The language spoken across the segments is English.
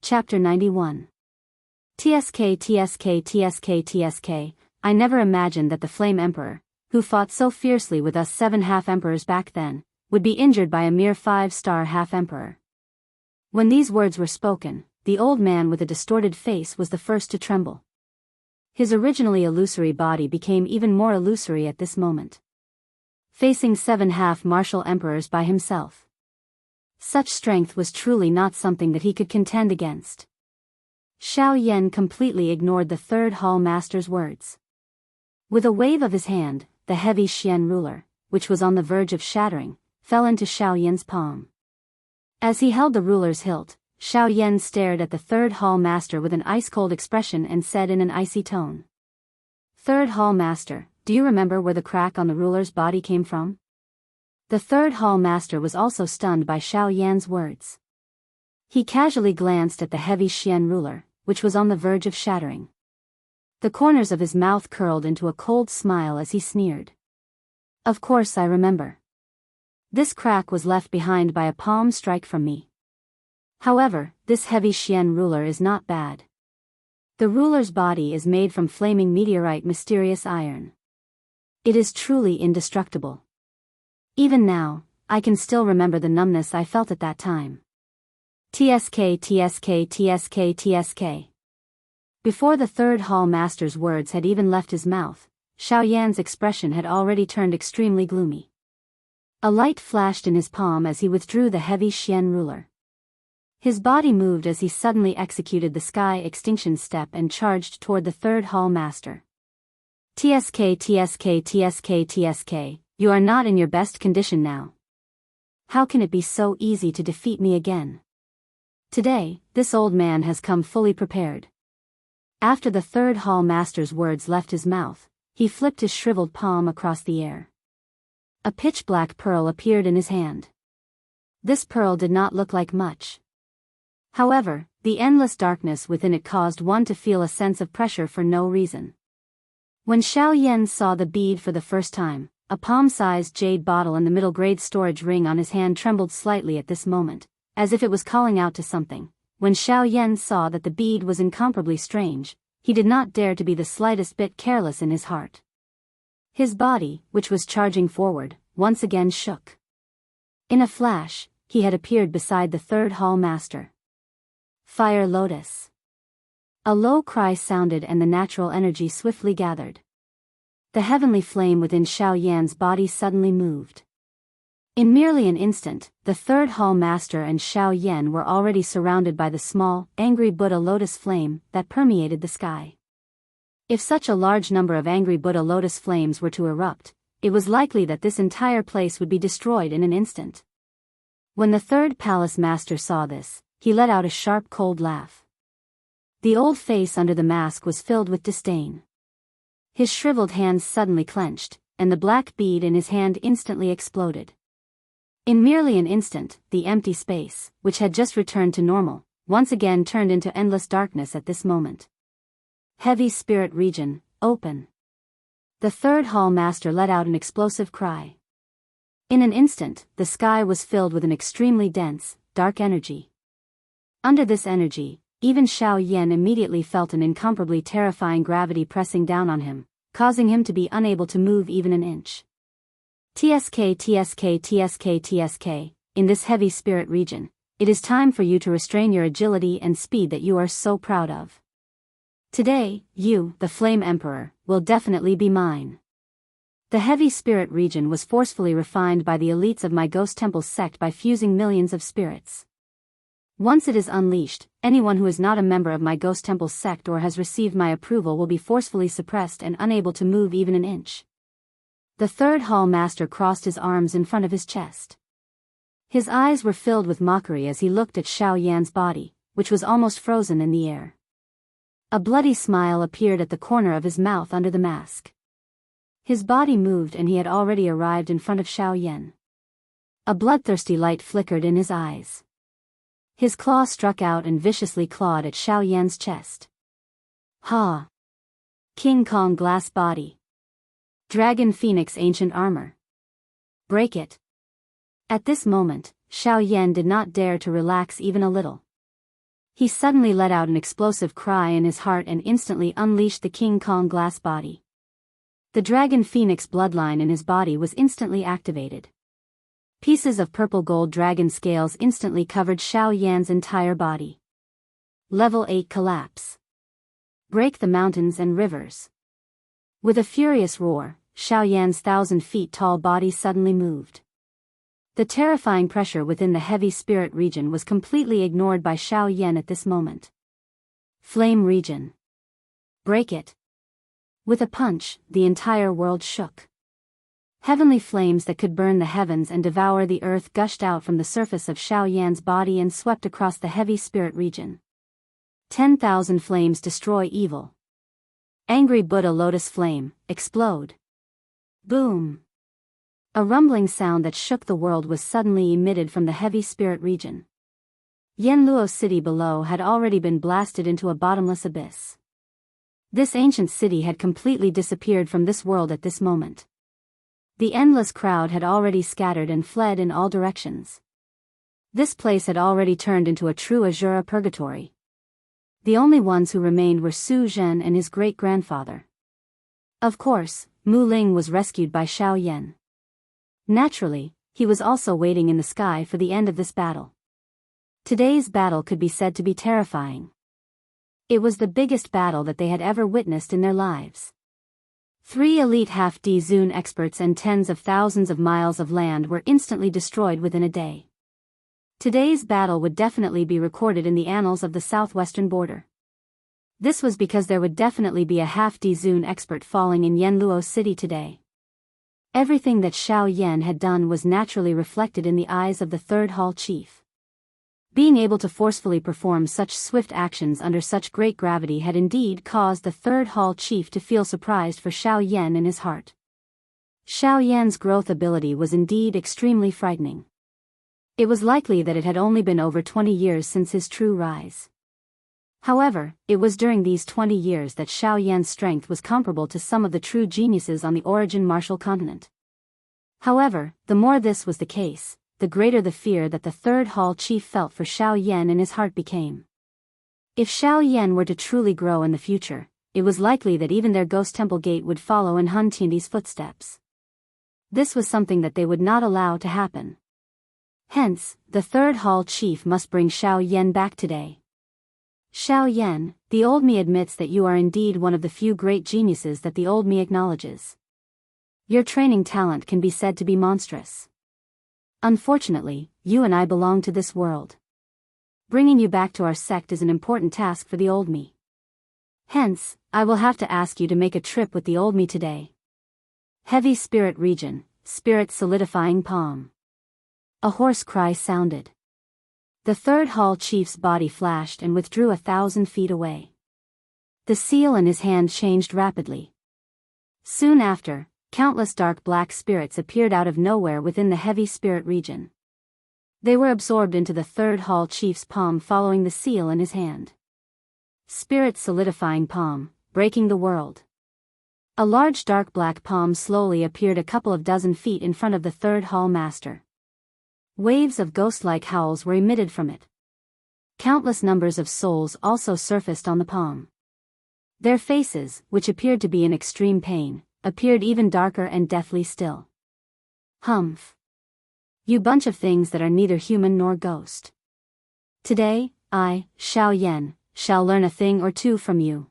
Chapter 91. TSK TSK TSK TSK. I never imagined that the Flame Emperor, who fought so fiercely with us 7 half-emperors back then, would be injured by a mere 5-star half-emperor. When these words were spoken, the old man with a distorted face was the first to tremble. His originally illusory body became even more illusory at this moment. Facing 7 half-martial emperors by himself. Such strength was truly not something that he could contend against. Xiao Yan completely ignored the third hall master's words. With a wave of his hand, the heavy Xian ruler, which was on the verge of shattering, fell into Xiao Yan's palm. As he held the ruler's hilt, Xiao Yan stared at the third hall master with an ice-cold expression and said in an icy tone. "Third hall master, do you remember where the crack on the ruler's body came from?" The third hall master was also stunned by Xiao Yan's words. He casually glanced at the heavy Xian ruler, which was on the verge of shattering. The corners of his mouth curled into a cold smile as he sneered. "Of course I remember. This crack was left behind by a palm strike from me. However, this heavy Xian ruler is not bad. The ruler's body is made from flaming meteorite mysterious iron. It is truly indestructible. Even now, I can still remember the numbness I felt at that time." TSK TSK TSK TSK. Before the third hall master's words had even left his mouth, Xiao Yan's expression had already turned extremely gloomy. A light flashed in his palm as he withdrew the heavy Xian ruler. His body moved as he suddenly executed the sky extinction step and charged toward the third hall master. TSK TSK TSK TSK, you are not in your best condition now. How can it be so easy to defeat me again? Today, this old man has come fully prepared. After the third hall master's words left his mouth, he flipped his shriveled palm across the air. A pitch-black pearl appeared in his hand. This pearl did not look like much. However, the endless darkness within it caused one to feel a sense of pressure for no reason. When Xiao Yan saw the bead for the first time, a palm-sized jade bottle in the middle-grade storage ring on his hand trembled slightly at this moment, as if it was calling out to something. When Xiao Yan saw that the bead was incomparably strange, he did not dare to be the slightest bit careless in his heart. His body, which was charging forward, once again shook. In a flash, he had appeared beside the third hall master. Fire Lotus. A low cry sounded and the natural energy swiftly gathered. The heavenly flame within Xiao Yan's body suddenly moved. In merely an instant, the third hall master and Xiao Yan were already surrounded by the small, angry Buddha lotus flame that permeated the sky. If such a large number of angry Buddha lotus flames were to erupt, it was likely that this entire place would be destroyed in an instant. When the third palace master saw this, he let out a sharp cold laugh. The old face under the mask was filled with disdain. His shriveled hands suddenly clenched, and the black bead in his hand instantly exploded. In merely an instant, the empty space, which had just returned to normal, once again turned into endless darkness at this moment. Heavy spirit region, open. The third hall master let out an explosive cry. In an instant, the sky was filled with an extremely dense, dark energy. Under this energy, even Xiao Yan immediately felt an incomparably terrifying gravity pressing down on him, causing him to be unable to move even an inch. TSK TSK TSK TSK, in this heavy spirit region, it is time for you to restrain your agility and speed that you are so proud of. Today, you, the Flame Emperor, will definitely be mine. The heavy spirit region was forcefully refined by the elites of my Ghost Temple's sect by fusing millions of spirits. Once it is unleashed, anyone who is not a member of my Ghost Temple's sect or has received my approval will be forcefully suppressed and unable to move even an inch. The third hall master crossed his arms in front of his chest. His eyes were filled with mockery as he looked at Xiao Yan's body, which was almost frozen in the air. A bloody smile appeared at the corner of his mouth under the mask. His body moved and he had already arrived in front of Xiao Yan. A bloodthirsty light flickered in his eyes. His claw struck out and viciously clawed at Xiao Yan's chest. Ha! King Kong glass body. Dragon Phoenix ancient armor. Break it. At this moment, Xiao Yan did not dare to relax even a little. He suddenly let out an explosive cry in his heart and instantly unleashed the King Kong glass body. The dragon phoenix bloodline in his body was instantly activated. Pieces of purple gold dragon scales instantly covered Xiao Yan's entire body. Level 8 collapse. Break the mountains and rivers. With a furious roar, Xiao Yan's 1,000 feet tall body suddenly moved. The terrifying pressure within the heavy spirit region was completely ignored by Xiao Yan at this moment. Flame region. Break it. With a punch, the entire world shook. Heavenly flames that could burn the heavens and devour the earth gushed out from the surface of Xiao Yan's body and swept across the heavy spirit region. 10,000 flames destroy evil. Angry Buddha lotus flame, explode. Boom. A rumbling sound that shook the world was suddenly emitted from the heavy spirit region. Yanluo city below had already been blasted into a bottomless abyss. This ancient city had completely disappeared from this world at this moment. The endless crowd had already scattered and fled in all directions. This place had already turned into a true Azura purgatory. The only ones who remained were Su Zhen and his great-grandfather. Of course, Mu Ling was rescued by Xiao Yan. Naturally, he was also waiting in the sky for the end of this battle. Today's battle could be said to be terrifying. It was the biggest battle that they had ever witnessed in their lives. 3 elite half-D Zune experts and tens of thousands of miles of land were instantly destroyed within a day. Today's battle would definitely be recorded in the annals of the southwestern border. This was because there would definitely be a half-D Zune expert falling in Yanluo city today. Everything that Xiao Yan had done was naturally reflected in the eyes of the third hall chief. Being able to forcefully perform such swift actions under such great gravity had indeed caused the third hall chief to feel surprised for Xiao Yan in his heart. Xiao Yan's growth ability was indeed extremely frightening. It was likely that it had only been over 20 years since his true rise. However, it was during these 20 years that Xiao Yan's strength was comparable to some of the true geniuses on the origin martial continent. However, the more this was the case, the greater the fear that the third hall chief felt for Xiao Yan in his heart became. If Xiao Yan were to truly grow in the future, it was likely that even their ghost temple gate would follow in Hun Tiandi's footsteps. This was something that they would not allow to happen. Hence, the third hall chief must bring Xiao Yan back today. Xiao Yan, the old me admits that you are indeed one of the few great geniuses that the old me acknowledges. Your training talent can be said to be monstrous. Unfortunately, you and I belong to this world. Bringing you back to our sect is an important task for the old me. Hence, I will have to ask you to make a trip with the old me today. Heavy spirit region, spirit solidifying palm. A hoarse cry sounded. The third hall chief's body flashed and withdrew 1,000 feet away. The seal in his hand changed rapidly. Soon after, countless dark black spirits appeared out of nowhere within the heavy spirit region. They were absorbed into the third hall chief's palm following the seal in his hand. Spirit solidifying palm, breaking the world. A large dark black palm slowly appeared a couple of dozen feet in front of the third hall master. Waves of ghost-like howls were emitted from it. Countless numbers of souls also surfaced on the palm. Their faces, which appeared to be in extreme pain, appeared even darker and deathly still. Humph. You bunch of things that are neither human nor ghost. Today, I, Xiao Yan, shall learn a thing or two from you.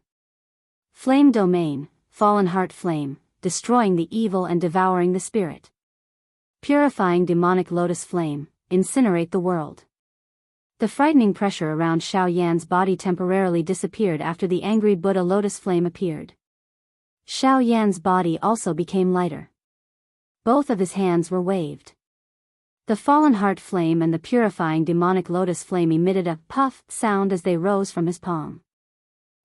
Flame domain, fallen heart flame, destroying the evil and devouring the spirit. Purifying demonic lotus flame, incinerate the world. The frightening pressure around Xiao Yan's body temporarily disappeared after the angry Buddha lotus flame appeared. Xiao Yan's body also became lighter. Both of his hands were waved. The fallen heart flame and the purifying demonic lotus flame emitted a puff sound as they rose from his palm.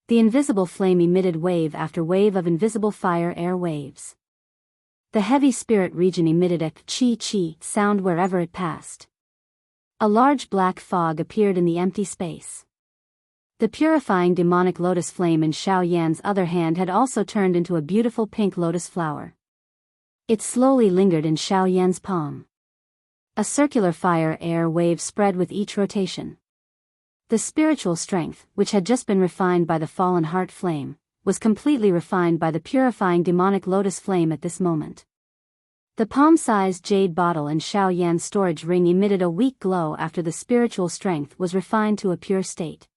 The invisible flame emitted wave after wave of invisible fire air waves. The heavy spirit region emitted a chi-chi sound wherever it passed. A large black fog appeared in the empty space. The purifying demonic lotus flame in Xiao Yan's other hand had also turned into a beautiful pink lotus flower. It slowly lingered in Xiao Yan's palm. A circular fire air wave spread with each rotation. The spiritual strength, which had just been refined by the fallen heart flame, was completely refined by the purifying demonic lotus flame at this moment. The palm-sized jade bottle and Xiao Yan's storage ring emitted a weak glow after the spiritual strength was refined to a pure state.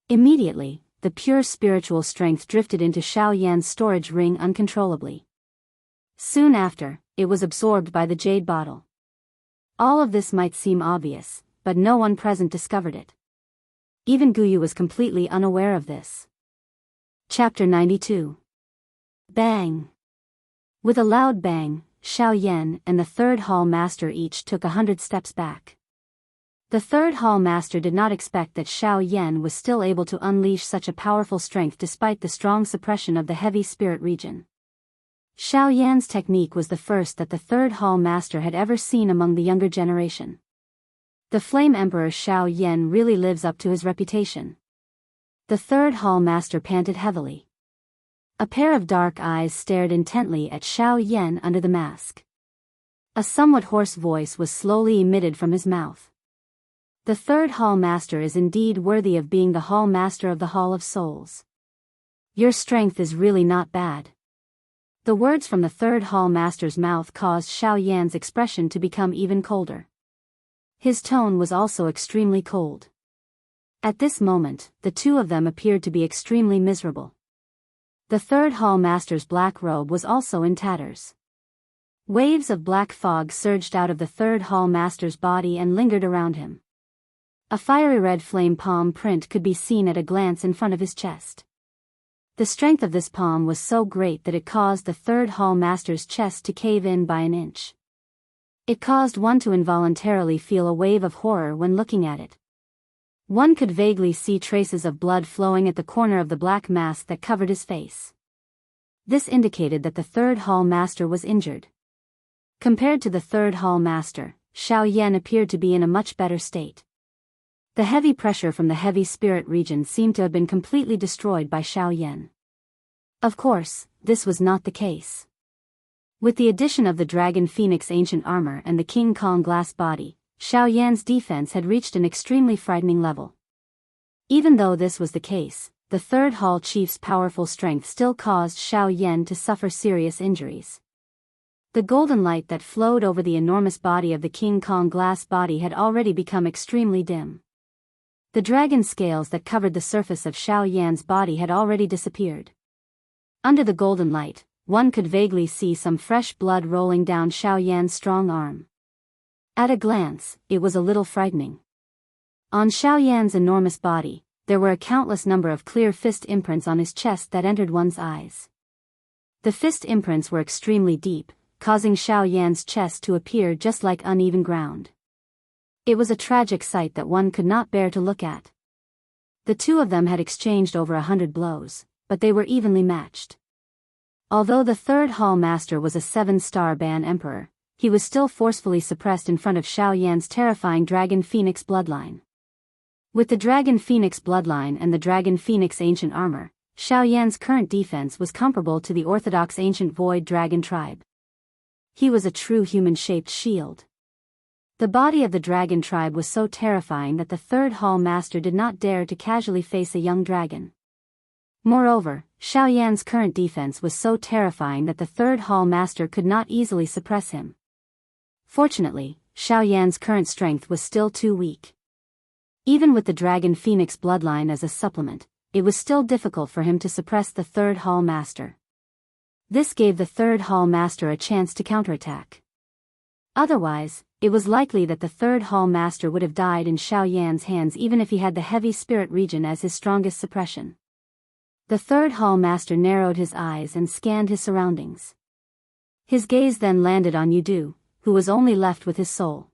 Immediately, the pure spiritual strength drifted into Xiao Yan's storage ring uncontrollably. Soon after, it was absorbed by the jade bottle. All of this might seem obvious, but no one present discovered it. Even Guyu was completely unaware of this. Chapter 92. Bang! With a loud bang, Xiao Yan and the third hall master each took 100 steps back. The third hall master did not expect that Xiao Yan was still able to unleash such a powerful strength despite the strong suppression of the heavy spirit region. Xiao Yan's technique was the first that the third hall master had ever seen among the younger generation. The Flame Emperor Xiao Yan really lives up to his reputation. The third hall master panted heavily. A pair of dark eyes stared intently at Xiao Yan under the mask. A somewhat hoarse voice was slowly emitted from his mouth. The third hall master is indeed worthy of being the hall master of the Hall of Souls. Your strength is really not bad. The words from the third hall master's mouth caused Xiao Yan's expression to become even colder. His tone was also extremely cold. At this moment, the two of them appeared to be extremely miserable. The third hall master's black robe was also in tatters. Waves of black fog surged out of the third hall master's body and lingered around him. A fiery red flame palm print could be seen at a glance in front of his chest. The strength of this palm was so great that it caused the third hall master's chest to cave in by an inch. It caused one to involuntarily feel a wave of horror when looking at it. One could vaguely see traces of blood flowing at the corner of the black mask that covered his face. This indicated that the third hall master was injured. Compared to the third hall master, Xiao Yan appeared to be in a much better state. The heavy pressure from the heavy spirit region seemed to have been completely destroyed by Xiao Yan. Of course, this was not the case. With the addition of the Dragon Phoenix ancient armor and the King Kong glass body, Xiao Yan's defense had reached an extremely frightening level. Even though this was the case, the third hall chief's powerful strength still caused Xiao Yan to suffer serious injuries. The golden light that flowed over the enormous body of the King Kong glass body had already become extremely dim. The dragon scales that covered the surface of Xiao Yan's body had already disappeared. Under the golden light, one could vaguely see some fresh blood rolling down Xiao Yan's strong arm. At a glance, it was a little frightening. On Xiao Yan's enormous body, there were a countless number of clear fist imprints on his chest that entered one's eyes. The fist imprints were extremely deep, causing Xiao Yan's chest to appear just like uneven ground. It was a tragic sight that one could not bear to look at. The two of them had exchanged over 100 blows, but they were evenly matched. Although the third hall master was a 7-star ban emperor, he was still forcefully suppressed in front of Xiao Yan's terrifying Dragon Phoenix bloodline. With the Dragon Phoenix bloodline and the Dragon Phoenix ancient armor, Xiao Yan's current defense was comparable to the orthodox ancient Void Dragon tribe. He was a true human-shaped shield. The body of the dragon tribe was so terrifying that the third hall master did not dare to casually face a young dragon. Moreover, Xiao Yan's current defense was so terrifying that the third hall master could not easily suppress him. Fortunately, Xiao Yan's current strength was still too weak. Even with the Dragon Phoenix bloodline as a supplement, it was still difficult for him to suppress the third hall master. This gave the third hall master a chance to counterattack. Otherwise, it was likely that the third hall master would have died in Xiao Yan's hands even if he had the heavy spirit region as his strongest suppression. The third hall master narrowed his eyes and scanned his surroundings. His gaze then landed on Yudu, who was only left with his soul.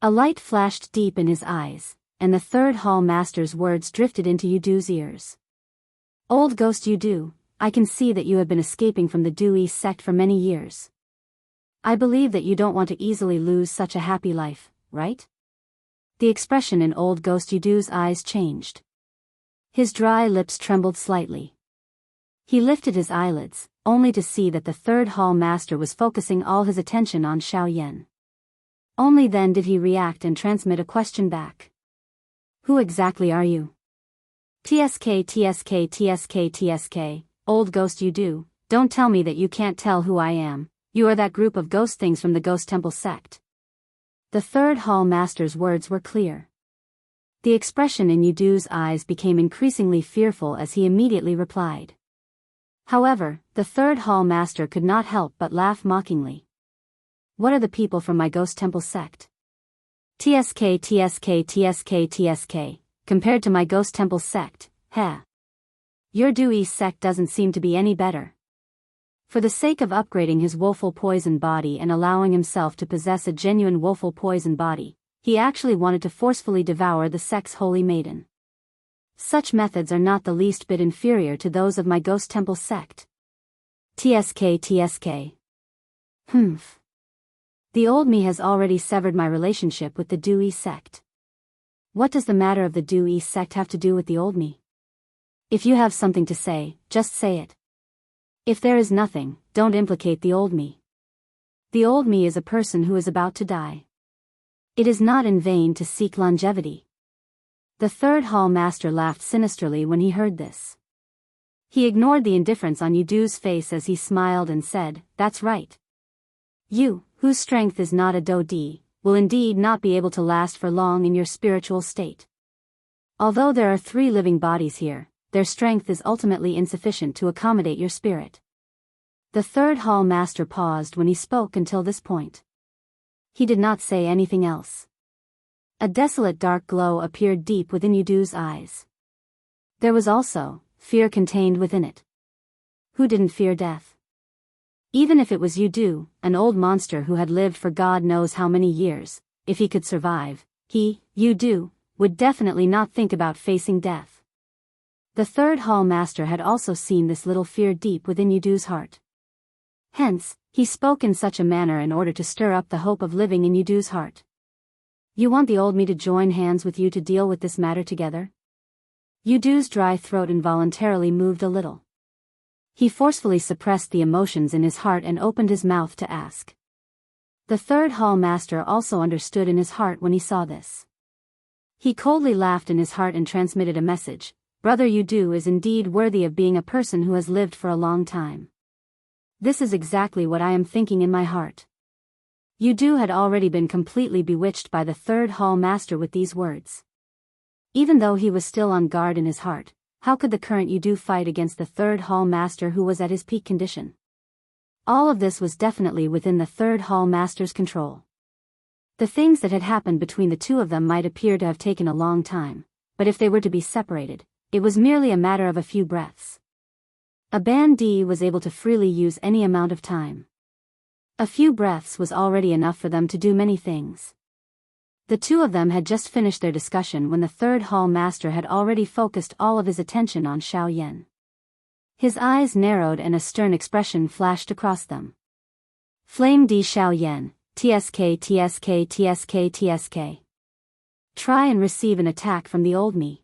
A light flashed deep in his eyes, and the third hall master's words drifted into Yudu's ears. Old Ghost Yudu, I can see that you have been escaping from the Dui sect for many years. I believe that you don't want to easily lose such a happy life, right? The expression in Old Ghost Yudu's eyes changed. His dry lips trembled slightly. He lifted his eyelids, only to see that the third hall master was focusing all his attention on Xiao Yan. Only then did he react and transmit a question back. Who exactly are you? TSK TSK TSK TSK, old ghost you do, don't tell me that you can't tell who I am. You are that group of ghost things from the Ghost Temple sect. The third hall master's words were clear. The expression in Yudu's eyes became increasingly fearful as he immediately replied. However, the third hall master could not help but laugh mockingly. What are the people from my Ghost Temple sect? TSK TSK TSK TSK, compared to my Ghost Temple sect, heh. Your Dewey sect doesn't seem to be any better. For the sake of upgrading his woeful poison body and allowing himself to possess a genuine woeful poison body, he actually wanted to forcefully devour the sect's holy maiden. Such methods are not the least bit inferior to those of my Ghost Temple sect. TSK TSK. Humph. The old me has already severed my relationship with the Dewey sect. What does the matter of the Dewey sect have to do with the old me? If you have something to say, just say it. If there is nothing, don't implicate the old me. The old me is a person who is about to die. It is not in vain to seek longevity. The third hall master laughed sinisterly when he heard this. He ignored the indifference on Yudu's face as he smiled and said, "That's right. You, whose strength is not a do-di, will indeed not be able to last for long in your spiritual state. Although there are 3 living bodies here, their strength is ultimately insufficient to accommodate your spirit." The third hall master paused when he spoke until this point. He did not say anything else. A desolate dark glow appeared deep within Yudu's eyes. There was also fear contained within it. Who didn't fear death? Even if it was Yudu, an old monster who had lived for God knows how many years, if he could survive, he, Yudu, would definitely not think about facing death. The third hall master had also seen this little fear deep within Yudu's heart. Hence, he spoke in such a manner in order to stir up the hope of living in Yudu's heart. You want the old me to join hands with you to deal with this matter together? Yudu's dry throat involuntarily moved a little. He forcefully suppressed the emotions in his heart and opened his mouth to ask. The third hall master also understood in his heart when he saw this. He coldly laughed in his heart and transmitted a message. Brother Yudu is indeed worthy of being a person who has lived for a long time. This is exactly what I am thinking in my heart. Yudu had already been completely bewitched by the third hall master with these words. Even though he was still on guard in his heart, how could the current Yudu fight against the third hall master who was at his peak condition? All of this was definitely within the third hall master's control. The things that had happened between the two of them might appear to have taken a long time, but if they were to be separated, it was merely a matter of a few breaths. A bandee was able to freely use any amount of time. A few breaths was already enough for them to do many things. The two of them had just finished their discussion when the third hall master had already focused all of his attention on Xiao Yan. His eyes narrowed and a stern expression flashed across them. Flame D Xiao Yan, TSK TSK TSK TSK. Try and receive an attack from the old me.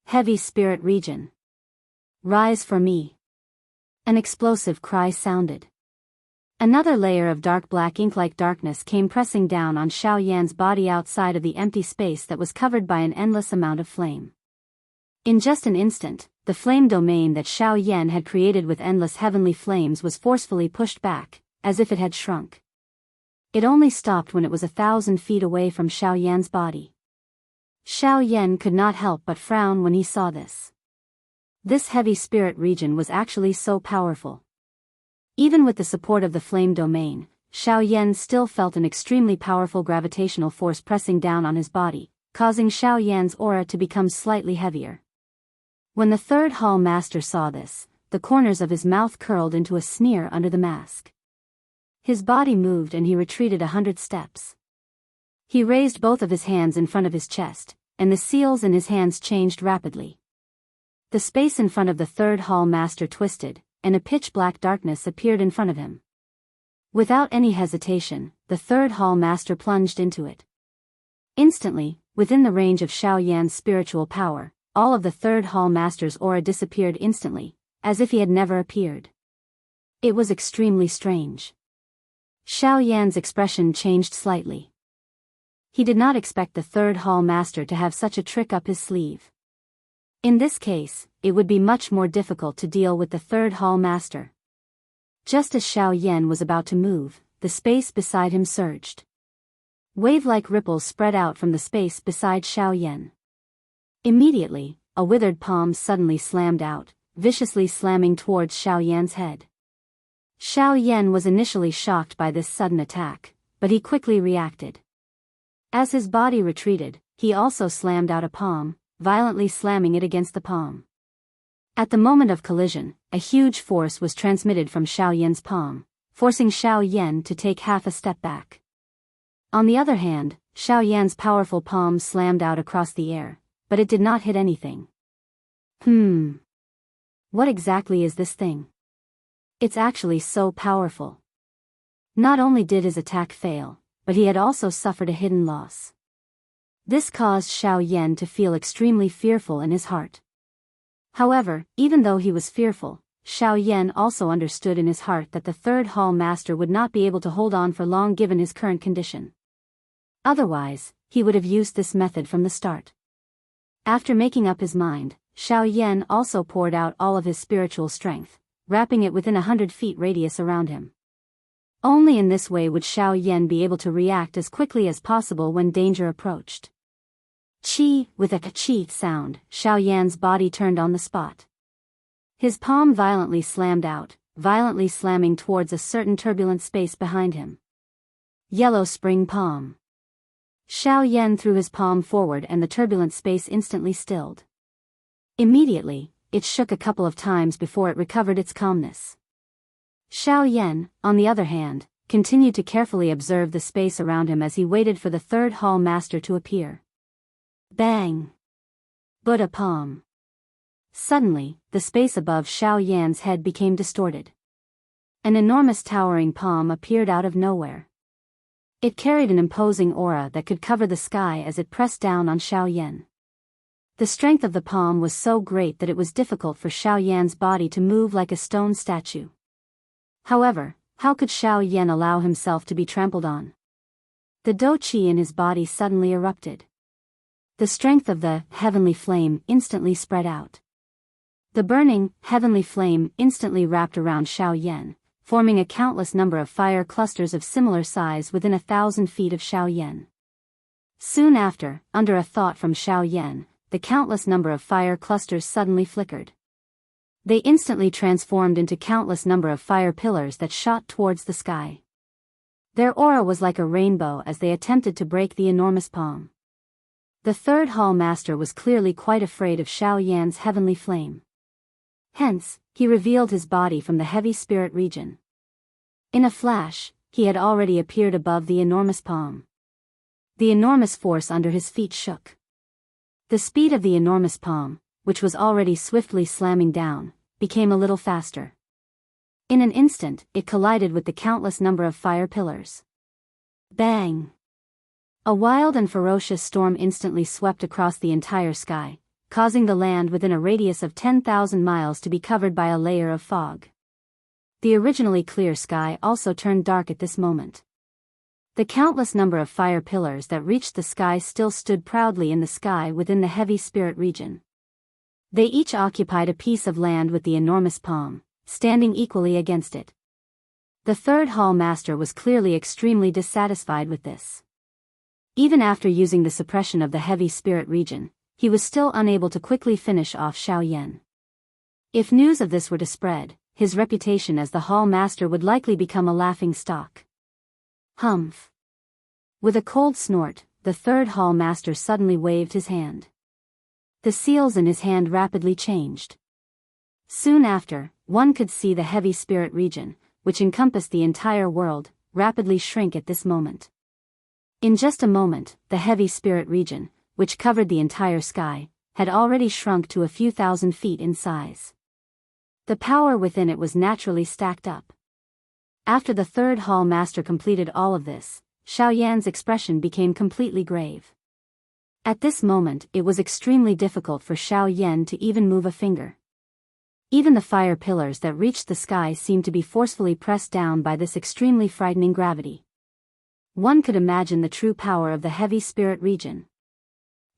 Heavy spirit region. Rise for me. An explosive cry sounded. Another layer of dark black ink-like darkness came pressing down on Xiao Yan's body outside of the empty space that was covered by an endless amount of flame. In just an instant, the flame domain that Xiao Yan had created with endless heavenly flames was forcefully pushed back, as if it had shrunk. It only stopped when it was 1,000 feet away from Xiao Yan's body. Xiao Yan could not help but frown when he saw this. This heavy spirit region was actually so powerful. Even with the support of the flame domain, Xiao Yan still felt an extremely powerful gravitational force pressing down on his body, causing Xiao Yan's aura to become slightly heavier. When the third hall master saw this, the corners of his mouth curled into a sneer under the mask. His body moved and he retreated 100 steps. He raised both of his hands in front of his chest, and the seals in his hands changed rapidly. The space in front of the third hall master twisted, and a pitch-black darkness appeared in front of him. Without any hesitation, the third hall master plunged into it. Instantly, within the range of Xiao Yan's spiritual power, all of the third hall master's aura disappeared instantly, as if he had never appeared. It was extremely strange. Xiao Yan's expression changed slightly. he did not expect the third hall master to have such a trick up his sleeve. In this case, it would be much more difficult to deal with the third hall master. Just as Xiao Yan was about to move, the space beside him surged. Wave-like ripples spread out from the space beside Xiao Yan. Immediately, a withered palm suddenly slammed out, viciously slamming towards Xiao Yan's head. Xiao Yan was initially shocked by this sudden attack, but he quickly reacted. As his body retreated, he also slammed out a palm, violently slamming it against the palm. At the moment of collision, a huge force was transmitted from Xiao Yan's palm, forcing Xiao Yan to take half a step back. On the other hand, Xiao Yan's powerful palm slammed out across the air, but it did not hit anything. What exactly is this thing? It's actually so powerful. Not only did his attack fail, but he had also suffered a hidden loss. This caused Xiao Yan to feel extremely fearful in his heart. However, even though he was fearful, Xiao Yan also understood in his heart that the third hall master would not be able to hold on for long given his current condition. Otherwise, he would have used this method from the start. After making up his mind, Xiao Yan also poured out all of his spiritual strength, wrapping it within 100 feet radius around him. Only in this way would Xiao Yan be able to react as quickly as possible when danger approached. With a chi sound, Xiao Yan's body turned on the spot. His palm violently slammed out, violently slamming towards a certain turbulent space behind him. Yellow spring palm. Xiao Yan threw his palm forward and the turbulent space instantly stilled. Immediately, it shook a couple of times before it recovered its calmness. Xiao Yan, on the other hand, continued to carefully observe the space around him as he waited for the third hall master to appear. Bang! Buddha palm. Suddenly, the space above Xiao Yan's head became distorted. An enormous towering palm appeared out of nowhere. It carried an imposing aura that could cover the sky as it pressed down on Xiao Yan. The strength of the palm was so great that it was difficult for Xiao Yan's body to move like a stone statue. However, how could Xiao Yan allow himself to be trampled on? The dou qi in his body suddenly erupted. The strength of the heavenly flame instantly spread out. The burning, heavenly flame instantly wrapped around Xiao Yan, forming a countless number of fire clusters of similar size within 1,000 feet of Xiao Yan. Soon after, under a thought from Xiao Yan, the countless number of fire clusters suddenly flickered. They instantly transformed into countless number of fire pillars that shot towards the sky. Their aura was like a rainbow as they attempted to break the enormous palm. The third hall master was clearly quite afraid of Xiao Yan's heavenly flame. Hence, he revealed his body from the heavy spirit region. In a flash, he had already appeared above the enormous palm. The enormous force under his feet shook. The speed of the enormous palm, which was already swiftly slamming down, became a little faster. In an instant, it collided with the countless number of fire pillars. Bang! A wild and ferocious storm instantly swept across the entire sky, causing the land within a radius of 10,000 miles to be covered by a layer of fog. The originally clear sky also turned dark at this moment. The countless number of fire pillars that reached the sky still stood proudly in the sky within the heavy spirit region. They each occupied a piece of land with the enormous palm, standing equally against it. The third hall master was clearly extremely dissatisfied with this. Even after using the suppression of the heavy spirit region, he was still unable to quickly finish off Xiao Yan. If news of this were to spread, his reputation as the hall master would likely become a laughing stock. Humph! With a cold snort, the third hall master suddenly waved his hand. The seals in his hand rapidly changed. Soon after, one could see the heavy spirit region, which encompassed the entire world, rapidly shrink at this moment. In just a moment, the heavy spirit region, which covered the entire sky, had already shrunk to a few thousand feet in size. The power within it was naturally stacked up. After the third hall master completed all of this, Xiao Yan's expression became completely grave. At this moment it was extremely difficult for Xiao Yan to even move a finger. Even the fire pillars that reached the sky seemed to be forcefully pressed down by this extremely frightening gravity. one could imagine the true power of the heavy spirit region.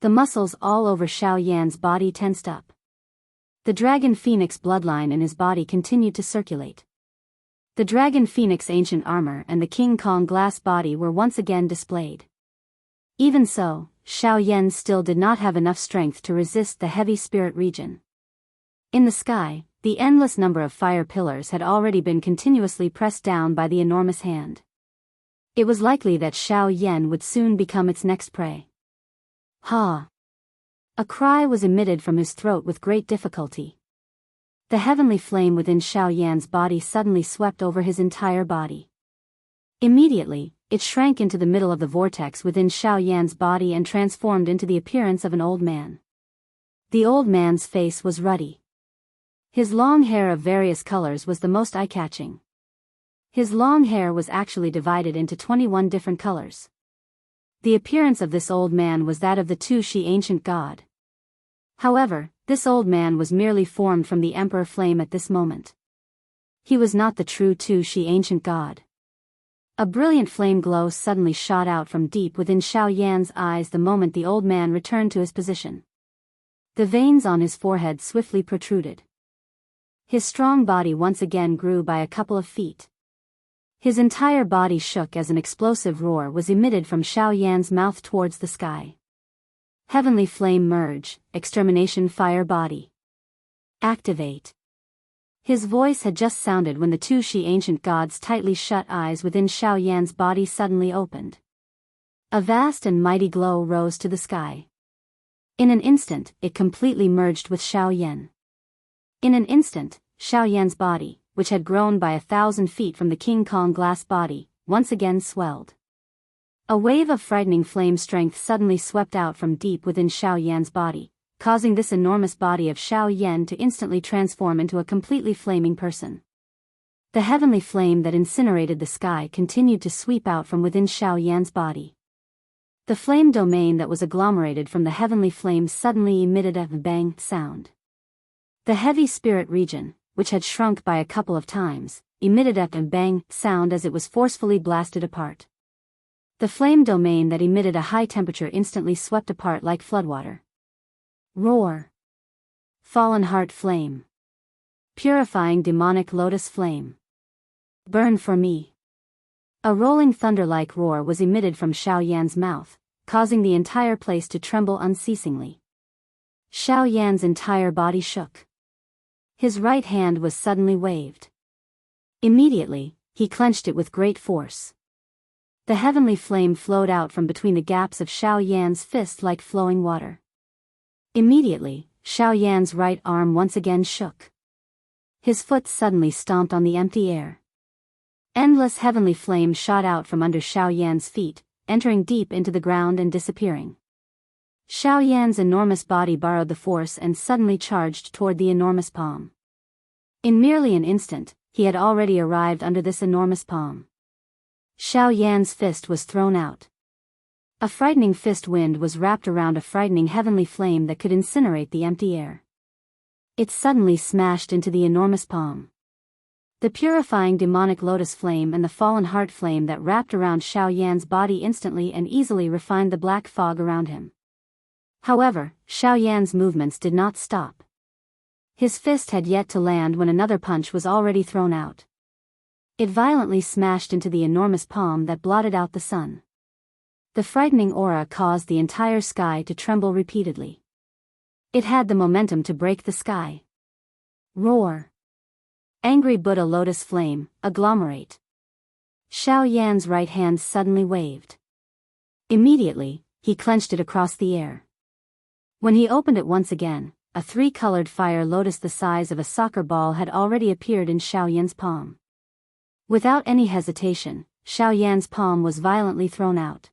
The muscles all over Xiao Yan's body tensed up. The dragon phoenix bloodline in his body continued to circulate. The dragon phoenix ancient armor and the King Kong glass body were once again displayed. Even so, Xiao Yan still did not have enough strength to resist the heavy spirit region. In the sky, the endless number of fire pillars had already been continuously pressed down by the enormous hand. It was likely that Xiao Yan would soon become its next prey. Ha! A cry was emitted from his throat with great difficulty. The heavenly flame within Xiao Yan's body suddenly swept over his entire body. Immediately, it shrank into the middle of the vortex within Xiao Yan's body and transformed into the appearance of an old man. The old man's face was ruddy. His long hair of various colors was the most eye-catching. His long hair was actually divided into 21 different colors. The appearance of this old man was that of the Tu Shi ancient god. However, this old man was merely formed from the emperor flame at this moment. He was not the true Tu Shi ancient god. A brilliant flame glow suddenly shot out from deep within Xiao Yan's eyes the moment the old man returned to his position. The veins on his forehead swiftly protruded. His strong body once again grew by a couple of feet. His entire body shook as an explosive roar was emitted from Xiao Yan's mouth towards the sky. Heavenly flame merge, extermination fire body. Activate. His voice had just sounded when the Tu Shi ancient god's tightly shut eyes within Xiao Yan's body suddenly opened. A vast and mighty glow rose to the sky. In an instant, it completely merged with Xiao Yan. In an instant, Xiao Yan's body, which had grown by 1,000 feet from the King Kong glass body, once again swelled. A wave of frightening flame strength suddenly swept out from deep within Xiao Yan's body, causing this enormous body of Xiao Yan to instantly transform into a completely flaming person. The heavenly flame that incinerated the sky continued to sweep out from within Xiao Yan's body. The flame domain that was agglomerated from the heavenly flame suddenly emitted a bang sound. The heavy spirit region, which had shrunk by a couple of times, emitted a bang sound as it was forcefully blasted apart. The flame domain that emitted a high temperature instantly swept apart like floodwater. Roar. Fallen heart flame. Purifying demonic lotus flame. Burn for me. A rolling thunder-like roar was emitted from Xiao Yan's mouth, causing the entire place to tremble unceasingly. Xiao Yan's entire body shook. His right hand was suddenly waved. Immediately, he clenched it with great force. The heavenly flame flowed out from between the gaps of Xiao Yan's fist like flowing water. Immediately, Xiao Yan's right arm once again shook. His foot suddenly stomped on the empty air. Endless heavenly flame shot out from under Xiao Yan's feet, entering deep into the ground and disappearing. Xiao Yan's enormous body borrowed the force and suddenly charged toward the enormous palm. In merely an instant, he had already arrived under this enormous palm. Xiao Yan's fist was thrown out. A frightening fist wind was wrapped around a frightening heavenly flame that could incinerate the empty air. It suddenly smashed into the enormous palm. The purifying demonic lotus flame and the fallen heart flame that wrapped around Xiao Yan's body instantly and easily refined the black fog around him. However, Xiao Yan's movements did not stop. His fist had yet to land when another punch was already thrown out. It violently smashed into the enormous palm that blotted out the sun. The frightening aura caused the entire sky to tremble repeatedly. It had the momentum to break the sky. Roar. Angry Buddha lotus flame, agglomerate. Xiao Yan's right hand suddenly waved. Immediately, he clenched it across the air. When he opened it once again, a three-colored fire lotus the size of a soccer ball had already appeared in Xiao Yan's palm. Without any hesitation, Xiao Yan's palm was violently thrown out.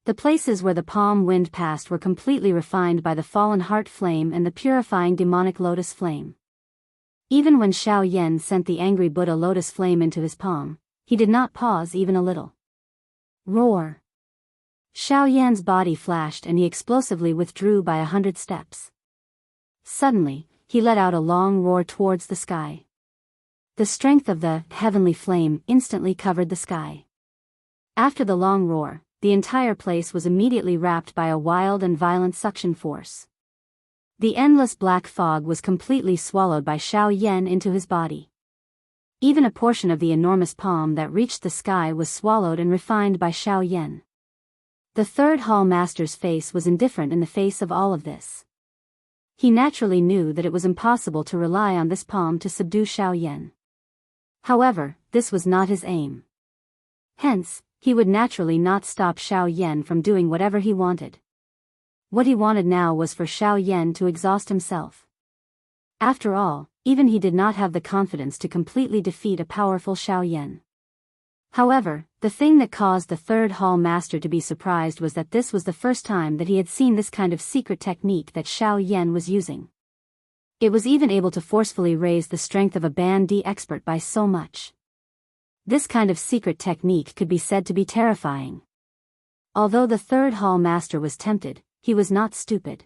The places where the palm wind passed were completely refined by the fallen heart flame and the purifying demonic lotus flame. Even when Xiao Yan sent the angry Buddha lotus flame into his palm, he did not pause even a little. Roar. Xiao Yan's body flashed and he explosively withdrew by 100 steps. Suddenly, he let out a long roar towards the sky. The strength of the heavenly flame instantly covered the sky. After the long roar, the entire place was immediately wrapped by a wild and violent suction force. The endless black fog was completely swallowed by Xiao Yan into his body. Even a portion of the enormous palm that reached the sky was swallowed and refined by Xiao Yan. The third hall master's face was indifferent in the face of all of this. He naturally knew that it was impossible to rely on this palm to subdue Xiao Yan. However, this was not his aim. Hence, he would naturally not stop Xiao Yan from doing whatever he wanted. What he wanted now was for Xiao Yan to exhaust himself. After all, even he did not have the confidence to completely defeat a powerful Xiao Yan. However, the thing that caused the third hall master to be surprised was that this was the first time that he had seen this kind of secret technique that Xiao Yan was using. It was even able to forcefully raise the strength of a Band D expert by so much. This kind of secret technique could be said to be terrifying. Although the third hall master was tempted, he was not stupid.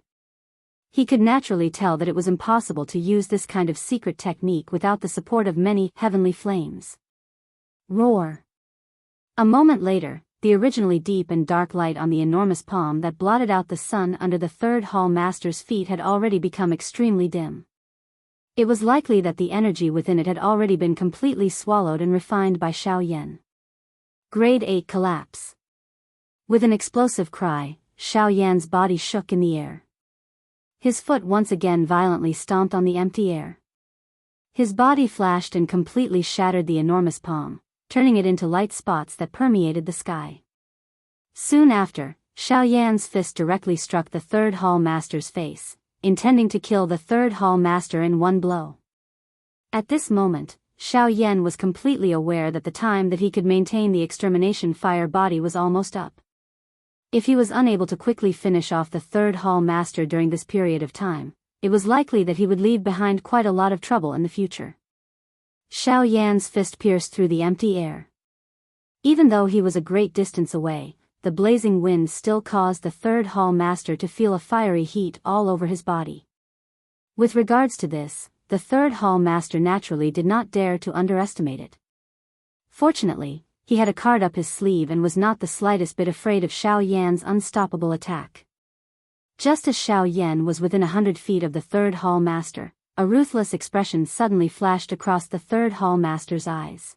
He could naturally tell that it was impossible to use this kind of secret technique without the support of many heavenly flames. Roar. A moment later, the originally deep and dark light on the enormous palm that blotted out the sun under the third hall master's feet had already become extremely dim. It was likely that the energy within it had already been completely swallowed and refined by Xiao Yan. Grade 8 collapse. With an explosive cry, Xiao Yan's body shook in the air. His foot once again violently stomped on the empty air. His body flashed and completely shattered the enormous palm, turning it into light spots that permeated the sky. Soon after, Xiao Yan's fist directly struck the third hall master's face, intending to kill the third hall master in one blow. At this moment, Xiao Yan was completely aware that the time that he could maintain the extermination fire body was almost up. If he was unable to quickly finish off the third hall master during this period of time, it was likely that he would leave behind quite a lot of trouble in the future. Xiao Yan's fist pierced through the empty air. Even though he was a great distance away, the blazing wind still caused the third hall master to feel a fiery heat all over his body. With regards to this, the third hall master naturally did not dare to underestimate it. Fortunately, he had a card up his sleeve and was not the slightest bit afraid of Xiao Yan's unstoppable attack. Just as Xiao Yan was within 100 feet of the third hall master, a ruthless expression suddenly flashed across the third hall master's eyes.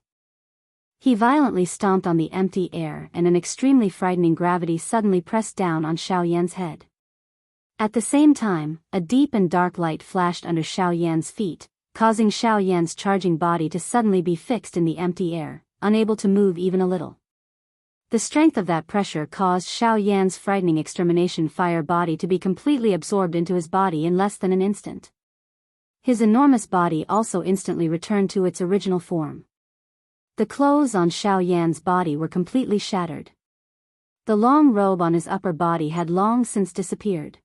He violently stomped on the empty air and an extremely frightening gravity suddenly pressed down on Xiao Yan's head. At the same time, a deep and dark light flashed under Xiao Yan's feet, causing Xiao Yan's charging body to suddenly be fixed in the empty air, unable to move even a little. The strength of that pressure caused Xiao Yan's frightening extermination fire body to be completely absorbed into his body in less than an instant. His enormous body also instantly returned to its original form. The clothes on Xiao Yan's body were completely shattered. The long robe on his upper body had long since disappeared.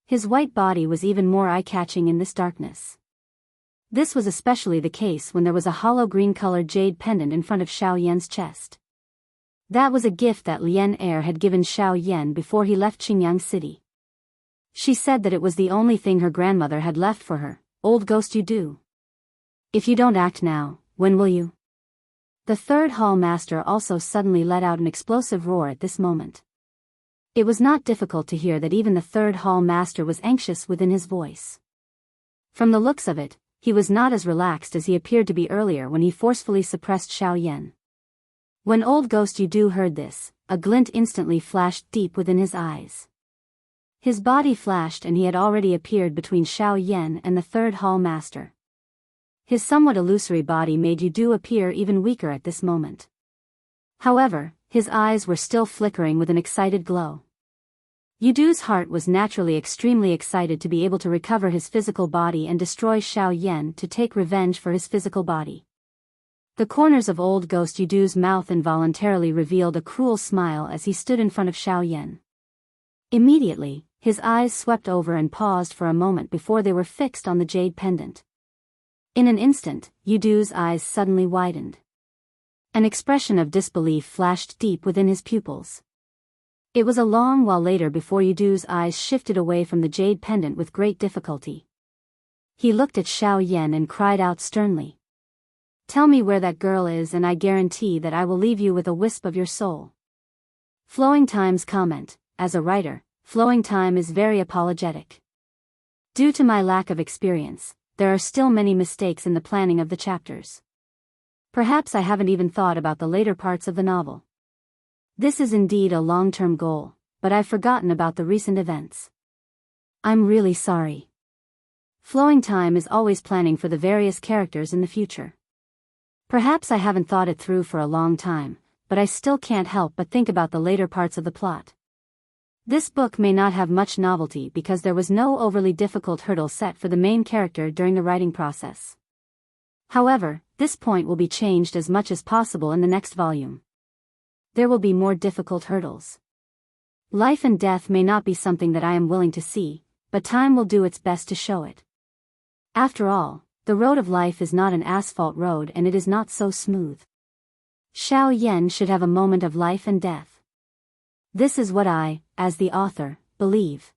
His white body was even more eye-catching in this darkness. This was especially the case when there was a hollow green-colored jade pendant in front of Xiao Yan's chest. That was a gift that Lian Er had given Xiao Yan before he left Qingyang City. She said that it was the only thing her grandmother had left for her. Old ghost, you do. If you don't act now, when will you? The third hall master also suddenly let out an explosive roar at this moment. It was not difficult to hear that even the third hall master was anxious within his voice. From the looks of it, he was not as relaxed as he appeared to be earlier when he forcefully suppressed Xiao Yan. When old ghost Yudu heard this, a glint instantly flashed deep within his eyes. His body flashed and he had already appeared between Xiao Yan and the third hall master. His somewhat illusory body made Yudu appear even weaker at this moment. However, his eyes were still flickering with an excited glow. Yudu's heart was naturally extremely excited to be able to recover his physical body and destroy Xiao Yan to take revenge for his physical body. The corners of old ghost Yudu's mouth involuntarily revealed a cruel smile as he stood in front of Xiao Yan. Immediately, his eyes swept over and paused for a moment before they were fixed on the jade pendant. In an instant, Yudu's eyes suddenly widened. An expression of disbelief flashed deep within his pupils. It was a long while later before Yudu's eyes shifted away from the jade pendant with great difficulty. He looked at Xiao Yan and cried out sternly. Tell me where that girl is and I guarantee that I will leave you with a wisp of your soul. Flowing Time's comment: as a writer, Flowing Time is very apologetic. Due to my lack of experience, there are still many mistakes in the planning of the chapters. Perhaps I haven't even thought about the later parts of the novel. This is indeed a long-term goal, but I've forgotten about the recent events. I'm really sorry. Flowing Time is always planning for the various characters in the future. Perhaps I haven't thought it through for a long time, but I still can't help but think about the later parts of the plot. This book may not have much novelty because there was no overly difficult hurdle set for the main character during the writing process. However, this point will be changed as much as possible in the next volume. There will be more difficult hurdles. Life and death may not be something that I am willing to see, but time will do its best to show it. After all, the road of life is not an asphalt road and it is not so smooth. Xiao Yan should have a moment of life and death. This is what I, as the author, believe.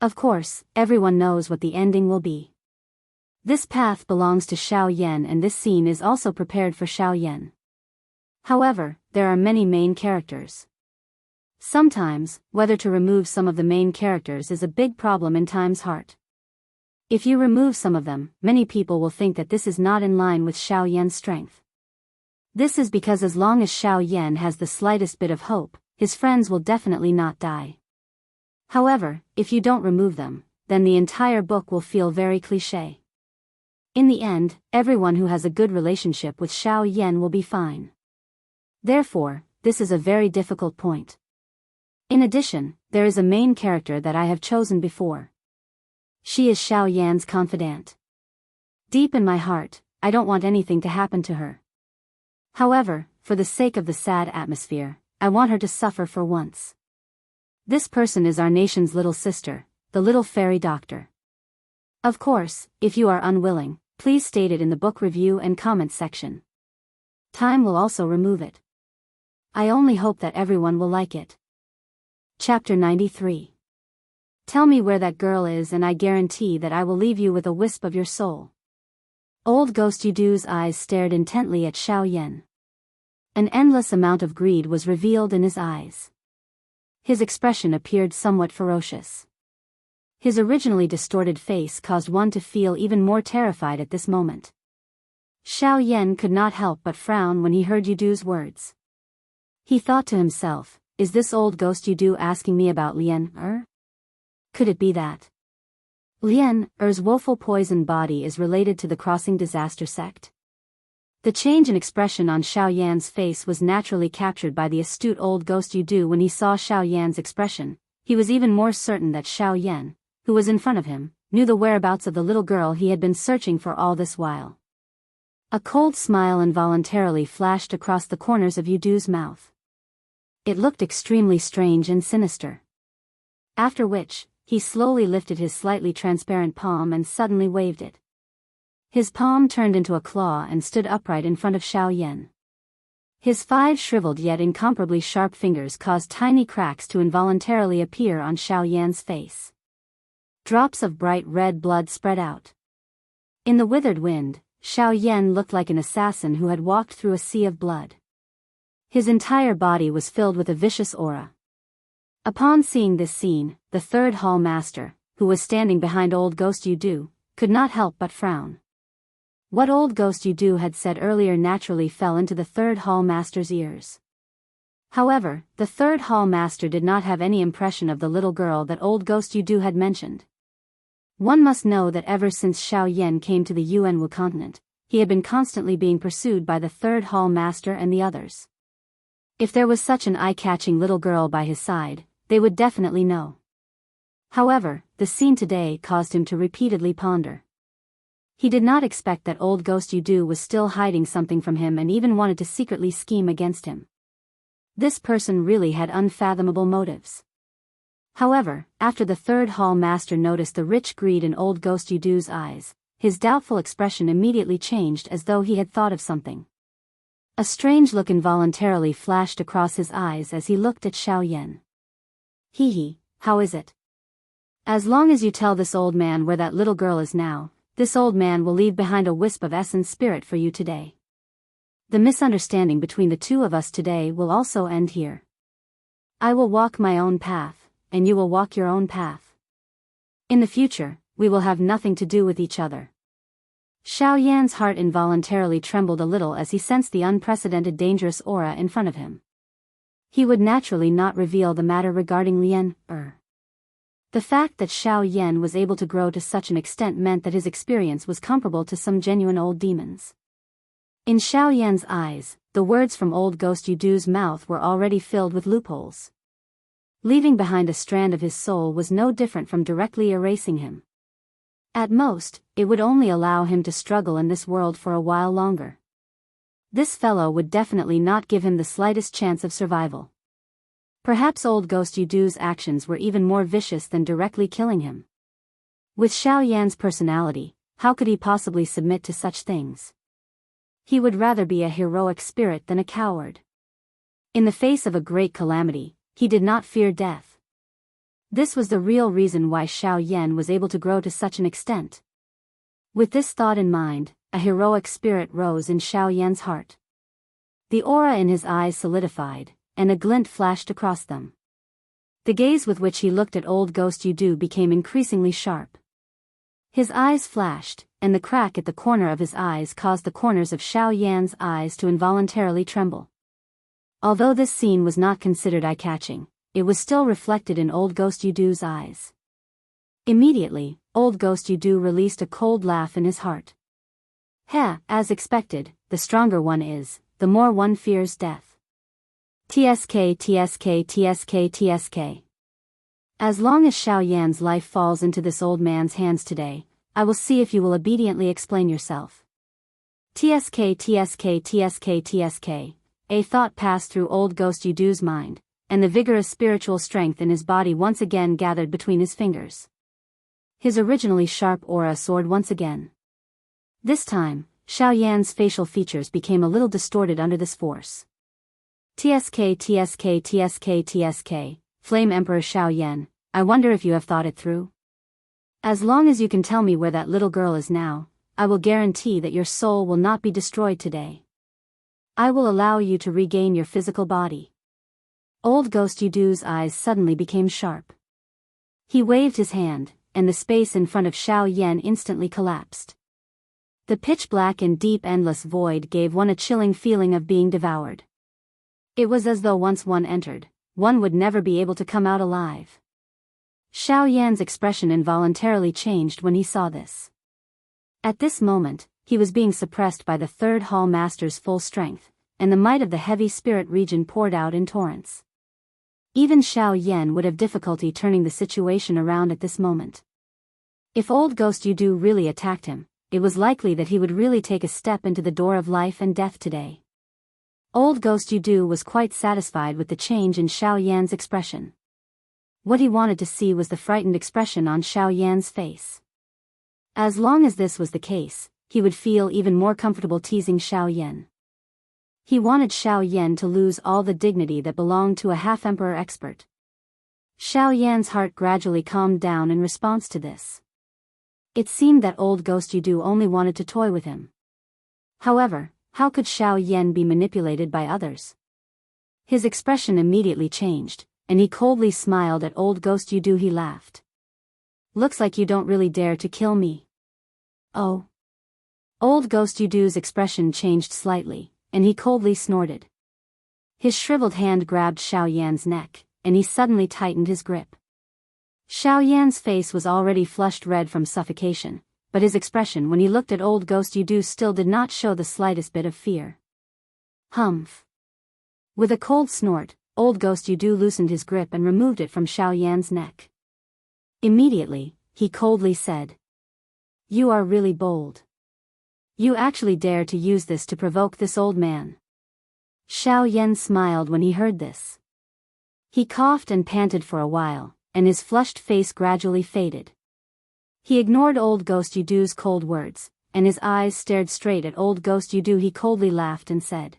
Of course, everyone knows what the ending will be. This path belongs to Xiao Yan and this scene is also prepared for Xiao Yan. However, there are many main characters. Sometimes, whether to remove some of the main characters is a big problem in Time's heart. If you remove some of them, many people will think that this is not in line with Xiao Yan's strength. This is because as long as Xiao Yan has the slightest bit of hope, his friends will definitely not die. However, if you don't remove them, then the entire book will feel very cliché. In the end, everyone who has a good relationship with Xiao Yan will be fine. Therefore, this is a very difficult point. In addition, there is a main character that I have chosen before. She is Xiao Yan's confidant. Deep in my heart, I don't want anything to happen to her. However, for the sake of the sad atmosphere, I want her to suffer for once. This person is our nation's little sister, the little fairy doctor. Of course, if you are unwilling, please state it in the book review and comment section. Time will also remove it. I only hope that everyone will like it. Chapter 93. Tell me where that girl is and I guarantee that I will leave you with a wisp of your soul. Old Ghost Yudu's eyes stared intently at Xiao Yan. An endless amount of greed was revealed in his eyes. His expression appeared somewhat ferocious. His originally distorted face caused one to feel even more terrified at this moment. Xiao Yan could not help but frown when he heard Yudu's words. He thought to himself, is this old Ghost Yudu asking me about Lian? Could it be that Lian Er's woeful poisoned body is related to the Crossing Disaster sect? The change in expression on Xiao Yan's face was naturally captured by the astute old Ghost Yudu. When he saw Xiao Yan's expression, he was even more certain that Xiao Yan, who was in front of him, knew the whereabouts of the little girl he had been searching for all this while. A cold smile involuntarily flashed across the corners of Yudu's mouth. It looked extremely strange and sinister. After which, he slowly lifted his slightly transparent palm and suddenly waved it. His palm turned into a claw and stood upright in front of Xiao Yan. His 5 shriveled yet incomparably sharp fingers caused tiny cracks to involuntarily appear on Xiao Yan's face. Drops of bright red blood spread out. In the withered wind, Xiao Yan looked like an assassin who had walked through a sea of blood. His entire body was filled with a vicious aura. Upon seeing this scene, the third hall master, who was standing behind old Ghost Yudu, could not help but frown. What old Ghost Yudu had said earlier naturally fell into the third hall master's ears. However, the third hall master did not have any impression of the little girl that old Ghost Yudu had mentioned. One must know that ever since Xiao Yan came to the Yuanwu continent, he had been constantly being pursued by the third hall master and the others. If there was such an eye-catching little girl by his side, they would definitely know. However, the scene today caused him to repeatedly ponder. He did not expect that old Ghost Yudu was still hiding something from him and even wanted to secretly scheme against him. This person really had unfathomable motives. However, after the third hall master noticed the rich greed in old Ghost Yudu's eyes, his doubtful expression immediately changed as though he had thought of something. A strange look involuntarily flashed across his eyes as he looked at Xiao Yan. Hee, how is it? As long as you tell this old man where that little girl is now, this old man will leave behind a wisp of essence spirit for you today. The misunderstanding between the two of us today will also end here. I will walk my own path, and you will walk your own path. In the future, we will have nothing to do with each other. Xiao Yan's heart involuntarily trembled a little as he sensed the unprecedented dangerous aura in front of him. He would naturally not reveal the matter regarding Lian. The fact that Xiao Yan was able to grow to such an extent meant that his experience was comparable to some genuine old demons. In Xiao Yan's eyes, the words from old Ghost Yudu's mouth were already filled with loopholes. Leaving behind a strand of his soul was no different from directly erasing him. At most, it would only allow him to struggle in this world for a while longer. This fellow would definitely not give him the slightest chance of survival. Perhaps old Ghost Yudu's actions were even more vicious than directly killing him. With Xiao Yan's personality, how could he possibly submit to such things? He would rather be a heroic spirit than a coward. In the face of a great calamity, he did not fear death. This was the real reason why Xiao Yan was able to grow to such an extent. With this thought in mind, a heroic spirit rose in Xiao Yan's heart. The aura in his eyes solidified, and a glint flashed across them. The gaze with which he looked at old Ghost Yudu became increasingly sharp. His eyes flashed, and the crack at the corner of his eyes caused the corners of Xiao Yan's eyes to involuntarily tremble. Although this scene was not considered eye-catching, it was still reflected in old Ghost Yudu's eyes. Immediately, old Ghost Yudu released a cold laugh in his heart. As expected, the stronger one is, the more one fears death. TSK TSK TSK TSK. As long as Xiao Yan's life falls into this old man's hands today, I will see if you will obediently explain yourself. TSK TSK TSK TSK. A thought passed through old Ghost Yudu's mind, and the vigorous spiritual strength in his body once again gathered between his fingers. His originally sharp aura soared once again. This time, Xiao Yan's facial features became a little distorted under this force. TSK TSK TSK TSK, Flame Emperor Xiao Yan, I wonder if you have thought it through? As long as you can tell me where that little girl is now, I will guarantee that your soul will not be destroyed today. I will allow you to regain your physical body. Old Ghost Yudu's eyes suddenly became sharp. He waved his hand, and the space in front of Xiao Yan instantly collapsed. The pitch-black and deep endless void gave one a chilling feeling of being devoured. It was as though once one entered, one would never be able to come out alive. Xiao Yan's expression involuntarily changed when he saw this. At this moment, he was being suppressed by the third hall master's full strength, and the might of the heavy spirit region poured out in torrents. Even Xiao Yan would have difficulty turning the situation around at this moment. If old Ghost Yudu really attacked him, it was likely that he would really take a step into the door of life and death today. Old Ghost Yudu was quite satisfied with the change in Xiao Yan's expression. What he wanted to see was the frightened expression on Xiao Yan's face. As long as this was the case, he would feel even more comfortable teasing Xiao Yan. He wanted Xiao Yan to lose all the dignity that belonged to a half-emperor expert. Xiao Yan's heart gradually calmed down in response to this. It seemed that old Ghost Yudu only wanted to toy with him. However, how could Xiao Yan be manipulated by others? His expression immediately changed, and he coldly smiled at old Ghost Yudu. He laughed. Looks like you don't really dare to kill me. Oh. Old Ghost Yudu's expression changed slightly, and he coldly snorted. His shriveled hand grabbed Xiao Yan's neck, and he suddenly tightened his grip. Xiao Yan's face was already flushed red from suffocation, but his expression when he looked at old Ghost Yudu still did not show the slightest bit of fear. Humph. With a cold snort, old Ghost Yudu loosened his grip and removed it from Xiao Yan's neck. Immediately, he coldly said, "You are really bold. You actually dare to use this to provoke this old man." Xiao Yan smiled when he heard this. He coughed and panted for a while, and his flushed face gradually faded. He ignored old Ghost Yudu's cold words, and his eyes stared straight at old Ghost Yudu. He coldly laughed and said,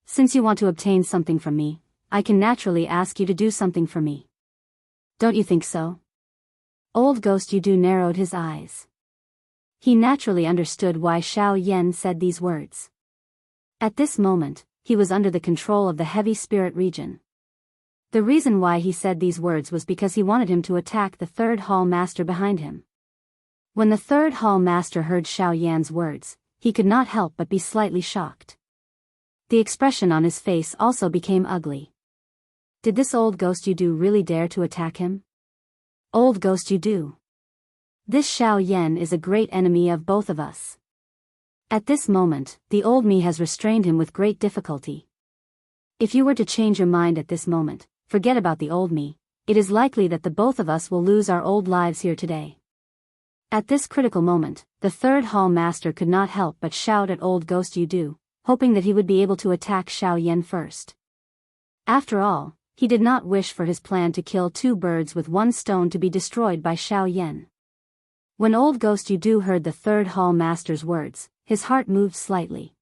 "Since you want to obtain something from me, I can naturally ask you to do something for me. Don't you think so?" Old Ghost Yudu narrowed his eyes. He naturally understood why Xiao Yan said these words. At this moment, he was under the control of the heavy spirit region. The reason why he said these words was because he wanted him to attack the third hall master behind him. When the third hall master heard Xiao Yan's words, he could not help but be slightly shocked. The expression on his face also became ugly. Did this old ghost Yudu really dare to attack him? Old ghost Yudu. This Xiao Yan is a great enemy of both of us. At this moment, the old me has restrained him with great difficulty. If you were to change your mind at this moment, forget about the old me, it is likely that the both of us will lose our old lives here today. At this critical moment, the third hall master could not help but shout at old ghost Yudu, hoping that he would be able to attack Xiao Yan first. After all, he did not wish for his plan to kill two birds with one stone to be destroyed by Xiao Yan. When old ghost Yudu heard the third hall master's words, his heart moved slightly.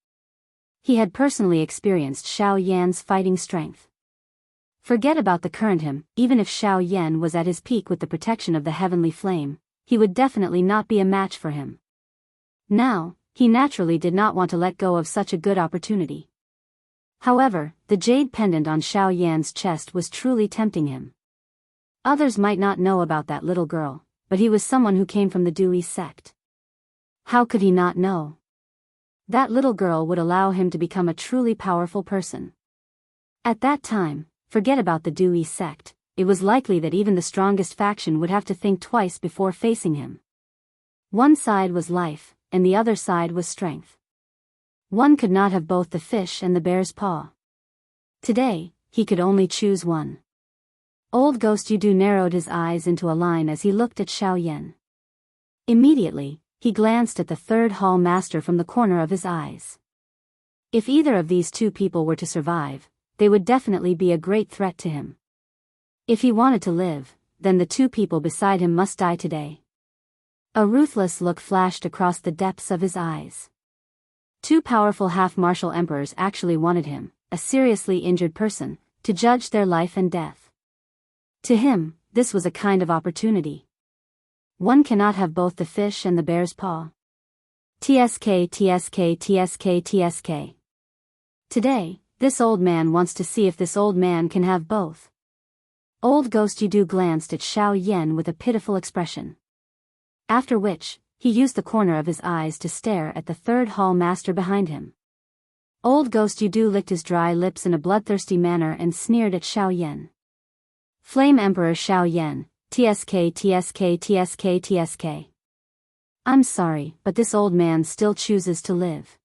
He had personally experienced Xiao Yan's fighting strength. Forget about the current him, even if Xiao Yan was at his peak with the protection of the heavenly flame, he would definitely not be a match for him. Now, he naturally did not want to let go of such a good opportunity. However, the jade pendant on Xiao Yan's chest was truly tempting him. Others might not know about that little girl, but he was someone who came from the Dewey sect. How could he not know? That little girl would allow him to become a truly powerful person. At that time, forget about the Dewey sect, it was likely that even the strongest faction would have to think twice before facing him. One side was life, and the other side was strength. One could not have both the fish and the bear's paw. Today, he could only choose one. Old ghost Yudu narrowed his eyes into a line as he looked at Xiao Yan. Immediately, he glanced at the third hall master from the corner of his eyes. If either of these two people were to survive, they would definitely be a great threat to him. If he wanted to live, then the two people beside him must die today. A ruthless look flashed across the depths of his eyes. Two powerful half-martial emperors actually wanted him, a seriously injured person, to judge their life and death. To him, this was a kind of opportunity. One cannot have both the fish and the bear's paw. TSK TSK TSK TSK. Today, this old man wants to see if this old man can have both. Old ghost Yudu glanced at Xiao Yan with a pitiful expression. After which, he used the corner of his eyes to stare at the third hall master behind him. Old ghost Yudu licked his dry lips in a bloodthirsty manner and sneered at Xiao Yan. Flame Emperor Xiao Yan, TSK TSK TSK TSK. I'm sorry, but this old man still chooses to live.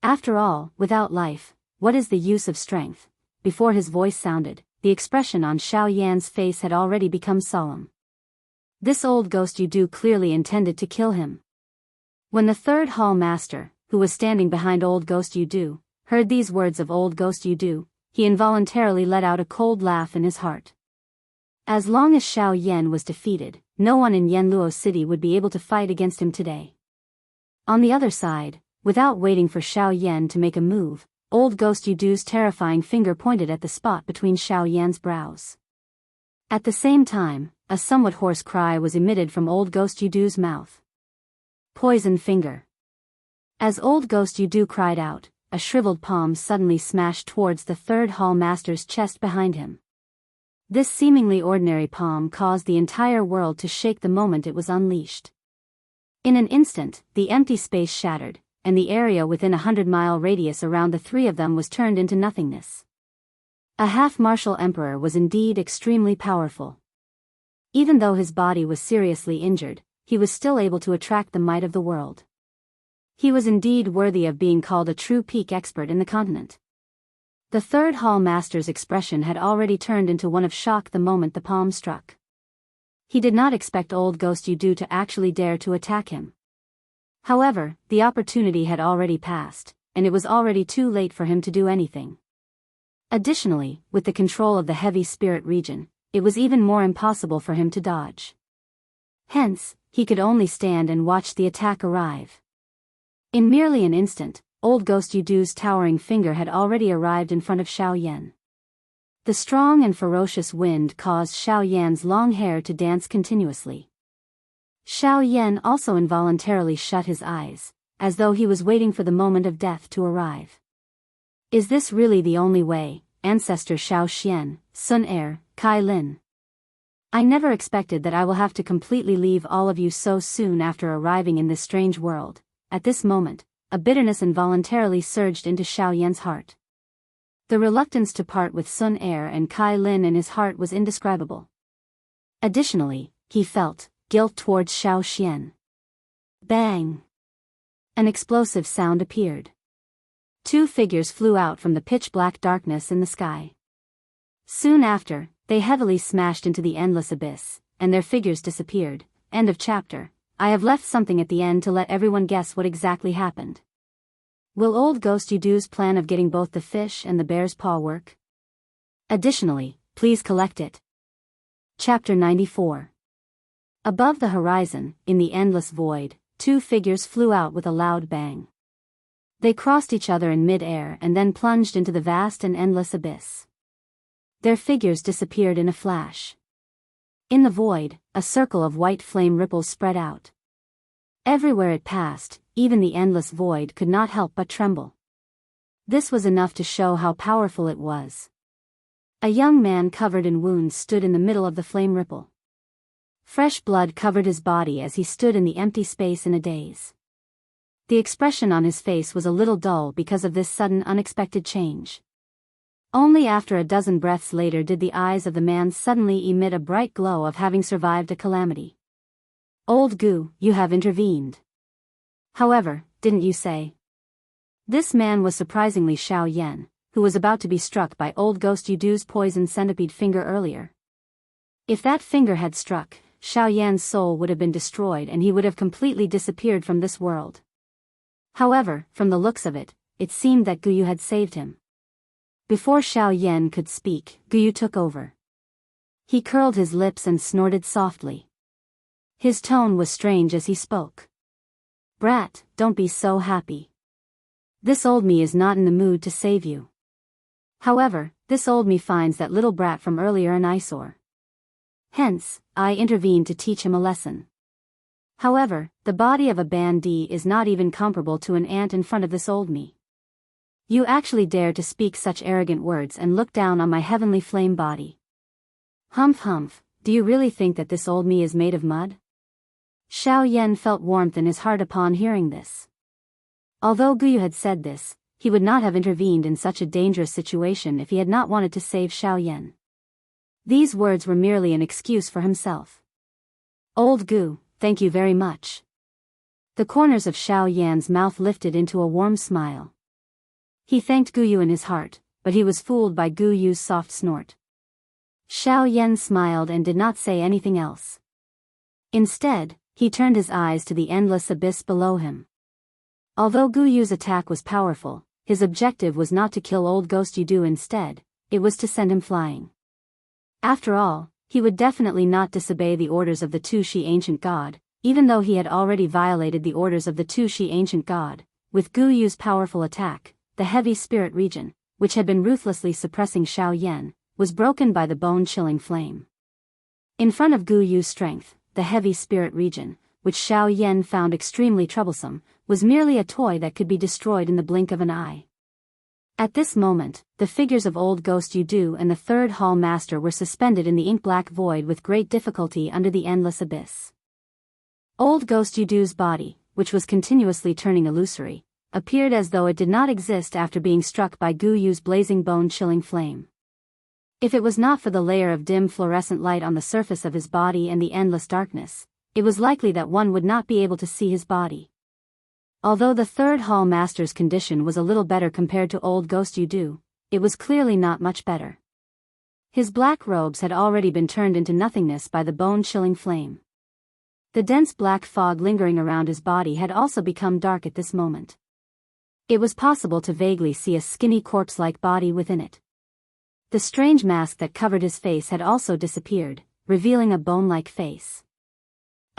After all, without life, what is the use of strength? Before his voice sounded, the expression on Xiao Yan's face had already become solemn. This old ghost Yudu clearly intended to kill him. When the third hall master, who was standing behind old ghost Yudu, heard these words of old ghost Yudu, he involuntarily let out a cold laugh in his heart. As long as Xiao Yan was defeated, no one in Yanluo City would be able to fight against him today. On the other side, without waiting for Xiao Yan to make a move, old ghost Yudu's terrifying finger pointed at the spot between Xiao Yan's brows. At the same time, a somewhat hoarse cry was emitted from old ghost Yudu's mouth. Poison finger. As old ghost Yudu cried out, a shriveled palm suddenly smashed towards the third hall master's chest behind him. This seemingly ordinary palm caused the entire world to shake the moment it was unleashed. In an instant, the empty space shattered, and the area within a 100-mile radius around the three of them was turned into nothingness. A half-martial emperor was indeed extremely powerful. Even though his body was seriously injured, he was still able to attract the might of the world. He was indeed worthy of being called a true peak expert in the continent. The third hall master's expression had already turned into one of shock the moment the palm struck. He did not expect old ghost Yudu to actually dare to attack him. However, the opportunity had already passed, and it was already too late for him to do anything. Additionally, with the control of the heavy spirit region, it was even more impossible for him to dodge. Hence, he could only stand and watch the attack arrive. In merely an instant, old ghost Yudu's towering finger had already arrived in front of Xiao Yan. The strong and ferocious wind caused Xiao Yan's long hair to dance continuously. Xiao Yan also involuntarily shut his eyes, as though he was waiting for the moment of death to arrive. Is this really the only way, Ancestor Xiao Xian, Sun Er, Kai Lin? I never expected that I will have to completely leave all of you so soon after arriving in this strange world. At this moment, a bitterness involuntarily surged into Xiao Yan's heart. The reluctance to part with Sun Er and Kai Lin in his heart was indescribable. Additionally, he felt guilt towards Xiao Xian. Bang! An explosive sound appeared. Two figures flew out from the pitch-black darkness in the sky. Soon after, they heavily smashed into the endless abyss, and their figures disappeared. End of chapter. I have left something at the end to let everyone guess what exactly happened. Will old Ghost Yudu's plan of getting both the fish and the bear's paw work? Additionally, please collect it. Chapter 94. Above the horizon, in the endless void, two figures flew out with a loud bang. They crossed each other in mid-air and then plunged into the vast and endless abyss. Their figures disappeared in a flash. In the void, a circle of white flame ripples spread out. Everywhere it passed, even the endless void could not help but tremble. This was enough to show how powerful it was. A young man covered in wounds stood in the middle of the flame ripple. Fresh blood covered his body as he stood in the empty space in a daze. The expression on his face was a little dull because of this sudden unexpected change. Only after a dozen breaths later did the eyes of the man suddenly emit a bright glow of having survived a calamity. Old Gu, you have intervened. However, didn't you say? This man was surprisingly Xiao Yan, who was about to be struck by old Ghost Yudu's poison centipede finger earlier. If that finger had struck, Xiao Yan's soul would have been destroyed and he would have completely disappeared from this world. However, from the looks of it, it seemed that Guyu had saved him. Before Xiao Yan could speak, Guyu took over. He curled his lips and snorted softly. His tone was strange as he spoke. Brat, don't be so happy. This old me is not in the mood to save you. However, this old me finds that little brat from earlier an eyesore. Hence, I intervened to teach him a lesson. However, the body of a bandee is not even comparable to an ant in front of this old me. You actually dare to speak such arrogant words and look down on my heavenly flame body. Humph humph, do you really think that this old me is made of mud? Xiao Yan felt warmth in his heart upon hearing this. Although Guyu had said this, he would not have intervened in such a dangerous situation if he had not wanted to save Xiao Yan. These words were merely an excuse for himself. Old Gu, thank you very much. The corners of Xiao Yan's mouth lifted into a warm smile. He thanked Guyu in his heart, but he was fooled by Guyu's soft snort. Xiao Yan smiled and did not say anything else. Instead, he turned his eyes to the endless abyss below him. Although Guyu's attack was powerful, his objective was not to kill old Ghost Yudu instead, it was to send him flying. After all, he would definitely not disobey the orders of the Tu-Shi ancient god, even though he had already violated the orders of the Tu-Shi ancient god. With Guyu's powerful attack, the heavy spirit region, which had been ruthlessly suppressing Xiao Yan, was broken by the bone-chilling flame. In front of Guyu's strength, the heavy spirit region, which Xiao Yan found extremely troublesome, was merely a toy that could be destroyed in the blink of an eye. At this moment, the figures of old Ghost Yudu and the third hall master were suspended in the ink-black void with great difficulty under the endless abyss. Old Ghost Yudu's body, which was continuously turning illusory, appeared as though it did not exist after being struck by Guyu's blazing bone-chilling flame. If it was not for the layer of dim fluorescent light on the surface of his body and the endless darkness, it was likely that one would not be able to see his body. Although the third hall master's condition was a little better compared to old Ghost Yudu, it was clearly not much better. His black robes had already been turned into nothingness by the bone-chilling flame. The dense black fog lingering around his body had also become dark at this moment. It was possible to vaguely see a skinny corpse-like body within it. The strange mask that covered his face had also disappeared, revealing a bone-like face.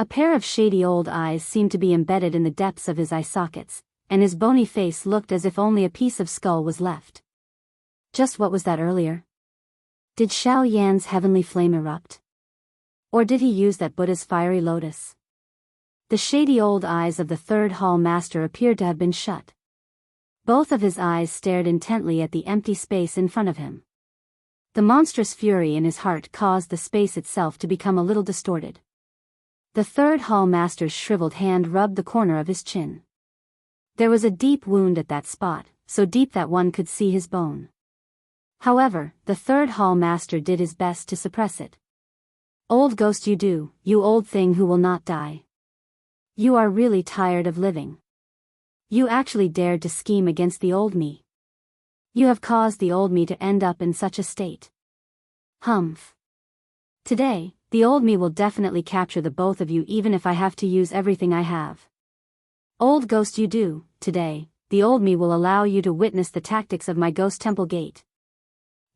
A pair of shady old eyes seemed to be embedded in the depths of his eye sockets, and his bony face looked as if only a piece of skull was left. Just what was that earlier? Did Xiao Yan's heavenly flame erupt? Or did he use that Buddha's fiery lotus? The shady old eyes of the third hall master appeared to have been shut. Both of his eyes stared intently at the empty space in front of him. The monstrous fury in his heart caused the space itself to become a little distorted. The third hall master's shriveled hand rubbed the corner of his chin. There was a deep wound at that spot, so deep that one could see his bone. However, the third hall master did his best to suppress it. "Old ghost, you old thing who will not die. You are really tired of living. You actually dared to scheme against the old me. You have caused the old me to end up in such a state. Humph. Today, the old me will definitely capture the both of you even if I have to use everything I have. Old ghost, today, the old me will allow you to witness the tactics of my ghost temple gate."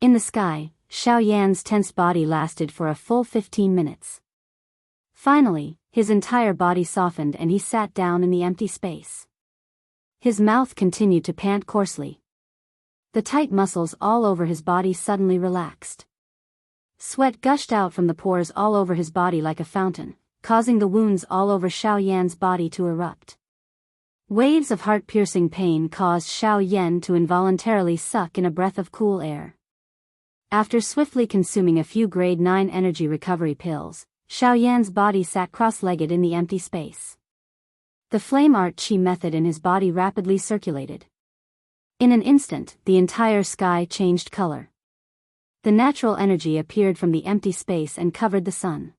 In the sky, Xiao Yan's tense body lasted for a full 15 minutes. Finally, his entire body softened and he sat down in the empty space. His mouth continued to pant coarsely. The tight muscles all over his body suddenly relaxed. Sweat gushed out from the pores all over his body like a fountain, causing the wounds all over Xiao Yan's body to erupt. Waves of heart-piercing pain caused Xiao Yan to involuntarily suck in a breath of cool air. After swiftly consuming a few grade 9 energy recovery pills, Xiao Yan's body sat cross-legged in the empty space. The flame art chi method in his body rapidly circulated. In an instant, the entire sky changed color. The natural energy appeared from the empty space and covered the sun.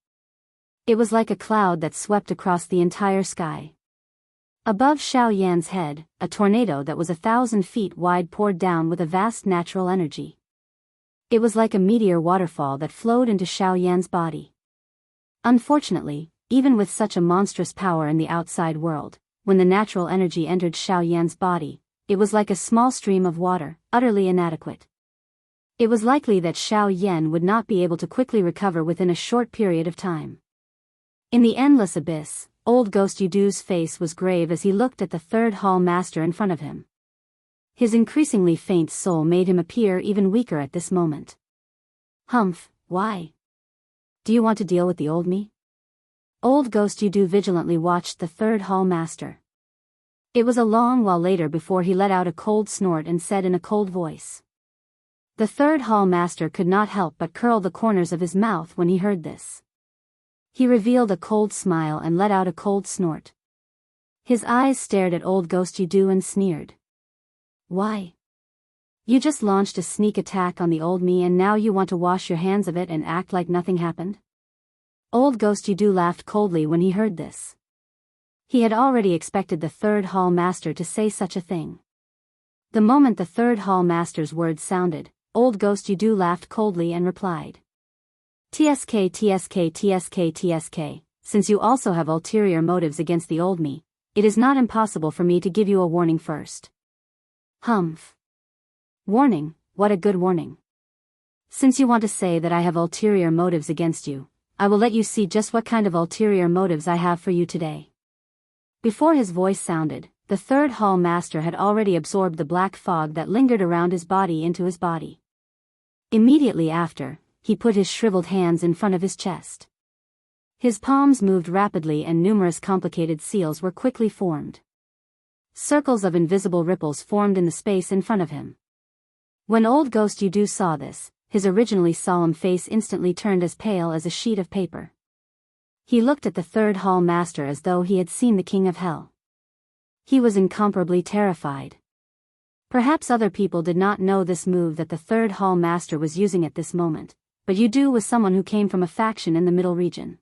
It was like a cloud that swept across the entire sky. Above Xiao Yan's head, a tornado that was 1,000 feet wide poured down with a vast natural energy. It was like a meteor waterfall that flowed into Xiao Yan's body. Unfortunately, even with such a monstrous power in the outside world, when the natural energy entered Xiao Yan's body, it was like a small stream of water, utterly inadequate. It was likely that Xiao Yan would not be able to quickly recover within a short period of time. In the endless abyss, old Ghost Yudu's face was grave as he looked at the third hall master in front of him. His increasingly faint soul made him appear even weaker at this moment. "Humph, why? Do you want to deal with the old me?" Old Ghost Yudu vigilantly watched the third hall master. It was a long while later before he let out a cold snort and said in a cold voice. The third hall master could not help but curl the corners of his mouth when he heard this. He revealed a cold smile and let out a cold snort. His eyes stared at old Ghost Yudu and sneered. "Why? You just launched a sneak attack on the old me and now you want to wash your hands of it and act like nothing happened?" Old Ghost Yudu laughed coldly when he heard this. He had already expected the third hall master to say such a thing. The moment the third hall master's words sounded, old Ghost Yudu laughed coldly and replied. "TSK, TSK, TSK, TSK, since you also have ulterior motives against the old me, it is not impossible for me to give you a warning first." "Humph. Warning, what a good warning. Since you want to say that I have ulterior motives against you, I will let you see just what kind of ulterior motives I have for you today." Before his voice sounded, the third hall master had already absorbed the black fog that lingered around his body into his body. Immediately after, he put his shriveled hands in front of his chest. His palms moved rapidly and numerous complicated seals were quickly formed. Circles of invisible ripples formed in the space in front of him. When old Ghost Yudu saw this, his originally solemn face instantly turned as pale as a sheet of paper. He looked at the third hall master as though he had seen the king of hell. He was incomparably terrified. Perhaps other people did not know this move that the third hall master was using at this moment, but Yudu was someone who came from a faction in the middle region.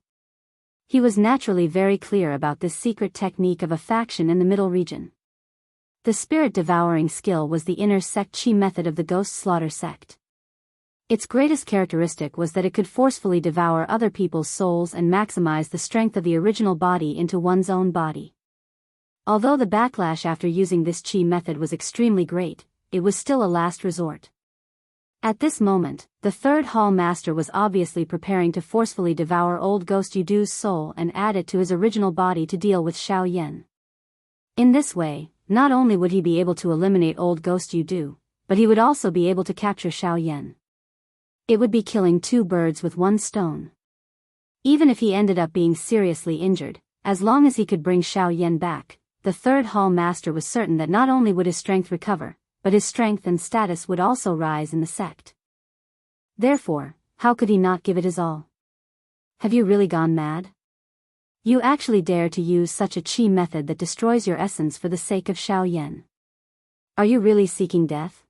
He was naturally very clear about this secret technique of a faction in the middle region. The spirit-devouring skill was the inner sect chi method of the Ghost Slaughter sect. Its greatest characteristic was that it could forcefully devour other people's souls and maximize the strength of the original body into one's own body. Although the backlash after using this chi method was extremely great, it was still a last resort. At this moment, the third hall master was obviously preparing to forcefully devour old Ghost Yudu's soul and add it to his original body to deal with Xiao Yan. In this way, not only would he be able to eliminate old Ghost Yudu, but he would also be able to capture Xiao Yan. It would be killing two birds with one stone. Even if he ended up being seriously injured, as long as he could bring Xiao Yan back, the third hall master was certain that not only would his strength recover, but his strength and status would also rise in the sect. Therefore, how could he not give it his all? Have you really gone mad? You actually dare to use such a qi method that destroys your essence for the sake of Xiao Yan? Are you really seeking death?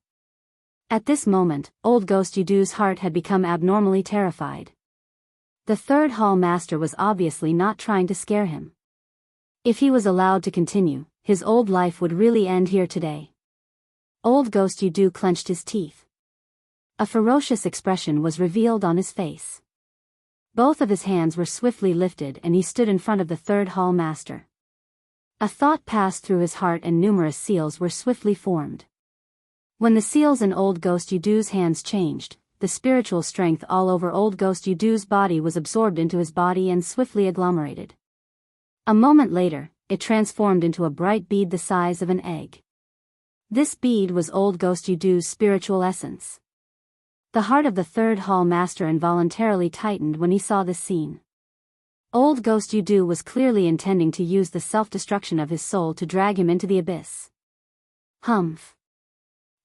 At this moment, old Ghost Yudu's heart had become abnormally terrified. The third hall master was obviously not trying to scare him. If he was allowed to continue, his old life would really end here today. Old Ghost Yudu clenched his teeth. A ferocious expression was revealed on his face. Both of his hands were swiftly lifted and he stood in front of the third hall master. A thought passed through his heart and numerous seals were swiftly formed. When the seals in old Ghost Yudu's hands changed, the spiritual strength all over old Ghost Yudu's body was absorbed into his body and swiftly agglomerated. A moment later, it transformed into a bright bead the size of an egg. This bead was old Ghost Yudu's spiritual essence. The heart of the third hall master involuntarily tightened when he saw this scene. Old Ghost Yudu was clearly intending to use the self-destruction of his soul to drag him into the abyss. Humph.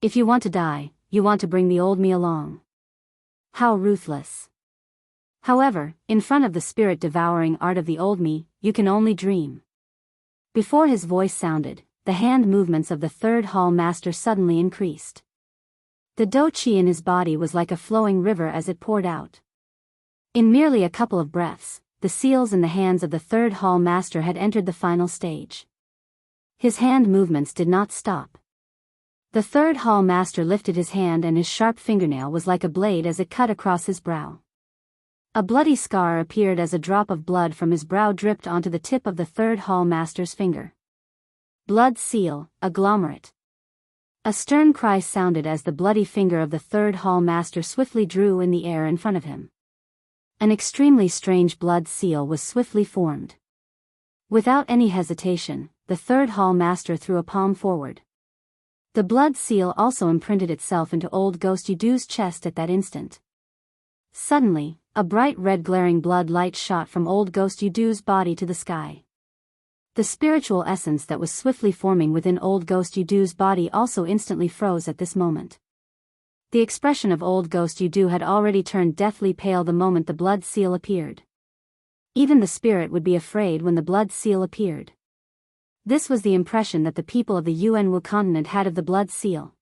If you want to die, you want to bring the old me along. How ruthless. However, in front of the spirit-devouring art of the old me, you can only dream. Before his voice sounded, the hand movements of the third hall master suddenly increased. The do qi in his body was like a flowing river as it poured out. In merely a couple of breaths, the seals in the hands of the third hall master had entered the final stage. His hand movements did not stop. The third hall master lifted his hand and his sharp fingernail was like a blade as it cut across his brow. A bloody scar appeared as a drop of blood from his brow dripped onto the tip of the third hall master's finger. Blood seal, agglomerate. A stern cry sounded as the bloody finger of the third hall master swiftly drew in the air in front of him. An extremely strange blood seal was swiftly formed. Without any hesitation, the third hall master threw a palm forward. The blood seal also imprinted itself into old Ghost Yudu's chest at that instant. Suddenly, a bright red glaring blood light shot from old Ghost Yudu's body to the sky. The spiritual essence that was swiftly forming within old Ghost Yudu's body also instantly froze at this moment. The expression of old Ghost Yudu had already turned deathly pale the moment the blood seal appeared. Even the spirit would be afraid when the blood seal appeared. This was the impression that the people of the Yuanwu continent had of the blood seal.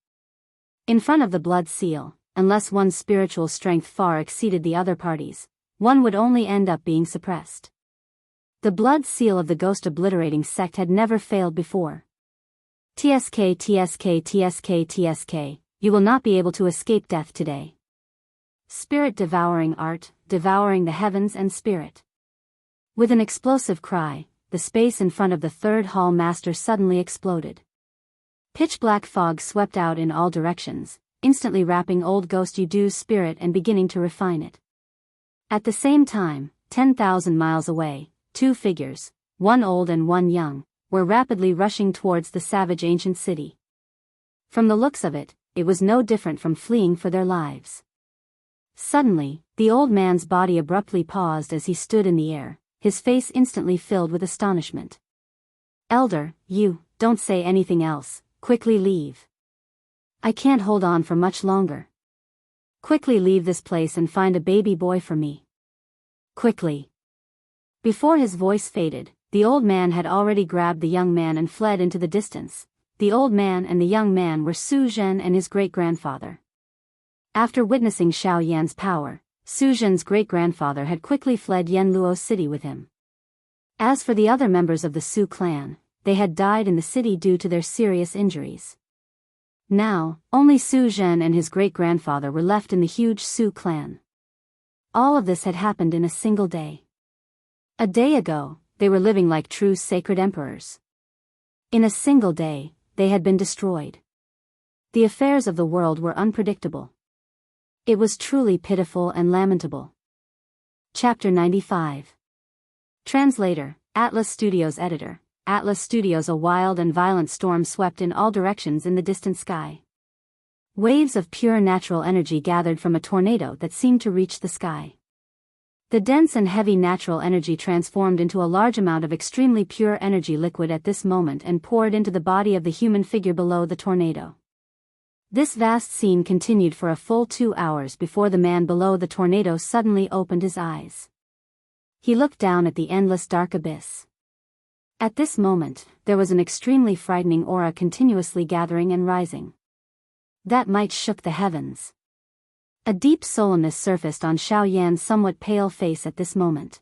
In front of the blood seal, unless one's spiritual strength far exceeded the other parties, one would only end up being suppressed. The blood seal of the ghost obliterating sect had never failed before. TSK TSK TSK TSK, you will not be able to escape death today. Spirit devouring art, devouring the heavens and spirit. With an explosive cry, the space in front of the third hall master suddenly exploded. Pitch-black fog swept out in all directions, instantly wrapping old Ghost Yudu's spirit and beginning to refine it. At the same time, 10,000 miles away, two figures, one old and one young, were rapidly rushing towards the savage ancient city. From the looks of it, it was no different from fleeing for their lives. Suddenly, the old man's body abruptly paused as he stood in the air, his face instantly filled with astonishment. Elder, you, don't say anything else, quickly leave. I can't hold on for much longer. Quickly leave this place and find a baby boy for me. Quickly. Before his voice faded, the old man had already grabbed the young man and fled into the distance. The old man and the young man were Su Zhen and his great-grandfather. After witnessing Xiao Yan's power, Su Zhen's great-grandfather had quickly fled Yanluo City with him. As for the other members of the Su clan, they had died in the city due to their serious injuries. Now, only Su Zhen and his great-grandfather were left in the huge Su clan. All of this had happened in a single day. A day ago, they were living like true sacred emperors. In a single day, they had been destroyed. The affairs of the world were unpredictable. It was truly pitiful and lamentable. Chapter 95. Translator, Atlas Studios Editor, Atlas Studios. A wild and violent storm swept in all directions in the distant sky. Waves of pure natural energy gathered from a tornado that seemed to reach the sky. The dense and heavy natural energy transformed into a large amount of extremely pure energy liquid at this moment and poured into the body of the human figure below the tornado. This vast scene continued for a full 2 hours before the man below the tornado suddenly opened his eyes. He looked down at the endless dark abyss. At this moment, there was an extremely frightening aura continuously gathering and rising. That might shook the heavens. A deep solemnness surfaced on Xiao Yan's somewhat pale face at this moment.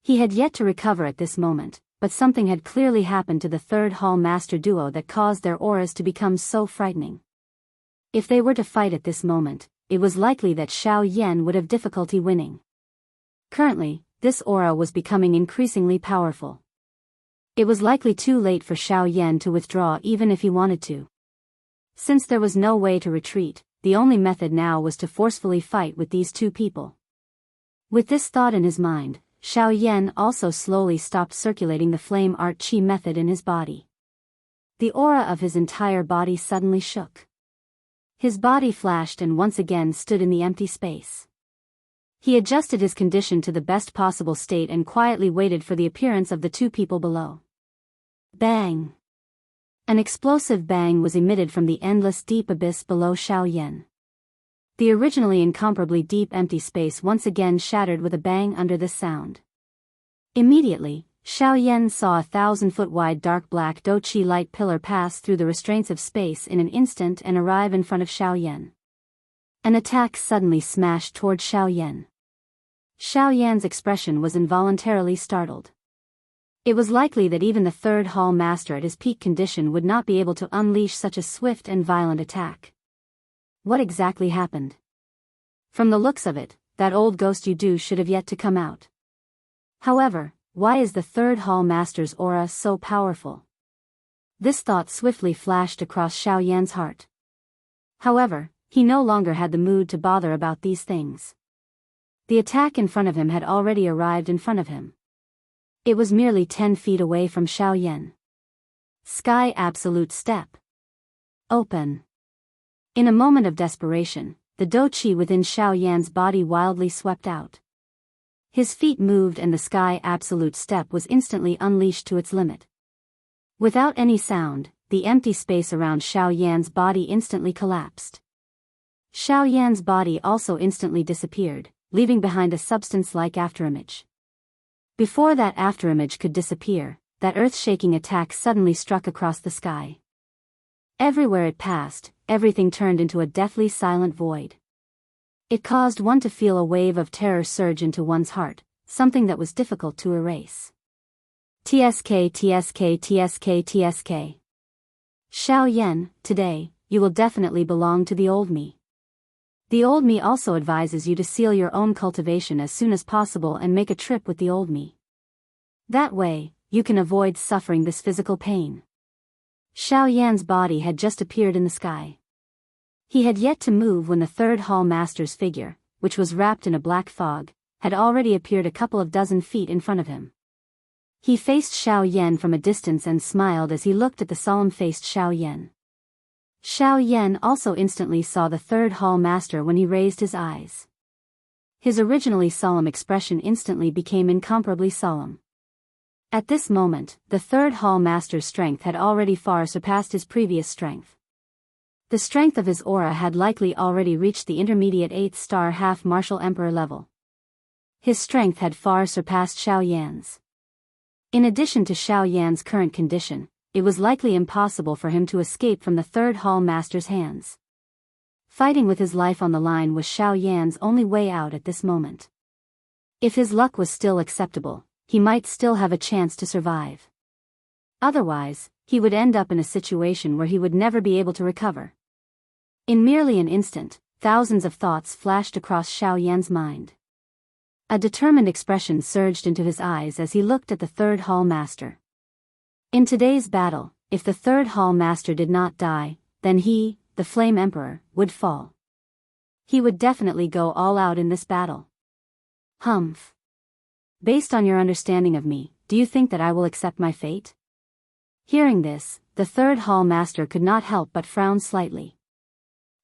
He had yet to recover at this moment, but something had clearly happened to the third hall master duo that caused their auras to become so frightening. If they were to fight at this moment, it was likely that Xiao Yan would have difficulty winning. Currently, this aura was becoming increasingly powerful. It was likely too late for Xiao Yan to withdraw even if he wanted to. Since there was no way to retreat, the only method now was to forcefully fight with these two people. With this thought in his mind, Xiao Yan also slowly stopped circulating the flame art chi method in his body. The aura of his entire body suddenly shook. His body flashed and once again stood in the empty space. He adjusted his condition to the best possible state and quietly waited for the appearance of the two people below. Bang! An explosive bang was emitted from the endless deep abyss below Xiao Yan. The originally incomparably deep empty space once again shattered with a bang under this sound. Immediately, Xiao Yan saw a 1,000-foot wide dark black Do Chi light pillar pass through the restraints of space in an instant and arrive in front of Xiao Yan. An attack suddenly smashed toward Xiao Yan. Xiao Yan's expression was involuntarily startled. It was likely that even the third hall master at his peak condition would not be able to unleash such a swift and violent attack. What exactly happened? From the looks of it, that old ghost you do should have yet to come out. However, why is the third hall master's aura so powerful? This thought swiftly flashed across Xiao Yan's heart. However, he no longer had the mood to bother about these things. The attack in front of him had already arrived in front of him. It was merely 10 feet away from Xiao Yan. Sky absolute step. Open. In a moment of desperation, the Do Chi within Xiao Yan's body wildly swept out. His feet moved and the sky absolute step was instantly unleashed to its limit. Without any sound, the empty space around Xiao Yan's body instantly collapsed. Xiao Yan's body also instantly disappeared, leaving behind a substance-like afterimage. Before that afterimage could disappear, that earth-shaking attack suddenly struck across the sky. Everywhere it passed, everything turned into a deathly silent void. It caused one to feel a wave of terror surge into one's heart, something that was difficult to erase. TSK TSK TSK TSK. Xiao Yan, today, you will definitely belong to the old me. The old me also advises you to seal your own cultivation as soon as possible and make a trip with the old me. That way, you can avoid suffering this physical pain. Xiao Yan's body had just appeared in the sky. He had yet to move when the third hall master's figure, which was wrapped in a black fog, had already appeared a couple of dozen feet in front of him. He faced Xiao Yan from a distance and smiled as he looked at the solemn-faced Xiao Yan. Xiao Yan also instantly saw the third hall master when he raised his eyes. His originally solemn expression instantly became incomparably solemn. At this moment, the third hall master's strength had already far surpassed his previous strength. The strength of his aura had likely already reached the intermediate 8th star half martial emperor level. His strength had far surpassed Xiao Yan's. In addition to Xiao Yan's current condition, it was likely impossible for him to escape from the third hall master's hands. Fighting with his life on the line was Xiao Yan's only way out at this moment. If his luck was still acceptable, he might still have a chance to survive. Otherwise, he would end up in a situation where he would never be able to recover. In merely an instant, thousands of thoughts flashed across Xiao Yan's mind. A determined expression surged into his eyes as he looked at the third hall master. In today's battle, if the third hall master did not die, then he, the Flame Emperor, would fall. He would definitely go all out in this battle. Humph. Based on your understanding of me, do you think that I will accept my fate? Hearing this, the third hall master could not help but frown slightly.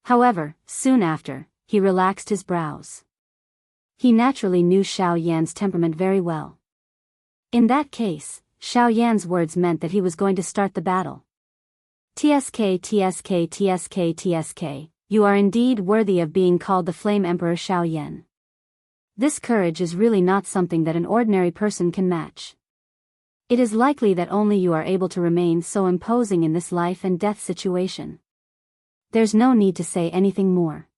However, soon after, he relaxed his brows. He naturally knew Xiao Yan's temperament very well. In that case, Xiao Yan's words meant that he was going to start the battle. TSK TSK TSK TSK, you are indeed worthy of being called the Flame Emperor Xiao Yan. This courage is really not something that an ordinary person can match. It is likely that only you are able to remain so imposing in this life and death situation. There's no need to say anything more.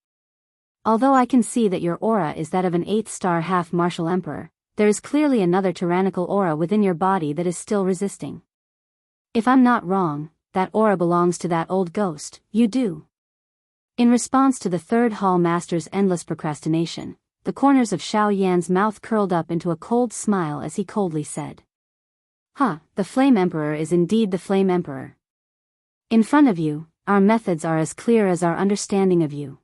Although I can see that your aura is that of an 8-star half-martial emperor, there is clearly another tyrannical aura within your body that is still resisting. If I'm not wrong, that aura belongs to that old ghost, you do. In response to the third hall master's endless procrastination, the corners of Xiao Yan's mouth curled up into a cold smile as he coldly said. The Flame Emperor is indeed the Flame Emperor. In front of you, our methods are as clear as our understanding of you.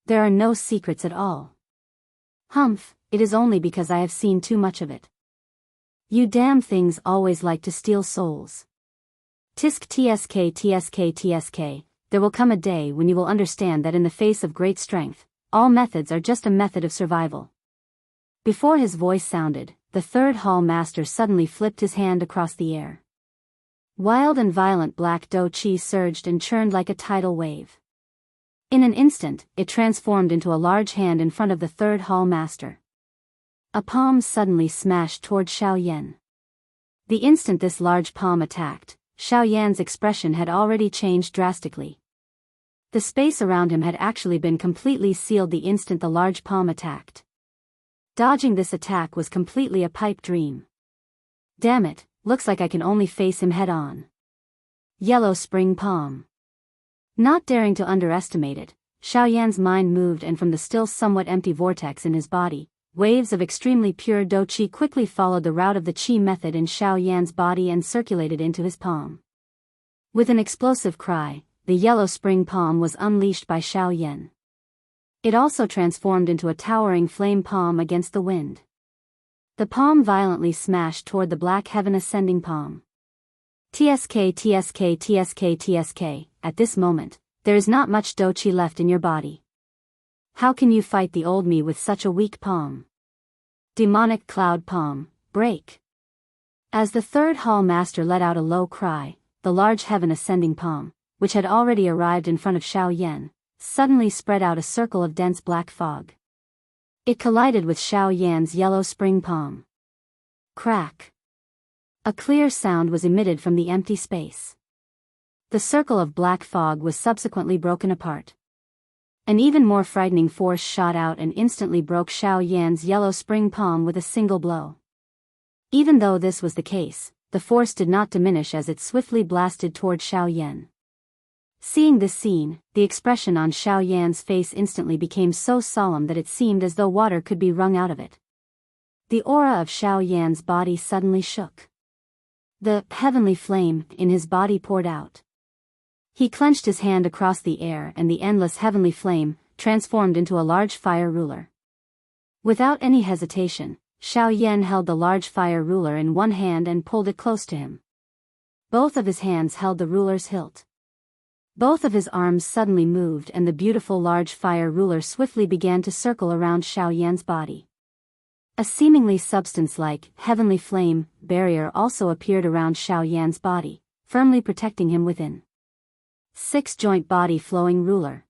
There are no secrets at all. Humph, it is only because I have seen too much of it. You damn things always like to steal souls. Tisk TSK TSK TSK, there will come a day when you will understand that in the face of great strength, all methods are just a method of survival. Before his voice sounded, the third hall master suddenly flipped his hand across the air. Wild and violent black do chi surged and churned like a tidal wave. In an instant, it transformed into a large hand in front of the third hall master. A palm suddenly smashed toward Xiao Yan. The instant this large palm attacked, Xiao Yan's expression had already changed drastically. The space around him had actually been completely sealed the instant the large palm attacked. Dodging this attack was completely a pipe dream. Damn it, looks like I can only face him head on. Yellow Spring Palm. Not daring to underestimate it, Xiao Yan's mind moved, and from the still somewhat empty vortex in his body, waves of extremely pure do qi quickly followed the route of the qi method in Xiao Yan's body and circulated into his palm. With an explosive cry, the yellow spring palm was unleashed by Xiao Yan. It also transformed into a towering flame palm against the wind. The palm violently smashed toward the black heaven ascending palm. TSK TSK TSK TSK, at this moment, there is not much do qi left in your body. How can you fight the old me with such a weak palm? Demonic cloud palm, break. As the third hall master let out a low cry, the large heaven ascending palm, which had already arrived in front of Xiao Yan, suddenly spread out a circle of dense black fog. It collided with Xiao Yan's yellow spring palm. Crack. A clear sound was emitted from the empty space. The circle of black fog was subsequently broken apart. An even more frightening force shot out and instantly broke Xiao Yan's yellow spring palm with a single blow. Even though this was the case, the force did not diminish as it swiftly blasted toward Xiao Yan. Seeing this scene, the expression on Xiao Yan's face instantly became so solemn that it seemed as though water could be wrung out of it. The aura of Xiao Yan's body suddenly shook. The heavenly flame in his body poured out. He clenched his hand across the air, and the endless heavenly flame transformed into a large fire ruler. Without any hesitation, Xiao Yan held the large fire ruler in one hand and pulled it close to him. Both of his hands held the ruler's hilt. Both of his arms suddenly moved, and the beautiful large fire ruler swiftly began to circle around Xiao Yan's body. A seemingly substance-like, heavenly flame barrier also appeared around Xiao Yan's body, firmly protecting him within. Six-joint body flowing ruler.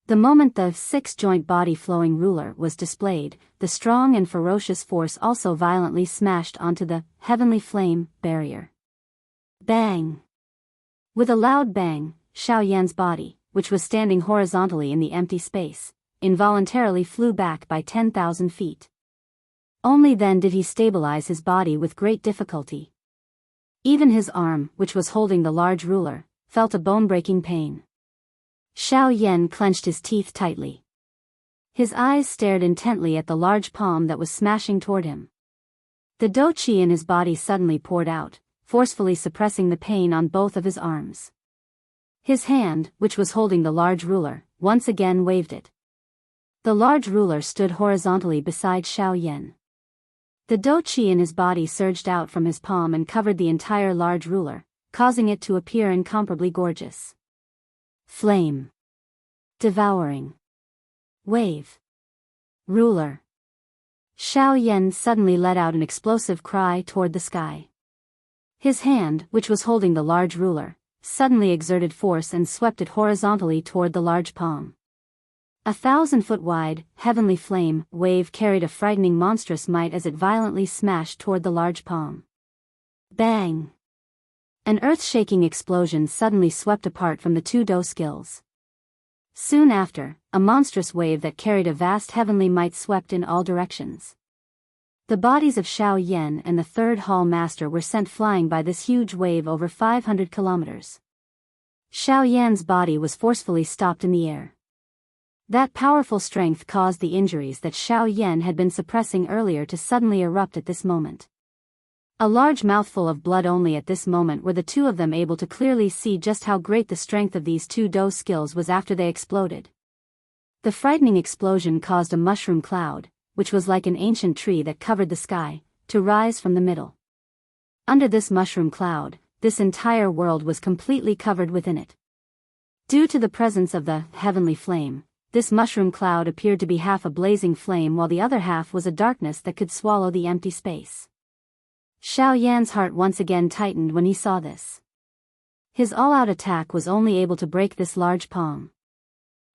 The moment the six-joint body flowing ruler was displayed, the strong and ferocious force also violently smashed onto the heavenly flame barrier. Bang! With a loud bang, Xiao Yan's body, which was standing horizontally in the empty space, involuntarily flew back by 10,000 feet. Only then did he stabilize his body with great difficulty. Even his arm, which was holding the large ruler, felt a bone-breaking pain. Xiao Yan clenched his teeth tightly. His eyes stared intently at the large palm that was smashing toward him. The do qi in his body suddenly poured out, forcefully suppressing the pain on both of his arms. His hand, which was holding the large ruler, once again waved it. The large ruler stood horizontally beside Xiao Yan. The do qi in his body surged out from his palm and covered the entire large ruler, causing it to appear incomparably gorgeous. Flame. Devouring. Wave. Ruler. Xiao Yan suddenly let out an explosive cry toward the sky. His hand, which was holding the large ruler, suddenly exerted force and swept it horizontally toward the large palm. 1,000-foot wide, heavenly flame wave carried a frightening monstrous might as it violently smashed toward the large palm. Bang! An earth-shaking explosion suddenly swept apart from the two dough skills. Soon after, a monstrous wave that carried a vast heavenly might swept in all directions. The bodies of Xiao Yan and the third hall master were sent flying by this huge wave over 500 kilometers. Xiao Yan's body was forcefully stopped in the air. That powerful strength caused the injuries that Xiao Yan had been suppressing earlier to suddenly erupt at this moment. A large mouthful of blood. Only at this moment were the two of them able to clearly see just how great the strength of these two dough skills was after they exploded. The frightening explosion caused a mushroom cloud, which was like an ancient tree that covered the sky, to rise from the middle. Under this mushroom cloud, this entire world was completely covered within it. Due to the presence of the heavenly flame, this mushroom cloud appeared to be half a blazing flame while the other half was a darkness that could swallow the empty space. Xiao Yan's heart once again tightened when he saw this. His all-out attack was only able to break this large palm.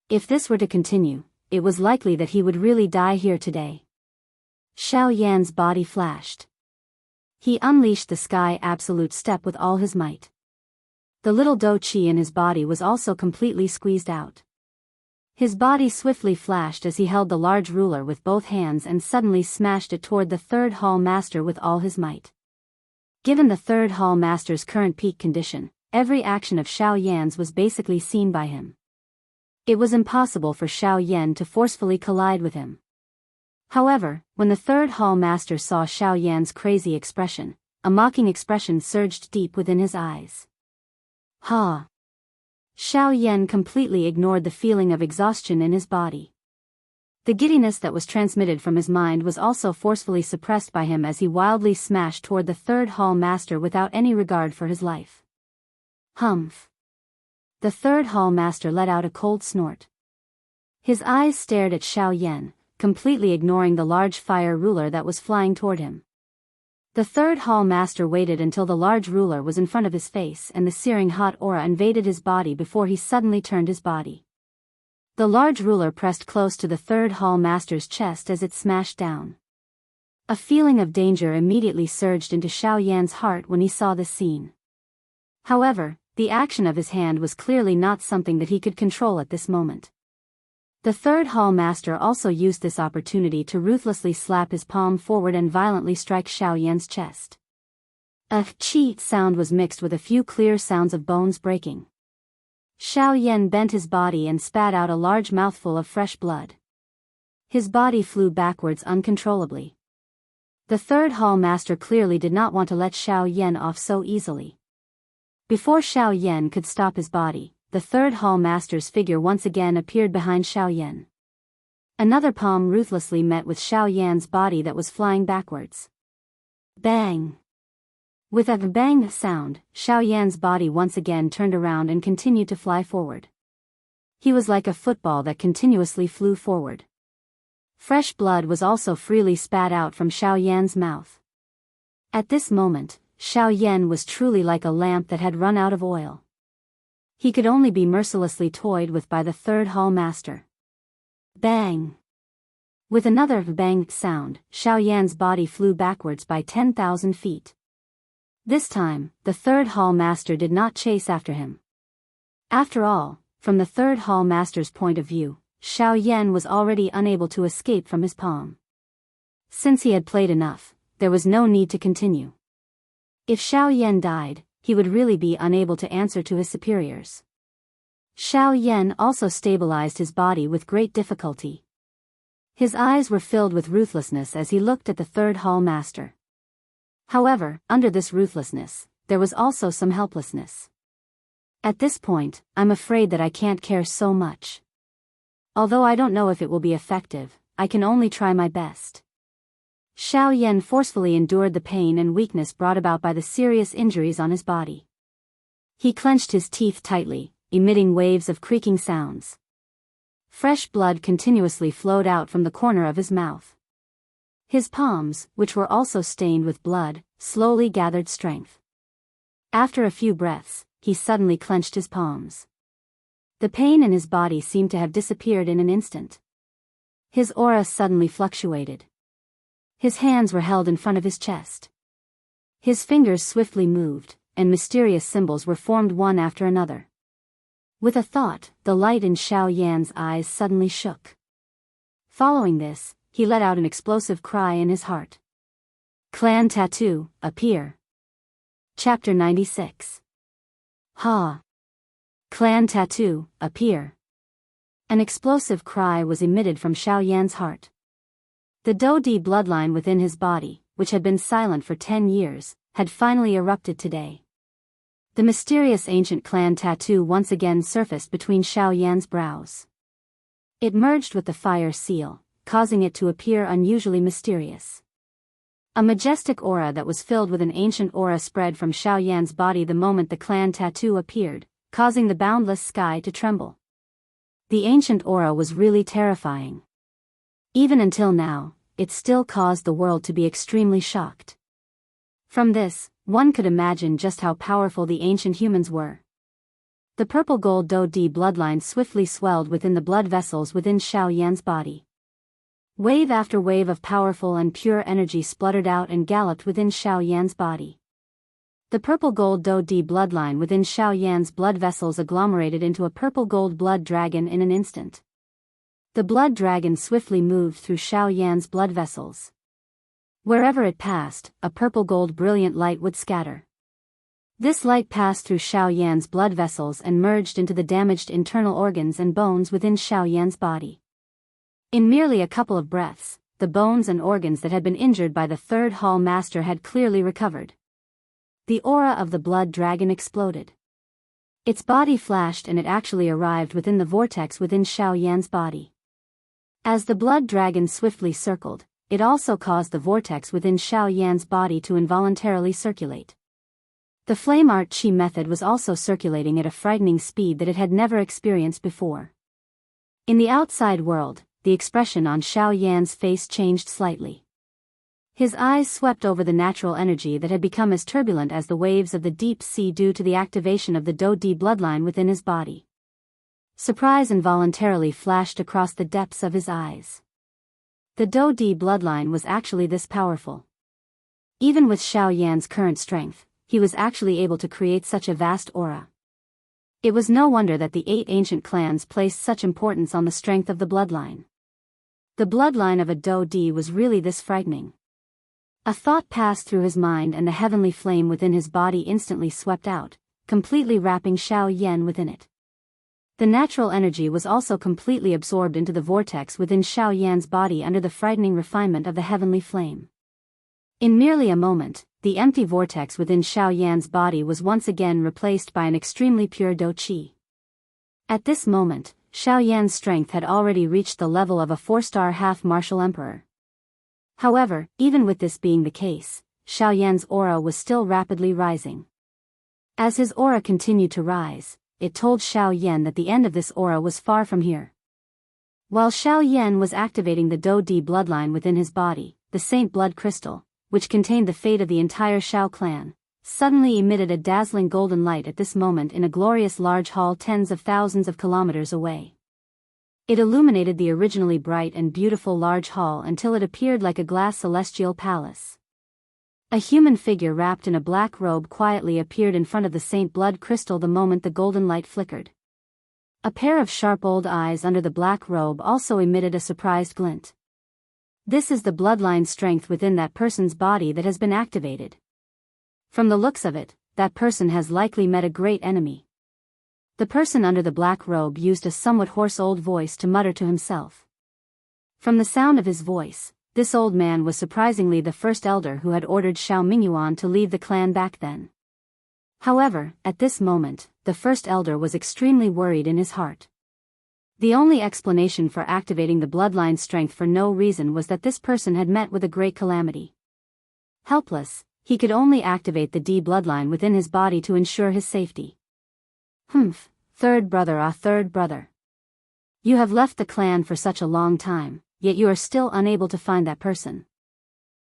If this were to continue, it was likely that he would really die here today. Xiao Yan's body flashed. He unleashed the sky absolute step with all his might. The little dou qi in his body was also completely squeezed out. His body swiftly flashed as he held the large ruler with both hands and suddenly smashed it toward the third hall master with all his might. Given the third hall master's current peak condition, every action of Xiao Yan's was basically seen by him. It was impossible for Xiao Yan to forcefully collide with him. However, when the third hall master saw Xiao Yan's crazy expression, a mocking expression surged deep within his eyes. Ha! Xiao Yan completely ignored the feeling of exhaustion in his body. The giddiness that was transmitted from his mind was also forcefully suppressed by him as he wildly smashed toward the third hall master without any regard for his life. Humph! The third hall master let out a cold snort. His eyes stared at Xiao Yan, completely ignoring the large fire ruler that was flying toward him. The third hall master waited until the large ruler was in front of his face and the searing hot aura invaded his body before he suddenly turned his body. The large ruler pressed close to the third hall master's chest as it smashed down. A feeling of danger immediately surged into Xiao Yan's heart when he saw this scene. However, the action of his hand was clearly not something that he could control at this moment. The third hall master also used this opportunity to ruthlessly slap his palm forward and violently strike Xiao Yan's chest. A cheat sound was mixed with a few clear sounds of bones breaking. Xiao Yan bent his body and spat out a large mouthful of fresh blood. His body flew backwards uncontrollably. The third hall master clearly did not want to let Xiao Yan off so easily. Before Xiao Yan could stop his body, the third hall master's figure once again appeared behind Xiao Yan. Another palm ruthlessly met with Xiao Yan's body that was flying backwards. Bang! With a bang sound, Xiao Yan's body once again turned around and continued to fly forward. He was like a football that continuously flew forward. Fresh blood was also freely spat out from Xiao Yan's mouth. At this moment, Xiao Yan was truly like a lamp that had run out of oil. He could only be mercilessly toyed with by the third hall master. Bang! With another bang sound, Xiao Yan's body flew backwards by 10,000 feet. This time, the third hall master did not chase after him. After all, from the third hall master's point of view, Xiao Yan was already unable to escape from his palm. Since he had played enough, there was no need to continue. If Xiao Yan died, he would really be unable to answer to his superiors. Xiao Yan also stabilized his body with great difficulty. His eyes were filled with ruthlessness as he looked at the third hall master. However, under this ruthlessness, there was also some helplessness. At this point, I'm afraid that I can't care so much. Although I don't know if it will be effective, I can only try my best. Xiao Yan forcefully endured the pain and weakness brought about by the serious injuries on his body. He clenched his teeth tightly, emitting waves of creaking sounds. Fresh blood continuously flowed out from the corner of his mouth. His palms, which were also stained with blood, slowly gathered strength. After a few breaths, he suddenly clenched his palms. The pain in his body seemed to have disappeared in an instant. His aura suddenly fluctuated. His hands were held in front of his chest. His fingers swiftly moved, and mysterious symbols were formed one after another. With a thought, the light in Xiao Yan's eyes suddenly shook. Following this, he let out an explosive cry in his heart. Clan Tattoo, appear. Chapter 96. Ha! Clan Tattoo, appear. An explosive cry was emitted from Xiao Yan's heart. The Dodi bloodline within his body, which had been silent for 10 years, had finally erupted today. The mysterious ancient clan tattoo once again surfaced between Xiao Yan's brows. It merged with the fire seal, causing it to appear unusually mysterious. A majestic aura that was filled with an ancient aura spread from Xiao Yan's body the moment the clan tattoo appeared, causing the boundless sky to tremble. The ancient aura was really terrifying. Even until now, it still caused the world to be extremely shocked. From this, one could imagine just how powerful the ancient humans were. The purple gold Do-Di bloodline swiftly swelled within the blood vessels within Xiao Yan's body. Wave after wave of powerful and pure energy spluttered out and galloped within Xiao Yan's body. The purple gold Do-Di bloodline within Xiao Yan's blood vessels agglomerated into a purple gold blood dragon in an instant. The blood dragon swiftly moved through Xiao Yan's blood vessels. Wherever it passed, a purple gold brilliant light would scatter. This light passed through Xiao Yan's blood vessels and merged into the damaged internal organs and bones within Xiao Yan's body. In merely a couple of breaths, the bones and organs that had been injured by the third hall master had clearly recovered. The aura of the blood dragon exploded. Its body flashed and it actually arrived within the vortex within Xiao Yan's body. As the blood dragon swiftly circled, it also caused the vortex within Xiao Yan's body to involuntarily circulate. The flame art chi method was also circulating at a frightening speed that it had never experienced before. In the outside world, the expression on Xiao Yan's face changed slightly. His eyes swept over the natural energy that had become as turbulent as the waves of the deep sea due to the activation of the Do-Di bloodline within his body. Surprise involuntarily flashed across the depths of his eyes. The Do-Di bloodline was actually this powerful. Even with Xiao Yan's current strength, he was actually able to create such a vast aura. It was no wonder that the 8 ancient clans placed such importance on the strength of the bloodline. The bloodline of a Do-Di was really this frightening. A thought passed through his mind and the heavenly flame within his body instantly swept out, completely wrapping Xiao Yan within it. The natural energy was also completely absorbed into the vortex within Xiao Yan's body under the frightening refinement of the heavenly flame. In merely a moment, the empty vortex within Xiao Yan's body was once again replaced by an extremely pure Do-Chi. At this moment, Xiao Yan's strength had already reached the level of a 4-star half-martial emperor. However, even with this being the case, Xiao Yan's aura was still rapidly rising. As his aura continued to rise, it told Xiao Yan that the end of this aura was far from here. While Xiao Yan was activating the Do-Di bloodline within his body, the Saint Blood Crystal, which contained the fate of the entire Xiao clan, suddenly emitted a dazzling golden light at this moment in a glorious large hall tens of thousands of kilometers away. It illuminated the originally bright and beautiful large hall until it appeared like a glass celestial palace. A human figure wrapped in a black robe quietly appeared in front of the Saint Blood Crystal the moment the golden light flickered. A pair of sharp old eyes under the black robe also emitted a surprised glint. This is the bloodline strength within that person's body that has been activated. From the looks of it, that person has likely met a great enemy. The person under the black robe used a somewhat hoarse old voice to mutter to himself. From the sound of his voice, this old man was surprisingly the first elder who had ordered Xiao Mingyuan to leave the clan back then. However, at this moment, the first elder was extremely worried in his heart. The only explanation for activating the bloodline strength for no reason was that this person had met with a great calamity. Helpless, he could only activate the D bloodline within his body to ensure his safety. Humph, third brother, third brother. You have left the clan for such a long time, yet you are still unable to find that person.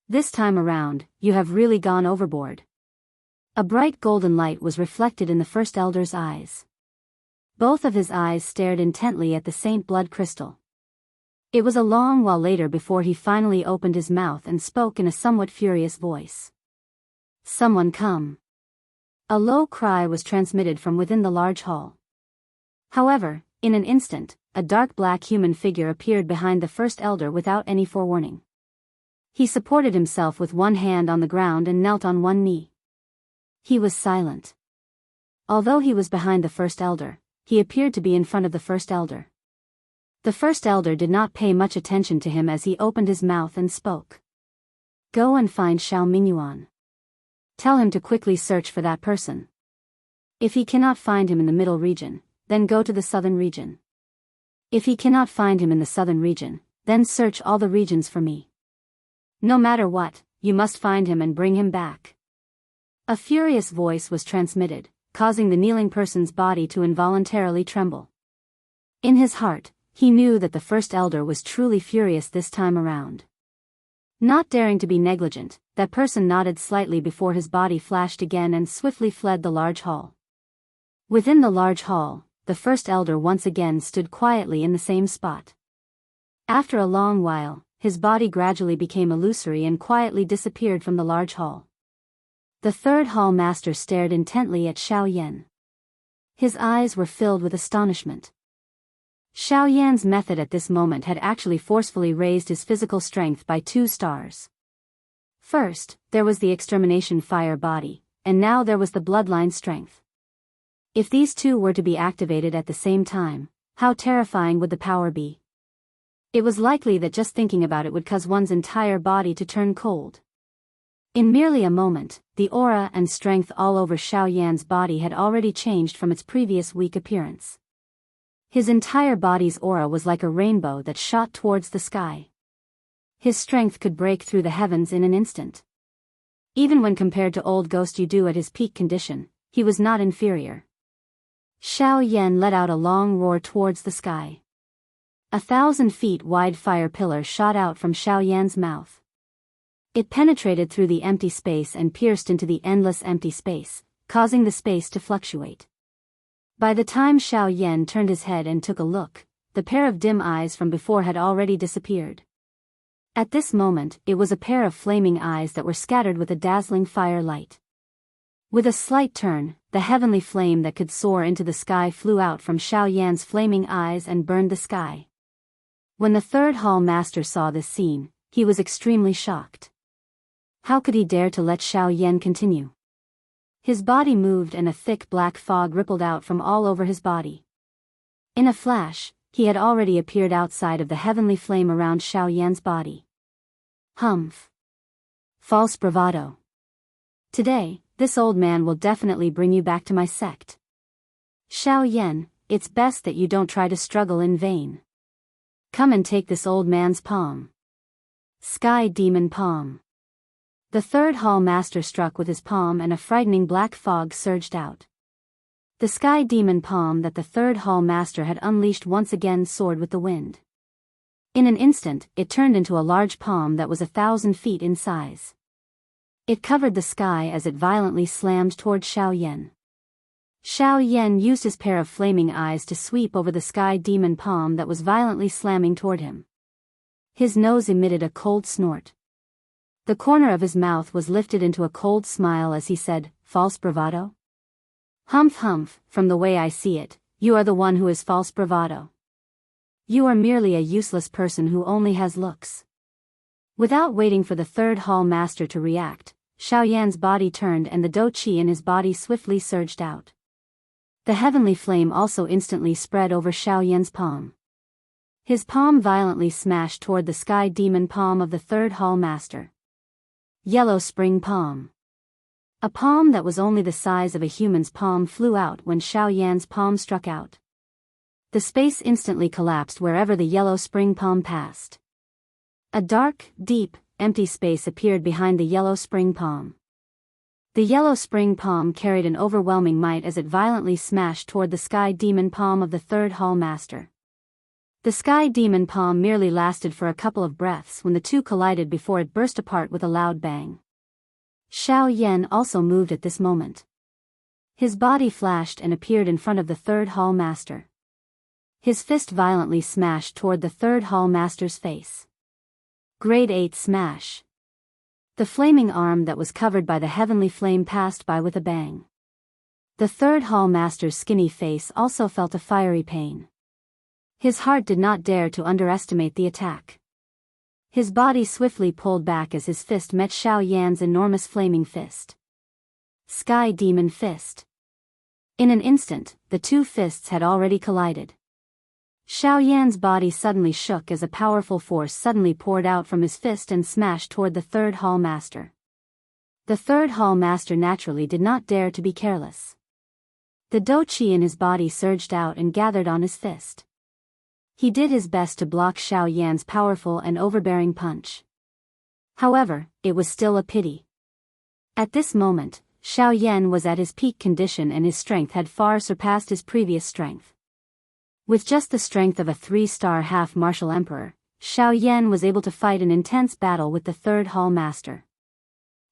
This time around, you have really gone overboard. A bright golden light was reflected in the first elder's eyes. Both of his eyes stared intently at the Saint Blood crystal. It was a long while later before he finally opened his mouth and spoke in a somewhat furious voice. "Someone come." A low cry was transmitted from within the large hall. However, in an instant, a dark black human figure appeared behind the first elder without any forewarning. He supported himself with one hand on the ground and knelt on one knee. He was silent. Although he was behind the first elder, he appeared to be in front of the first elder. The first elder did not pay much attention to him as he opened his mouth and spoke. "Go and find Xiao Mingyuan. Tell him to quickly search for that person. If he cannot find him in the middle region, then go to the southern region. If he cannot find him in the southern region, then search all the regions for me. No matter what, you must find him and bring him back." A furious voice was transmitted, causing the kneeling person's body to involuntarily tremble. In his heart, he knew that the first elder was truly furious this time around. Not daring to be negligent, that person nodded slightly before his body flashed again and swiftly fled the large hall. Within the large hall, the first elder once again stood quietly in the same spot. After a long while, his body gradually became illusory and quietly disappeared from the large hall. The third hall master stared intently at Xiao Yan. His eyes were filled with astonishment. Xiao Yan's method at this moment had actually forcefully raised his physical strength by 2 stars. First, there was the extermination fire body, and now there was the bloodline strength. If these two were to be activated at the same time, how terrifying would the power be? It was likely that just thinking about it would cause one's entire body to turn cold. In merely a moment, the aura and strength all over Xiao Yan's body had already changed from its previous weak appearance. His entire body's aura was like a rainbow that shot towards the sky. His strength could break through the heavens in an instant. Even when compared to old Ghost Yudu at his peak condition, he was not inferior. Xiao Yan let out a long roar towards the sky. 1,000 feet wide fire pillar shot out from Xiao Yan's mouth. It penetrated through the empty space and pierced into the endless empty space, causing the space to fluctuate. By the time Xiao Yan turned his head and took a look, the pair of dim eyes from before had already disappeared. At this moment, it was a pair of flaming eyes that were scattered with a dazzling fire light. With a slight turn, the heavenly flame that could soar into the sky flew out from Xiao Yan's flaming eyes and burned the sky. When the third hall master saw this scene, he was extremely shocked. How could he dare to let Xiao Yan continue? His body moved and a thick black fog rippled out from all over his body. In a flash, he had already appeared outside of the heavenly flame around Xiao Yan's body. Humph. False bravado. Today, this old man will definitely bring you back to my sect. Xiao Yan, it's best that you don't try to struggle in vain. Come and take this old man's palm. Sky Demon Palm. The third hall master struck with his palm and a frightening black fog surged out. The Sky Demon Palm that the third hall master had unleashed once again soared with the wind. In an instant, it turned into a large palm that was 1,000 feet in size. It covered the sky as it violently slammed toward Xiao Yan. Xiao Yan used his pair of flaming eyes to sweep over the Sky Demon Palm that was violently slamming toward him. His nose emitted a cold snort. The corner of his mouth was lifted into a cold smile as he said, "False bravado?" Humph humph, from the way I see it, you are the one who is false bravado. You are merely a useless person who only has looks. Without waiting for the third hall master to react, Xiao Yan's body turned and the Do Qi in his body swiftly surged out. The heavenly flame also instantly spread over Xiao Yan's palm. His palm violently smashed toward the Sky Demon Palm of the third hall master. Yellow Spring Palm. A palm that was only the size of a human's palm flew out when Xiao Yan's palm struck out. The space instantly collapsed wherever the Yellow Spring Palm passed. A dark, deep, empty space appeared behind the Yellow Spring Palm. The Yellow Spring Palm carried an overwhelming might as it violently smashed toward the Sky Demon Palm of the third hall master. The sky demon palm merely lasted for a couple of breaths when the two collided before it burst apart with a loud bang. Xiao Yan also moved at this moment. His body flashed and appeared in front of the third hall master. His fist violently smashed toward the third hall master's face. Grade 8 smash. The flaming arm that was covered by the heavenly flame passed by with a bang. The third hall master's skinny face also felt a fiery pain. His heart did not dare to underestimate the attack. His body swiftly pulled back as his fist met Xiao Yan's enormous flaming fist. Sky Demon Fist. In an instant, the two fists had already collided. Xiao Yan's body suddenly shook as a powerful force suddenly poured out from his fist and smashed toward the third hall master. The third hall master naturally did not dare to be careless. The dou qi in his body surged out and gathered on his fist. He did his best to block Xiao Yan's powerful and overbearing punch. However, it was still a pity. At this moment, Xiao Yan was at his peak condition and his strength had far surpassed his previous strength. With just the strength of a 3-star half-martial emperor, Xiao Yan was able to fight an intense battle with the third hall master.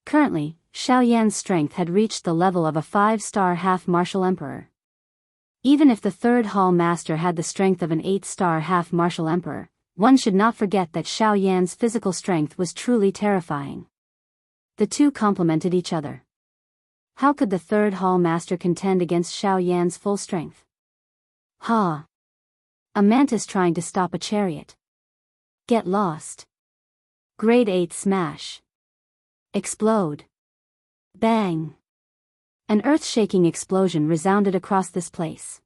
Currently, Xiao Yan's strength had reached the level of a 5-star half-martial emperor. Even if the third hall master had the strength of an 8-star half-martial emperor, one should not forget that Xiao Yan's physical strength was truly terrifying. The two complemented each other. How could the third hall master contend against Xiao Yan's full strength? Ha! A mantis trying to stop a chariot. Get lost. Grade 8 smash. Explode. Bang. An earth-shaking explosion resounded across this place.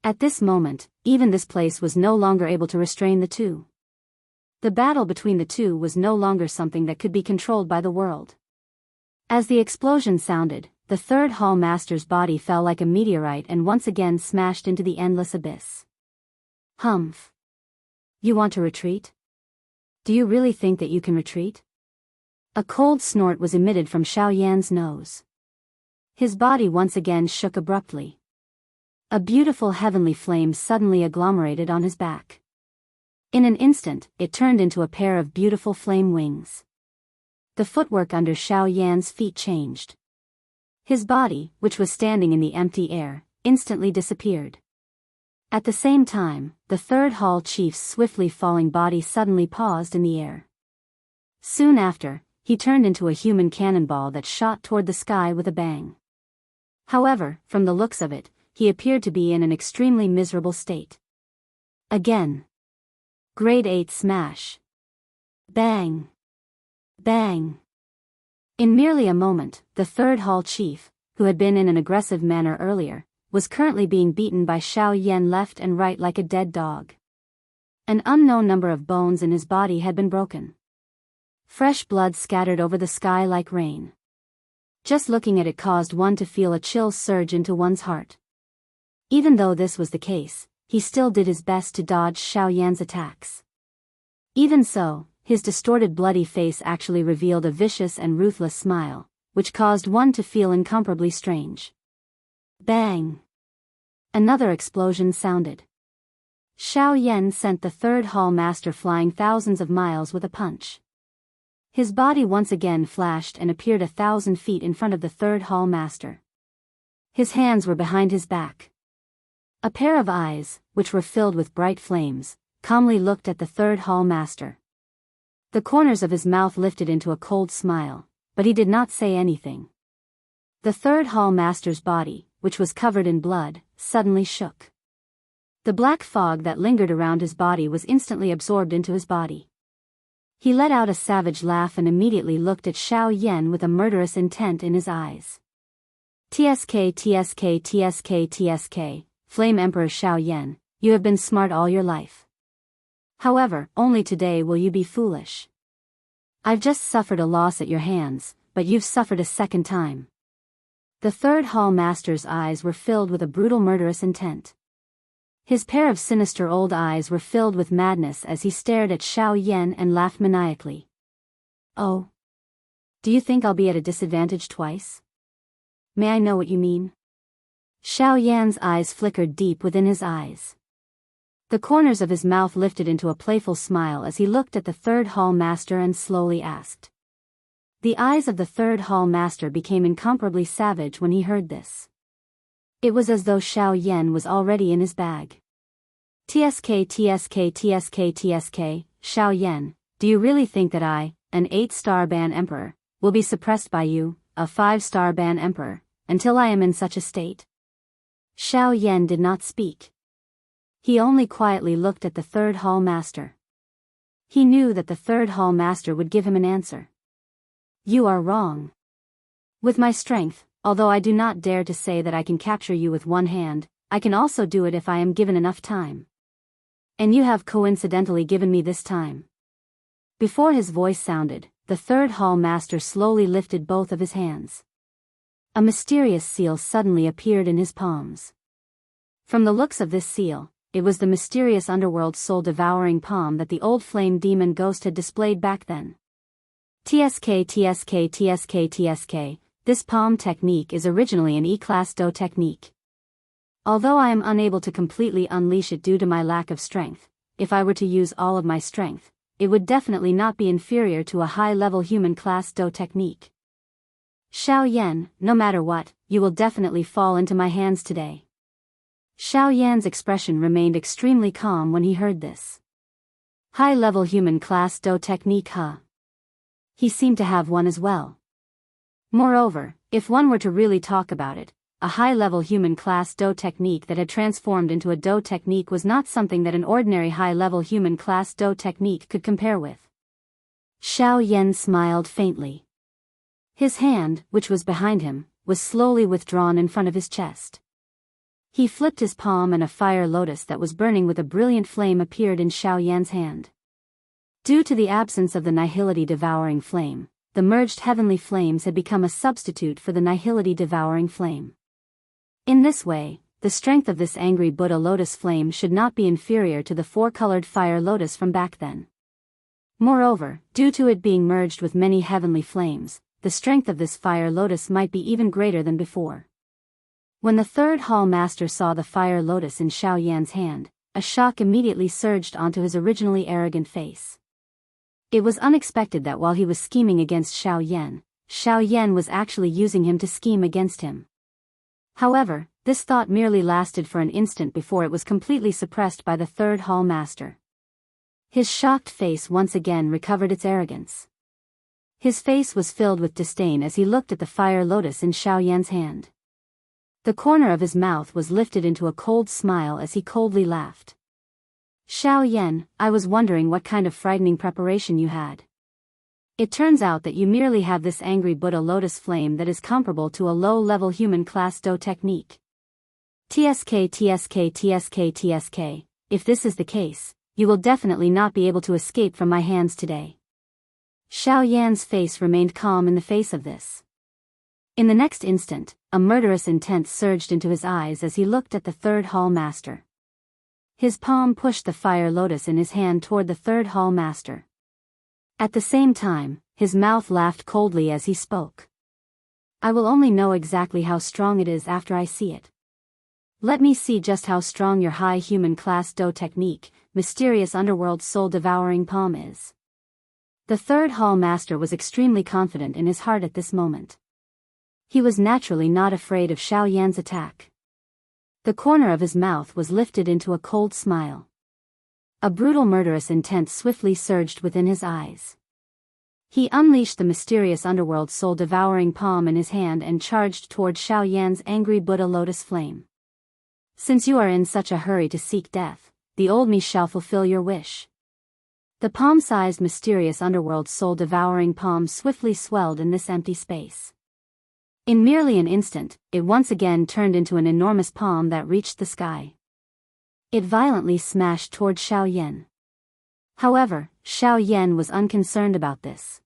At this moment, even this place was no longer able to restrain the two. The battle between the two was no longer something that could be controlled by the world. As the explosion sounded, the third hall master's body fell like a meteorite and once again smashed into the endless abyss. Humph. You want to retreat? Do you really think that you can retreat? A cold snort was emitted from Xiao Yan's nose. His body once again shook abruptly. A beautiful heavenly flame suddenly agglomerated on his back. In an instant, it turned into a pair of beautiful flame wings. The footwork under Xiao Yan's feet changed. His body, which was standing in the empty air, instantly disappeared. At the same time, the third hall chief's swiftly falling body suddenly paused in the air. Soon after, he turned into a human cannonball that shot toward the sky with a bang. However, from the looks of it, he appeared to be in an extremely miserable state. Again. Grade 8 smash. Bang. Bang. In merely a moment, the third hall chief, who had been in an aggressive manner earlier, was currently being beaten by Xiao Yan left and right like a dead dog. An unknown number of bones in his body had been broken. Fresh blood scattered over the sky like rain. Just looking at it caused one to feel a chill surge into one's heart. Even though this was the case, he still did his best to dodge Xiao Yan's attacks. Even so, his distorted bloody face actually revealed a vicious and ruthless smile, which caused one to feel incomparably strange. Bang! Another explosion sounded. Xiao Yan sent the third hall master flying thousands of miles with a punch. His body once again flashed and appeared 1,000 feet in front of the third hall master. His hands were behind his back. A pair of eyes, which were filled with bright flames, calmly looked at the third hall master. The corners of his mouth lifted into a cold smile, but he did not say anything. The third hall master's body, which was covered in blood, suddenly shook. The black fog that lingered around his body was instantly absorbed into his body. He let out a savage laugh and immediately looked at Xiao Yan with a murderous intent in his eyes. TSK TSK TSK TSK, Flame Emperor Xiao Yan, you have been smart all your life. However, only today will you be foolish. I've just suffered a loss at your hands, but you've suffered a second time. The third hall master's eyes were filled with a brutal murderous intent. His pair of sinister old eyes were filled with madness as he stared at Xiao Yan and laughed maniacally. Oh. Do you think I'll be at a disadvantage twice? May I know what you mean? Xiao Yan's eyes flickered deep within his eyes. The corners of his mouth lifted into a playful smile as he looked at the third hall master and slowly asked. The eyes of the third hall master became incomparably savage when he heard this. It was as though Xiao Yan was already in his bag. TSK, Xiao Yan, do you really think that I, an 8-star ban emperor, will be suppressed by you, a 5-star ban emperor, until I am in such a state? Xiao Yan did not speak. He only quietly looked at the third hall master. He knew that the third hall master would give him an answer. You are wrong. With my strength, although I do not dare to say that I can capture you with one hand, I can also do it if I am given enough time. And you have coincidentally given me this time. Before his voice sounded, the third hall master slowly lifted both of his hands. A mysterious seal suddenly appeared in his palms. From the looks of this seal, it was the mysterious underworld soul-devouring palm that the old flame demon ghost had displayed back then. TSK, this palm technique is originally an E-class Do technique. Although I am unable to completely unleash it due to my lack of strength, if I were to use all of my strength, it would definitely not be inferior to a high-level human class Do technique. Xiao Yan, no matter what, you will definitely fall into my hands today. Xiao Yan's expression remained extremely calm when he heard this. High-level human class Do technique, huh? He seemed to have one as well. Moreover, if one were to really talk about it, a high-level human class Do technique that had transformed into a Do technique was not something that an ordinary high-level human class Do technique could compare with. Xiao Yan smiled faintly. His hand, which was behind him, was slowly withdrawn in front of his chest. He flipped his palm and a fire lotus that was burning with a brilliant flame appeared in Xiao Yan's hand. Due to the absence of the nihility-devouring flame, the merged heavenly flames had become a substitute for the nihility-devouring flame. In this way, the strength of this angry Buddha lotus flame should not be inferior to the 4-colored fire lotus from back then. Moreover, due to it being merged with many heavenly flames, the strength of this fire lotus might be even greater than before. When the third hall master saw the fire lotus in Xiao Yan's hand, a shock immediately surged onto his originally arrogant face. It was unexpected that while he was scheming against Xiao Yan was actually using him to scheme against him. However, this thought merely lasted for an instant before it was completely suppressed by the third hall master. His shocked face once again recovered its arrogance. His face was filled with disdain as he looked at the fire lotus in Xiao Yan's hand. The corner of his mouth was lifted into a cold smile as he coldly laughed. Xiao Yan, I was wondering what kind of frightening preparation you had. It turns out that you merely have this angry Buddha lotus flame that is comparable to a low-level human class Do technique. TSK, if this is the case, you will definitely not be able to escape from my hands today. Xiao Yan's face remained calm in the face of this. In the next instant, a murderous intent surged into his eyes as he looked at the third hall master. His palm pushed the fire lotus in his hand toward the third hall master. At the same time, his mouth laughed coldly as he spoke. I will only know exactly how strong it is after I see it. Let me see just how strong your high human class Do technique, mysterious underworld soul-devouring palm is. The third hall master was extremely confident in his heart at this moment. He was naturally not afraid of Xiao Yan's attack. The corner of his mouth was lifted into a cold smile. A brutal murderous intent swiftly surged within his eyes. He unleashed the mysterious underworld soul-devouring palm in his hand and charged toward Xiao Yan's angry Buddha lotus flame. Since you are in such a hurry to seek death, the old me shall fulfill your wish. The palm-sized mysterious underworld soul-devouring palm swiftly swelled in this empty space. In merely an instant, it once again turned into an enormous palm that reached the sky. It violently smashed toward Xiao Yan. However, Xiao Yan was unconcerned about this.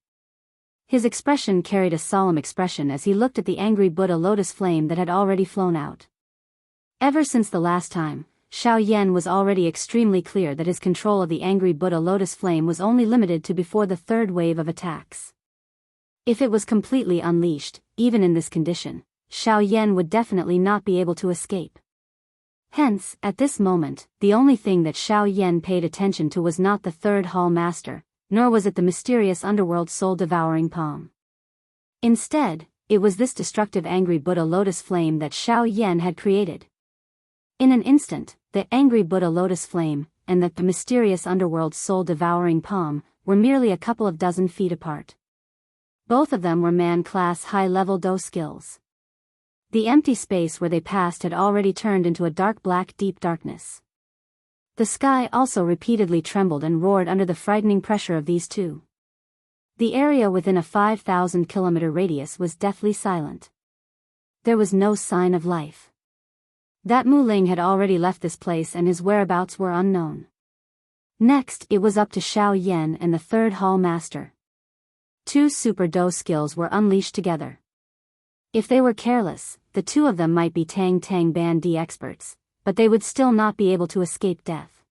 His expression carried a solemn expression as he looked at the angry Buddha lotus flame that had already flown out. Ever since the last time, Xiao Yan was already extremely clear that his control of the angry Buddha lotus flame was only limited to before the third wave of attacks. If it was completely unleashed, even in this condition, Xiao Yan would definitely not be able to escape. Hence, at this moment, the only thing that Xiao Yan paid attention to was not the third hall master, nor was it the mysterious underworld soul-devouring palm. Instead, it was this destructive angry Buddha lotus flame that Xiao Yan had created. In an instant, the angry Buddha lotus flame, and the mysterious underworld soul-devouring palm, were merely a couple of dozen feet apart. Both of them were man-class high-level Do skills. The empty space where they passed had already turned into a dark black deep darkness. The sky also repeatedly trembled and roared under the frightening pressure of these two. The area within a 5,000-kilometer radius was deathly silent. There was no sign of life. That Mu Ling had already left this place and his whereabouts were unknown. Next, it was up to Xiao Yan and the third hall master. Two super Do skills were unleashed together. If they were careless, the two of them might be Tang Tang Ban D experts, but they would still not be able to escape death.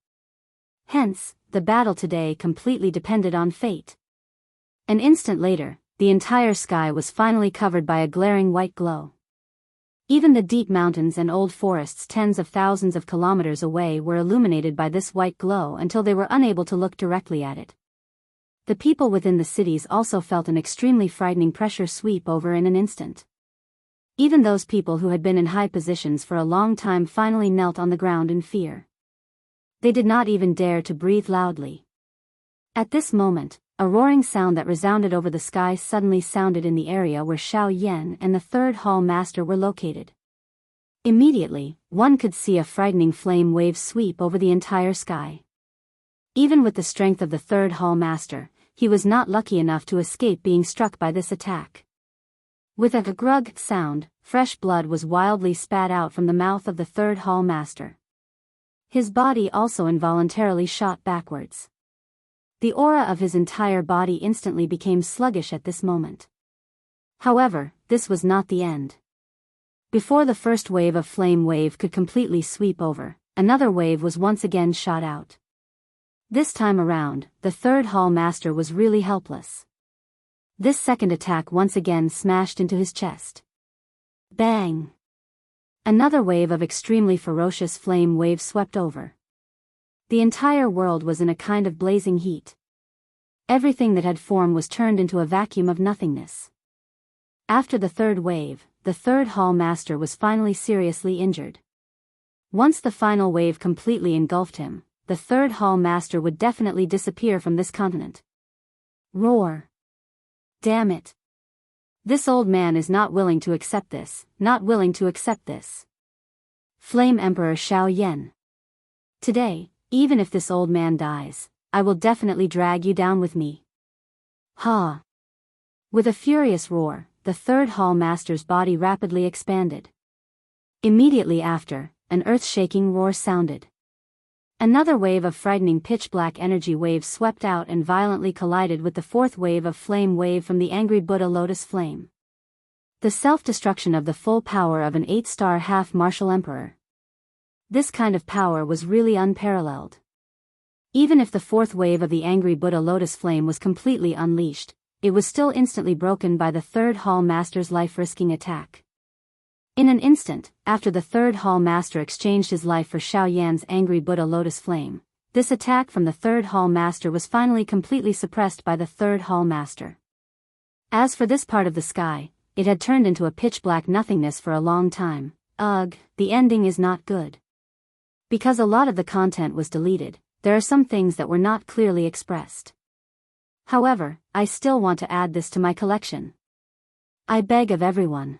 Hence, the battle today completely depended on fate. An instant later, the entire sky was finally covered by a glaring white glow. Even the deep mountains and old forests tens of thousands of kilometers away were illuminated by this white glow until they were unable to look directly at it. The people within the cities also felt an extremely frightening pressure sweep over in an instant. Even those people who had been in high positions for a long time finally knelt on the ground in fear. They did not even dare to breathe loudly. At this moment, a roaring sound that resounded over the sky suddenly sounded in the area where Xiao Yan and the third hall master were located. Immediately, one could see a frightening flame wave sweep over the entire sky. Even with the strength of the third hall master, he was not lucky enough to escape being struck by this attack. With a grug sound, fresh blood was wildly spat out from the mouth of the third hall master. His body also involuntarily shot backwards. The aura of his entire body instantly became sluggish at this moment. However, this was not the end. Before the first wave of flame wave could completely sweep over, another wave was once again shot out. This time around, the third hall master was really helpless. This second attack once again smashed into his chest. Bang! Another wave of extremely ferocious flame wave swept over. The entire world was in a kind of blazing heat. Everything that had formed was turned into a vacuum of nothingness. After the third wave, the third hall master was finally seriously injured. Once the final wave completely engulfed him, the third hall master would definitely disappear from this continent. Roar! Damn it! This old man is not willing to accept this, not willing to accept this. Flame Emperor Xiao Yan. Today, even if this old man dies, I will definitely drag you down with me. Ha! With a furious roar, the third hall master's body rapidly expanded. Immediately after, an earth-shaking roar sounded. Another wave of frightening pitch-black energy waves swept out and violently collided with the fourth wave of flame wave from the angry Buddha lotus flame. The self-destruction of the full power of an 8-star half-martial emperor. This kind of power was really unparalleled. Even if the fourth wave of the angry Buddha lotus flame was completely unleashed, it was still instantly broken by the third hall master's life-risking attack. In an instant, after the third hall master exchanged his life for Xiao Yan's angry Buddha lotus flame, this attack from the third hall master was finally completely suppressed by the third hall master. As for this part of the sky, it had turned into a pitch-black nothingness for a long time. Ugh, the ending is not good. Because a lot of the content was deleted, there are some things that were not clearly expressed. However, I still want to add this to my collection. I beg of everyone.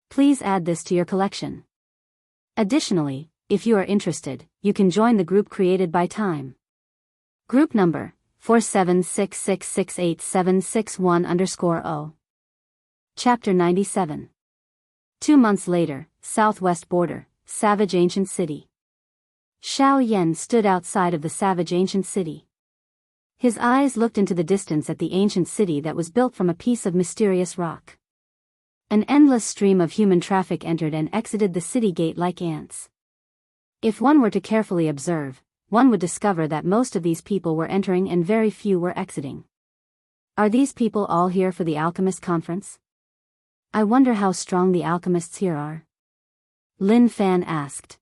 Please add this to your collection. Additionally, if you are interested, you can join the group created by Time. Group number 4766687661_0. Chapter 97. 2 months later, southwest border, savage ancient city. Xiao Yan stood outside of the savage ancient city. His eyes looked into the distance at the ancient city that was built from a piece of mysterious rock. An endless stream of human traffic entered and exited the city gate like ants. If one were to carefully observe, one would discover that most of these people were entering and very few were exiting. Are these people all here for the alchemist conference? I wonder how strong the alchemists here are. Lin Fan asked.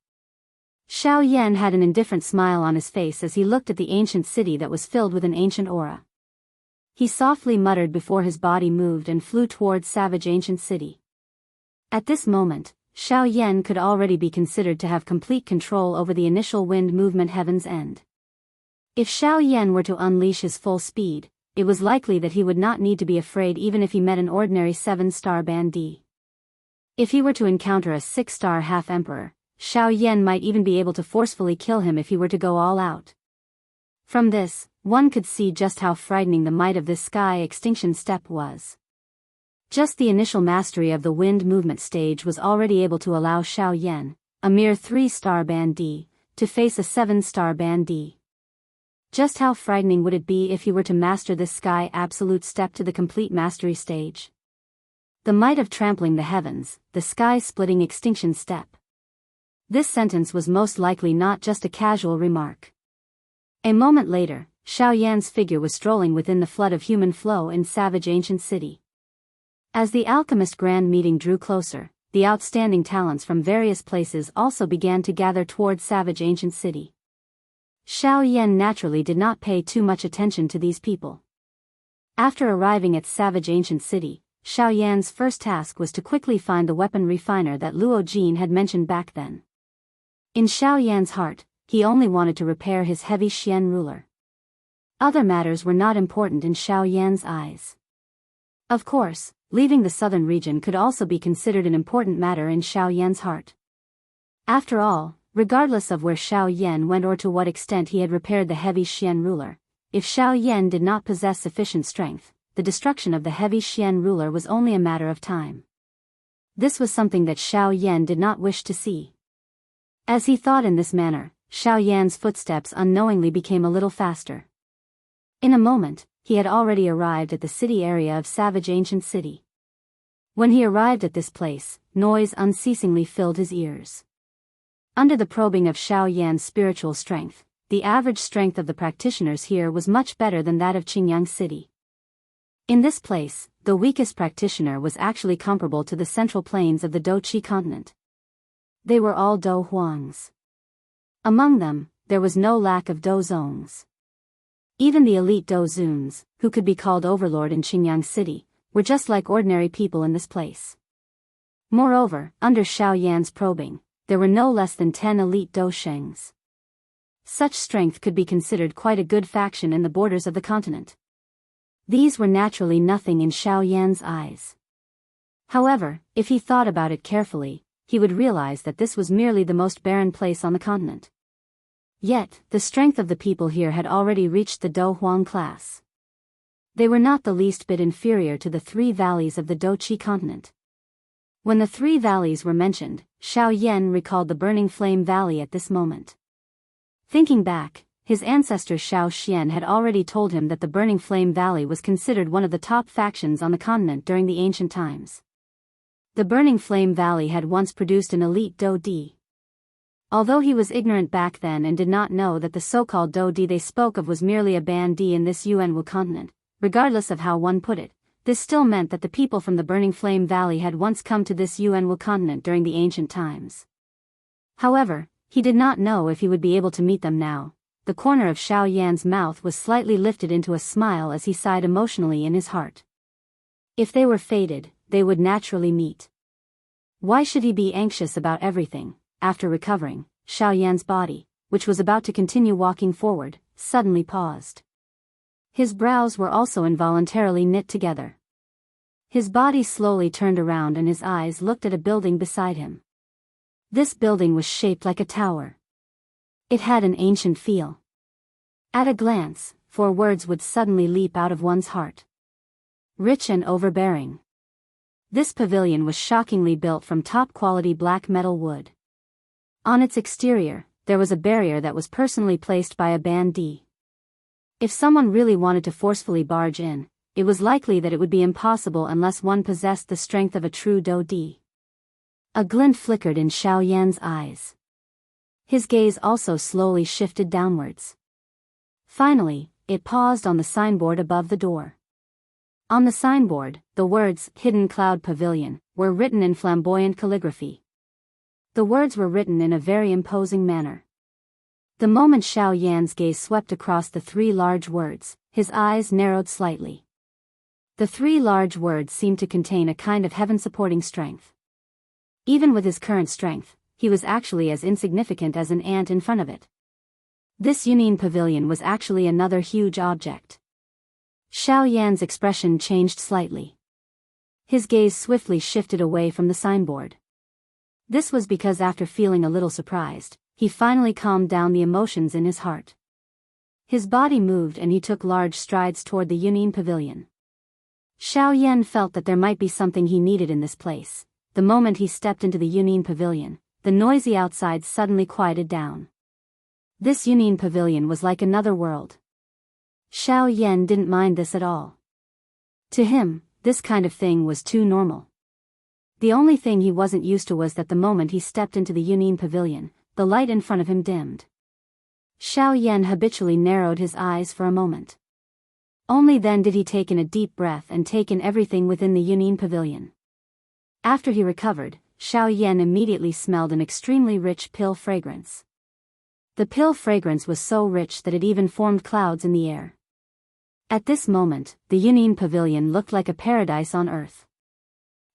Xiao Yan had an indifferent smile on his face as he looked at the ancient city that was filled with an ancient aura. He softly muttered before his body moved and flew towards savage ancient city. At this moment, Xiao Yan could already be considered to have complete control over the initial wind movement Heaven's End. If Xiao Yan were to unleash his full speed, it was likely that he would not need to be afraid even if he met an ordinary 7-star bandit. If he were to encounter a 6-star half-emperor, Xiao Yan might even be able to forcefully kill him if he were to go all out. From this, one could see just how frightening the might of this sky extinction step was. Just the initial mastery of the wind movement stage was already able to allow Xiao Yan, a mere 3-star bandit, to face a 7-star bandit. Just how frightening would it be if he were to master this sky absolute step to the complete mastery stage? The might of trampling the heavens, the sky-splitting extinction step. This sentence was most likely not just a casual remark. A moment later, Xiao Yan's figure was strolling within the flood of human flow in savage ancient city. As the alchemist grand meeting drew closer, the outstanding talents from various places also began to gather towards savage ancient city. Xiao Yan naturally did not pay too much attention to these people. After arriving at savage ancient city, Xiao Yan's first task was to quickly find the weapon refiner that Luo Jin had mentioned back then. In Xiao Yan's heart, he only wanted to repair his heavy Xian ruler. Other matters were not important in Xiao Yan's eyes. Of course, leaving the southern region could also be considered an important matter in Xiao Yan's heart. After all, regardless of where Xiao Yan went or to what extent he had repaired the heavy Xian ruler, if Xiao Yan did not possess sufficient strength, the destruction of the heavy Xian ruler was only a matter of time. This was something that Xiao Yan did not wish to see. As he thought in this manner, Xiao Yan's footsteps unknowingly became a little faster. In a moment, he had already arrived at the city area of savage ancient city. When he arrived at this place, noise unceasingly filled his ears. Under the probing of Xiao Yan's spiritual strength, the average strength of the practitioners here was much better than that of Qingyang City. In this place, the weakest practitioner was actually comparable to the central plains of the Doqi continent. They were all Do Huangs. Among them, there was no lack of Do Zongs. Even the elite Do Zuns, who could be called overlord in Qingyang City, were just like ordinary people in this place. Moreover, under Xiao Yan's probing, there were no less than 10 elite Do Shengs. Such strength could be considered quite a good faction in the borders of the continent. These were naturally nothing in Xiao Yan's eyes. However, if he thought about it carefully, he would realize that this was merely the most barren place on the continent. Yet, the strength of the people here had already reached the Do Huang class. They were not the least bit inferior to the 3 valleys of the Doqi continent. When the 3 valleys were mentioned, Xiao Yan recalled the Burning Flame Valley at this moment. Thinking back, his ancestor Xiao Xian had already told him that the Burning Flame Valley was considered one of the top factions on the continent during the ancient times. The Burning Flame Valley had once produced an elite Do Di. Although he was ignorant back then and did not know that the so-called Do Di they spoke of was merely a bandit in this Yuanwu continent, regardless of how one put it, this still meant that the people from the Burning Flame Valley had once come to this Yuanwu continent during the ancient times. However, he did not know if he would be able to meet them now. The corner of Xiao Yan's mouth was slightly lifted into a smile as he sighed emotionally in his heart. If they were fated, they would naturally meet. Why should he be anxious about everything? After recovering, Xiao Yan's body, which was about to continue walking forward, suddenly paused. His brows were also involuntarily knit together. His body slowly turned around and his eyes looked at a building beside him. This building was shaped like a tower. It had an ancient feel. At a glance, 4 words would suddenly leap out of one's heart. Rich and overbearing. This pavilion was shockingly built from top-quality black metal wood. On its exterior, there was a barrier that was personally placed by a bandit. If someone really wanted to forcefully barge in, it was likely that it would be impossible unless one possessed the strength of a true Do Di. A glint flickered in Xiao Yan's eyes. His gaze also slowly shifted downwards. Finally, it paused on the signboard above the door. On the signboard, the words, Hidden Cloud Pavilion, were written in flamboyant calligraphy. The words were written in a very imposing manner. The moment Xiao Yan's gaze swept across the 3 large words, his eyes narrowed slightly. The 3 large words seemed to contain a kind of heaven-supporting strength. Even with his current strength, he was actually as insignificant as an ant in front of it. This Yunin pavilion was actually another huge object. Xiao Yan's expression changed slightly. His gaze swiftly shifted away from the signboard. This was because after feeling a little surprised, he finally calmed down the emotions in his heart. His body moved and he took large strides toward the Yunin pavilion. Xiao Yan felt that there might be something he needed in this place. The moment he stepped into the Yunin pavilion, the noisy outside suddenly quieted down. This Yunin pavilion was like another world. Xiao Yan didn't mind this at all. To him, this kind of thing was too normal. The only thing he wasn't used to was that the moment he stepped into the Yunin pavilion, the light in front of him dimmed. Xiao Yan habitually narrowed his eyes for a moment. Only then did he take in a deep breath and take in everything within the Yunin pavilion. After he recovered, Xiao Yan immediately smelled an extremely rich pill fragrance. The pill fragrance was so rich that it even formed clouds in the air. At this moment, the Yunin pavilion looked like a paradise on earth.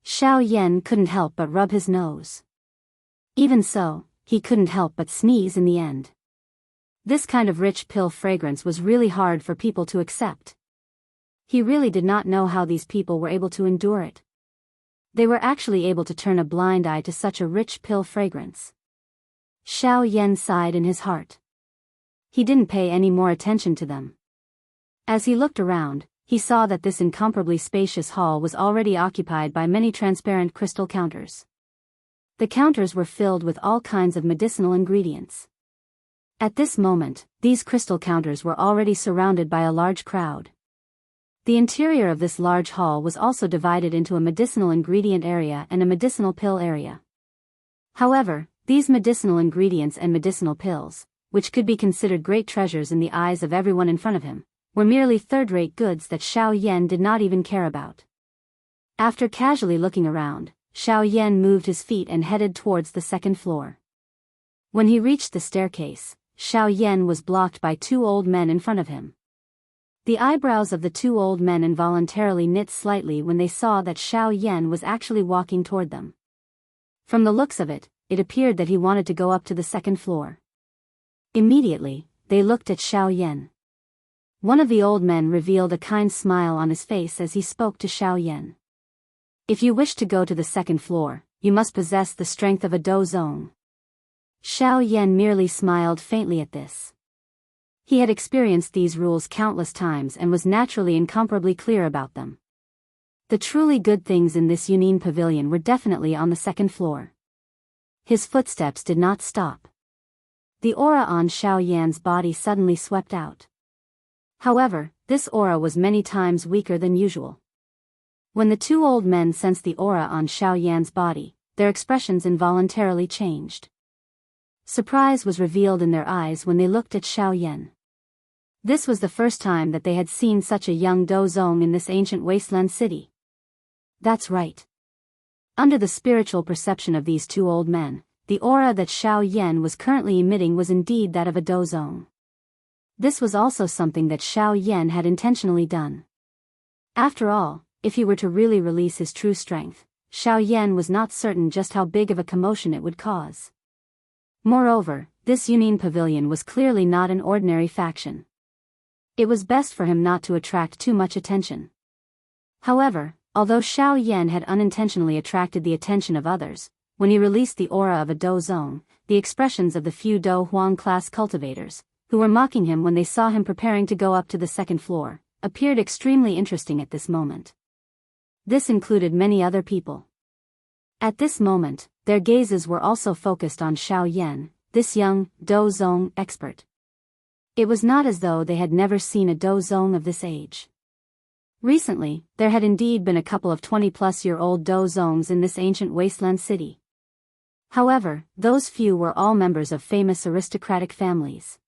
Xiao Yan couldn't help but rub his nose. Even so, he couldn't help but sneeze in the end. This kind of rich pill fragrance was really hard for people to accept. He really did not know how these people were able to endure it. They were actually able to turn a blind eye to such a rich pill fragrance. Xiao Yan sighed in his heart. He didn't pay any more attention to them. As he looked around, he saw that this incomparably spacious hall was already occupied by many transparent crystal counters. The counters were filled with all kinds of medicinal ingredients. At this moment, these crystal counters were already surrounded by a large crowd. The interior of this large hall was also divided into a medicinal ingredient area and a medicinal pill area. However, these medicinal ingredients and medicinal pills, which could be considered great treasures in the eyes of everyone in front of him, were merely third-rate goods that Xiao Yan did not even care about. After casually looking around, Xiao Yan moved his feet and headed towards the 2nd floor. When he reached the staircase, Xiao Yan was blocked by 2 old men in front of him. The eyebrows of the 2 old men involuntarily knit slightly when they saw that Xiao Yan was actually walking toward them. From the looks of it, it appeared that he wanted to go up to the 2nd floor. Immediately, they looked at Xiao Yan. One of the old men revealed a kind smile on his face as he spoke to Xiao Yan. If you wish to go to the 2nd floor, you must possess the strength of a dozong. Xiao Yan merely smiled faintly at this. He had experienced these rules countless times and was naturally incomparably clear about them. The truly good things in this Yunin pavilion were definitely on the 2nd floor. His footsteps did not stop. The aura on Xiao Yan's body suddenly swept out. However, this aura was many times weaker than usual. When the 2 old men sensed the aura on Xiao Yan's body, their expressions involuntarily changed. Surprise was revealed in their eyes when they looked at Xiao Yan. This was the first time that they had seen such a young dozong in this ancient wasteland city. That's right. Under the spiritual perception of these 2 old men, the aura that Xiao Yan was currently emitting was indeed that of a dozong. This was also something that Xiao Yan had intentionally done. After all, if he were to really release his true strength, Xiao Yan was not certain just how big of a commotion it would cause. Moreover, this Yunin pavilion was clearly not an ordinary faction. It was best for him not to attract too much attention. However, although Xiao Yan had unintentionally attracted the attention of others, when he released the aura of a dozong, the expressions of the few Do Huang class cultivators, who were mocking him when they saw him preparing to go up to the 2nd floor, appeared extremely interesting at this moment. This included many other people. At this moment, their gazes were also focused on Xiao Yan, this young dozong expert. It was not as though they had never seen a dozong of this age. Recently, there had indeed been a couple of 20-plus-year-old dozongs in this ancient wasteland city. However, those few were all members of famous aristocratic families.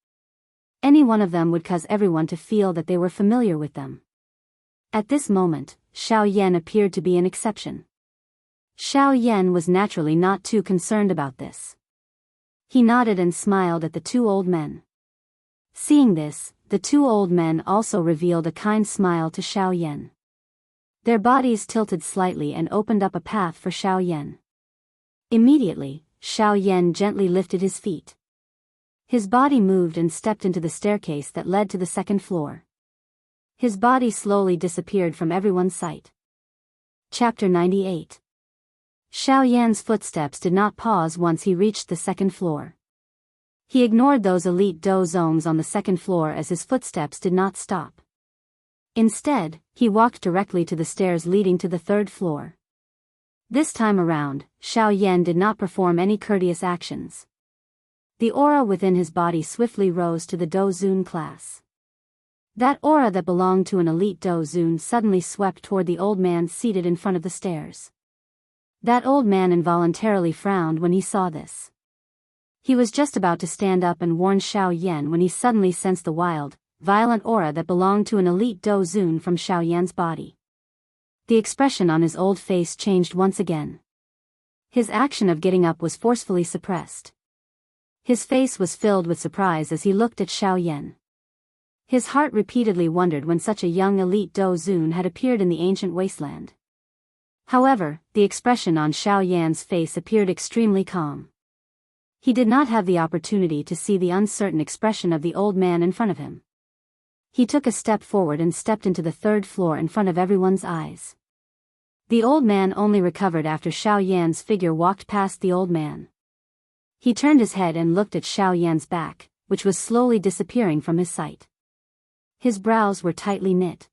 Any one of them would cause everyone to feel that they were familiar with them. At this moment, Xiao Yan appeared to be an exception. Xiao Yan was naturally not too concerned about this. He nodded and smiled at the two old men. Seeing this, the two old men also revealed a kind smile to Xiao Yan. Their bodies tilted slightly and opened up a path for Xiao Yan. Immediately, Xiao Yan gently lifted his feet. His body moved and stepped into the staircase that led to the second floor. His body slowly disappeared from everyone's sight. Chapter 98. Xiao Yan's footsteps did not pause once he reached the second floor. He ignored those elite do zones on the second floor as his footsteps did not stop. Instead, he walked directly to the stairs leading to the third floor. This time around, Xiao Yan did not perform any courteous actions. The aura within his body swiftly rose to the Do Zun class. That aura that belonged to an elite Do Zun suddenly swept toward the old man seated in front of the stairs. That old man involuntarily frowned when he saw this. He was just about to stand up and warn Xiao Yan when he suddenly sensed the wild, violent aura that belonged to an elite Do Zun from Xiao Yan's body. The expression on his old face changed once again. His action of getting up was forcefully suppressed. His face was filled with surprise as he looked at Xiao Yan. His heart repeatedly wondered when such a young elite Do Zun had appeared in the ancient wasteland. However, the expression on Xiao Yan's face appeared extremely calm. He did not have the opportunity to see the uncertain expression of the old man in front of him. He took a step forward and stepped into the third floor in front of everyone's eyes. The old man only recovered after Xiao Yan's figure walked past the old man. He turned his head and looked at Xiao Yan's back, which was slowly disappearing from his sight. His brows were tightly knit.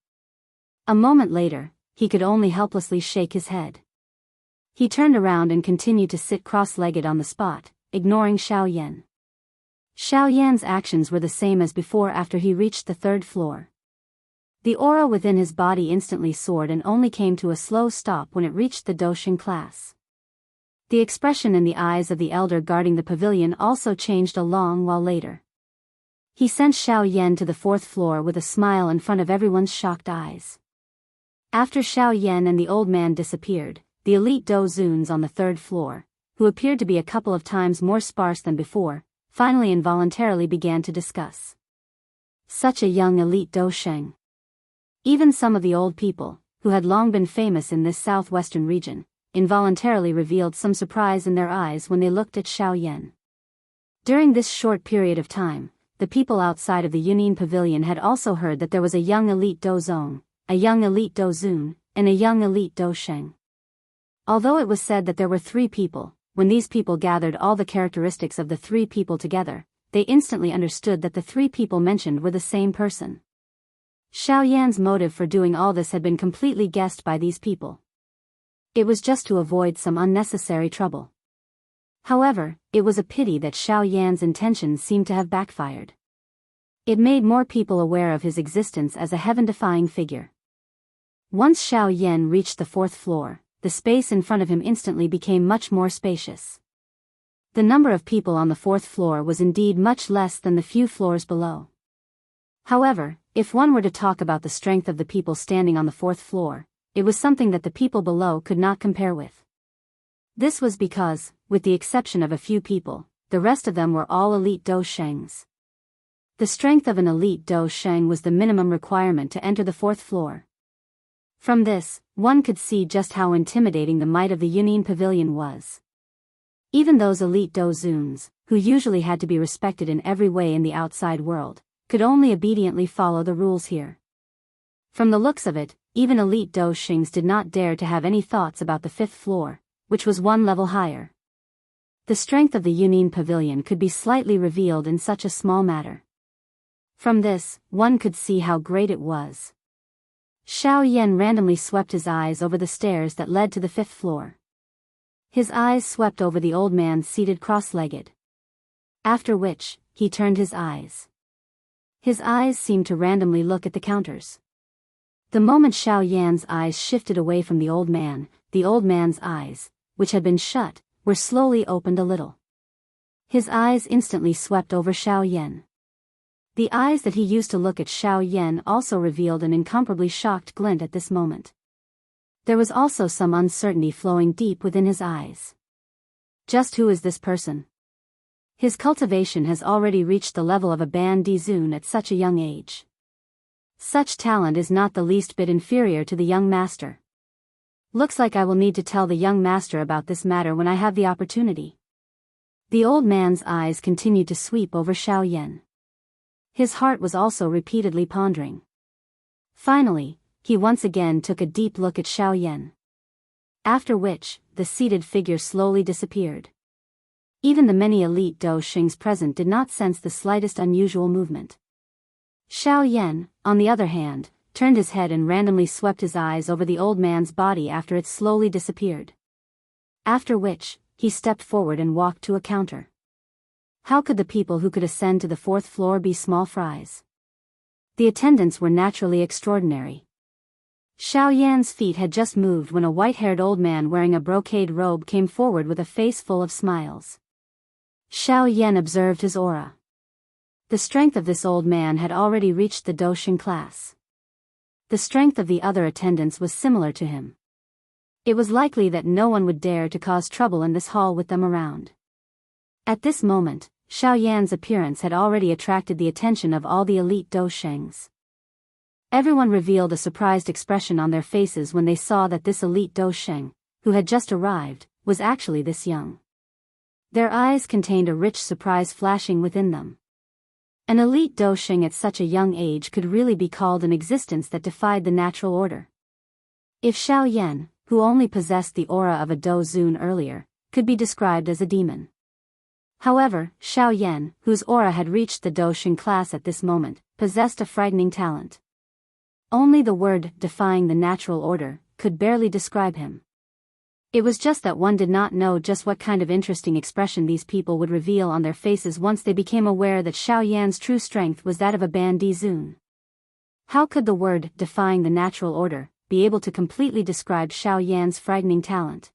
A moment later, he could only helplessly shake his head. He turned around and continued to sit cross-legged on the spot, ignoring Xiao Yan. Xiao Yan's actions were the same as before after he reached the third floor. The aura within his body instantly soared and only came to a slow stop when it reached the Dosheng class. The expression in the eyes of the elder guarding the pavilion also changed a long while later. He sent Xiao Yan to the fourth floor with a smile in front of everyone's shocked eyes. After Xiao Yan and the old man disappeared, the elite Do Zuns on the third floor, who appeared to be a couple of times more sparse than before, finally involuntarily began to discuss. Such a young elite Dosheng. Even some of the old people, who had long been famous in this southwestern region, involuntarily revealed some surprise in their eyes when they looked at Xiao Yan. During this short period of time, the people outside of the Yunin Pavilion had also heard that there was a young elite Dozong, a young elite Dozun, and a young elite Dosheng. Although it was said that there were three people, when these people gathered all the characteristics of the three people together, they instantly understood that the three people mentioned were the same person. Xiao Yan's motive for doing all this had been completely guessed by these people. It was just to avoid some unnecessary trouble. However, it was a pity that Xiao Yan's intentions seemed to have backfired. It made more people aware of his existence as a heaven-defying figure. Once Xiao Yan reached the fourth floor, the space in front of him instantly became much more spacious. The number of people on the fourth floor was indeed much less than the few floors below. However, if one were to talk about the strength of the people standing on the fourth floor, it was something that the people below could not compare with. This was because, with the exception of a few people, the rest of them were all elite Doshengs. The strength of an elite Dosheng was the minimum requirement to enter the fourth floor. From this, one could see just how intimidating the might of the Yunin Pavilion was. Even those elite Dozuns, who usually had to be respected in every way in the outside world, could only obediently follow the rules here. From the looks of it, even elite Doshengs did not dare to have any thoughts about the fifth floor, which was one level higher. The strength of the Yunin Pavilion could be slightly revealed in such a small matter. From this, one could see how great it was. Xiao Yan randomly swept his eyes over the stairs that led to the fifth floor. His eyes swept over the old man seated cross-legged. After which, he turned his eyes. His eyes seemed to randomly look at the counters. The moment Xiao Yan's eyes shifted away from the old man's eyes, which had been shut, were slowly opened a little. His eyes instantly swept over Xiao Yan. The eyes that he used to look at Xiao Yan also revealed an incomparably shocked glint at this moment. There was also some uncertainty flowing deep within his eyes. Just who is this person? His cultivation has already reached the level of a Ban-di-zun at such a young age. Such talent is not the least bit inferior to the young master. Looks like I will need to tell the young master about this matter when I have the opportunity. The old man's eyes continued to sweep over Xiaoyan. His heart was also repeatedly pondering. Finally, he once again took a deep look at Xiaoyan. After which, the seated figure slowly disappeared. Even the many elite dou xings present did not sense the slightest unusual movement. Xiaoyan, on the other hand, turned his head and randomly swept his eyes over the old man's body after it slowly disappeared. After which, he stepped forward and walked to a counter. How could the people who could ascend to the 4th floor be small fries? The attendants were naturally extraordinary. Xiaoyan's feet had just moved when a white-haired old man wearing a brocade robe came forward with a face full of smiles. Xiaoyan observed his aura. The strength of this old man had already reached the Douxing class. The strength of the other attendants was similar to him. It was likely that no one would dare to cause trouble in this hall with them around. At this moment, Xiaoyan's appearance had already attracted the attention of all the elite dou xings. Everyone revealed a surprised expression on their faces when they saw that this elite dou xing, who had just arrived, was actually this young. Their eyes contained a rich surprise flashing within them. An elite dou xing at such a young age could really be called an existence that defied the natural order. If Xiaoyan, who only possessed the aura of a dou-zun earlier, could be described as a demon. However, Xiaoyan, whose aura had reached the Douxing class at this moment, possessed a frightening talent. Only the word defying the natural order could barely describe him. It was just that one did not know just what kind of interesting expression these people would reveal on their faces once they became aware that Xiaoyan's true strength was that of a Ban-di-zun. How could the word defying the natural order be able to completely describe Xiaoyan's frightening talent?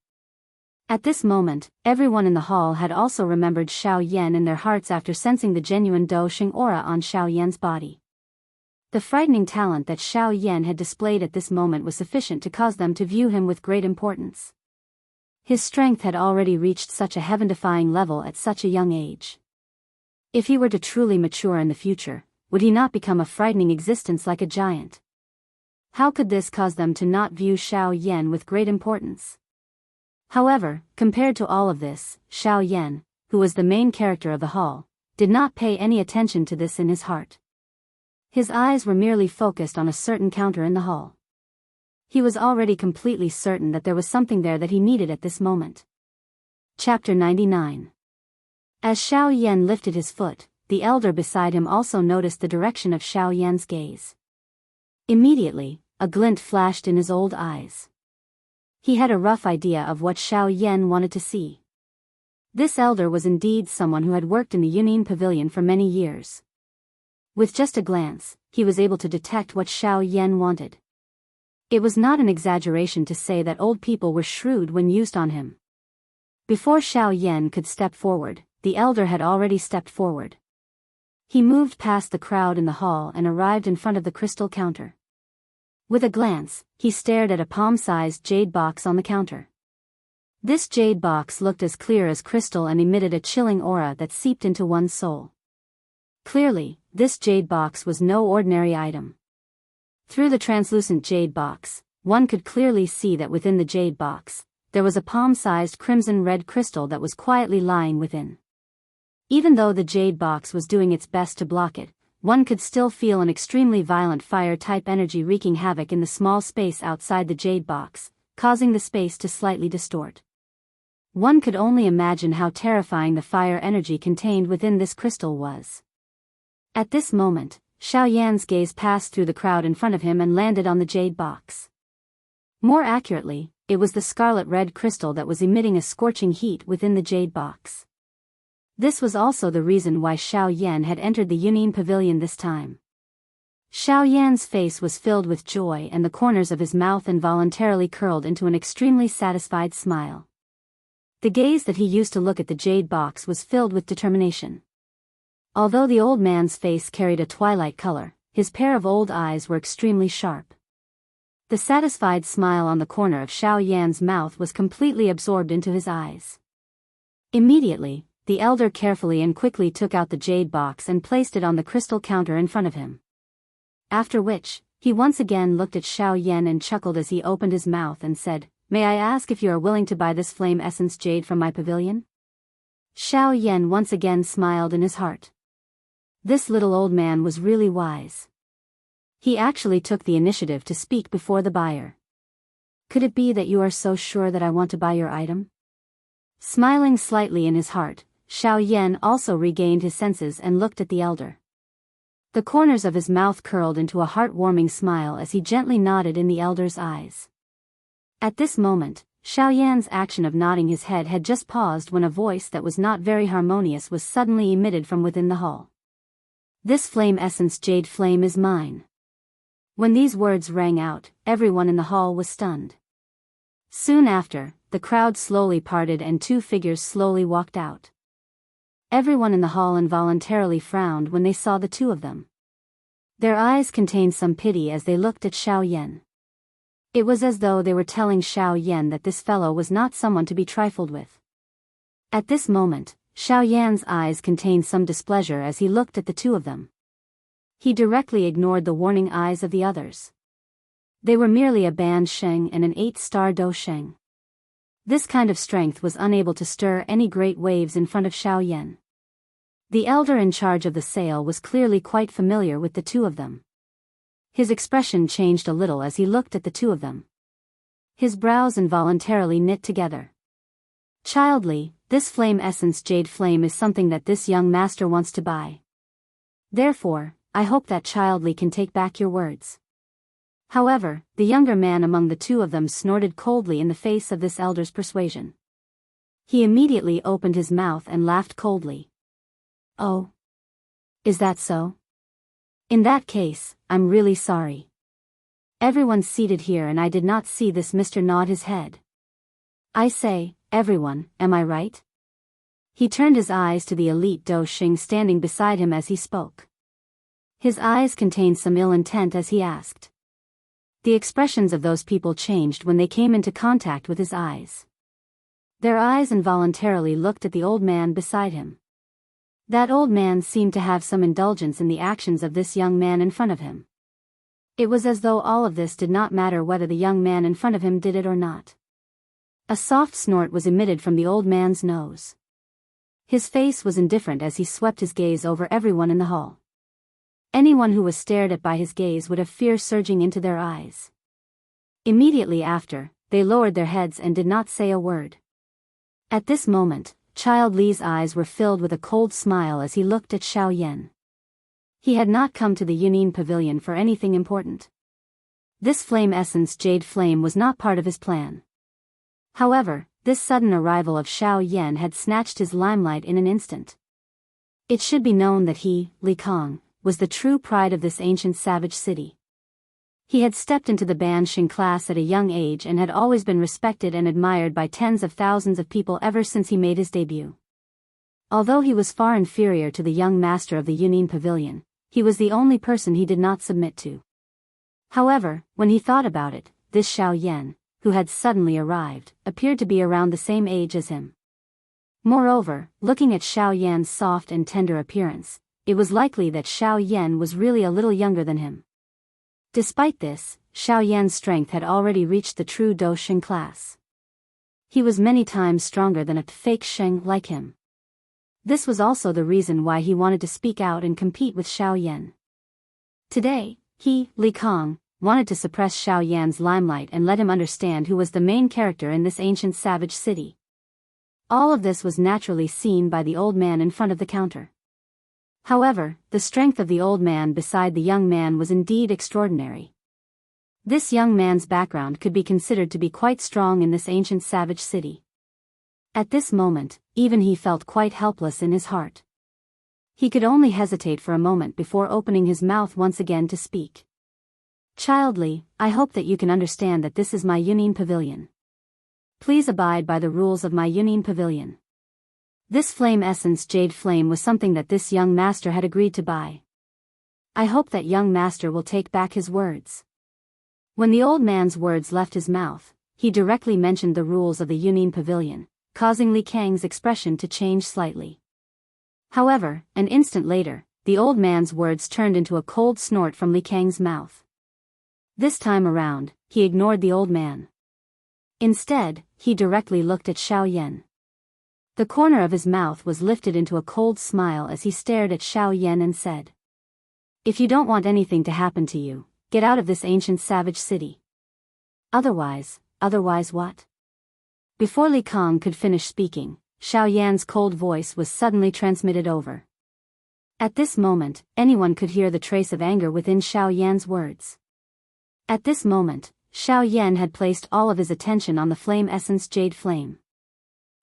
At this moment, everyone in the hall had also remembered Xiaoyan in their hearts after sensing the genuine Douxing aura on Xiaoyan's body. The frightening talent that Xiaoyan had displayed at this moment was sufficient to cause them to view him with great importance. His strength had already reached such a heaven-defying level at such a young age. If he were to truly mature in the future, would he not become a frightening existence like a giant? How could this cause them to not view Xiaoyan with great importance? However, compared to all of this, Xiaoyan, who was the main character of the hall, did not pay any attention to this in his heart. His eyes were merely focused on a certain counter in the hall. He was already completely certain that there was something there that he needed at this moment. Chapter 99. As Xiaoyan lifted his foot, the elder beside him also noticed the direction of Xiaoyan's gaze. Immediately, a glint flashed in his old eyes. He had a rough idea of what Xiaoyan wanted to see. This elder was indeed someone who had worked in the Yunin Pavilion for many years. With just a glance, he was able to detect what Xiaoyan wanted. It was not an exaggeration to say that old people were shrewd when used on him. Before Xiaoyan could step forward, the elder had already stepped forward. He moved past the crowd in the hall and arrived in front of the crystal counter. With a glance, he stared at a palm-sized jade box on the counter. This jade box looked as clear as crystal and emitted a chilling aura that seeped into one's soul. Clearly, this jade box was no ordinary item. Through the translucent jade box, one could clearly see that within the jade box, there was a palm-sized crimson-red crystal that was quietly lying within. Even though the jade box was doing its best to block it, one could still feel an extremely violent fire-type energy wreaking havoc in the small space outside the jade box, causing the space to slightly distort. One could only imagine how terrifying the fire energy contained within this crystal was. At this moment, Xiaoyan's gaze passed through the crowd in front of him and landed on the jade box. More accurately, it was the scarlet-red crystal that was emitting a scorching heat within the jade box. This was also the reason why Xiaoyan had entered the Yunin Pavilion this time. Xiaoyan's face was filled with joy and the corners of his mouth involuntarily curled into an extremely satisfied smile. The gaze that he used to look at the jade box was filled with determination. Although the old man's face carried a twilight color, his pair of old eyes were extremely sharp. The satisfied smile on the corner of Xiao Yan's mouth was completely absorbed into his eyes. Immediately, the elder carefully and quickly took out the jade box and placed it on the crystal counter in front of him. After which, he once again looked at Xiao Yan and chuckled as he opened his mouth and said, "May I ask if you are willing to buy this flame essence jade from my pavilion?" Xiao Yan once again smiled in his heart. This little old man was really wise. He actually took the initiative to speak before the buyer. "Could it be that you are so sure that I want to buy your item?" Smiling slightly in his heart, Xiao Yan also regained his senses and looked at the elder. The corners of his mouth curled into a heartwarming smile as he gently nodded in the elder's eyes. At this moment, Xiao Yan's action of nodding his head had just paused when a voice that was not very harmonious was suddenly emitted from within the hall. "This flame essence jade flame is mine." When these words rang out, everyone in the hall was stunned. Soon after, the crowd slowly parted and two figures slowly walked out. Everyone in the hall involuntarily frowned when they saw the two of them. Their eyes contained some pity as they looked at Xiao Yan. It was as though they were telling Xiao Yan that this fellow was not someone to be trifled with. At this moment, Xiao Yan's eyes contained some displeasure as he looked at the two of them. He directly ignored the warning eyes of the others. They were merely a band sheng and an 8-star do sheng. This kind of strength was unable to stir any great waves in front of Xiao Yan. The elder in charge of the sale was clearly quite familiar with the two of them. His expression changed a little as he looked at the two of them. His brows involuntarily knit together. "Childly, this flame essence jade flame is something that this young master wants to buy. Therefore, I hope that Childly can take back your words." However, the younger man among the two of them snorted coldly in the face of this elder's persuasion. He immediately opened his mouth and laughed coldly. "Oh. Is that so? In that case, I'm really sorry. Everyone's seated here and I did not see this Mr. nod his head. I say, everyone, am I right?" He turned his eyes to the elite Do Xing standing beside him as he spoke. His eyes contained some ill intent as he asked. The expressions of those people changed when they came into contact with his eyes. Their eyes involuntarily looked at the old man beside him. That old man seemed to have some indulgence in the actions of this young man in front of him. It was as though all of this did not matter whether the young man in front of him did it or not. A soft snort was emitted from the old man's nose. His face was indifferent as he swept his gaze over everyone in the hall. Anyone who was stared at by his gaze would have fear surging into their eyes. Immediately after, they lowered their heads and did not say a word. At this moment, Child Li's eyes were filled with a cold smile as he looked at Xiao Yan. He had not come to the Yunin Pavilion for anything important. This flame essence jade flame was not part of his plan. However, this sudden arrival of Xiao Yan had snatched his limelight in an instant. It should be known that he, Li Kong, was the true pride of this ancient savage city. He had stepped into the Bansheng class at a young age and had always been respected and admired by tens of thousands of people ever since he made his debut. Although he was far inferior to the young master of the Yunin Pavilion, he was the only person he did not submit to. However, when he thought about it, this Xiao Yan, who had suddenly arrived, appeared to be around the same age as him. Moreover, looking at Xiao Yan's soft and tender appearance, it was likely that Xiao Yan was really a little younger than him. Despite this, Xiao Yan's strength had already reached the true Do Sheng class. He was many times stronger than a fake Sheng like him. This was also the reason why he wanted to speak out and compete with Xiao Yan. Today, he, Li Kong, wanted to suppress Xiao Yan's limelight and let him understand who was the main character in this ancient savage city. All of this was naturally seen by the old man in front of the counter. However, the strength of the old man beside the young man was indeed extraordinary. This young man's background could be considered to be quite strong in this ancient savage city. At this moment, even he felt quite helpless in his heart. He could only hesitate for a moment before opening his mouth once again to speak. "Childly, I hope that you can understand that this is my Yunin Pavilion. Please abide by the rules of my Yunin Pavilion. This flame essence jade flame was something that this young master had agreed to buy. I hope that young master will take back his words." When the old man's words left his mouth, he directly mentioned the rules of the Yunin Pavilion, causing Li Kang's expression to change slightly. However, an instant later, the old man's words turned into a cold snort from Li Kang's mouth. This time around, he ignored the old man. Instead, he directly looked at Xiao Yan. The corner of his mouth was lifted into a cold smile as he stared at Xiao Yan and said, "If you don't want anything to happen to you, get out of this ancient savage city. Otherwise what?" Before Li Kang could finish speaking, Xiao Yan's cold voice was suddenly transmitted over. At this moment, anyone could hear the trace of anger within Xiao Yan's words. At this moment, Xiao Yan had placed all of his attention on the flame essence Jade Flame.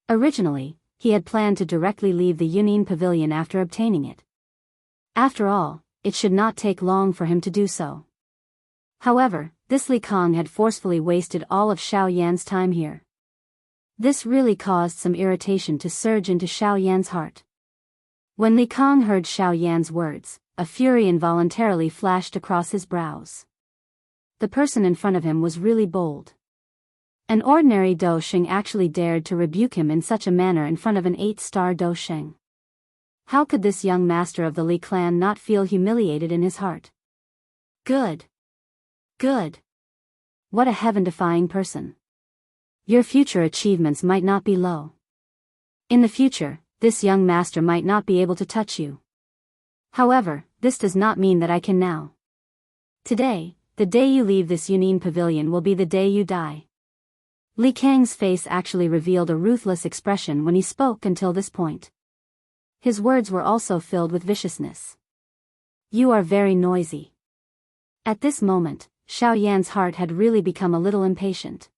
Originally, he had planned to directly leave the Yunin Pavilion after obtaining it. After all, it should not take long for him to do so. However, this Li Kang had forcefully wasted all of Xiao Yan's time here. This really caused some irritation to surge into Xiao Yan's heart. When Li Kang heard Xiao Yan's words, a fury involuntarily flashed across his brows. The person in front of him was really bold. An ordinary Do Sheng actually dared to rebuke him in such a manner in front of an 8-star Do Sheng. How could this young master of the Li clan not feel humiliated in his heart? Good. What a heaven-defying person. Your future achievements might not be low. In the future, this young master might not be able to touch you. However, this does not mean that I can now. Today, the day you leave this Yunin Pavilion will be the day you die. Li Kang's face actually revealed a ruthless expression when he spoke until this point. His words were also filled with viciousness. You are very noisy. At this moment, Xiao Yan's heart had really become a little impatient.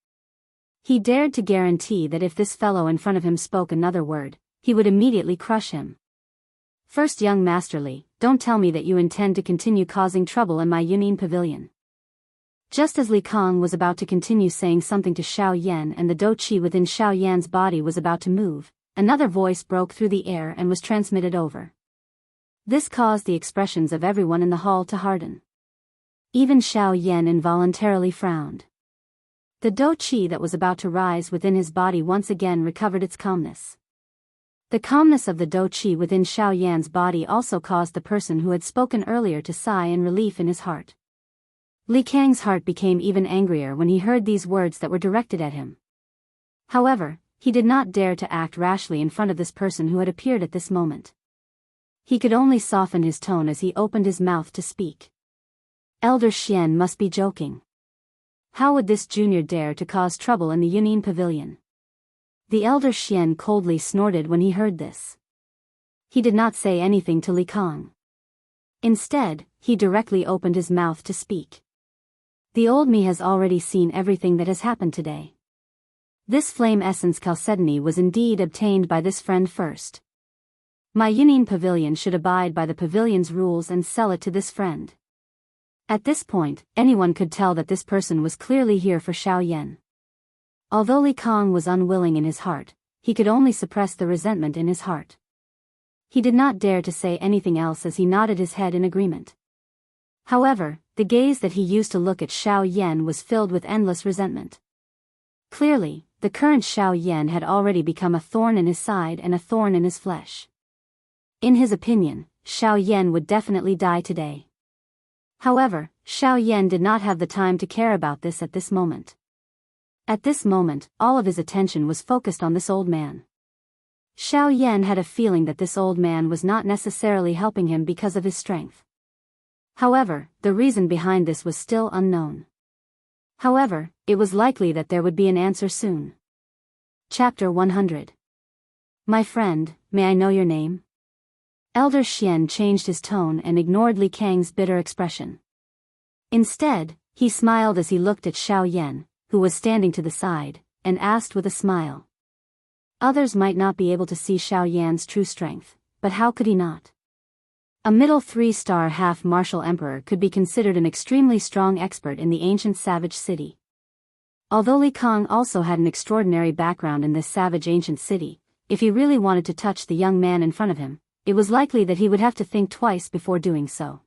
He dared to guarantee that if this fellow in front of him spoke another word, he would immediately crush him. First, young Master Li, don't tell me that you intend to continue causing trouble in my Yunin Pavilion. Just as Li Kang was about to continue saying something to Xiao Yan and the Do Qi within Xiao Yan's body was about to move, another voice broke through the air and was transmitted over. This caused the expressions of everyone in the hall to harden. Even Xiao Yan involuntarily frowned. The Do Qi that was about to rise within his body once again recovered its calmness. The calmness of the Do Qi within Xiao Yan's body also caused the person who had spoken earlier to sigh in relief in his heart. Li Kang's heart became even angrier when he heard these words that were directed at him. However, he did not dare to act rashly in front of this person who had appeared at this moment. He could only soften his tone as he opened his mouth to speak. Elder Xian must be joking. How would this junior dare to cause trouble in the Yunin Pavilion? The elder Xian coldly snorted when he heard this. He did not say anything to Li Kang. Instead, he directly opened his mouth to speak. The old me has already seen everything that has happened today. This flame essence chalcedony was indeed obtained by this friend first. My Yunin Pavilion should abide by the pavilion's rules and sell it to this friend. At this point, anyone could tell that this person was clearly here for Xiao Yan. Although Li Kang was unwilling in his heart, he could only suppress the resentment in his heart. He did not dare to say anything else as he nodded his head in agreement. However, the gaze that he used to look at Xiao Yan was filled with endless resentment. Clearly, the current Xiao Yan had already become a thorn in his side and a thorn in his flesh. In his opinion, Xiao Yan would definitely die today. However, Xiao Yan did not have the time to care about this at this moment. At this moment, all of his attention was focused on this old man. Xiao Yan had a feeling that this old man was not necessarily helping him because of his strength. However, the reason behind this was still unknown. However, it was likely that there would be an answer soon. Chapter 100. My friend, may I know your name? Elder Xian changed his tone and ignored Li Kang's bitter expression. Instead, he smiled as he looked at Xiao Yan, who was standing to the side, and asked with a smile. Others might not be able to see Xiao Yan's true strength, but how could he not? A middle 3-star half-martial emperor could be considered an extremely strong expert in the ancient savage city. Although Li Kang also had an extraordinary background in this savage ancient city, if he really wanted to touch the young man in front of him, it was likely that he would have to think twice before doing so.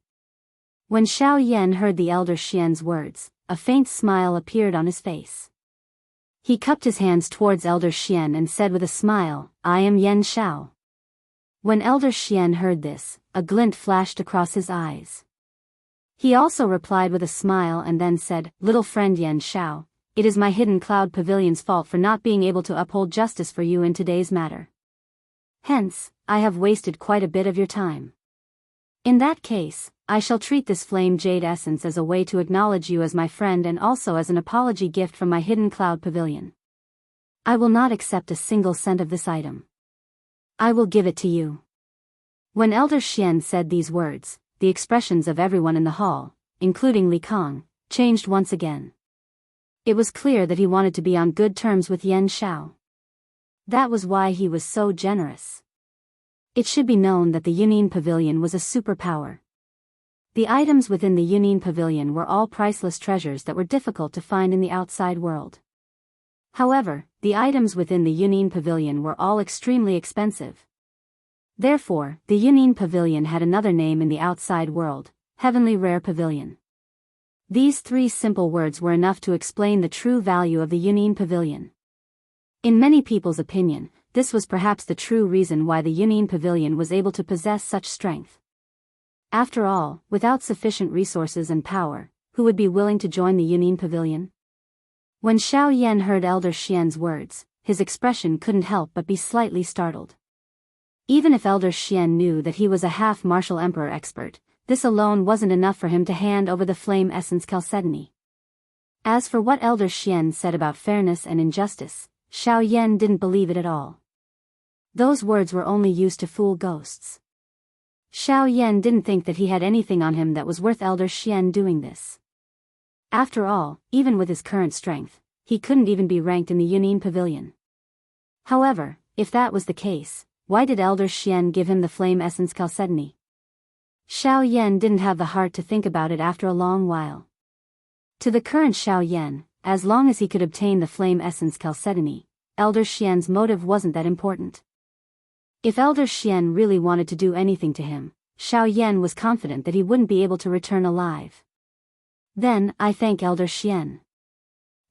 When Xiao Yan heard the elder Xian's words, a faint smile appeared on his face. He cupped his hands towards Elder Xian and said with a smile, "I am Yen Shao." When Elder Xian heard this, a glint flashed across his eyes. He also replied with a smile and then said, "Little friend Yen Shao, it is my hidden cloud pavilion's fault for not being able to uphold justice for you in today's matter. Hence, I have wasted quite a bit of your time. In that case, I shall treat this flame jade essence as a way to acknowledge you as my friend and also as an apology gift from my hidden cloud pavilion. I will not accept a single cent of this item. I will give it to you." When Elder Xian said these words, the expressions of everyone in the hall, including Li Kong, changed once again. It was clear that he wanted to be on good terms with Yen Shao. That was why he was so generous. It should be known that the Yunin Pavilion was a superpower. The items within the Yunin Pavilion were all priceless treasures that were difficult to find in the outside world. However, the items within the Yunin Pavilion were all extremely expensive. Therefore, the Yunin Pavilion had another name in the outside world, Heavenly Rare Pavilion. These three simple words were enough to explain the true value of the Yunin Pavilion. In many people's opinion, this was perhaps the true reason why the Yunin Pavilion was able to possess such strength. After all, without sufficient resources and power, who would be willing to join the Yunin Pavilion? When Xiao Yan heard Elder Xian's words, his expression couldn't help but be slightly startled. Even if Elder Xian knew that he was a half-martial emperor expert, this alone wasn't enough for him to hand over the flame essence chalcedony. As for what Elder Xian said about fairness and injustice, Xiao Yan didn't believe it at all. Those words were only used to fool ghosts. Xiao Yan didn't think that he had anything on him that was worth Elder Xian doing this. After all, even with his current strength, he couldn't even be ranked in the Yunin Pavilion. However, if that was the case, why did Elder Xian give him the flame essence chalcedony? Xiao Yan didn't have the heart to think about it after a long while. To the current Xiao Yan, as long as he could obtain the flame essence chalcedony, Elder Xian's motive wasn't that important. If Elder Xian really wanted to do anything to him, Xiao Yan was confident that he wouldn't be able to return alive. "Then, I thank Elder Xian."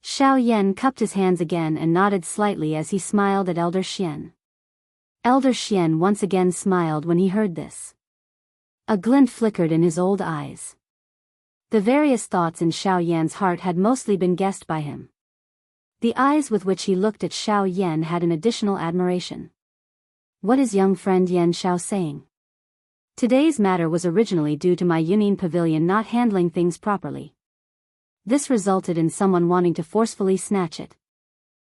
Xiao Yan cupped his hands again and nodded slightly as he smiled at Elder Xian. Elder Xian once again smiled when he heard this. A glint flickered in his old eyes. The various thoughts in Xiao Yan's heart had mostly been guessed by him. The eyes with which he looked at Xiao Yan had an additional admiration. What is young friend Yen Shao saying? Today's matter was originally due to my Yunin Pavilion not handling things properly. This resulted in someone wanting to forcefully snatch it.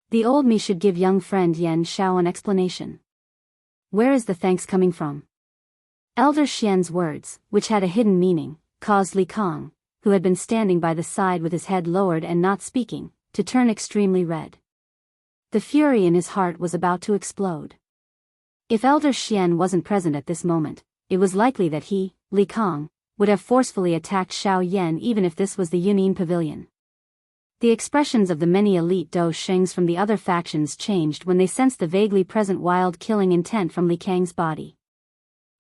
The old me should give young friend Yen Shao an explanation. Where is the thanks coming from? Elder Xian's words, which had a hidden meaning, caused Li Kong, who had been standing by the side with his head lowered and not speaking, to turn extremely red. The fury in his heart was about to explode. If Elder Xian wasn't present at this moment, it was likely that he, Li Kong, would have forcefully attacked Xiao Yan even if this was the Yunin Pavilion. The expressions of the many elite Dou Shengs from the other factions changed when they sensed the vaguely present wild killing intent from Li Kang's body.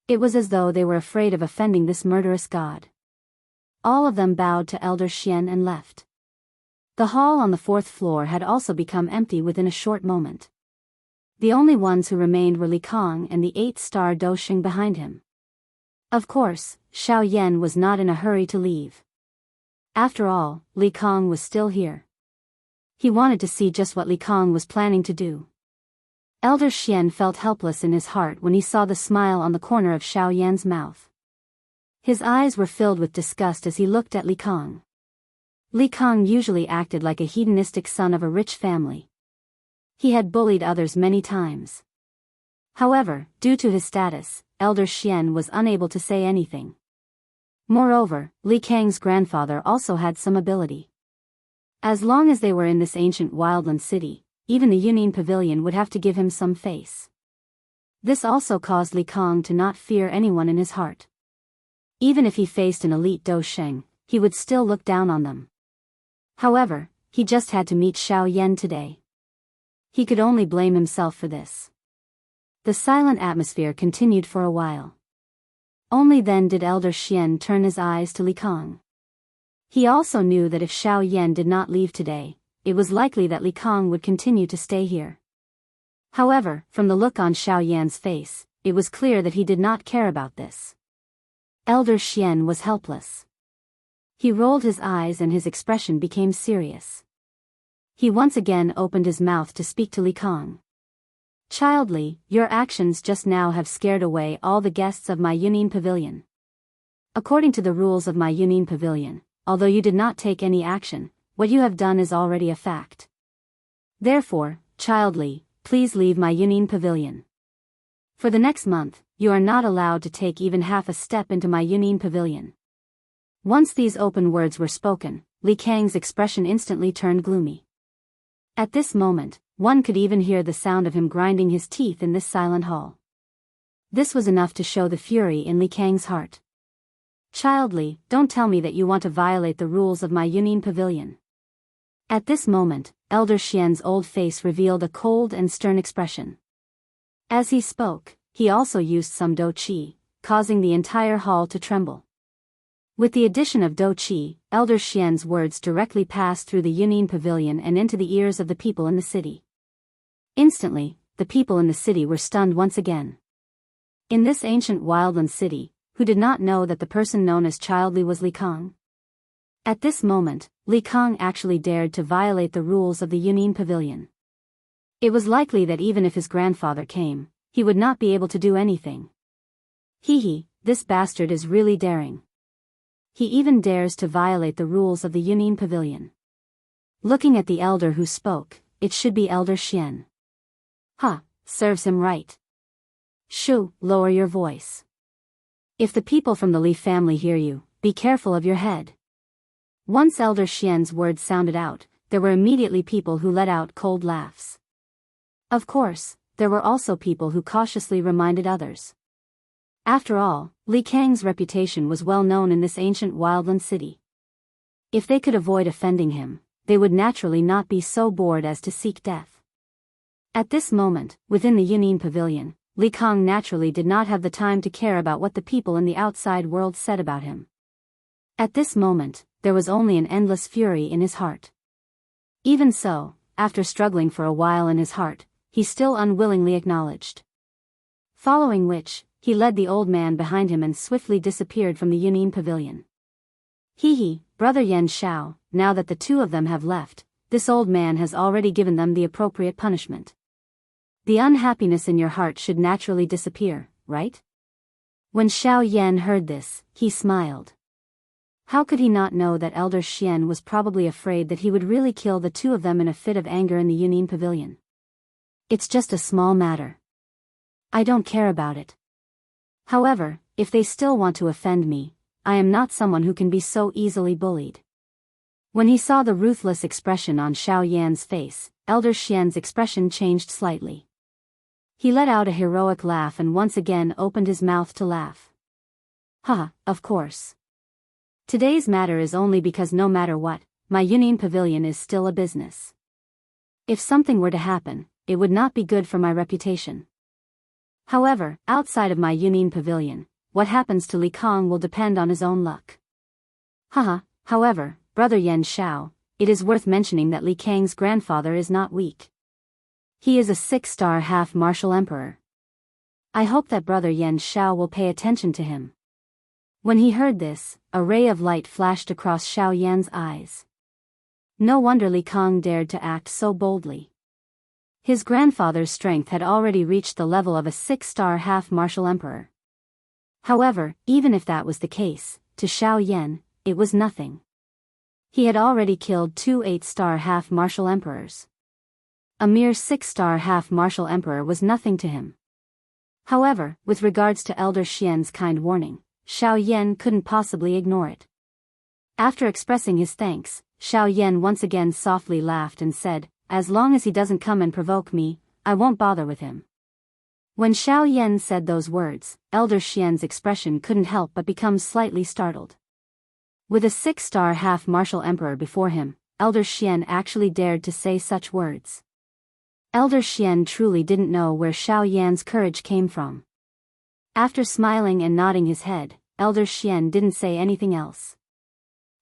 It was as though they were afraid of offending this murderous god. All of them bowed to Elder Xian and left. The hall on the 4th floor had also become empty within a short moment. The only ones who remained were Li Kong and the 8-star Dou Sheng behind him. Of course, Xiao Yan was not in a hurry to leave. After all, Li Kong was still here. He wanted to see just what Li Kong was planning to do. Elder Xian felt helpless in his heart when he saw the smile on the corner of Xiao Yan's mouth. His eyes were filled with disgust as he looked at Li Kong. Li Kong usually acted like a hedonistic son of a rich family. He had bullied others many times. However, due to his status, Elder Xian was unable to say anything. Moreover, Li Kang's grandfather also had some ability. As long as they were in this ancient wildland city, even the Yunin Pavilion would have to give him some face. This also caused Li Kong to not fear anyone in his heart. Even if he faced an elite Dou Sheng, he would still look down on them. However, he just had to meet Xiao Yan today. He could only blame himself for this. The silent atmosphere continued for a while. Only then did Elder Xian turn his eyes to Li Kong. He also knew that if Xiao Yan did not leave today, it was likely that Li Kang would continue to stay here. However, from the look on Xiao Yan's face, it was clear that he did not care about this. Elder Xian was helpless. He rolled his eyes and his expression became serious. He once again opened his mouth to speak to Li Kang. "Child Li, your actions just now have scared away all the guests of my Yunin Pavilion. According to the rules of my Yunin Pavilion, although you did not take any action, what you have done is already a fact. Therefore, Child Li, please leave my Yunin Pavilion. For the next month, you are not allowed to take even half a step into my Yunin Pavilion." Once these open words were spoken, Li Kang's expression instantly turned gloomy. At this moment, one could even hear the sound of him grinding his teeth in this silent hall. This was enough to show the fury in Li Kang's heart. "Child Li, don't tell me that you want to violate the rules of my Yunin Pavilion." At this moment, Elder Xian's old face revealed a cold and stern expression. As he spoke, he also used some dou qi, causing the entire hall to tremble. With the addition of dou qi, Elder Xian's words directly passed through the Yunin Pavilion and into the ears of the people in the city. Instantly, the people in the city were stunned once again. In this ancient wildland city, who did not know that the person known as Child Li was Li Kang? At this moment, Li Kang actually dared to violate the rules of the Yunin Pavilion. It was likely that even if his grandfather came, he would not be able to do anything. This bastard is really daring. He even dares to violate the rules of the Yunin Pavilion. Looking at the elder who spoke, it should be Elder Xian. Serves him right. Shu, lower your voice. If the people from the Li family hear you, be careful of your head. Once Elder Xian's words sounded out, there were immediately people who let out cold laughs. Of course, there were also people who cautiously reminded others. After all, Li Kang's reputation was well known in this ancient wildland city. If they could avoid offending him, they would naturally not be so bored as to seek death. At this moment, within the Yunin Pavilion, Li Kang naturally did not have the time to care about what the people in the outside world said about him. At this moment, there was only an endless fury in his heart. Even so, after struggling for a while in his heart, he still unwillingly acknowledged. Following which, he led the old man behind him and swiftly disappeared from the Yunin Pavilion. Brother Yan Xiao, now that the two of them have left, this old man has already given them the appropriate punishment. The unhappiness in your heart should naturally disappear, right? When Xiao Yan heard this, he smiled. How could he not know that Elder Xian was probably afraid that he would really kill the two of them in a fit of anger in the Yunin Pavilion? It's just a small matter. I don't care about it. However, if they still want to offend me, I am not someone who can be so easily bullied. When he saw the ruthless expression on Xiao Yan's face, Elder Xian's expression changed slightly. He let out a heroic laugh and once again opened his mouth to laugh. Of course. Today's matter is only because no matter what, my Yunin Pavilion is still a business. If something were to happen, it would not be good for my reputation. However, outside of my Yunin Pavilion, what happens to Li Kang will depend on his own luck. However, Brother Yan Xiao, it is worth mentioning that Li Kang's grandfather is not weak. He is a 6-star half-martial emperor. I hope that Brother Yan Xiao will pay attention to him. When he heard this, a ray of light flashed across Xiao Yan's eyes. No wonder Li Kang dared to act so boldly. His grandfather's strength had already reached the level of a 6-star half-martial emperor. However, even if that was the case, to Xiao Yan, it was nothing. He had already killed 2 8-star half-martial emperors. A mere 6-star half-martial emperor was nothing to him. However, with regards to Elder Xian's kind warning, Xiao Yan couldn't possibly ignore it. After expressing his thanks, Xiao Yan once again softly laughed and said, "As long as he doesn't come and provoke me, I won't bother with him." When Xiao Yan said those words, Elder Xian's expression couldn't help but become slightly startled. With a 6-star half-martial emperor before him, Elder Xian actually dared to say such words. Elder Xian truly didn't know where Xiao Yan's courage came from. After smiling and nodding his head, Elder Xian didn't say anything else.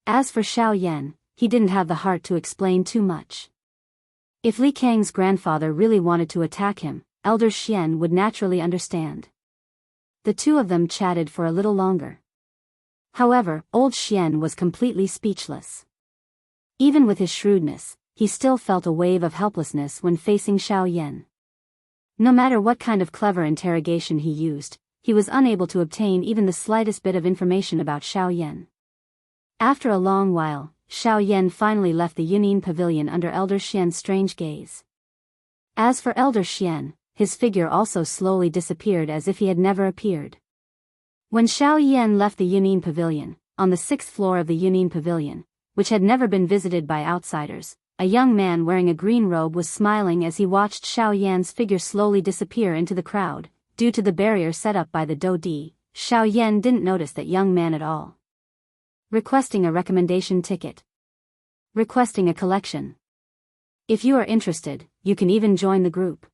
As for Xiao Yan, he didn't have the heart to explain too much. If Li Kang's grandfather really wanted to attack him, Elder Xian would naturally understand. The two of them chatted for a little longer. However, old Xian was completely speechless. Even with his shrewdness, he still felt a wave of helplessness when facing Xiao Yan. No matter what kind of clever interrogation he used, he was unable to obtain even the slightest bit of information about Xiao Yan. After a long while, Xiao Yan finally left the Yunin pavilion under Elder Xian's strange gaze. As for Elder Xian, his figure also slowly disappeared as if he had never appeared. When Xiao Yan left the Yunin pavilion, on the 6th floor of the Yunin pavilion, which had never been visited by outsiders, a young man wearing a green robe was smiling as he watched Xiao Yan's figure slowly disappear into the crowd. Due to the barrier set up by the Dodi, Xiao Yan didn't notice that young man at all. Requesting a recommendation ticket. Requesting a collection. If you are interested, you can even join the group.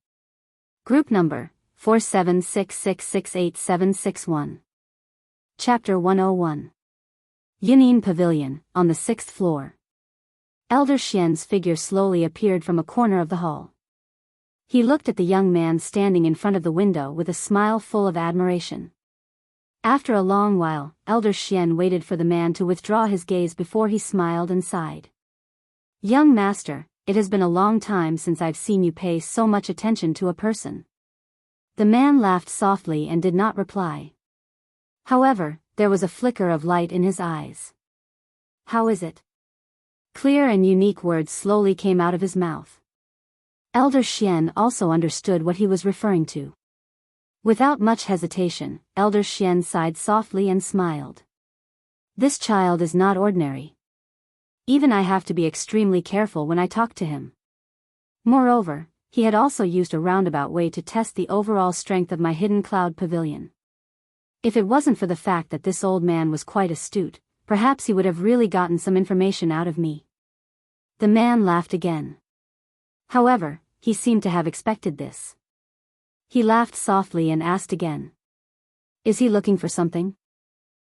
Group number 4766686761. Chapter 101. Yunin Pavilion, on the 6th floor. Elder Xian's figure slowly appeared from a corner of the hall. He looked at the young man standing in front of the window with a smile full of admiration. After a long while, Elder Xian waited for the man to withdraw his gaze before he smiled and sighed. "Young master, it has been a long time since I've seen you pay so much attention to a person." The man laughed softly and did not reply. However, there was a flicker of light in his eyes. "How is it?" Clear and unique words slowly came out of his mouth. Elder Xian also understood what he was referring to. Without much hesitation, Elder Xian sighed softly and smiled. "This child is not ordinary. Even I have to be extremely careful when I talk to him. Moreover, he had also used a roundabout way to test the overall strength of my hidden cloud pavilion. If it wasn't for the fact that this old man was quite astute, perhaps he would have really gotten some information out of me." The man laughed again. However, he seemed to have expected this. He laughed softly and asked again. "Is he looking for something?"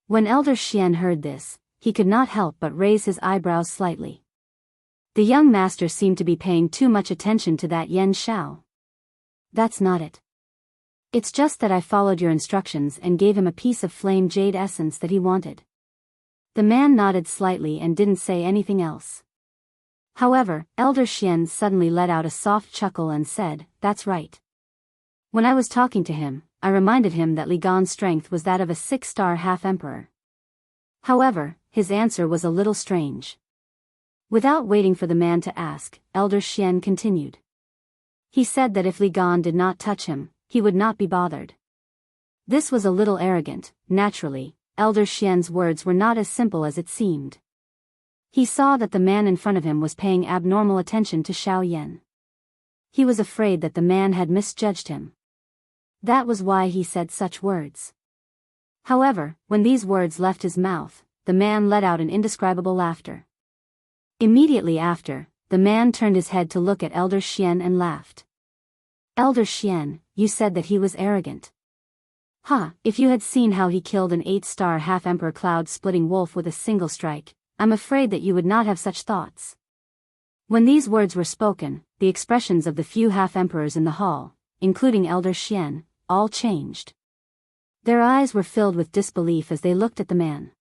When Elder Xian heard this, he could not help but raise his eyebrows slightly. The young master seemed to be paying too much attention to that Yen Xiao. "That's not it. It's just that I followed your instructions and gave him a piece of flame jade essence that he wanted." The man nodded slightly and didn't say anything else. However, Elder Xian suddenly let out a soft chuckle and said, "That's right. When I was talking to him, I reminded him that Li Gan's strength was that of a 6-star half-emperor." However, his answer was a little strange. Without waiting for the man to ask, Elder Xian continued. He said that if Li Gan did not touch him, he would not be bothered. This was a little arrogant. Naturally, Elder Xian's words were not as simple as it seemed. He saw that the man in front of him was paying abnormal attention to Xiao Yan. He was afraid that the man had misjudged him. That was why he said such words. However, when these words left his mouth, the man let out an indescribable laughter. Immediately after, the man turned his head to look at Elder Xian and laughed. "Elder Xian, you said that he was arrogant. If you had seen how he killed an 8-star half-emperor cloud-splitting wolf with a single strike, I'm afraid that you would not have such thoughts." When these words were spoken, the expressions of the few half-emperors in the hall, including Elder Xian, all changed. Their eyes were filled with disbelief as they looked at the man.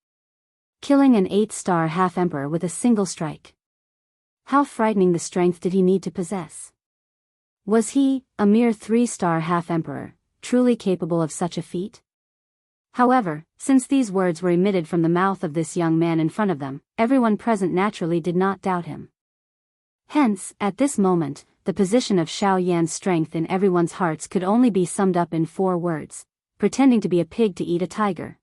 Killing an 8-star half-emperor with a single strike. How frightening the strength did he need to possess? Was he, a mere 3-star half-emperor, truly capable of such a feat? However, since these words were emitted from the mouth of this young man in front of them, everyone present naturally did not doubt him. Hence, at this moment, the position of Xiao Yan's strength in everyone's hearts could only be summed up in 4 words: pretending to be a pig to eat a tiger.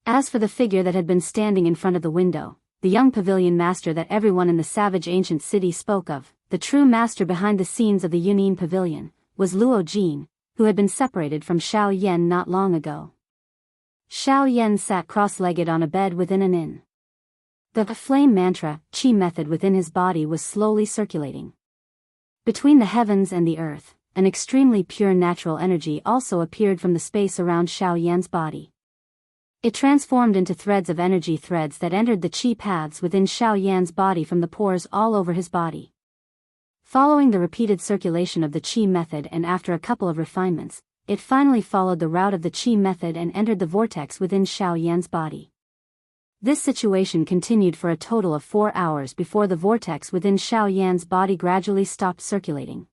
As for the figure that had been standing in front of the window, the young pavilion master that everyone in the savage ancient city spoke of, the true master behind the scenes of the Yunin pavilion, was Luo Jin, who had been separated from Xiao Yan not long ago. Xiao Yan sat cross-legged on a bed within an inn. The flame mantra, Qi method within his body was slowly circulating. Between the heavens and the earth, an extremely pure natural energy also appeared from the space around Xiao Yan's body. It transformed into threads of energy, threads that entered the qi paths within Xiao Yan's body from the pores all over his body. Following the repeated circulation of the qi method and after a couple of refinements, it finally followed the route of the qi method and entered the vortex within Xiao Yan's body. This situation continued for a total of 4 hours before the vortex within Xiao Yan's body gradually stopped circulating.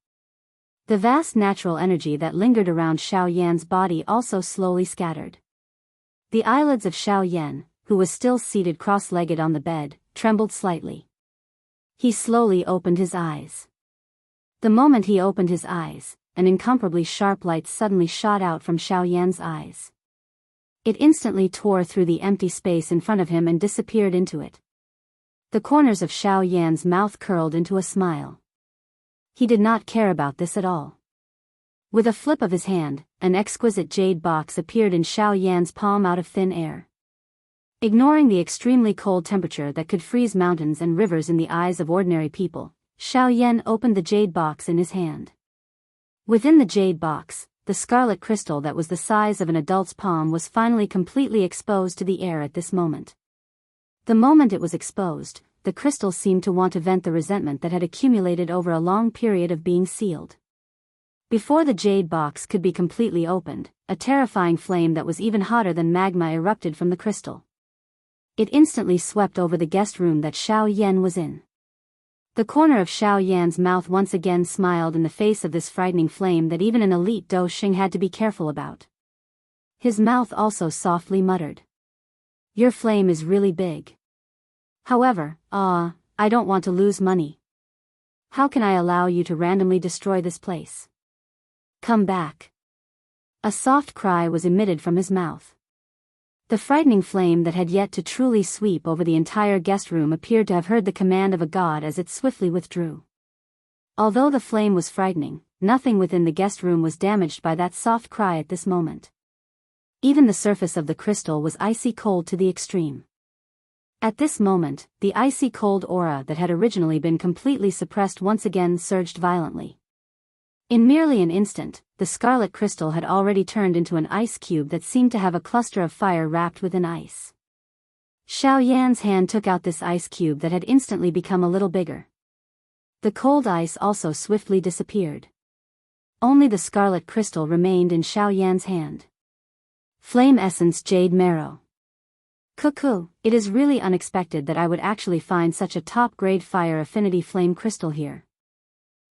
The vast natural energy that lingered around Xiao Yan's body also slowly scattered. The eyelids of Xiao Yan, who was still seated cross-legged on the bed, trembled slightly. He slowly opened his eyes. The moment he opened his eyes, an incomparably sharp light suddenly shot out from Xiao Yan's eyes. It instantly tore through the empty space in front of him and disappeared into it. The corners of Xiao Yan's mouth curled into a smile. He did not care about this at all. With a flip of his hand, an exquisite jade box appeared in Xiao Yan's palm out of thin air. Ignoring the extremely cold temperature that could freeze mountains and rivers in the eyes of ordinary people, Xiao Yan opened the jade box in his hand. Within the jade box, the scarlet crystal that was the size of an adult's palm was finally completely exposed to the air at this moment. The moment it was exposed, the crystal seemed to want to vent the resentment that had accumulated over a long period of being sealed. Before the jade box could be completely opened, a terrifying flame that was even hotter than magma erupted from the crystal. It instantly swept over the guest room that Xiao Yan was in. The corner of Xiao Yan's mouth once again smiled in the face of this frightening flame that even an elite Do Xing had to be careful about. His mouth also softly muttered, "Your flame is really big. However, I don't want to lose money. How can I allow you to randomly destroy this place? Come back." A soft cry was emitted from his mouth. The frightening flame that had yet to truly sweep over the entire guest room appeared to have heard the command of a god as it swiftly withdrew. Although the flame was frightening, nothing within the guest room was damaged by that soft cry at this moment. Even the surface of the crystal was icy cold to the extreme. At this moment, the icy cold aura that had originally been completely suppressed once again surged violently. In merely an instant, the scarlet crystal had already turned into an ice cube that seemed to have a cluster of fire wrapped within ice. Xiao Yan's hand took out this ice cube that had instantly become a little bigger. The cold ice also swiftly disappeared. Only the scarlet crystal remained in Xiao Yan's hand. Flame Essence Jade Marrow. Cuckoo, it is really unexpected that I would actually find such a top-grade fire affinity flame crystal here.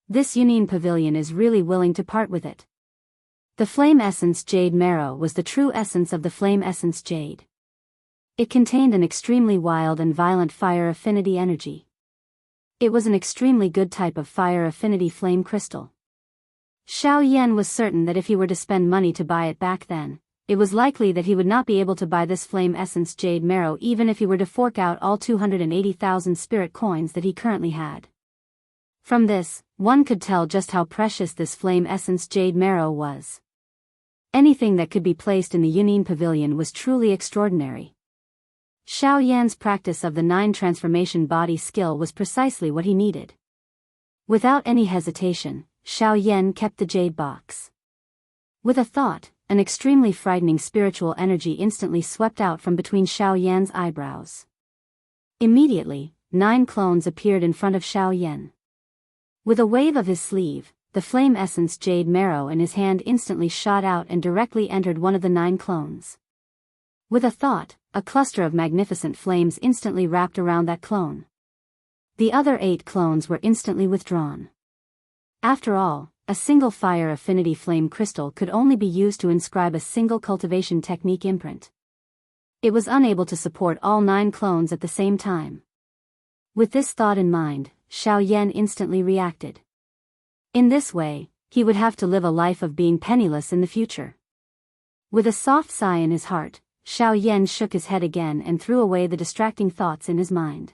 This Union Pavilion is really willing to part with it. The Flame Essence Jade Marrow was the true essence of the Flame Essence Jade. It contained an extremely wild and violent fire affinity energy. It was an extremely good type of fire affinity flame crystal. Xiao Yan was certain that if he were to spend money to buy it back then, it was likely that he would not be able to buy this Flame Essence Jade Marrow even if he were to fork out all 280,000 spirit coins that he currently had. From this, one could tell just how precious this Flame Essence Jade Marrow was. Anything that could be placed in the Union Pavilion was truly extraordinary. Xiao Yan's practice of the 9 transformation body skill was precisely what he needed. Without any hesitation, Xiao Yan kept the jade box. With a thought, an extremely frightening spiritual energy instantly swept out from between Xiao Yan's eyebrows. Immediately, 9 clones appeared in front of Xiao Yan. With a wave of his sleeve, the Flame Essence Jade Marrow in his hand instantly shot out and directly entered one of the 9 clones. With a thought, a cluster of magnificent flames instantly wrapped around that clone. The other 8 clones were instantly withdrawn. After all, a single fire affinity flame crystal could only be used to inscribe a single cultivation technique imprint. It was unable to support all 9 clones at the same time. With this thought in mind, Xiao Yan instantly reacted. In this way, he would have to live a life of being penniless in the future. With a soft sigh in his heart, Xiao Yan shook his head again and threw away the distracting thoughts in his mind.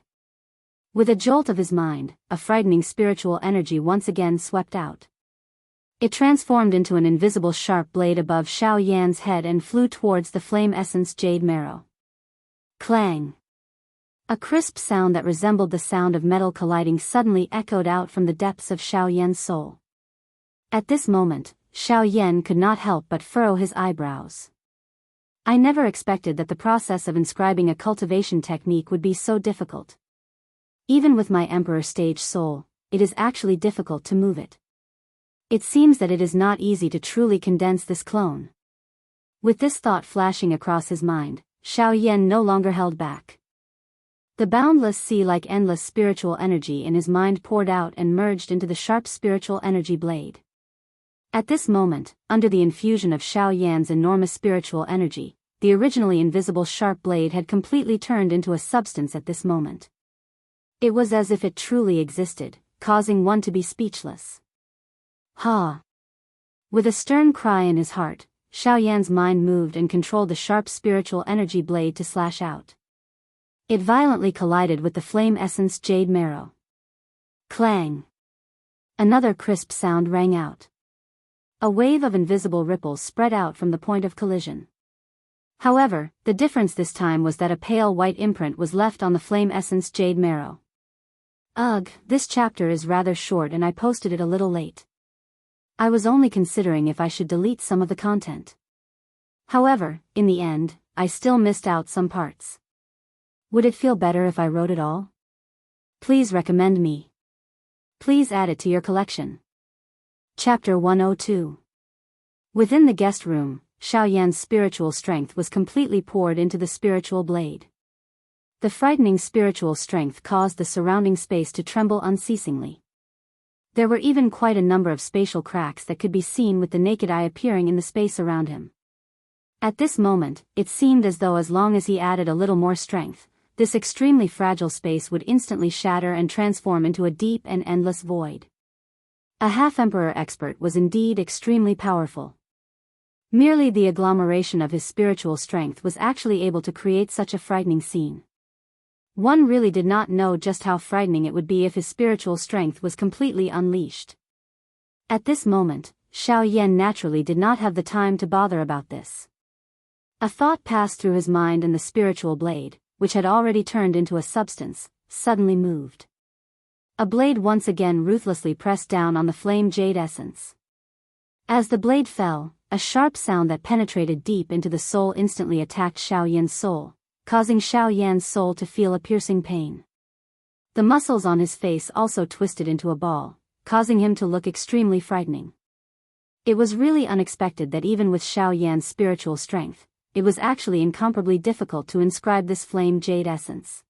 With a jolt of his mind, a frightening spiritual energy once again swept out. It transformed into an invisible sharp blade above Xiao Yan's head and flew towards the Flame Essence Jade Marrow. Clang! A crisp sound that resembled the sound of metal colliding suddenly echoed out from the depths of Xiao Yan's soul. At this moment, Xiao Yan could not help but furrow his eyebrows. I never expected that the process of inscribing a cultivation technique would be so difficult. Even with my Emperor stage soul, it is actually difficult to move it. It seems that it is not easy to truly condense this clone. With this thought flashing across his mind, Xiao Yan no longer held back. The boundless sea-like endless spiritual energy in his mind poured out and merged into the sharp spiritual energy blade. At this moment, under the infusion of Xiao Yan's enormous spiritual energy, the originally invisible sharp blade had completely turned into a substance at this moment. It was as if it truly existed, causing one to be speechless. Ha! With a stern cry in his heart, Xiao Yan's mind moved and controlled the sharp spiritual energy blade to slash out. It violently collided with the flame essence jade marrow. Clang! Another crisp sound rang out. A wave of invisible ripples spread out from the point of collision. However, the difference this time was that a pale white imprint was left on the flame essence jade marrow. Ugh, this chapter is rather short and I posted it a little late. I was only considering if I should delete some of the content. However, in the end, I still missed out some parts. Would it feel better if I wrote it all? Please recommend me. Please add it to your collection. Chapter 102. Within the guest room, Xiao Yan's spiritual strength was completely poured into the spiritual blade. The frightening spiritual strength caused the surrounding space to tremble unceasingly. There were even quite a number of spatial cracks that could be seen with the naked eye appearing in the space around him. At this moment, it seemed as though as long as he added a little more strength, this extremely fragile space would instantly shatter and transform into a deep and endless void. A half-emperor expert was indeed extremely powerful. Merely the agglomeration of his spiritual strength was actually able to create such a frightening scene. One really did not know just how frightening it would be if his spiritual strength was completely unleashed. At this moment, Xiao Yan naturally did not have the time to bother about this. A thought passed through his mind and the spiritual blade, which had already turned into a substance, suddenly moved. A blade once again ruthlessly pressed down on the flame jade essence. As the blade fell, a sharp sound that penetrated deep into the soul instantly attacked Xiao Yan's soul, causing Xiao Yan's soul to feel a piercing pain. The muscles on his face also twisted into a ball, causing him to look extremely frightening. It was really unexpected that even with Xiao Yan's spiritual strength, it was actually incomparably difficult to inscribe this flame jade essence.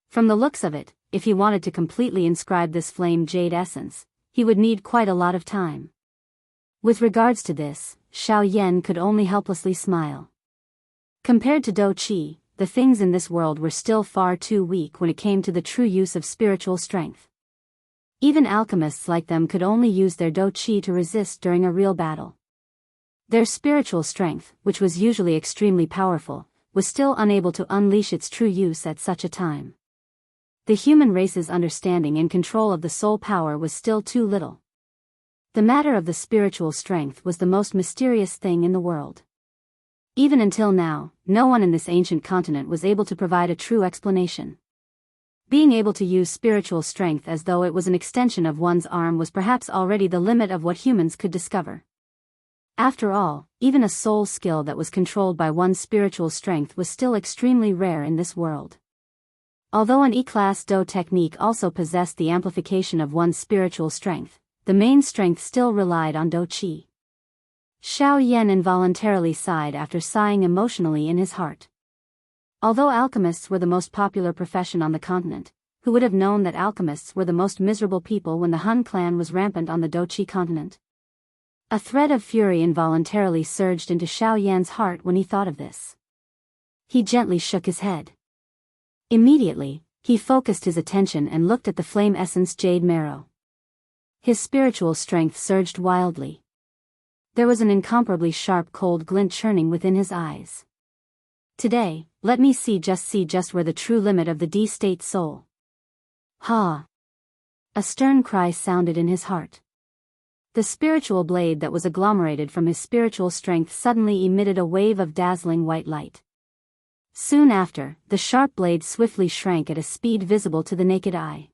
From the looks of it, if he wanted to completely inscribe this flame jade essence, he would need quite a lot of time. With regards to this, Xiao Yan could only helplessly smile. Compared to Dou Qi, the things in this world were still far too weak when it came to the true use of spiritual strength. Even alchemists like them could only use their Dou Qi to resist during a real battle. Their spiritual strength, which was usually extremely powerful, was still unable to unleash its true use at such a time. The human race's understanding and control of the soul power was still too little. The matter of the spiritual strength was the most mysterious thing in the world. Even until now, no one in this ancient continent was able to provide a true explanation. Being able to use spiritual strength as though it was an extension of one's arm was perhaps already the limit of what humans could discover. After all, even a soul skill that was controlled by one's spiritual strength was still extremely rare in this world. Although an E-class Dou technique also possessed the amplification of one's spiritual strength, the main strength still relied on Dou Qi. Xiao Yan involuntarily sighed after sighing emotionally in his heart. Although alchemists were the most popular profession on the continent, who would have known that alchemists were the most miserable people when the Han clan was rampant on the Dou Qi continent? A thread of fury involuntarily surged into Xiao Yan's heart when he thought of this. He gently shook his head. Immediately, he focused his attention and looked at the flame essence jade marrow. His spiritual strength surged wildly. There was an incomparably sharp cold glint churning within his eyes. Today, let me see just where the true limit of the D-state soul. Ha! A stern cry sounded in his heart. The spiritual blade that was agglomerated from his spiritual strength suddenly emitted a wave of dazzling white light. Soon after, the sharp blade swiftly shrank at a speed visible to the naked eye.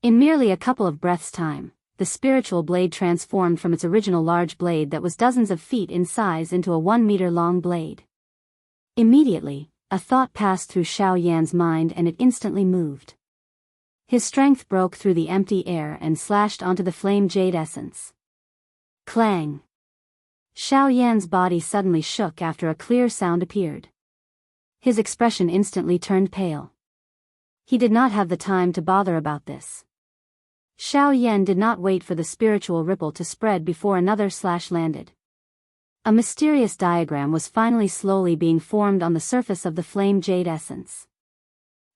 In merely a couple of breaths' time, the spiritual blade transformed from its original large blade that was dozens of feet in size into a 1-meter-long blade. Immediately, a thought passed through Xiao Yan's mind and it instantly moved. His strength broke through the empty air and slashed onto the flame jade essence. Clang! Xiao Yan's body suddenly shook after a clear sound appeared. His expression instantly turned pale. He did not have the time to bother about this. Xiao Yan did not wait for the spiritual ripple to spread before another slash landed. A mysterious diagram was finally slowly being formed on the surface of the flame jade essence.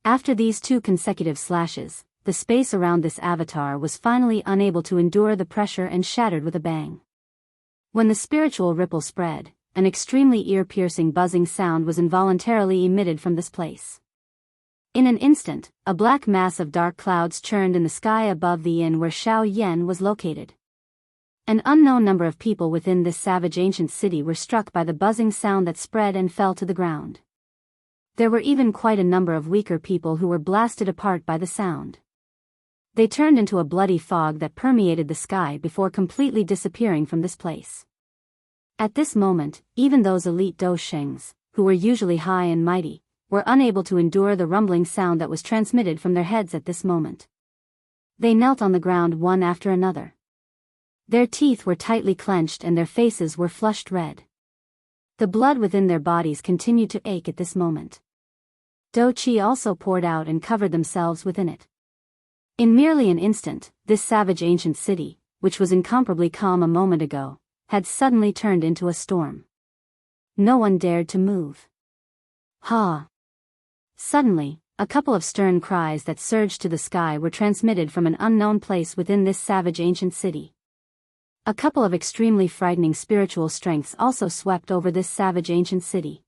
After these 2 consecutive slashes, the space around this avatar was finally unable to endure the pressure and shattered with a bang. When the spiritual ripple spread, an extremely ear-piercing buzzing sound was involuntarily emitted from this place. In an instant, a black mass of dark clouds churned in the sky above the inn where Xiao Yan was located. An unknown number of people within this savage ancient city were struck by the buzzing sound that spread and fell to the ground. There were even quite a number of weaker people who were blasted apart by the sound. They turned into a bloody fog that permeated the sky before completely disappearing from this place. At this moment, even those elite Doshings, who were usually high and mighty, were unable to endure the rumbling sound that was transmitted from their heads at this moment. They knelt on the ground one after another. Their teeth were tightly clenched and their faces were flushed red. The blood within their bodies continued to ache at this moment. Do Qi also poured out and covered themselves within it. In merely an instant, this savage ancient city, which was incomparably calm a moment ago, had suddenly turned into a storm. No one dared to move. Ha! Suddenly, a couple of stern cries that surged to the sky were transmitted from an unknown place within this savage ancient city. A couple of extremely frightening spiritual strengths also swept over this savage ancient city.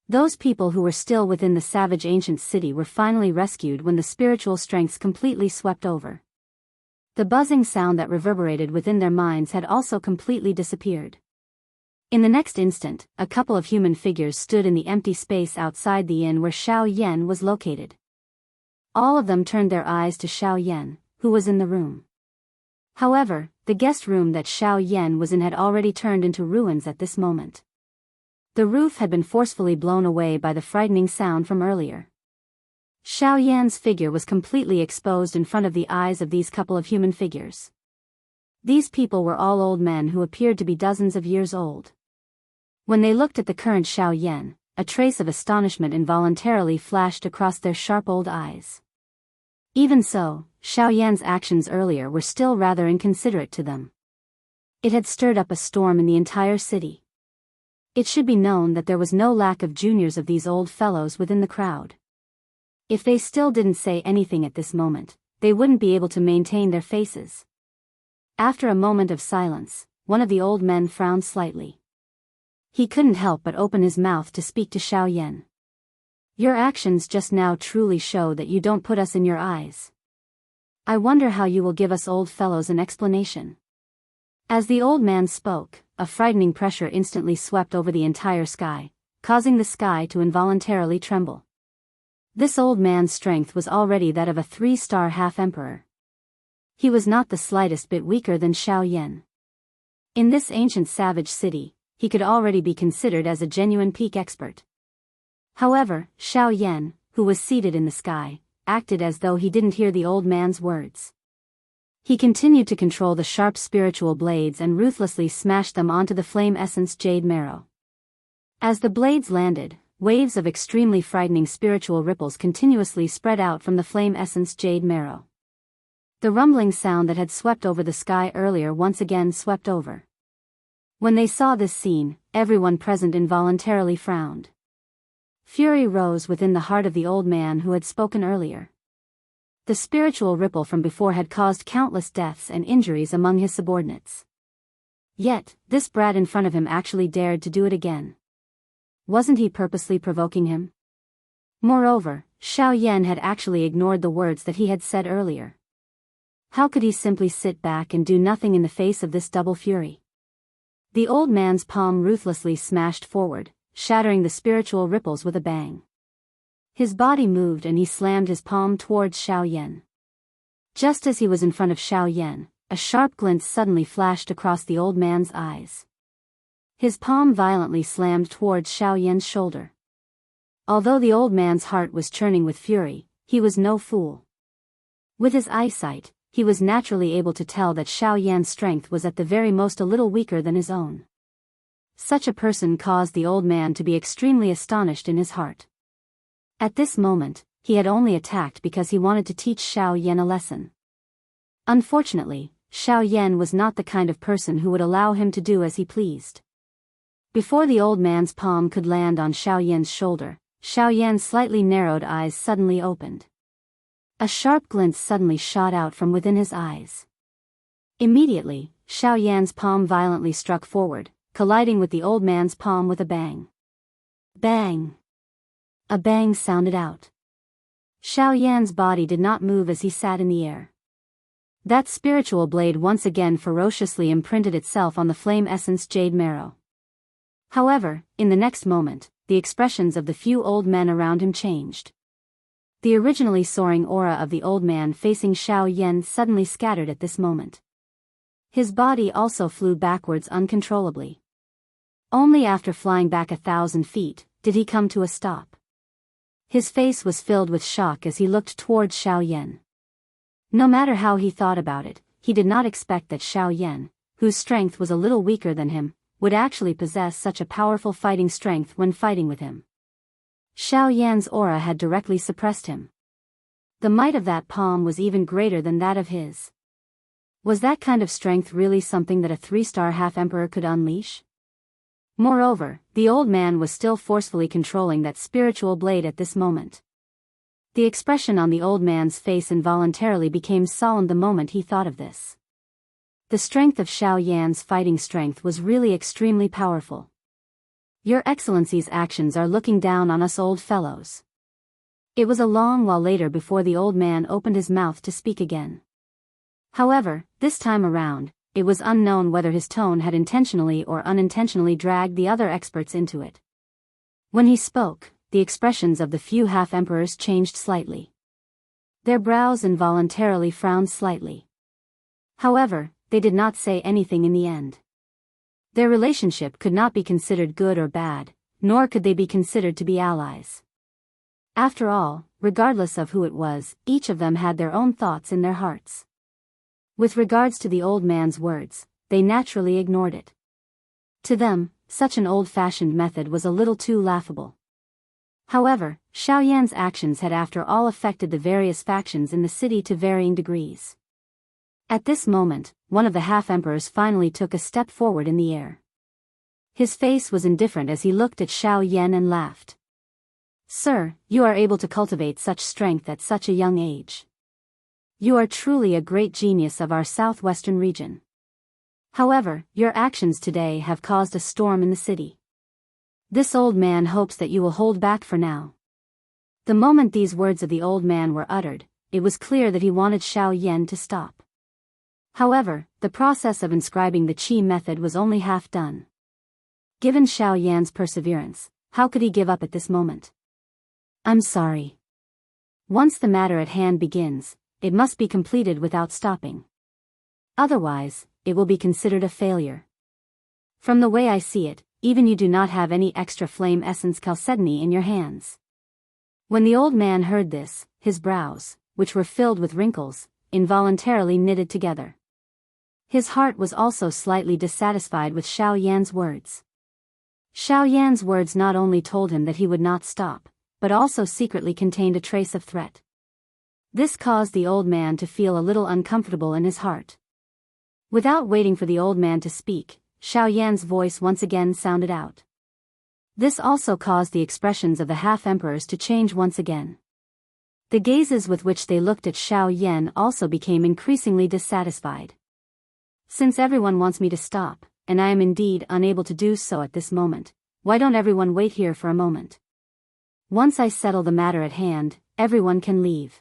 Those people who were still within the savage ancient city were finally rescued when the spiritual strengths completely swept over. The buzzing sound that reverberated within their minds had also completely disappeared. In the next instant, a couple of human figures stood in the empty space outside the inn where Xiao Yan was located. All of them turned their eyes to Xiao Yan, who was in the room. However, the guest room that Xiao Yan was in had already turned into ruins at this moment. The roof had been forcefully blown away by the frightening sound from earlier. Xiao Yan's figure was completely exposed in front of the eyes of these couple of human figures. These people were all old men who appeared to be dozens of years old. When they looked at the current Xiao Yan, a trace of astonishment involuntarily flashed across their sharp old eyes. Even so, Xiao Yan's actions earlier were still rather inconsiderate to them. It had stirred up a storm in the entire city. It should be known that there was no lack of juniors of these old fellows within the crowd. If they still didn't say anything at this moment, they wouldn't be able to maintain their faces. After a moment of silence, one of the old men frowned slightly. He couldn't help but open his mouth to speak to Xiao Yan. Your actions just now truly show that you don't put us in your eyes. I wonder how you will give us old fellows an explanation. As the old man spoke, a frightening pressure instantly swept over the entire sky, causing the sky to involuntarily tremble. This old man's strength was already that of a 3-star half-emperor. He was not the slightest bit weaker than Xiao Yan. In this ancient savage city, he could already be considered as a genuine peak expert. However, Xiao Yan, who was seated in the sky, acted as though he didn't hear the old man's words. He continued to control the sharp spiritual blades and ruthlessly smashed them onto the flame essence jade marrow. As the blades landed, waves of extremely frightening spiritual ripples continuously spread out from the flame essence jade marrow. The rumbling sound that had swept over the sky earlier once again swept over. When they saw this scene, everyone present involuntarily frowned. Fury rose within the heart of the old man who had spoken earlier. The spiritual ripple from before had caused countless deaths and injuries among his subordinates. Yet, this brat in front of him actually dared to do it again. Wasn't he purposely provoking him? Moreover, Xiao Yan had actually ignored the words that he had said earlier. How could he simply sit back and do nothing in the face of this double fury? The old man's palm ruthlessly smashed forward, shattering the spiritual ripples with a bang. His body moved and he slammed his palm towards Xiao Yan. Just as he was in front of Xiao Yan, a sharp glint suddenly flashed across the old man's eyes. His palm violently slammed towards Xiao Yan's shoulder. Although the old man's heart was churning with fury, he was no fool. With his eyesight, he was naturally able to tell that Xiao Yan's strength was at the very most a little weaker than his own. Such a person caused the old man to be extremely astonished in his heart. At this moment, he had only attacked because he wanted to teach Xiao Yan a lesson. Unfortunately, Xiao Yan was not the kind of person who would allow him to do as he pleased. Before the old man's palm could land on Xiao Yan's shoulder, Xiao Yan's slightly narrowed eyes suddenly opened. A sharp glint suddenly shot out from within his eyes. Immediately, Xiao Yan's palm violently struck forward, colliding with the old man's palm with a bang. Bang! A bang sounded out. Xiao Yan's body did not move as he sat in the air. That spiritual blade once again ferociously imprinted itself on the flame essence jade marrow. However, in the next moment, the expressions of the few old men around him changed. The originally soaring aura of the old man facing Xiao Yan suddenly scattered at this moment. His body also flew backwards uncontrollably. Only after flying back 1,000 feet, did he come to a stop. His face was filled with shock as he looked towards Xiao Yan. No matter how he thought about it, he did not expect that Xiao Yan, whose strength was a little weaker than him, would actually possess such a powerful fighting strength when fighting with him. Xiao Yan's aura had directly suppressed him. The might of that palm was even greater than that of his. Was that kind of strength really something that a 3-star half-emperor could unleash? Moreover, the old man was still forcefully controlling that spiritual blade at this moment. The expression on the old man's face involuntarily became solemn the moment he thought of this. The strength of Xiao Yan's fighting strength was really extremely powerful. Your Excellency's actions are looking down on us old fellows. It was a long while later before the old man opened his mouth to speak again. However, this time around, it was unknown whether his tone had intentionally or unintentionally dragged the other experts into it. When he spoke, the expressions of the few half-emperors changed slightly. Their brows involuntarily frowned slightly. However, they did not say anything in the end. Their relationship could not be considered good or bad, nor could they be considered to be allies. After all, regardless of who it was, each of them had their own thoughts in their hearts. With regards to the old man's words, they naturally ignored it. To them, such an old-fashioned method was a little too laughable. However, Xiao Yan's actions had after all affected the various factions in the city to varying degrees. At this moment, one of the half-emperors finally took a step forward in the air. His face was indifferent as he looked at Xiao Yan and laughed. "Sir, you are able to cultivate such strength at such a young age. You are truly a great genius of our southwestern region. However, your actions today have caused a storm in the city. This old man hopes that you will hold back for now." The moment these words of the old man were uttered, it was clear that he wanted Xiao Yan to stop. However, the process of inscribing the qi method was only half done. Given Xiao Yan's perseverance, how could he give up at this moment? "I'm sorry. Once the matter at hand begins, it must be completed without stopping. Otherwise, it will be considered a failure. From the way I see it, even you do not have any extra flame essence chalcedony in your hands." When the old man heard this, his brows, which were filled with wrinkles, involuntarily knitted together. His heart was also slightly dissatisfied with Xiao Yan's words. Xiao Yan's words not only told him that he would not stop, but also secretly contained a trace of threat. This caused the old man to feel a little uncomfortable in his heart. Without waiting for the old man to speak, Xiao Yan's voice once again sounded out. This also caused the expressions of the half-emperors to change once again. The gazes with which they looked at Xiao Yan also became increasingly dissatisfied. "Since everyone wants me to stop, and I am indeed unable to do so at this moment, why don't everyone wait here for a moment? Once I settle the matter at hand, everyone can leave.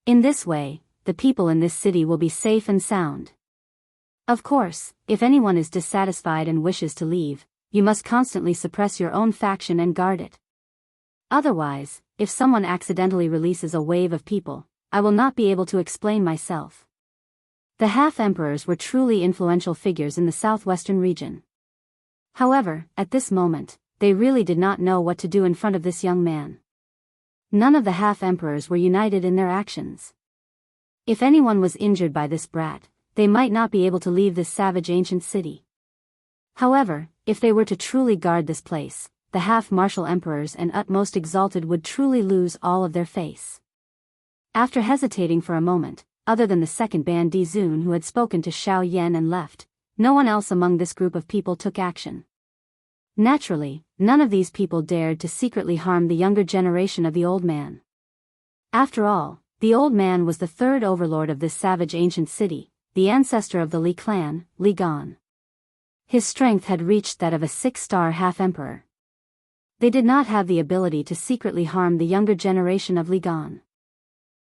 In this way, the people in this city will be safe and sound. Of course, if anyone is dissatisfied and wishes to leave, you must constantly suppress your own faction and guard it. Otherwise, if someone accidentally releases a wave of people, I will not be able to explain myself." The half-emperors were truly influential figures in the southwestern region. However, at this moment, they really did not know what to do in front of this young man. None of the half-emperors were united in their actions. If anyone was injured by this brat, they might not be able to leave this savage ancient city. However, if they were to truly guard this place, the half-martial emperors and utmost exalted would truly lose all of their face. After hesitating for a moment, other than the second Bandi Zun who had spoken to Xiao Yan and left, no one else among this group of people took action. Naturally, none of these people dared to secretly harm the younger generation of the old man. After all, the old man was the third overlord of this savage ancient city, the ancestor of the Li clan, Li Gan. His strength had reached that of a 6-star half-emperor. They did not have the ability to secretly harm the younger generation of Li Gan.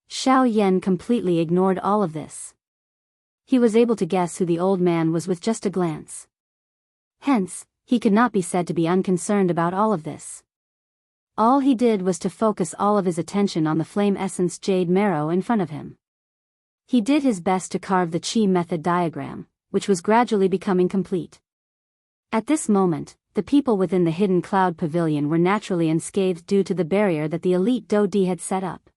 Xiao Yan completely ignored all of this. He was able to guess who the old man was with just a glance. Hence, he could not be said to be unconcerned about all of this. All he did was to focus all of his attention on the flame essence jade marrow in front of him. He did his best to carve the Qi method diagram, which was gradually becoming complete. At this moment, the people within the hidden cloud pavilion were naturally unscathed due to the barrier that the elite Do Di had set up.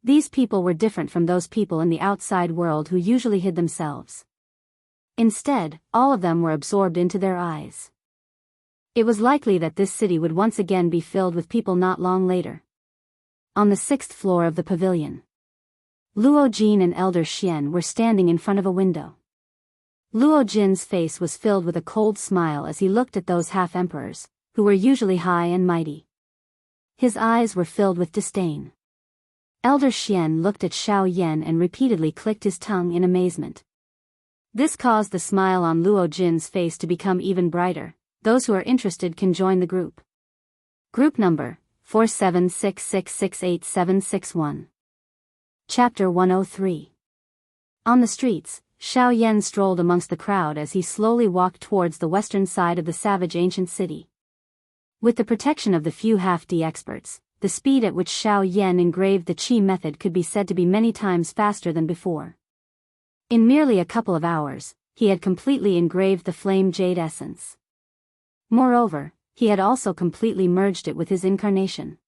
These people were different from those people in the outside world who usually hid themselves. Instead, all of them were absorbed into their eyes. It was likely that this city would once again be filled with people not long later. On the 6th floor of the pavilion, Luo Jin and Elder Xian were standing in front of a window. Luo Jin's face was filled with a cold smile as he looked at those half-emperors, who were usually high and mighty. His eyes were filled with disdain. Elder Xian looked at Xiao Yan and repeatedly clicked his tongue in amazement. This caused the smile on Luo Jin's face to become even brighter. Those who are interested can join the group. Group number 4766686761. Chapter 103. On the streets, Xiao Yan strolled amongst the crowd as he slowly walked towards the western side of the savage ancient city. With the protection of the few half-D experts, the speed at which Xiao Yan engraved the Qi method could be said to be many times faster than before. In merely a couple of hours, he had completely engraved the flame jade essence. Moreover, he had also completely merged it with his incarnation.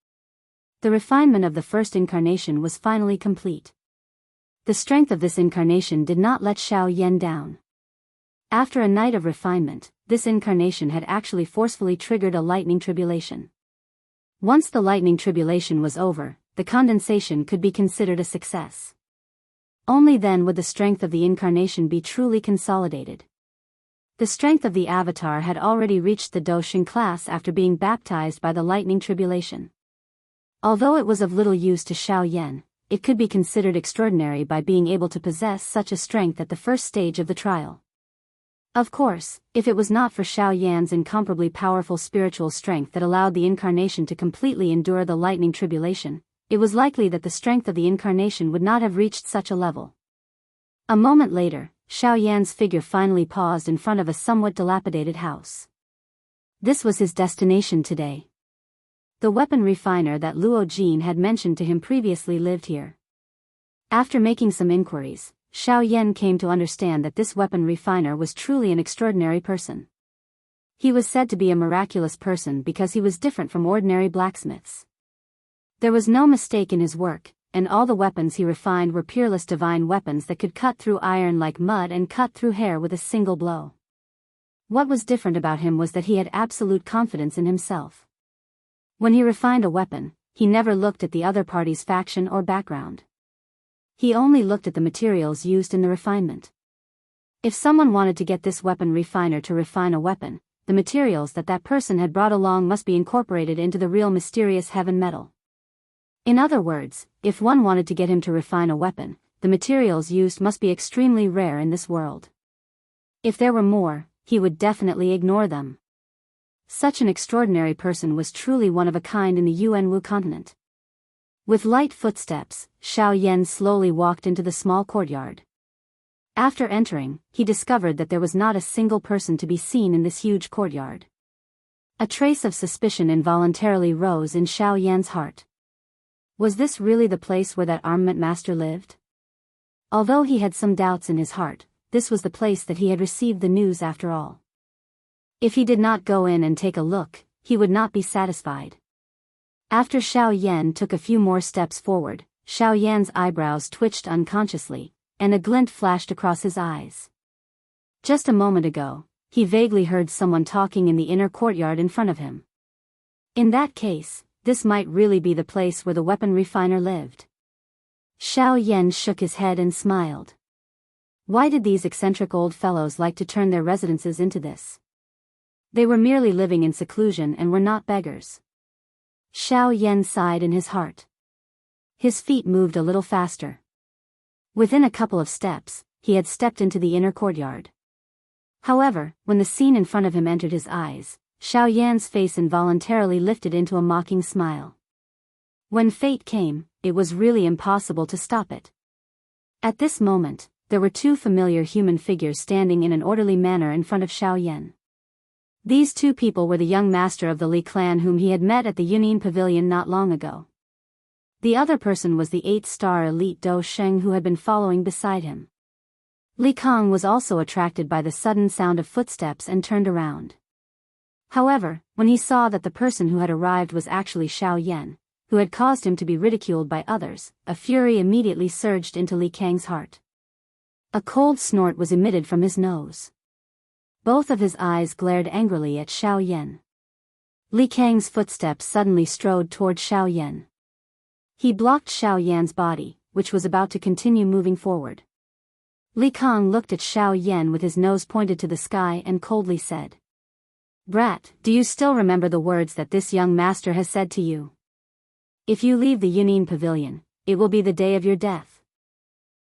The refinement of the first incarnation was finally complete. The strength of this incarnation did not let Xiao Yan down. After a night of refinement, this incarnation had actually forcefully triggered a lightning tribulation. Once the lightning tribulation was over, the condensation could be considered a success. Only then would the strength of the incarnation be truly consolidated. The strength of the avatar had already reached the Doshin class after being baptized by the lightning tribulation. Although it was of little use to Xiao Yan, it could be considered extraordinary by being able to possess such a strength at the first stage of the trial. Of course, if it was not for Xiao Yan's incomparably powerful spiritual strength that allowed the incarnation to completely endure the lightning tribulation, it was likely that the strength of the incarnation would not have reached such a level. A moment later, Xiao Yan's figure finally paused in front of a somewhat dilapidated house. This was his destination today. The weapon refiner that Luo Jin had mentioned to him previously lived here. After making some inquiries, Xiao Yan came to understand that this weapon refiner was truly an extraordinary person. He was said to be a miraculous person because he was different from ordinary blacksmiths. There was no mistake in his work, and all the weapons he refined were peerless divine weapons that could cut through iron like mud and cut through hair with a single blow. What was different about him was that he had absolute confidence in himself. When he refined a weapon, he never looked at the other party's faction or background. He only looked at the materials used in the refinement. If someone wanted to get this weapon refiner to refine a weapon, the materials that person had brought along must be incorporated into the real mysterious heaven metal. In other words, if one wanted to get him to refine a weapon, the materials used must be extremely rare in this world. If there were more, he would definitely ignore them. Such an extraordinary person was truly one of a kind in the Yuanwu continent. With light footsteps, Xiao Yan slowly walked into the small courtyard. After entering, he discovered that there was not a single person to be seen in this huge courtyard. A trace of suspicion involuntarily rose in Xiao Yan's heart. Was this really the place where that armament master lived? Although he had some doubts in his heart, this was the place that he had received the news after all. If he did not go in and take a look, he would not be satisfied. After Xiao Yan took a few more steps forward, Xiao Yan's eyebrows twitched unconsciously, and a glint flashed across his eyes. Just a moment ago, he vaguely heard someone talking in the inner courtyard in front of him. In that case, this might really be the place where the weapon refiner lived. Xiao Yan shook his head and smiled. Why did these eccentric old fellows like to turn their residences into this? They were merely living in seclusion and were not beggars. Xiao Yan sighed in his heart. His feet moved a little faster. Within a couple of steps, he had stepped into the inner courtyard. However, when the scene in front of him entered his eyes, Xiao Yan's face involuntarily lifted into a mocking smile. When fate came, it was really impossible to stop it. At this moment, there were two familiar human figures standing in an orderly manner in front of Xiao Yan. These two people were the young master of the Li clan whom he had met at the Yunnan Pavilion not long ago. The other person was the 8-star elite Do Sheng who had been following beside him. Li Kong was also attracted by the sudden sound of footsteps and turned around. However, when he saw that the person who had arrived was actually Xiao Yan, who had caused him to be ridiculed by others, a fury immediately surged into Li Kang's heart. A cold snort was emitted from his nose. Both of his eyes glared angrily at Xiao Yan. Li Kang's footsteps suddenly strode toward Xiao Yan. He blocked Xiao Yan's body, which was about to continue moving forward. Li Kang looked at Xiao Yan with his nose pointed to the sky and coldly said, "Brat, do you still remember the words that this young master has said to you? If you leave the Yunnan Pavilion, it will be the day of your death.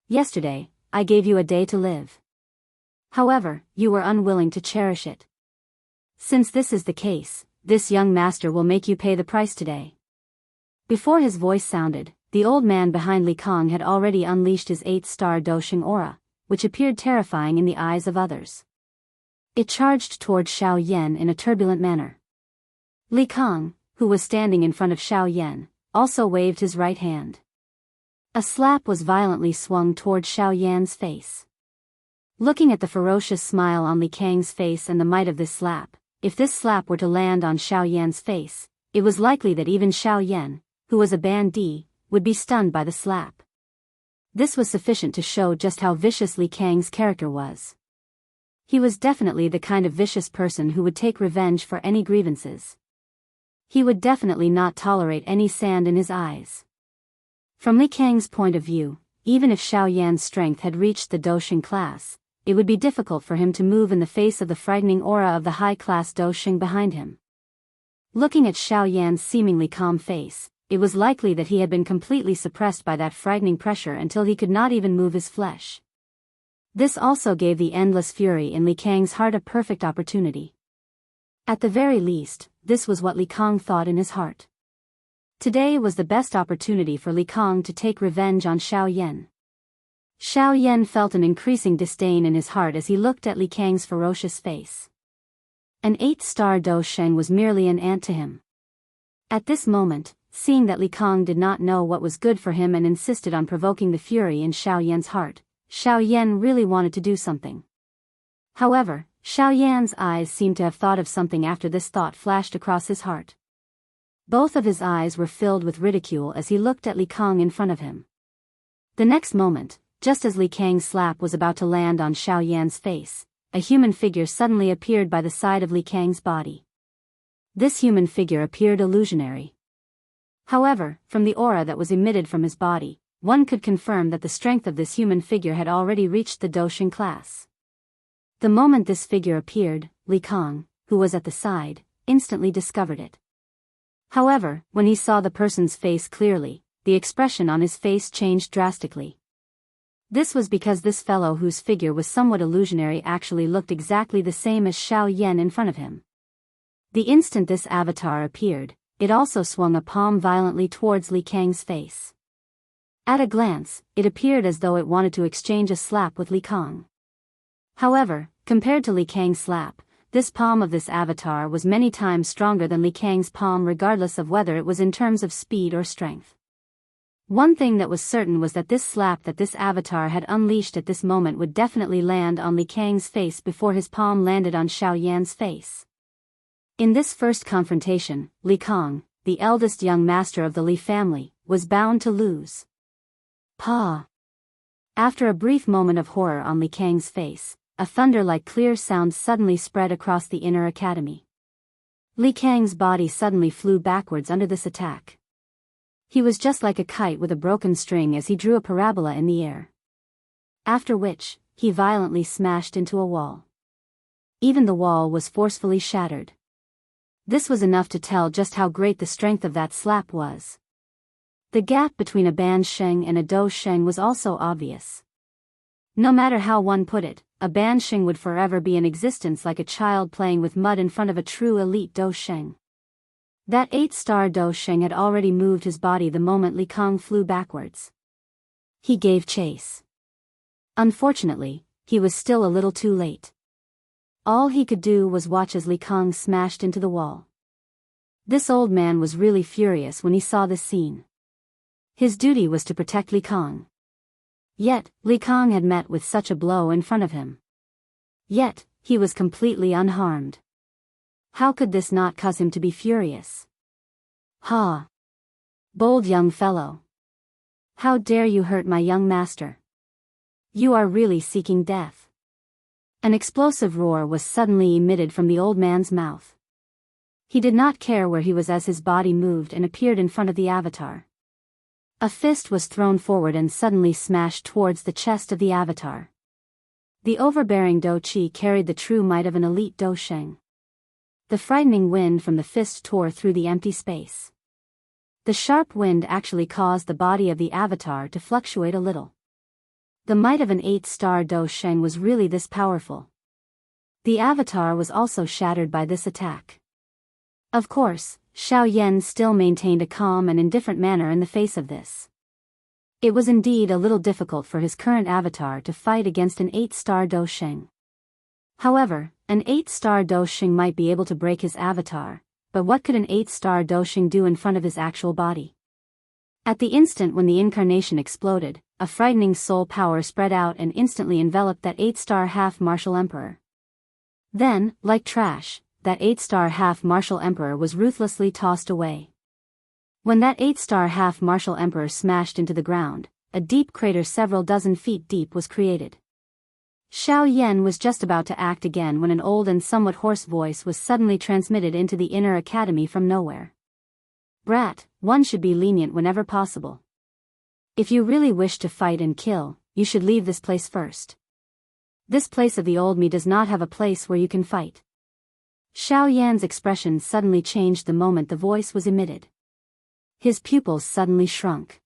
Yesterday, I gave you a day to live. However, you were unwilling to cherish it. Since this is the case, this young master will make you pay the price today." Before his voice sounded, the old man behind Li Kang had already unleashed his 8-star Dosheng aura, which appeared terrifying in the eyes of others. It charged toward Xiao Yan in a turbulent manner. Li Kang, who was standing in front of Xiao Yan, also waved his right hand. A slap was violently swung toward Xiao Yan's face. Looking at the ferocious smile on Li Kang's face and the might of this slap, if this slap were to land on Xiao Yan's face, it was likely that even Xiao Yan, who was a bandit, would be stunned by the slap. This was sufficient to show just how vicious Li Kang's character was. He was definitely the kind of vicious person who would take revenge for any grievances. He would definitely not tolerate any sand in his eyes. From Li Kang's point of view, even if Xiao Yan's strength had reached the Dosheng class, it would be difficult for him to move in the face of the frightening aura of the high-class Dosheng behind him. Looking at Xiao Yan's seemingly calm face, it was likely that he had been completely suppressed by that frightening pressure until he could not even move his flesh. This also gave the endless fury in Li Kang's heart a perfect opportunity. At the very least, this was what Li Kang thought in his heart. Today was the best opportunity for Li Kang to take revenge on Xiao Yan. Xiao Yan felt an increasing disdain in his heart as he looked at Li Kang's ferocious face. An 8-star Do Sheng was merely an ant to him. At this moment, seeing that Li Kang did not know what was good for him and insisted on provoking the fury in Xiao Yan's heart, Xiao Yan really wanted to do something. However, Xiao Yan's eyes seemed to have thought of something after this thought flashed across his heart. Both of his eyes were filled with ridicule as he looked at Li Kang in front of him. The next moment, just as Li Kang's slap was about to land on Xiao Yan's face, a human figure suddenly appeared by the side of Li Kang's body. This human figure appeared illusionary. However, from the aura that was emitted from his body, one could confirm that the strength of this human figure had already reached the Dosheng class. The moment this figure appeared, Li Kang, who was at the side, instantly discovered it. However, when he saw the person's face clearly, the expression on his face changed drastically. This was because this fellow whose figure was somewhat illusionary actually looked exactly the same as Xiao Yan in front of him. The instant this avatar appeared, it also swung a palm violently towards Li Kang's face. At a glance, it appeared as though it wanted to exchange a slap with Li Kang. However, compared to Li Kang's slap, this palm of this avatar was many times stronger than Li Kang's palm regardless of whether it was in terms of speed or strength. One thing that was certain was that this slap that this avatar had unleashed at this moment would definitely land on Li Kang's face before his palm landed on Xiao Yan's face. In this first confrontation, Li Kong, the eldest young master of the Li family, was bound to lose. Pa! After a brief moment of horror on Li Kang's face, a thunder-like clear sound suddenly spread across the inner academy. Li Kang's body suddenly flew backwards under this attack. He was just like a kite with a broken string as he drew a parabola in the air. After which, he violently smashed into a wall. Even the wall was forcefully shattered. This was enough to tell just how great the strength of that slap was. The gap between a ban sheng and a dou sheng was also obvious. No matter how one put it, a ban sheng would forever be in existence like a child playing with mud in front of a true elite dou sheng. That 8-star dou sheng had already moved his body the moment Li Kong flew backwards. He gave chase. Unfortunately, he was still a little too late. All he could do was watch as Li Kong smashed into the wall. This old man was really furious when he saw this scene. His duty was to protect Li Kong. Yet, Li Kong had met with such a blow in front of him. Yet, he was completely unharmed. How could this not cause him to be furious? Ha! Bold young fellow! How dare you hurt my young master? You are really seeking death. An explosive roar was suddenly emitted from the old man's mouth. He did not care where he was as his body moved and appeared in front of the avatar. A fist was thrown forward and suddenly smashed towards the chest of the avatar. The overbearing Dou Qi carried the true might of an elite Dou Sheng. The frightening wind from the fist tore through the empty space. The sharp wind actually caused the body of the avatar to fluctuate a little. The might of an 8-star Dou Sheng was really this powerful. The avatar was also shattered by this attack. Of course, Xiao Yan still maintained a calm and indifferent manner in the face of this. It was indeed a little difficult for his current avatar to fight against an 8-star Dou Sheng. However, an 8-star Dou Sheng might be able to break his avatar, but what could an 8-star Dou Sheng do in front of his actual body? At the instant when the incarnation exploded, a frightening soul power spread out and instantly enveloped that 8-star half-martial emperor. Then, like trash, that 8-star half-martial emperor was ruthlessly tossed away. When that 8-star half-martial emperor smashed into the ground, a deep crater several dozen feet deep was created. Xiao Yan was just about to act again when an old and somewhat hoarse voice was suddenly transmitted into the inner academy from nowhere. Brat, one should be lenient whenever possible. If you really wish to fight and kill, you should leave this place first. This place of the old me does not have a place where you can fight. Xiao Yan's expression suddenly changed the moment the voice was emitted. His pupils suddenly shrunk.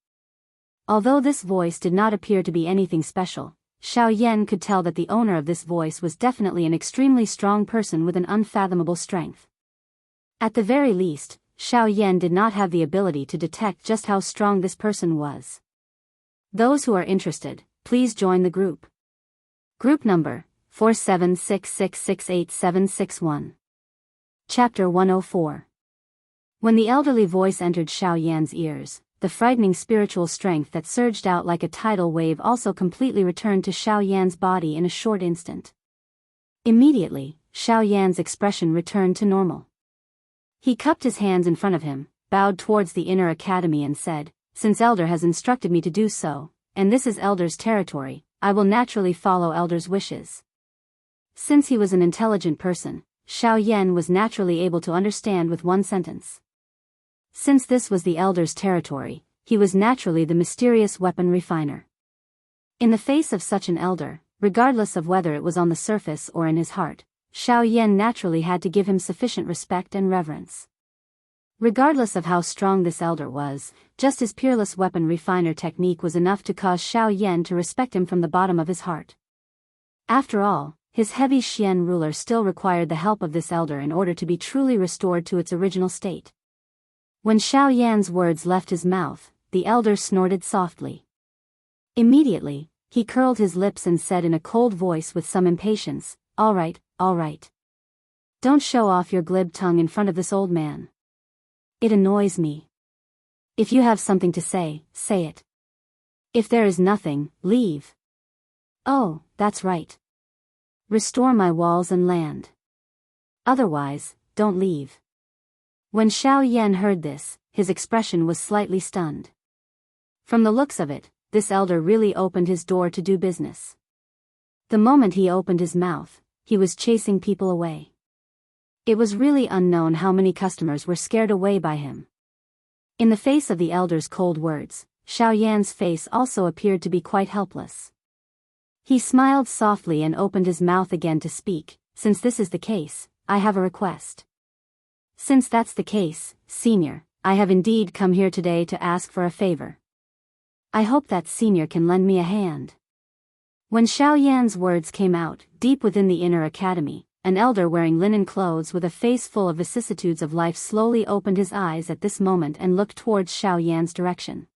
Although this voice did not appear to be anything special, Xiao Yan could tell that the owner of this voice was definitely an extremely strong person with an unfathomable strength. At the very least, Xiao Yan did not have the ability to detect just how strong this person was. Those who are interested, please join the group. Group number 4766686761. Chapter 104. When the elderly voice entered Xiao Yan's ears, the frightening spiritual strength that surged out like a tidal wave also completely returned to Xiao Yan's body in a short instant. Immediately, Xiao Yan's expression returned to normal. He cupped his hands in front of him, bowed towards the inner academy and said, "Since Elder has instructed me to do so, and this is Elder's territory, I will naturally follow Elder's wishes." Since he was an intelligent person, Xiao Yan was naturally able to understand with one sentence. Since this was the Elder's territory, he was naturally the mysterious weapon refiner. In the face of such an elder, regardless of whether it was on the surface or in his heart, Xiao Yan naturally had to give him sufficient respect and reverence. Regardless of how strong this elder was, just his peerless weapon refiner technique was enough to cause Xiao Yan to respect him from the bottom of his heart. After all, his heavy Xian ruler still required the help of this elder in order to be truly restored to its original state. When Xiao Yan's words left his mouth, the elder snorted softly. Immediately, he curled his lips and said in a cold voice with some impatience, all right. Don't show off your glib tongue in front of this old man. It annoys me. If you have something to say, say it. If there is nothing, leave. Oh, that's right. Restore my walls and land. Otherwise, don't leave. When Xiao Yan heard this, his expression was slightly stunned. From the looks of it, this elder really opened his door to do business. The moment he opened his mouth, he was chasing people away. It was really unknown how many customers were scared away by him. In the face of the elder's cold words, Xiao Yan's face also appeared to be quite helpless. He smiled softly and opened his mouth again to speak. Since this is the case, I have a request. Since that's the case, Senior, I have indeed come here today to ask for a favor. I hope that Senior can lend me a hand. When Xiao Yan's words came out, deep within the inner academy, an elder wearing linen clothes with a face full of vicissitudes of life slowly opened his eyes at this moment and looked towards Xiao Yan's direction.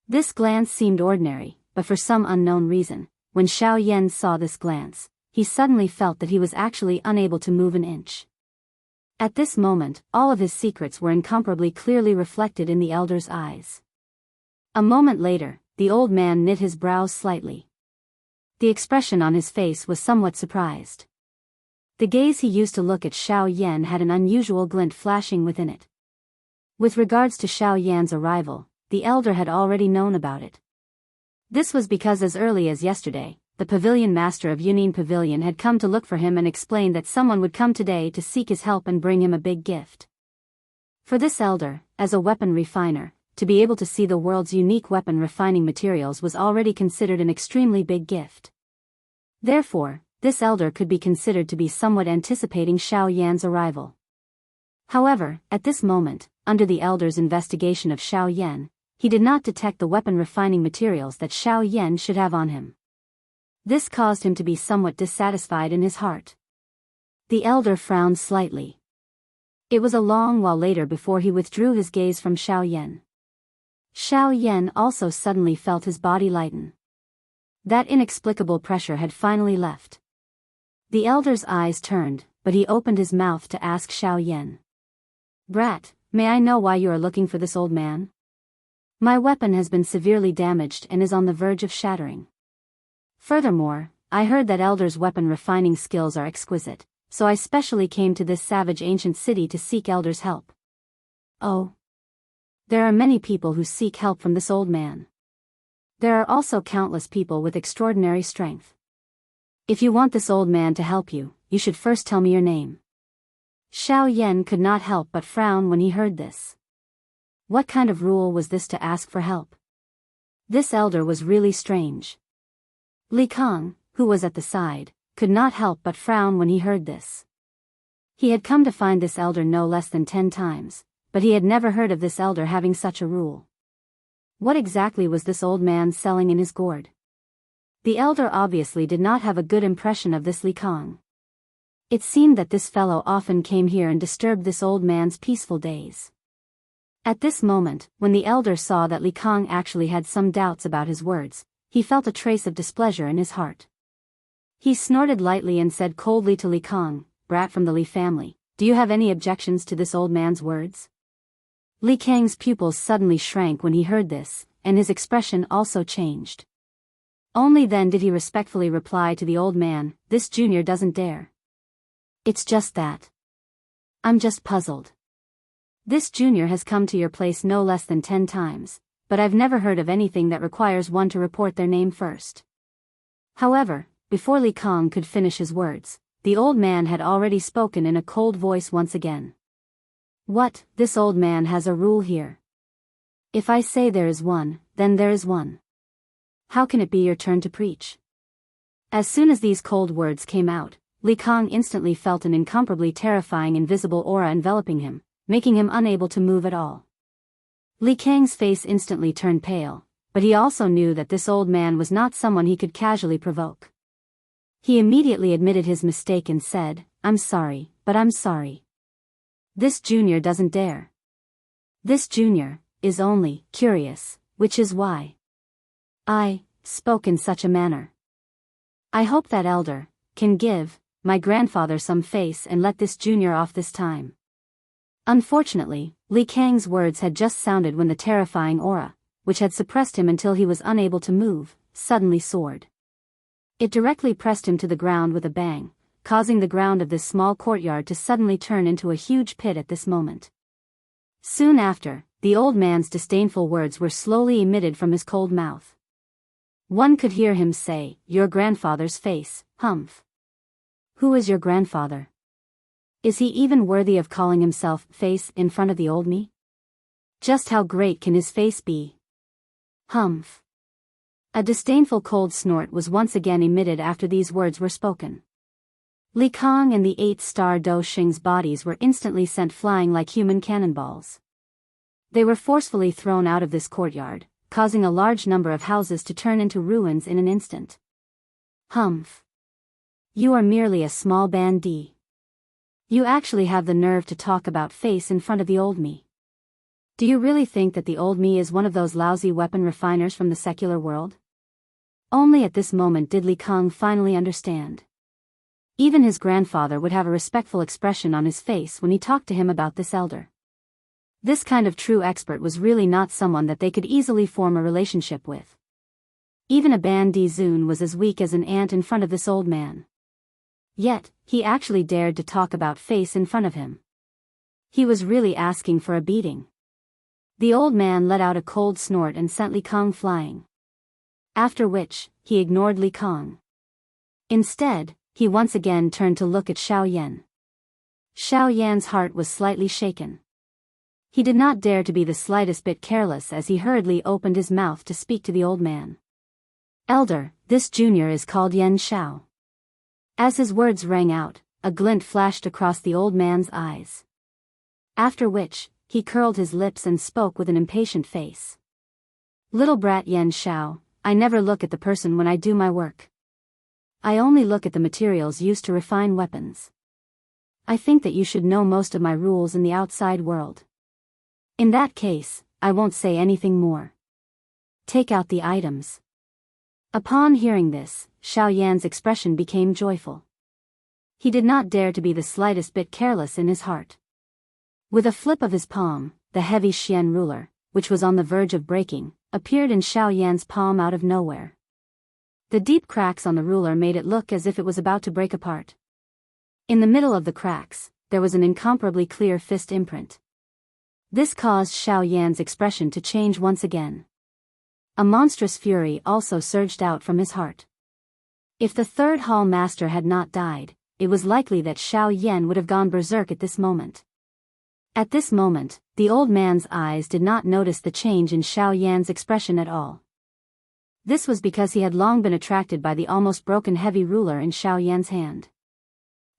This glance seemed ordinary, but for some unknown reason, when Xiao Yan saw this glance, he suddenly felt that he was actually unable to move an inch. At this moment, all of his secrets were incomparably clearly reflected in the elder's eyes. A moment later, the old man knit his brows slightly. The expression on his face was somewhat surprised. The gaze he used to look at Xiao Yan had an unusual glint flashing within it. With regards to Xiao Yan's arrival, the elder had already known about it. This was because as early as yesterday, the pavilion master of Yunin Pavilion had come to look for him and explained that someone would come today to seek his help and bring him a big gift. For this elder, as a weapon refiner, to be able to see the world's unique weapon refining materials was already considered an extremely big gift. Therefore, this elder could be considered to be somewhat anticipating Xiao Yan's arrival. However, at this moment, under the elder's investigation of Xiao Yan, he did not detect the weapon refining materials that Xiao Yan should have on him. This caused him to be somewhat dissatisfied in his heart. The elder frowned slightly. It was a long while later before he withdrew his gaze from Xiao Yan. Xiao Yan also suddenly felt his body lighten. That inexplicable pressure had finally left. The elder's eyes turned, but he opened his mouth to ask Xiao Yan. "Brat, may I know why you are looking for this old man? My weapon has been severely damaged and is on the verge of shattering. Furthermore, I heard that elder's weapon refining skills are exquisite, so I specially came to this savage ancient city to seek elder's help." "Oh. There are many people who seek help from this old man. There are also countless people with extraordinary strength. If you want this old man to help you, you should first tell me your name." Xiao Yan could not help but frown when he heard this. What kind of rule was this to ask for help? This elder was really strange. Li Kang, who was at the side, could not help but frown when he heard this. He had come to find this elder no less than 10 times, but he had never heard of this elder having such a rule. What exactly was this old man selling in his gourd? The elder obviously did not have a good impression of this Li Kang. It seemed that this fellow often came here and disturbed this old man's peaceful days. At this moment, when the elder saw that Li Kang actually had some doubts about his words, he felt a trace of displeasure in his heart. He snorted lightly and said coldly to Li Kang, "Brat from the Li family, do you have any objections to this old man's words?" Li Kang's pupils suddenly shrank when he heard this, and his expression also changed. Only then did he respectfully reply to the old man, "This junior doesn't dare. It's just that. I'm just puzzled. This junior has come to your place no less than 10 times, but I've never heard of anything that requires one to report their name first." However, before Li Kang could finish his words, the old man had already spoken in a cold voice once again. "What, this old man has a rule here. If I say there is one, then there is one. How can it be your turn to preach?" As soon as these cold words came out, Li Kang instantly felt an incomparably terrifying invisible aura enveloping him, making him unable to move at all. Li Kang's face instantly turned pale, but he also knew that this old man was not someone he could casually provoke. He immediately admitted his mistake and said, "I'm sorry, but I'm sorry. This junior doesn't dare. This junior is only curious, which is why I spoke in such a manner. I hope that elder can give my grandfather some face and let this junior off this time." Unfortunately, Li Kang's words had just sounded when the terrifying aura, which had suppressed him until he was unable to move, suddenly soared. It directly pressed him to the ground with a bang, causing the ground of this small courtyard to suddenly turn into a huge pit at this moment. Soon after, the old man's disdainful words were slowly emitted from his cold mouth. One could hear him say, "Your grandfather's face, humph. Who is your grandfather? Is he even worthy of calling himself face in front of the old me? Just how great can his face be? Humph." A disdainful cold snort was once again emitted after these words were spoken. Li Kong and the 8-star Do Xing's bodies were instantly sent flying like human cannonballs. They were forcefully thrown out of this courtyard, causing a large number of houses to turn into ruins in an instant. Humph. You are merely a small bandit. You actually have the nerve to talk about face in front of the old me. Do you really think that the old me is one of those lousy weapon refiners from the secular world? Only at this moment did Li Kong finally understand. Even his grandfather would have a respectful expression on his face when he talked to him about this elder. This kind of true expert was really not someone that they could easily form a relationship with. Even a bandit Zun was as weak as an ant in front of this old man. Yet, he actually dared to talk about face in front of him. He was really asking for a beating. The old man let out a cold snort and sent Li Kong flying. After which, he ignored Li Kong. Instead, he once again turned to look at Xiao Yan. Xiao Yan's heart was slightly shaken. He did not dare to be the slightest bit careless as he hurriedly opened his mouth to speak to the old man. "Elder, this junior is called Yan Xiao." As his words rang out, a glint flashed across the old man's eyes. After which, he curled his lips and spoke with an impatient face. "Little brat Yan Xiao, I never look at the person when I do my work. I only look at the materials used to refine weapons. I think that you should know most of my rules in the outside world. In that case, I won't say anything more. Take out the items." Upon hearing this, Xiao Yan's expression became joyful. He did not dare to be the slightest bit careless in his heart. With a flip of his palm, the heavy Xian ruler, which was on the verge of breaking, appeared in Xiao Yan's palm out of nowhere. The deep cracks on the ruler made it look as if it was about to break apart. In the middle of the cracks, there was an incomparably clear fist imprint. This caused Xiao Yan's expression to change once again. A monstrous fury also surged out from his heart. If the third hall master had not died, it was likely that Xiao Yan would have gone berserk at this moment. At this moment, the old man's eyes did not notice the change in Xiao Yan's expression at all. This was because he had long been attracted by the almost broken heavy ruler in Xiao Yan's hand.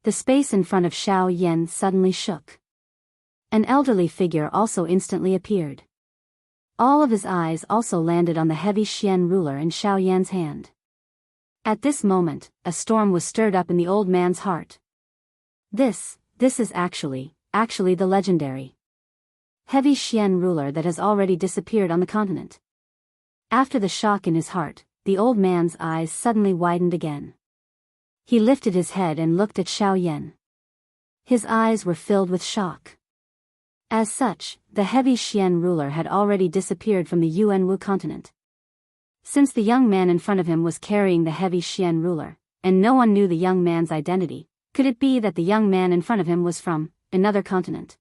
The space in front of Xiao Yan suddenly shook. An elderly figure also instantly appeared. All of his eyes also landed on the heavy Xian ruler in Xiao Yan's hand. At this moment, a storm was stirred up in the old man's heart. This is actually the legendary heavy Xian ruler that has already disappeared on the continent. After the shock in his heart, the old man's eyes suddenly widened again. He lifted his head and looked at Xiao Yan. His eyes were filled with shock. As such, the heavy Xian ruler had already disappeared from the Yuanwu continent. Since the young man in front of him was carrying the heavy Xian ruler, and no one knew the young man's identity, could it be that the young man in front of him was from another continent?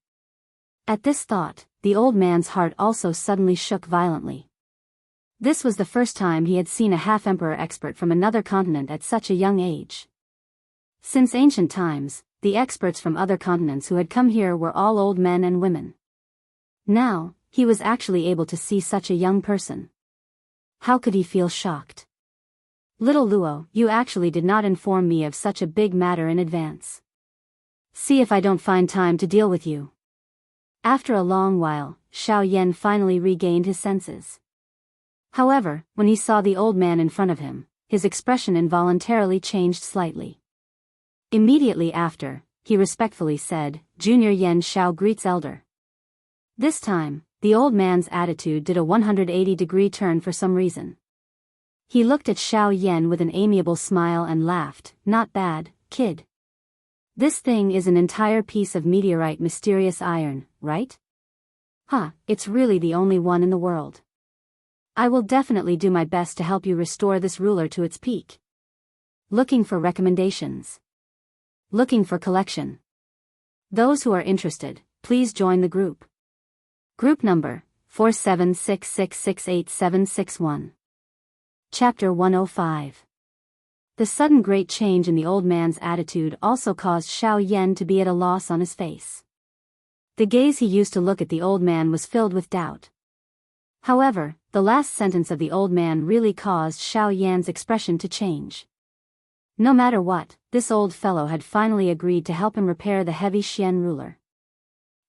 At this thought, the old man's heart also suddenly shook violently. This was the first time he had seen a half-emperor expert from another continent at such a young age. Since ancient times, the experts from other continents who had come here were all old men and women. Now, he was actually able to see such a young person. How could he feel shocked? "Little Luo, you actually did not inform me of such a big matter in advance. See if I don't find time to deal with you." After a long while, Xiao Yan finally regained his senses. However, when he saw the old man in front of him, his expression involuntarily changed slightly. Immediately after, he respectfully said, "Junior Yan Xiao greets elder." This time, the old man's attitude did a 180-degree turn for some reason. He looked at Xiao Yan with an amiable smile and laughed, "Not bad, kid. This thing is an entire piece of meteorite mysterious iron, right? It's really the only one in the world. I will definitely do my best to help you restore this ruler to its peak. Looking for recommendations? looking for collection. Those who are interested, please join the group. Group number 4766686761. Chapter 105. The sudden great change in the old man's attitude also caused Xiao Yan to be at a loss on his face. The gaze he used to look at the old man was filled with doubt. However, the last sentence of the old man really caused Xiao Yan's expression to change. No matter what, this old fellow had finally agreed to help him repair the heavy Xian ruler.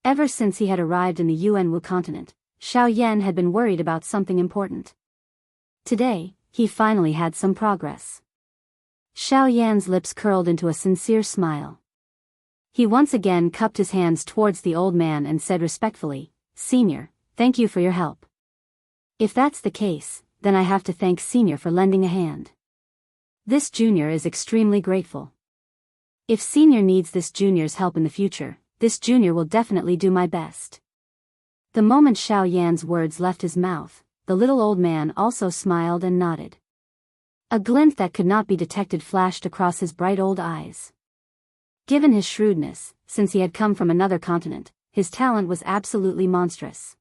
Ever since he had arrived in the Yuanwu continent, Xiao Yan had been worried about something important. Today, he finally had some progress. Xiao Yan's lips curled into a sincere smile. He once again cupped his hands towards the old man and said respectfully, "Senior, thank you for your help. If that's the case, then I have to thank Senior for lending a hand. This junior is extremely grateful. If Senior needs this junior's help in the future, this junior will definitely do my best." The moment Xiao Yan's words left his mouth, the little old man also smiled and nodded. A glint that could not be detected flashed across his bright old eyes. Given his shrewdness, since he had come from another continent, his talent was absolutely monstrous.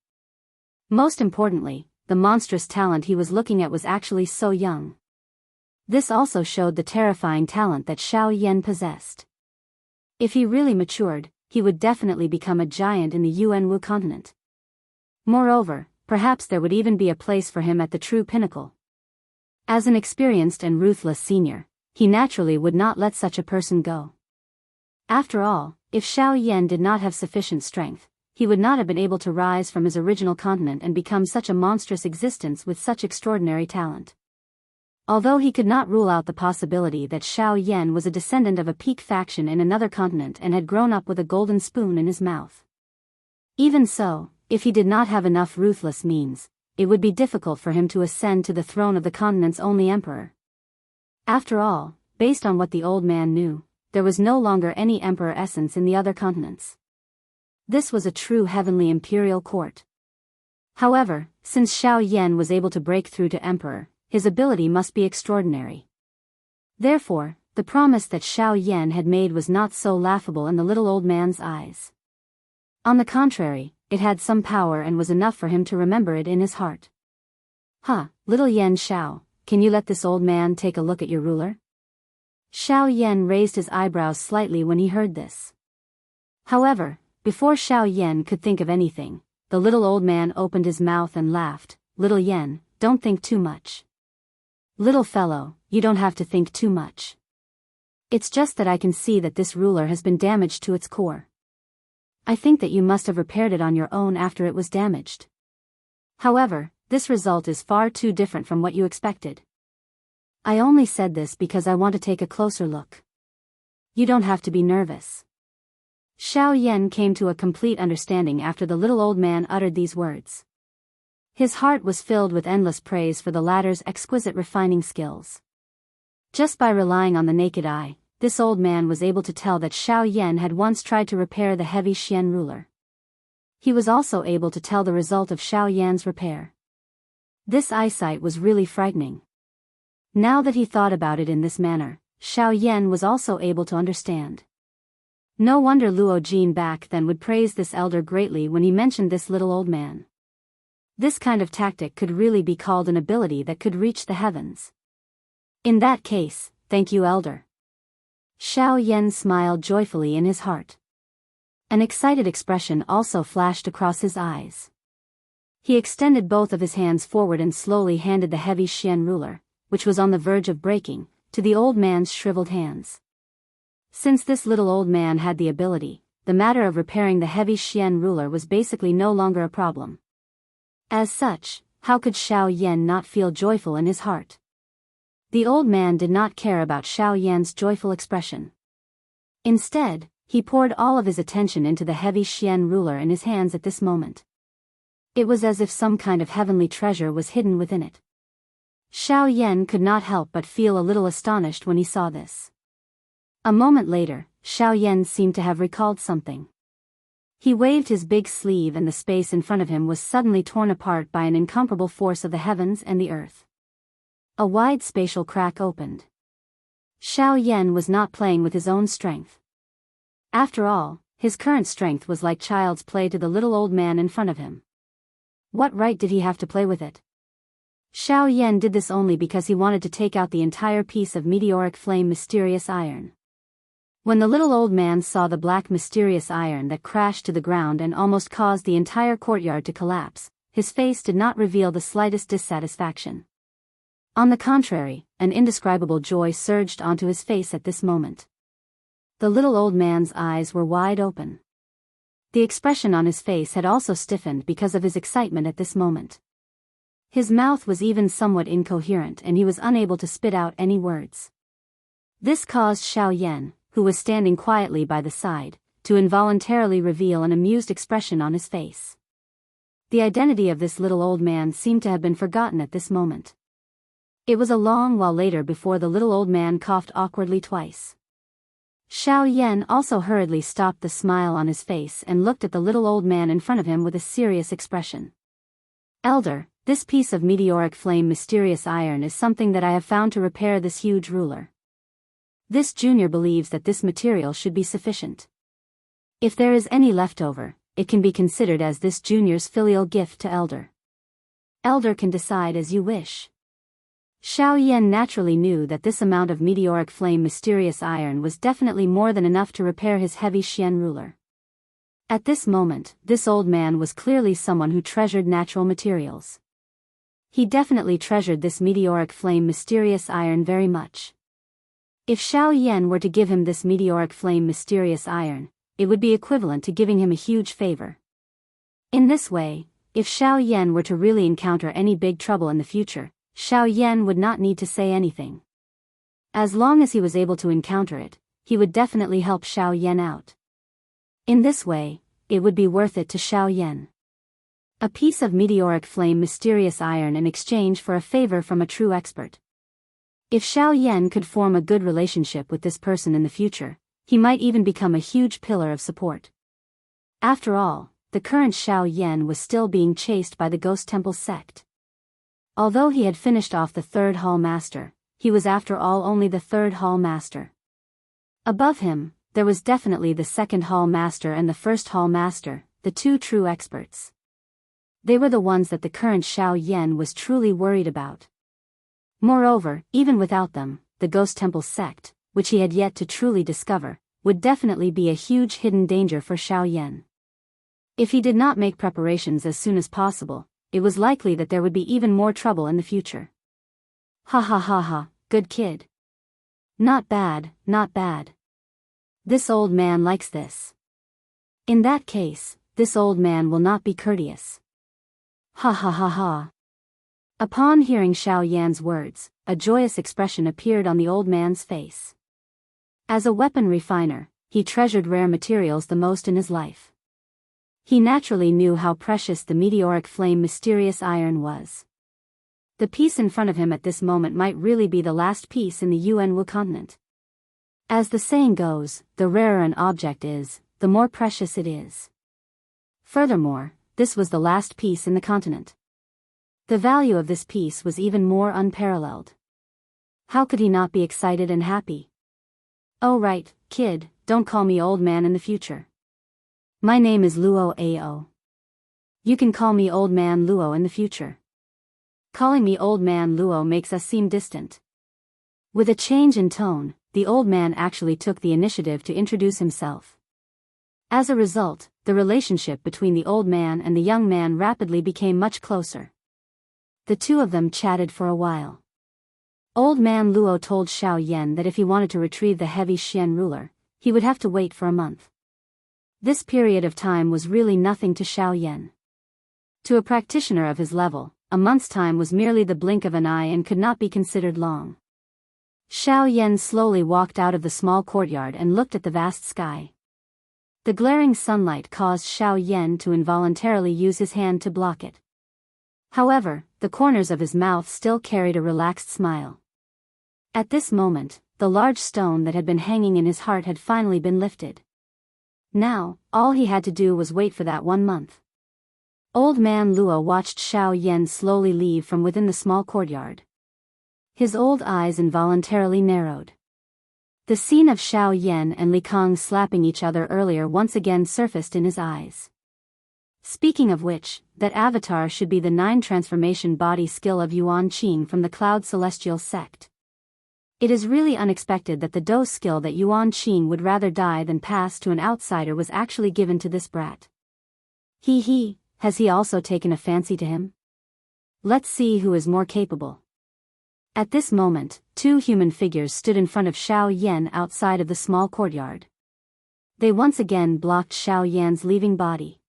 Most importantly, the monstrous talent he was looking at was actually so young. This also showed the terrifying talent that Xiao Yan possessed. If he really matured, he would definitely become a giant in the Yuanwu continent. Moreover, perhaps there would even be a place for him at the true pinnacle. As an experienced and ruthless senior, he naturally would not let such a person go. After all, if Xiao Yan did not have sufficient strength, he would not have been able to rise from his original continent and become such a monstrous existence with such extraordinary talent. Although he could not rule out the possibility that Xiao Yan was a descendant of a peak faction in another continent and had grown up with a golden spoon in his mouth. Even so, if he did not have enough ruthless means, it would be difficult for him to ascend to the throne of the continent's only emperor. After all, based on what the old man knew, there was no longer any emperor essence in the other continents. This was a true heavenly imperial court. However, since Xiao Yan was able to break through to emperor, his ability must be extraordinary. Therefore, the promise that Xiao Yan had made was not so laughable in the little old man's eyes. On the contrary, it had some power and was enough for him to remember it in his heart. Little Yan Xiao, can you let this old man take a look at your ruler?" Xiao Yan raised his eyebrows slightly when he heard this. However, before Xiao Yan could think of anything, the little old man opened his mouth and laughed. "Little Yan, don't think too much. Little fellow, you don't have to think too much. It's just that I can see that this ruler has been damaged to its core. I think that you must have repaired it on your own after it was damaged. However, this result is far too different from what you expected. I only said this because I want to take a closer look. You don't have to be nervous." Xiao Yan came to a complete understanding after the little old man uttered these words. His heart was filled with endless praise for the latter's exquisite refining skills. Just by relying on the naked eye, this old man was able to tell that Xiao Yan had once tried to repair the heavy Xian ruler. He was also able to tell the result of Xiao Yan's repair. This eyesight was really frightening. Now that he thought about it in this manner, Xiao Yan was also able to understand. No wonder Luo Jin back then would praise this elder greatly when he mentioned this little old man. This kind of tactic could really be called an ability that could reach the heavens. In that case, thank you, elder. Xiao Yan smiled joyfully in his heart. An excited expression also flashed across his eyes. He extended both of his hands forward and slowly handed the heavy Xian ruler, which was on the verge of breaking, to the old man's shriveled hands. Since this little old man had the ability, the matter of repairing the heavy Xian ruler was basically no longer a problem. As such, how could Xiao Yan not feel joyful in his heart? The old man did not care about Xiao Yan's joyful expression. Instead, he poured all of his attention into the heavy Xian ruler in his hands at this moment. It was as if some kind of heavenly treasure was hidden within it. Xiao Yan could not help but feel a little astonished when he saw this. A moment later, Xiao Yan seemed to have recalled something. He waved his big sleeve and the space in front of him was suddenly torn apart by an incomparable force of the heavens and the earth. A wide spatial crack opened. Xiao Yan was not playing with his own strength. After all, his current strength was like child's play to the little old man in front of him. What right did he have to play with it? Xiao Yan did this only because he wanted to take out the entire piece of meteoric flame mysterious iron. When the little old man saw the black mysterious iron that crashed to the ground and almost caused the entire courtyard to collapse, his face did not reveal the slightest dissatisfaction. On the contrary, an indescribable joy surged onto his face at this moment. The little old man's eyes were wide open. The expression on his face had also stiffened because of his excitement at this moment. His mouth was even somewhat incoherent and he was unable to spit out any words. This caused Xiao Yan, who was standing quietly by the side, to involuntarily reveal an amused expression on his face. The identity of this little old man seemed to have been forgotten at this moment. It was a long while later before the little old man coughed awkwardly twice. Xiao Yan also hurriedly stopped the smile on his face and looked at the little old man in front of him with a serious expression. "Elder, this piece of meteoric flame mysterious iron is something that I have found to repair this huge ruler. This junior believes that this material should be sufficient. If there is any left over, it can be considered as this junior's filial gift to Elder. Elder can decide as you wish." Xiao Yan naturally knew that this amount of meteoric flame mysterious iron was definitely more than enough to repair his heavy Xian ruler. At this moment, this old man was clearly someone who treasured natural materials. He definitely treasured this meteoric flame mysterious iron very much. If Xiao Yan were to give him this meteoric flame mysterious iron, it would be equivalent to giving him a huge favor. In this way, if Xiao Yan were to really encounter any big trouble in the future, Xiao Yan would not need to say anything. As long as he was able to encounter it, he would definitely help Xiao Yan out. In this way, it would be worth it to Xiao Yan. A piece of meteoric flame mysterious iron in exchange for a favor from a true expert. If Xiao Yan could form a good relationship with this person in the future, he might even become a huge pillar of support. After all, the current Xiao Yan was still being chased by the Ghost Temple sect. Although he had finished off the third hall master, he was after all only the third hall master. Above him, there was definitely the second hall master and the first hall master, the two true experts. They were the ones that the current Xiao Yan was truly worried about. Moreover, even without them, the Ghost Temple sect, which he had yet to truly discover, would definitely be a huge hidden danger for Xiao Yan. If he did not make preparations as soon as possible, it was likely that there would be even more trouble in the future. Ha ha ha ha, good kid. Not bad, not bad. This old man likes this. In that case, this old man will not be courteous. Ha ha ha ha. Upon hearing Xiao Yan's words, a joyous expression appeared on the old man's face. As a weapon refiner, he treasured rare materials the most in his life. He naturally knew how precious the meteoric flame mysterious iron was. The piece in front of him at this moment might really be the last piece in the Yuanwu continent. As the saying goes, the rarer an object is, the more precious it is. Furthermore, this was the last piece in the continent. The value of this piece was even more unparalleled. How could he not be excited and happy? "Oh right, kid, don't call me old man in the future. My name is Luo Ao. You can call me Old Man Luo in the future. Calling me Old Man Luo makes us seem distant." With a change in tone, the old man actually took the initiative to introduce himself. As a result, the relationship between the old man and the young man rapidly became much closer. The two of them chatted for a while. Old Man Luo told Xiao Yan that if he wanted to retrieve the heavy Xian ruler, he would have to wait for a month. This period of time was really nothing to Xiao Yan. To a practitioner of his level, a month's time was merely the blink of an eye and could not be considered long. Xiao Yan slowly walked out of the small courtyard and looked at the vast sky. The glaring sunlight caused Xiao Yan to involuntarily use his hand to block it. However, the corners of his mouth still carried a relaxed smile. At this moment, the large stone that had been hanging in his heart had finally been lifted. Now, all he had to do was wait for that 1 month. Old Man Luo watched Xiao Yan slowly leave from within the small courtyard. His old eyes involuntarily narrowed. The scene of Xiao Yan and Li Kang slapping each other earlier once again surfaced in his eyes. Speaking of which, that avatar should be the 9 transformation body skill of Yuan Qing from the Cloud Celestial sect. It is really unexpected that the Do skill that Yuan Qing would rather die than pass to an outsider was actually given to this brat. Has he also taken a fancy to him? Let's see who is more capable. At this moment, 2 human figures stood in front of Xiao Yan outside of the small courtyard. They once again blocked Xiao Yan's leaving body.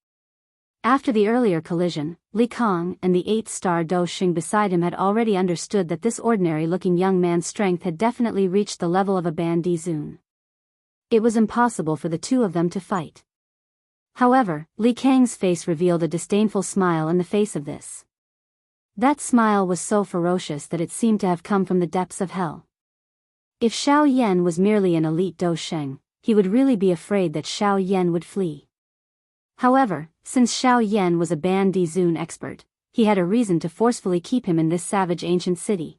After the earlier collision, Li Kang and the 8-star Do Xing beside him had already understood that this ordinary-looking young man's strength had definitely reached the level of a Ban Di Zun. It was impossible for the 2 of them to fight. However, Li Kang's face revealed a disdainful smile in the face of this. That smile was so ferocious that it seemed to have come from the depths of hell. If Xiao Yan was merely an elite Do Sheng, he would really be afraid that Xiao Yan would flee. However, since Xiao Yan was a Ban Di Zun expert, he had a reason to forcefully keep him in this savage ancient city.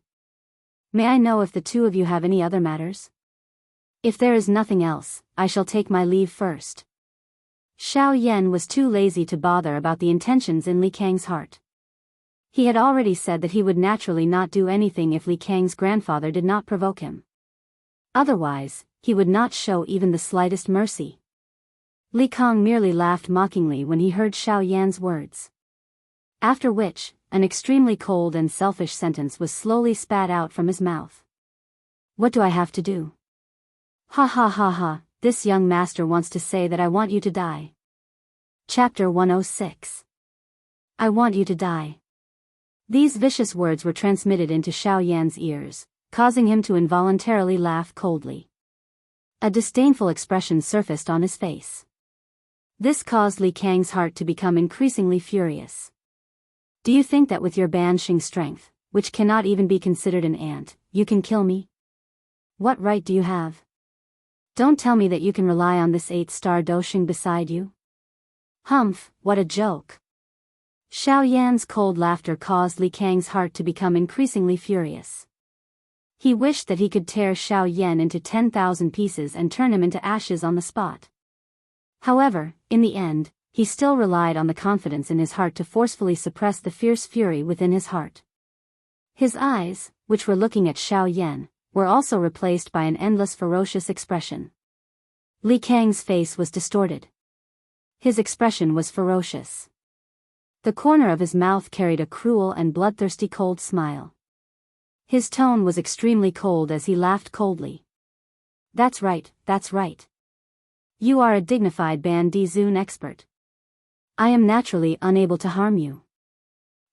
May I know if the 2 of you have any other matters? If there is nothing else, I shall take my leave first. Xiao Yan was too lazy to bother about the intentions in Li Kang's heart. He had already said that he would naturally not do anything if Li Kang's grandfather did not provoke him. Otherwise, he would not show even the slightest mercy. Li Kang merely laughed mockingly when he heard Xiao Yan's words. After which, an extremely cold and selfish sentence was slowly spat out from his mouth. What do I have to do? Ha ha ha ha, this young master wants to say that I want you to die. Chapter 106. I want you to die. These vicious words were transmitted into Xiao Yan's ears, causing him to involuntarily laugh coldly. A disdainful expression surfaced on his face. This caused Li Kang's heart to become increasingly furious. Do you think that with your Banshing strength, which cannot even be considered an ant, you can kill me? What right do you have? Don't tell me that you can rely on this 8-star Doshing beside you. Humph, what a joke. Xiao Yan's cold laughter caused Li Kang's heart to become increasingly furious. He wished that he could tear Xiao Yan into 10,000 pieces and turn him into ashes on the spot. However, in the end, he still relied on the confidence in his heart to forcefully suppress the fierce fury within his heart. His eyes, which were looking at Xiao Yan, were also replaced by an endless ferocious expression. Li Kang's face was distorted. His expression was ferocious. The corner of his mouth carried a cruel and bloodthirsty cold smile. His tone was extremely cold as he laughed coldly. That's right, that's right. You are a dignified Ban Di Zun expert. I am naturally unable to harm you.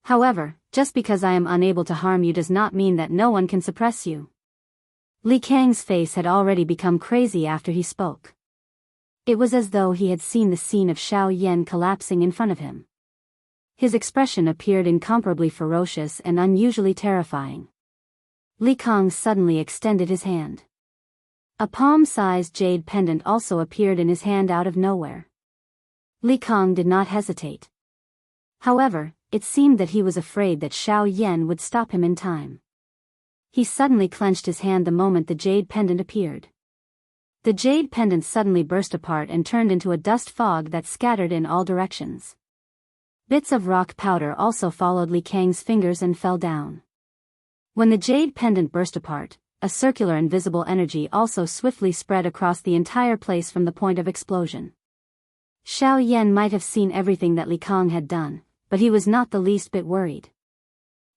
However, just because I am unable to harm you does not mean that no one can suppress you. Li Kang's face had already become crazy after he spoke. It was as though he had seen the scene of Xiao Yan collapsing in front of him. His expression appeared incomparably ferocious and unusually terrifying. Li Kang suddenly extended his hand. A palm-sized jade pendant also appeared in his hand out of nowhere. Li Kang did not hesitate. However, it seemed that he was afraid that Xiao Yan would stop him in time. He suddenly clenched his hand the moment the jade pendant appeared. The jade pendant suddenly burst apart and turned into a dust fog that scattered in all directions. Bits of rock powder also followed Li Kang's fingers and fell down. When the jade pendant burst apart, a circular invisible energy also swiftly spread across the entire place from the point of explosion. Xiao Yan might have seen everything that Li Kang had done, but he was not the least bit worried.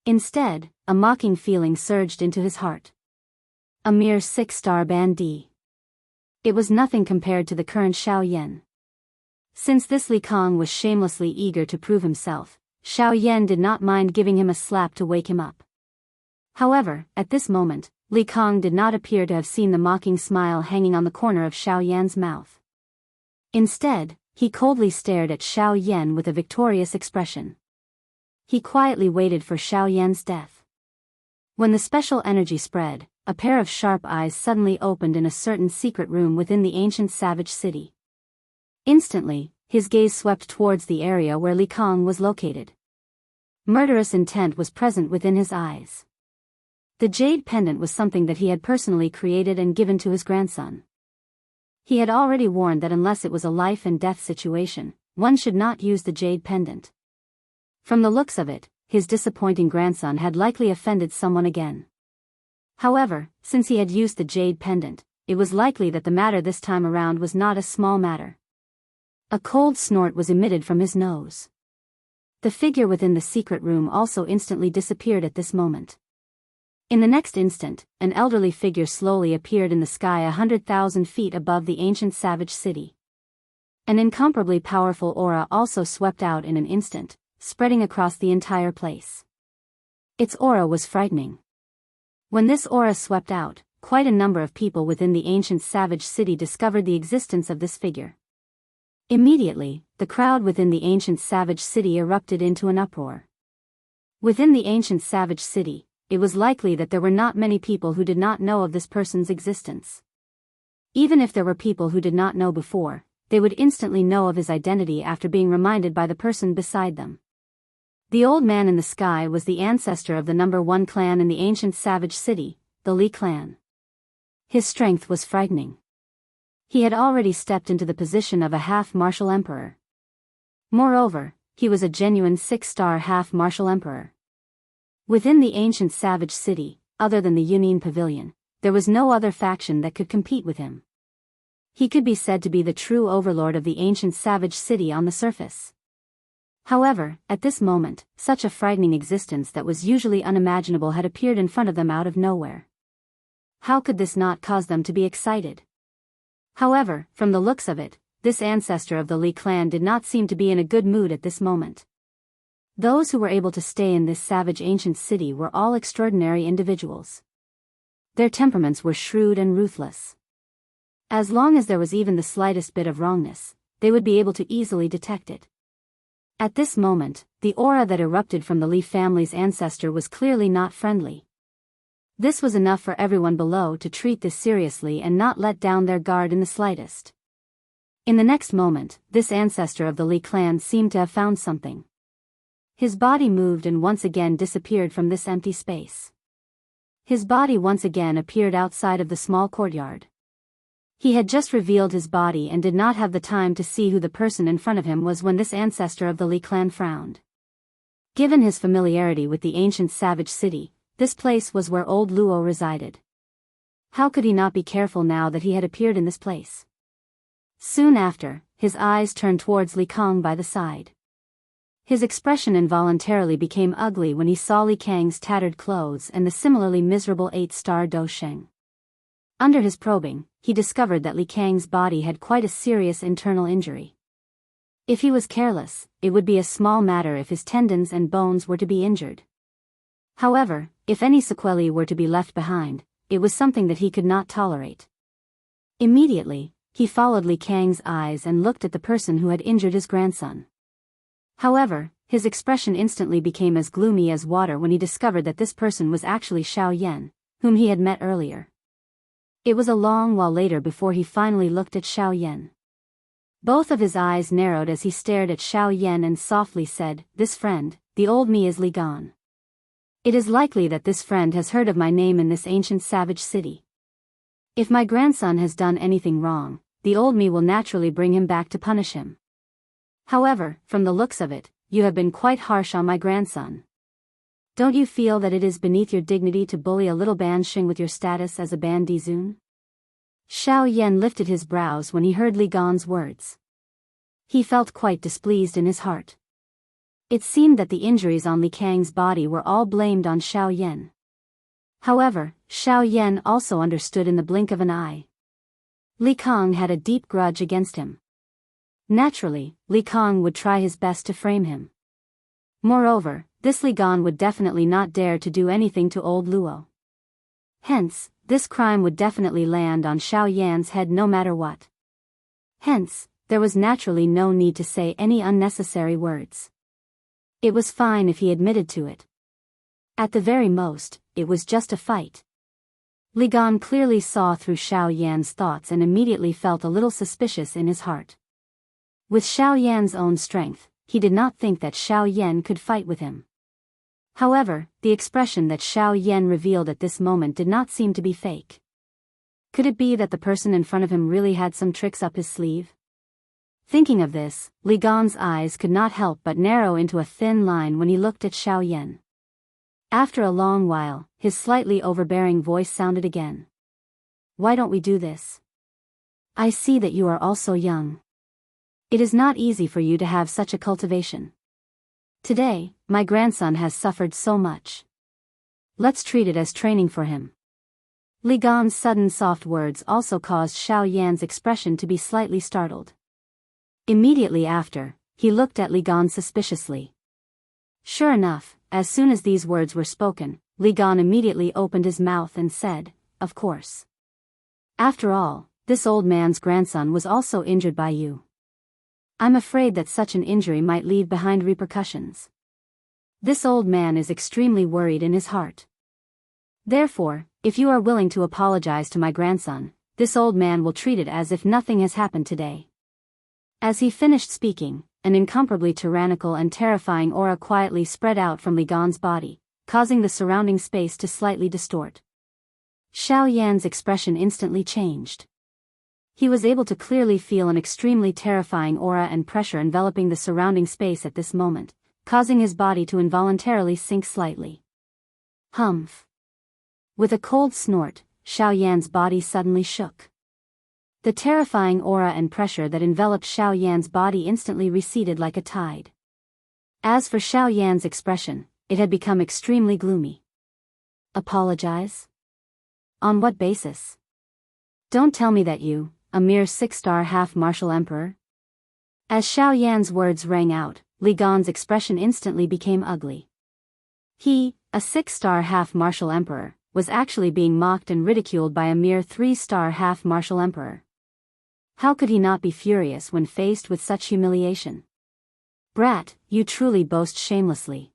Instead, a mocking feeling surged into his heart. A mere 6-star Ban Di. It was nothing compared to the current Xiao Yan. Since this Li Kang was shamelessly eager to prove himself, Xiao Yan did not mind giving him a slap to wake him up. However, at this moment, Li Kang did not appear to have seen the mocking smile hanging on the corner of Xiao Yan's mouth. Instead, he coldly stared at Xiao Yan with a victorious expression. He quietly waited for Xiao Yan's death. When the special energy spread, a pair of sharp eyes suddenly opened in a certain secret room within the ancient savage city. Instantly, his gaze swept towards the area where Li Kang was located. Murderous intent was present within his eyes. The jade pendant was something that he had personally created and given to his grandson. He had already warned that unless it was a life and death situation, one should not use the jade pendant. From the looks of it, his disappointing grandson had likely offended someone again. However, since he had used the jade pendant, it was likely that the matter this time around was not a small matter. A cold snort was emitted from his nose. The figure within the secret room also instantly disappeared at this moment. In the next instant, an elderly figure slowly appeared in the sky 100,000 feet above the ancient savage city. An incomparably powerful aura also swept out in an instant, spreading across the entire place. Its aura was frightening. When this aura swept out, quite a number of people within the ancient savage city discovered the existence of this figure. Immediately, the crowd within the ancient savage city erupted into an uproar. Within the ancient savage city, it was likely that there were not many people who did not know of this person's existence. Even if there were people who did not know before, they would instantly know of his identity after being reminded by the person beside them. The old man in the sky was the ancestor of the #1 clan in the ancient savage city, the Li clan. His strength was frightening. He had already stepped into the position of a half-martial emperor. Moreover, he was a genuine 6-star half-martial emperor. Within the ancient savage city, other than the Union Pavilion, there was no other faction that could compete with him. He could be said to be the true overlord of the ancient savage city on the surface. However, at this moment, such a frightening existence that was usually unimaginable had appeared in front of them out of nowhere. How could this not cause them to be excited? However, from the looks of it, this ancestor of the Li clan did not seem to be in a good mood at this moment. Those who were able to stay in this savage ancient city were all extraordinary individuals. Their temperaments were shrewd and ruthless. As long as there was even the slightest bit of wrongness, they would be able to easily detect it. At this moment, the aura that erupted from the Li family's ancestor was clearly not friendly. This was enough for everyone below to treat this seriously and not let down their guard in the slightest. In the next moment, this ancestor of the Li clan seemed to have found something. His body moved and once again disappeared from this empty space. His body once again appeared outside of the small courtyard. He had just revealed his body and did not have the time to see who the person in front of him was when this ancestor of the Li clan frowned. Given his familiarity with the ancient savage city, this place was where old Luo resided. How could he not be careful now that he had appeared in this place? Soon after, his eyes turned towards Li Kang by the side. His expression involuntarily became ugly when he saw Li Kang's tattered clothes and the similarly miserable 8-star Do Sheng. Under his probing, he discovered that Li Kang's body had quite a serious internal injury. If he was careless, it would be a small matter if his tendons and bones were to be injured. However, if any sequelae were to be left behind, it was something that he could not tolerate. Immediately, he followed Li Kang's eyes and looked at the person who had injured his grandson. However, his expression instantly became as gloomy as water when he discovered that this person was actually Xiao Yan, whom he had met earlier. It was a long while later before he finally looked at Xiao Yan. Both of his eyes narrowed as he stared at Xiao Yan and softly said, "This friend, the old me is Li Gan. It is likely that this friend has heard of my name in this ancient savage city. If my grandson has done anything wrong, the old me will naturally bring him back to punish him. However, from the looks of it, you have been quite harsh on my grandson. Don't you feel that it is beneath your dignity to bully a little bansheng with your status as a bandizun?" Xiao Yan lifted his brows when he heard Li Gan's words. He felt quite displeased in his heart. It seemed that the injuries on Li Kang's body were all blamed on Xiao Yan. However, Xiao Yan also understood in the blink of an eye. Li Kang had a deep grudge against him. Naturally, Li Kang would try his best to frame him. Moreover, this Li Gan would definitely not dare to do anything to old Luo. Hence, this crime would definitely land on Xiao Yan's head no matter what. Hence, there was naturally no need to say any unnecessary words. It was fine if he admitted to it. At the very most, it was just a fight. Li Gan clearly saw through Xiao Yan's thoughts and immediately felt a little suspicious in his heart. With Xiao Yan's own strength, he did not think that Xiao Yan could fight with him. However, the expression that Xiao Yan revealed at this moment did not seem to be fake. Could it be that the person in front of him really had some tricks up his sleeve? Thinking of this, Li Gan's eyes could not help but narrow into a thin line when he looked at Xiao Yan. After a long while, his slightly overbearing voice sounded again. Why don't we do this? I see that you are also young. It is not easy for you to have such a cultivation. Today, my grandson has suffered so much. Let's treat it as training for him. Li Gan's sudden soft words also caused Xiao Yan's expression to be slightly startled. Immediately after, he looked at Li Gan suspiciously. Sure enough, as soon as these words were spoken, Li Gan immediately opened his mouth and said, "Of course. After all, this old man's grandson was also injured by you. I'm afraid that such an injury might leave behind repercussions. This old man is extremely worried in his heart. Therefore, if you are willing to apologize to my grandson, this old man will treat it as if nothing has happened today." As he finished speaking, an incomparably tyrannical and terrifying aura quietly spread out from Li Gan's body, causing the surrounding space to slightly distort. Xiao Yan's expression instantly changed. He was able to clearly feel an extremely terrifying aura and pressure enveloping the surrounding space at this moment, causing his body to involuntarily sink slightly. Humph! With a cold snort, Xiao Yan's body suddenly shook. The terrifying aura and pressure that enveloped Xiao Yan's body instantly receded like a tide. As for Xiao Yan's expression, it had become extremely gloomy. Apologize? On what basis? Don't tell me that you, a mere 6-star half-martial emperor? As Xiao Yan's words rang out, Li Gan's expression instantly became ugly. He, a 6-star half-martial emperor, was actually being mocked and ridiculed by a mere 3-star half-martial emperor. How could he not be furious when faced with such humiliation? Brat, you truly boast shamelessly.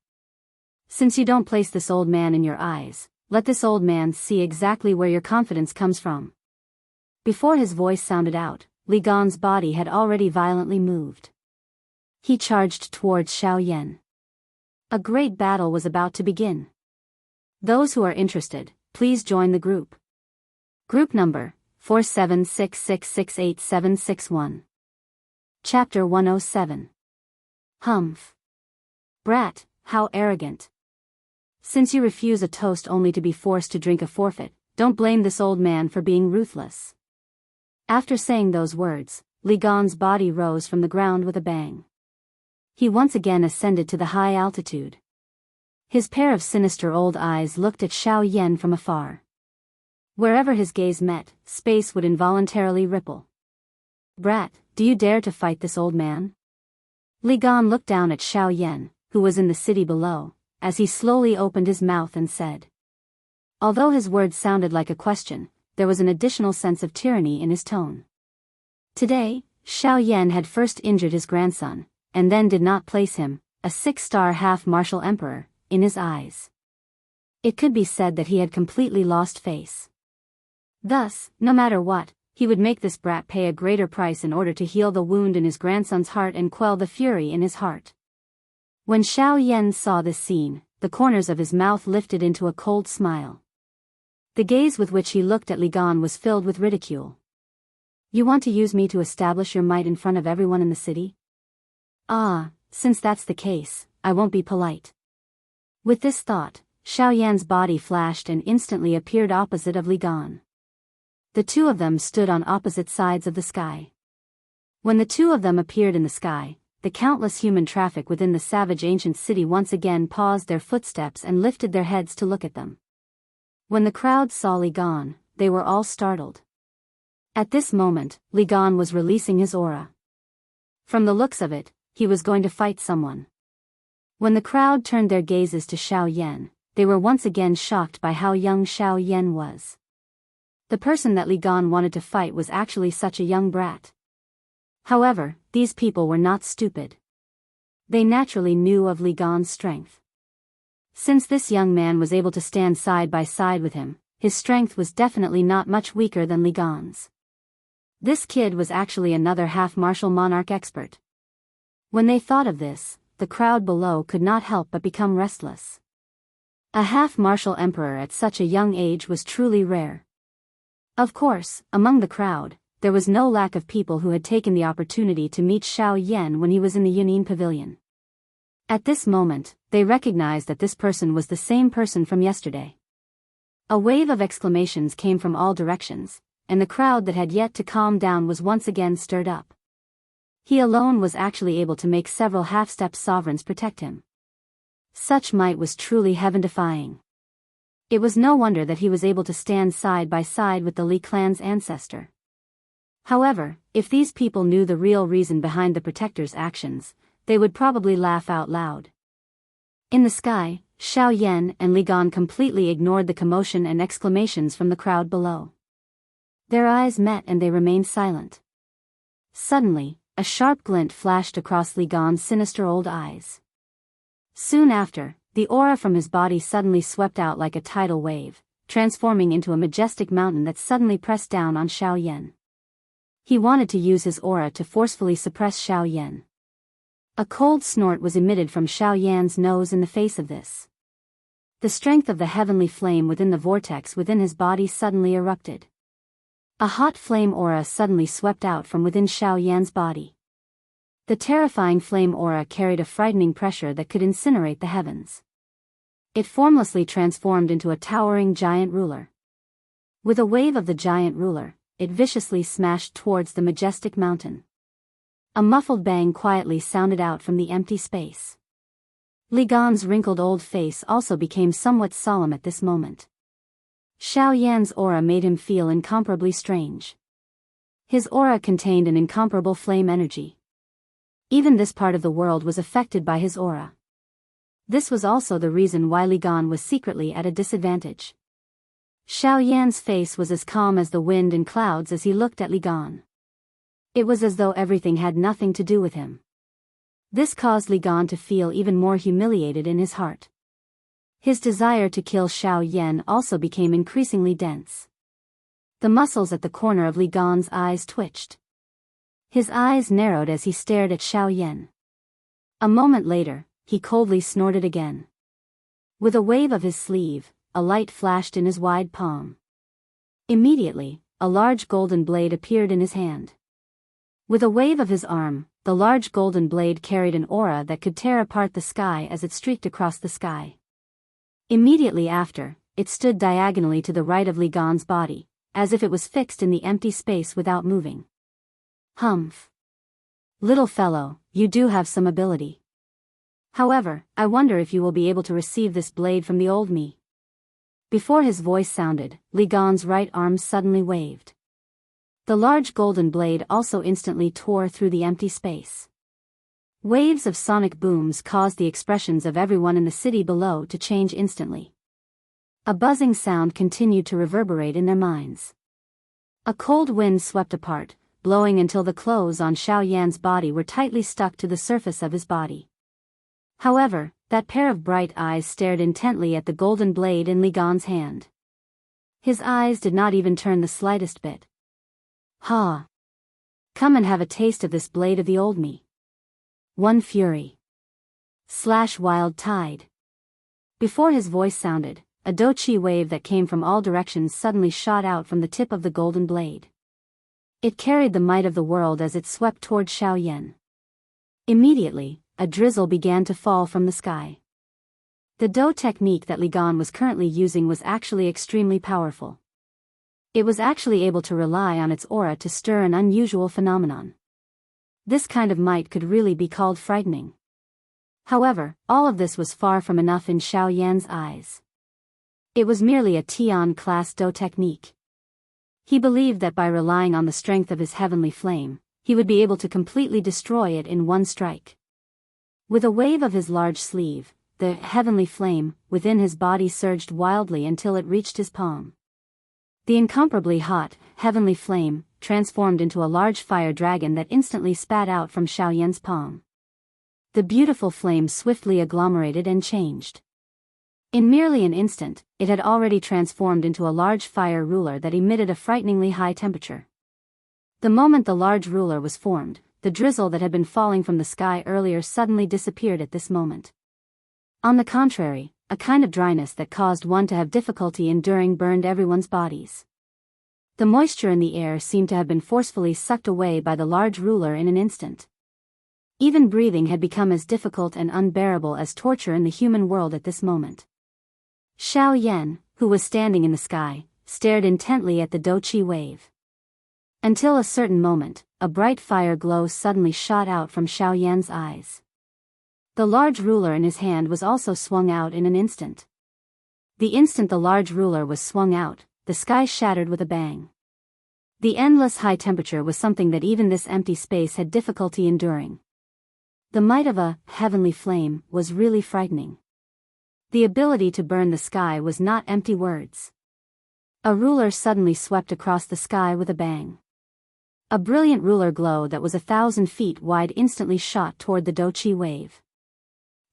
Since you don't place this old man in your eyes, let this old man see exactly where your confidence comes from. Before his voice sounded out, Li Gan's body had already violently moved. He charged towards Xiao Yan. A great battle was about to begin. Those who are interested, please join the group. Group number 4766686761. Chapter 107. Humph. Brat, how arrogant. Since you refuse a toast only to be forced to drink a forfeit, don't blame this old man for being ruthless. After saying those words, Li Gan's body rose from the ground with a bang. He once again ascended to the high altitude. His pair of sinister old eyes looked at Xiao Yan from afar. Wherever his gaze met, space would involuntarily ripple. Brat, do you dare to fight this old man? Li Gan looked down at Xiao Yan, who was in the city below, as he slowly opened his mouth and said. Although his words sounded like a question, there was an additional sense of tyranny in his tone. Today, Xiao Yan had first injured his grandson, and then did not place him, a 6-star half-martial emperor, in his eyes. It could be said that he had completely lost face. Thus, no matter what, he would make this brat pay a greater price in order to heal the wound in his grandson's heart and quell the fury in his heart. When Xiao Yan saw this scene, the corners of his mouth lifted into a cold smile. The gaze with which he looked at Li Gan was filled with ridicule. You want to use me to establish your might in front of everyone in the city? Ah, since that's the case, I won't be polite. With this thought, Xiao Yan's body flashed and instantly appeared opposite of Li Gan. The two of them stood on opposite sides of the sky. When the two of them appeared in the sky, the countless human traffic within the savage ancient city once again paused their footsteps and lifted their heads to look at them. When the crowd saw Li Gan, they were all startled. At this moment, Li Gan was releasing his aura. From the looks of it, he was going to fight someone. When the crowd turned their gazes to Xiao Yan, they were once again shocked by how young Xiao Yan was. The person that Li Gan wanted to fight was actually such a young brat. However, these people were not stupid. They naturally knew of Li Gan's strength. Since this young man was able to stand side by side with him, his strength was definitely not much weaker than Li Gan's. This kid was actually another half-martial monarch expert. When they thought of this, the crowd below could not help but become restless. A half-martial emperor at such a young age was truly rare. Of course, among the crowd, there was no lack of people who had taken the opportunity to meet Xiao Yan when he was in the Yunin pavilion. At this moment, they recognized that this person was the same person from yesterday. A wave of exclamations came from all directions, and the crowd that had yet to calm down was once again stirred up. He alone was actually able to make several half-step sovereigns protect him. Such might was truly heaven-defying. It was no wonder that he was able to stand side by side with the Li clan's ancestor. However, if these people knew the real reason behind the protector's actions, they would probably laugh out loud. In the sky, Xiao Yan and Li Gan completely ignored the commotion and exclamations from the crowd below. Their eyes met and they remained silent. Suddenly, a sharp glint flashed across Li Gan's sinister old eyes. Soon after, the aura from his body suddenly swept out like a tidal wave, transforming into a majestic mountain that suddenly pressed down on Xiao Yan. He wanted to use his aura to forcefully suppress Xiao Yan. A cold snort was emitted from Xiao Yan's nose in the face of this. The strength of the heavenly flame within the vortex within his body suddenly erupted. A hot flame aura suddenly swept out from within Xiao Yan's body. The terrifying flame aura carried a frightening pressure that could incinerate the heavens. It formlessly transformed into a towering giant ruler. With a wave of the giant ruler, it viciously smashed towards the majestic mountain. A muffled bang quietly sounded out from the empty space. Li Gan's wrinkled old face also became somewhat solemn at this moment. Xiao Yan's aura made him feel incomparably strange. His aura contained an incomparable flame energy. Even this part of the world was affected by his aura. This was also the reason why Li Gan was secretly at a disadvantage. Xiao Yan's face was as calm as the wind and clouds as he looked at Li Gan. It was as though everything had nothing to do with him. This caused Li Gan to feel even more humiliated in his heart. His desire to kill Xiao Yan also became increasingly dense. The muscles at the corner of Li Gan's eyes twitched. His eyes narrowed as he stared at Xiao Yan. A moment later, he coldly snorted again. With a wave of his sleeve, a light flashed in his wide palm. Immediately, a large golden blade appeared in his hand. With a wave of his arm, the large golden blade carried an aura that could tear apart the sky as it streaked across the sky. Immediately after, it stood diagonally to the right of Li Gan's body, as if it was fixed in the empty space without moving. Humph. Little fellow, you do have some ability. However, I wonder if you will be able to receive this blade from the old me. Before his voice sounded, Li Gan's right arm suddenly waved. The large golden blade also instantly tore through the empty space. Waves of sonic booms caused the expressions of everyone in the city below to change instantly. A buzzing sound continued to reverberate in their minds. A cold wind swept apart, blowing until the clothes on Xiao Yan's body were tightly stuck to the surface of his body. However, that pair of bright eyes stared intently at the golden blade in Li Gan's hand. His eyes did not even turn the slightest bit. Ha! Come and have a taste of this blade of the old me. One fury. / wild tide. Before his voice sounded, a doqi wave that came from all directions suddenly shot out from the tip of the golden blade. It carried the might of the world as it swept toward Xiao Yan. Immediately, a drizzle began to fall from the sky. The Do technique that Li Gan was currently using was actually extremely powerful. It was actually able to rely on its aura to stir an unusual phenomenon. This kind of might could really be called frightening. However, all of this was far from enough in Xiao Yan's eyes. It was merely a Tian-class Do technique. He believed that by relying on the strength of his heavenly flame, he would be able to completely destroy it in one strike. With a wave of his large sleeve, the heavenly flame within his body surged wildly until it reached his palm. The incomparably hot, heavenly flame transformed into a large fire dragon that instantly spat out from Xiao Yan's palm. The beautiful flame swiftly agglomerated and changed. In merely an instant, it had already transformed into a large fire ruler that emitted a frighteningly high temperature. The moment the large ruler was formed, the drizzle that had been falling from the sky earlier suddenly disappeared at this moment. On the contrary, a kind of dryness that caused one to have difficulty enduring burned everyone's bodies. The moisture in the air seemed to have been forcefully sucked away by the large ruler in an instant. Even breathing had become as difficult and unbearable as torture in the human world at this moment. Xiao Yan, who was standing in the sky, stared intently at the Doqi wave. Until a certain moment, a bright fire glow suddenly shot out from Xiao Yan's eyes. The large ruler in his hand was also swung out in an instant. The instant the large ruler was swung out, the sky shattered with a bang. The endless high temperature was something that even this empty space had difficulty enduring. The might of a heavenly flame was really frightening. The ability to burn the sky was not empty words. A ruler suddenly swept across the sky with a bang. A brilliant ruler glow that was 1,000 feet wide instantly shot toward the Doqi wave.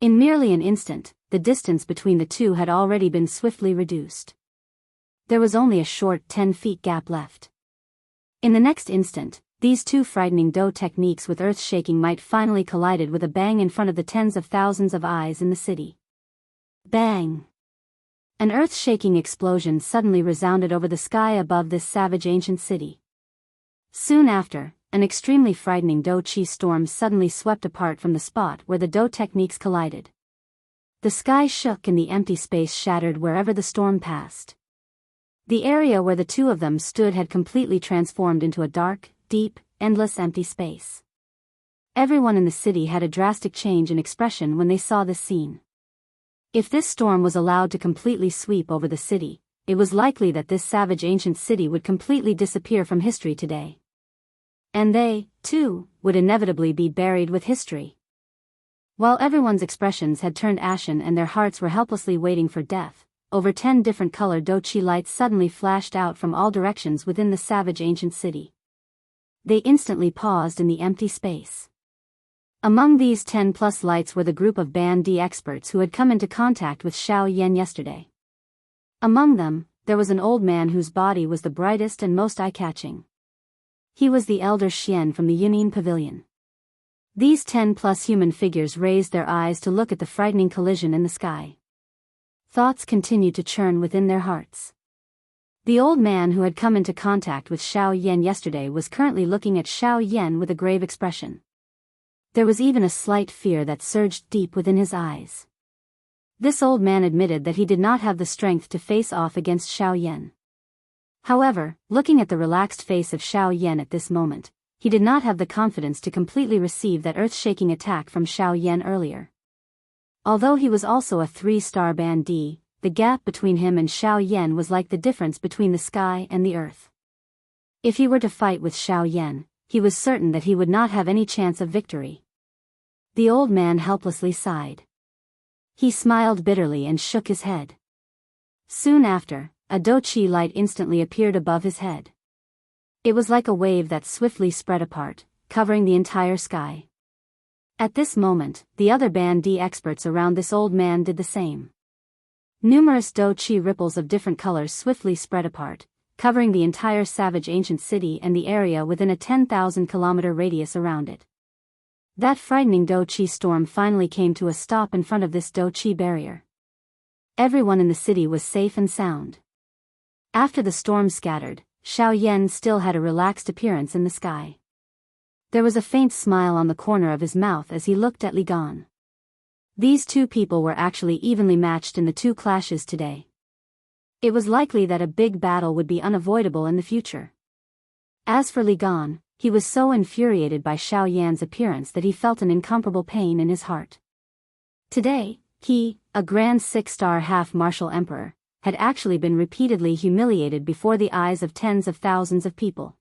In merely an instant, the distance between the two had already been swiftly reduced. There was only a short 10 feet gap left. In the next instant, these two frightening Do techniques with earth-shaking might finally collided with a bang in front of the tens of thousands of eyes in the city. Bang! An earth-shaking explosion suddenly resounded over the sky above this savage ancient city. Soon after, an extremely frightening Do-Chi storm suddenly swept apart from the spot where the Do techniques collided. The sky shook and the empty space shattered wherever the storm passed. The area where the two of them stood had completely transformed into a dark, deep, endless empty space. Everyone in the city had a drastic change in expression when they saw this scene. If this storm was allowed to completely sweep over the city, it was likely that this savage ancient city would completely disappear from history today. And they, too, would inevitably be buried with history. While everyone's expressions had turned ashen and their hearts were helplessly waiting for death, over 10 different colored Do-Chi lights suddenly flashed out from all directions within the savage ancient city. They instantly paused in the empty space. Among these 10+ lights were the group of Band D experts who had come into contact with Xiao Yan yesterday. Among them, there was an old man whose body was the brightest and most eye-catching. He was the elder Xian from the Yunin Pavilion. These 10+ human figures raised their eyes to look at the frightening collision in the sky. Thoughts continued to churn within their hearts. The old man who had come into contact with Xiao Yan yesterday was currently looking at Xiao Yan with a grave expression. There was even a slight fear that surged deep within his eyes. This old man admitted that he did not have the strength to face off against Xiao Yan. However, looking at the relaxed face of Xiao Yan at this moment, he did not have the confidence to completely receive that earth-shaking attack from Xiao Yan earlier. Although he was also a 3-star Band D, the gap between him and Xiao Yan was like the difference between the sky and the earth. If he were to fight with Xiao Yan, he was certain that he would not have any chance of victory. The old man helplessly sighed. He smiled bitterly and shook his head. Soon after, a Do-Chi light instantly appeared above his head. It was like a wave that swiftly spread apart, covering the entire sky. At this moment, the other Band D experts around this old man did the same. Numerous Do-Chi ripples of different colors swiftly spread apart, covering the entire savage ancient city and the area within a 10,000-kilometer radius around it. That frightening Do-Chi storm finally came to a stop in front of this Do-Chi barrier. Everyone in the city was safe and sound. After the storm scattered, Xiao Yan still had a relaxed appearance in the sky. There was a faint smile on the corner of his mouth as he looked at Li Gan. These two people were actually evenly matched in the two clashes today. It was likely that a big battle would be unavoidable in the future. As for Li Gan, he was so infuriated by Xiao Yan's appearance that he felt an incomparable pain in his heart. Today, he, a grand 6-star half-martial emperor, had actually been repeatedly humiliated before the eyes of tens of thousands of people.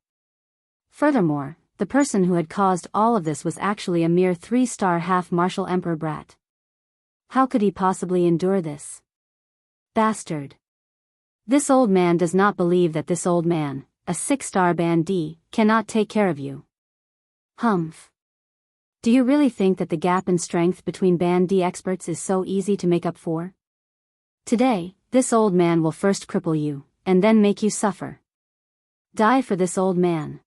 Furthermore, the person who had caused all of this was actually a mere 3-star half-martial emperor brat. How could he possibly endure this? Bastard. This old man does not believe that this old man, a 6-star Band D, cannot take care of you. Humph. Do you really think that the gap in strength between Band D experts is so easy to make up for? Today, this old man will first cripple you, and then make you suffer. Die for this old man.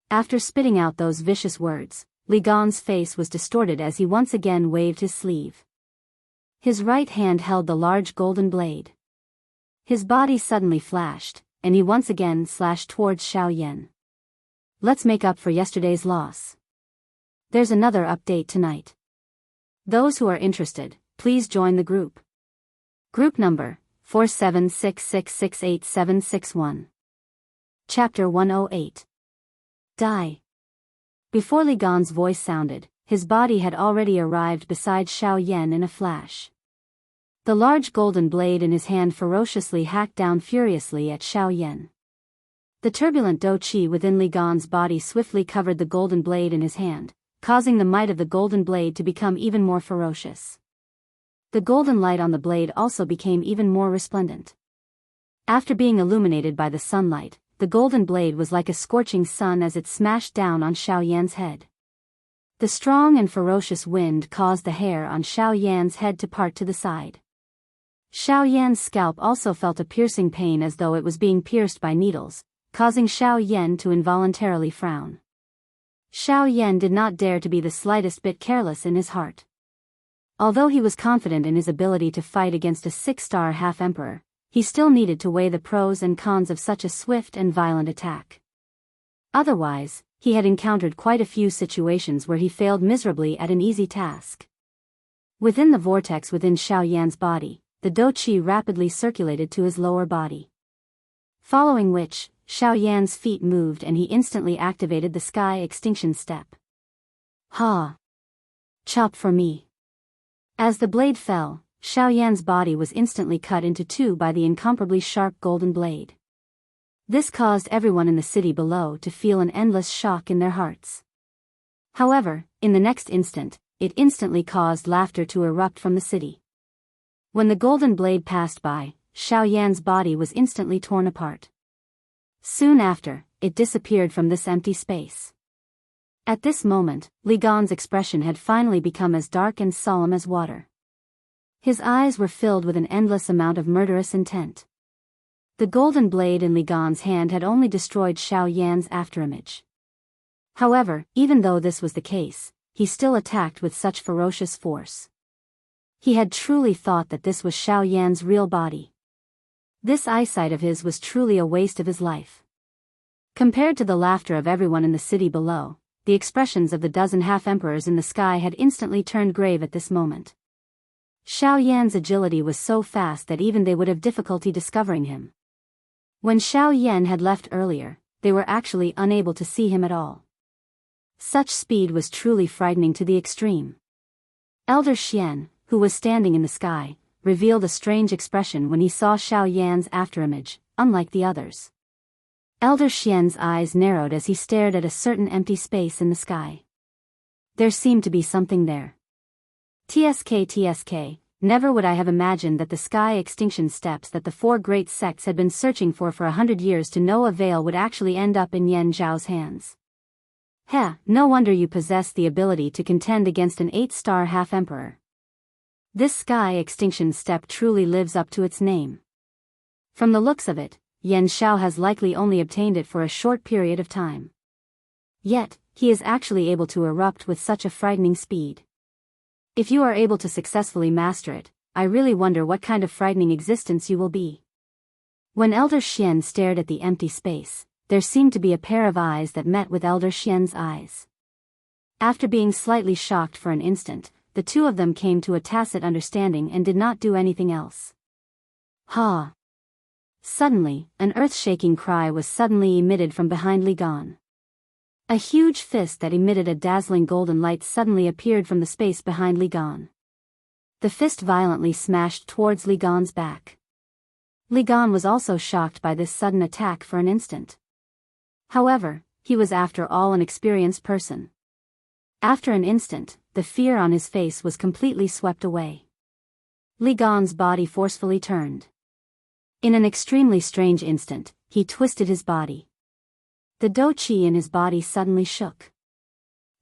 After spitting out those vicious words, Li Gan's face was distorted as he once again waved his sleeve. His right hand held the large golden blade. His body suddenly flashed, and he once again slashed towards Xiao Yan. Let's make up for yesterday's loss. There's another update tonight. Those who are interested, please join the group. Group number 4766686761. Chapter 108. Die. Before Li Gan's voice sounded, his body had already arrived beside Xiao Yan in a flash. The large golden blade in his hand ferociously hacked down furiously at Xiao Yan. The turbulent dou qi within Li Gan's body swiftly covered the golden blade in his hand, causing the might of the golden blade to become even more ferocious. The golden light on the blade also became even more resplendent. After being illuminated by the sunlight, the golden blade was like a scorching sun as it smashed down on Xiao Yan's head. The strong and ferocious wind caused the hair on Xiao Yan's head to part to the side. Xiao Yan's scalp also felt a piercing pain as though it was being pierced by needles, causing Xiao Yan to involuntarily frown. Xiao Yan did not dare to be the slightest bit careless in his heart. Although he was confident in his ability to fight against a 6-star half-emperor, he still needed to weigh the pros and cons of such a swift and violent attack. Otherwise, he had encountered quite a few situations where he failed miserably at an easy task. Within the vortex within Xiao Yan's body, the dou qi rapidly circulated to his lower body. Following which, Xiao Yan's feet moved and he instantly activated the sky extinction step. Ha! Chop for me. As the blade fell, Xiao Yan's body was instantly cut into two by the incomparably sharp golden blade. This caused everyone in the city below to feel an endless shock in their hearts. However, in the next instant, it instantly caused laughter to erupt from the city. When the golden blade passed by, Xiao Yan's body was instantly torn apart. Soon after, it disappeared from this empty space. At this moment, Li Gan's expression had finally become as dark and solemn as water. His eyes were filled with an endless amount of murderous intent. The golden blade in Li Gan's hand had only destroyed Xiao Yan's afterimage. However, even though this was the case, he still attacked with such ferocious force. He had truly thought that this was Xiao Yan's real body. This eyesight of his was truly a waste of his life. Compared to the laughter of everyone in the city below, the expressions of the dozen half-emperors in the sky had instantly turned grave at this moment. Xiao Yan's agility was so fast that even they would have difficulty discovering him. When Xiao Yan had left earlier, they were actually unable to see him at all. Such speed was truly frightening to the extreme. Elder Xian, who was standing in the sky, revealed a strange expression when he saw Xiao Yan's afterimage, unlike the others. Elder Xian's eyes narrowed as he stared at a certain empty space in the sky. There seemed to be something there. TSK, never would I have imagined that the sky extinction steps that the four great sects had been searching for 100 years to no avail would actually end up in Yan Zhao's hands. Heh, no wonder you possess the ability to contend against an 8-star half-emperor. This sky extinction step truly lives up to its name. From the looks of it, Yan Zhao has likely only obtained it for a short period of time. Yet, he is actually able to erupt with such a frightening speed. If you are able to successfully master it, I really wonder what kind of frightening existence you will be. When Elder Xian stared at the empty space, there seemed to be a pair of eyes that met with Elder Xian's eyes. After being slightly shocked for an instant, the two of them came to a tacit understanding and did not do anything else. Ha! Suddenly, an earth-shaking cry was suddenly emitted from behind Li Gan. A huge fist that emitted a dazzling golden light suddenly appeared from the space behind Li Gan. The fist violently smashed towards Li Gan's back. Li Gan was also shocked by this sudden attack for an instant. However, he was after all an experienced person. After an instant, the fear on his face was completely swept away. Li Gan's body forcefully turned. In an extremely strange instant, he twisted his body. The dou qi in his body suddenly shook.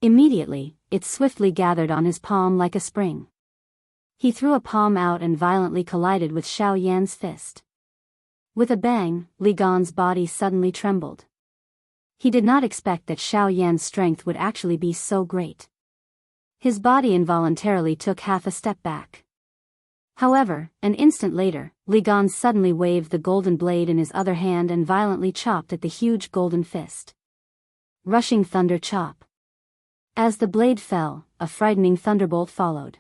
Immediately, it swiftly gathered on his palm like a spring. He threw a palm out and violently collided with Xiao Yan's fist. With a bang, Li Gan's body suddenly trembled. He did not expect that Xiao Yan's strength would actually be so great. His body involuntarily took half a step back. However, an instant later, Li Gan suddenly waved the golden blade in his other hand and violently chopped at the huge golden fist. Rushing thunder chop. As the blade fell, a frightening thunderbolt followed.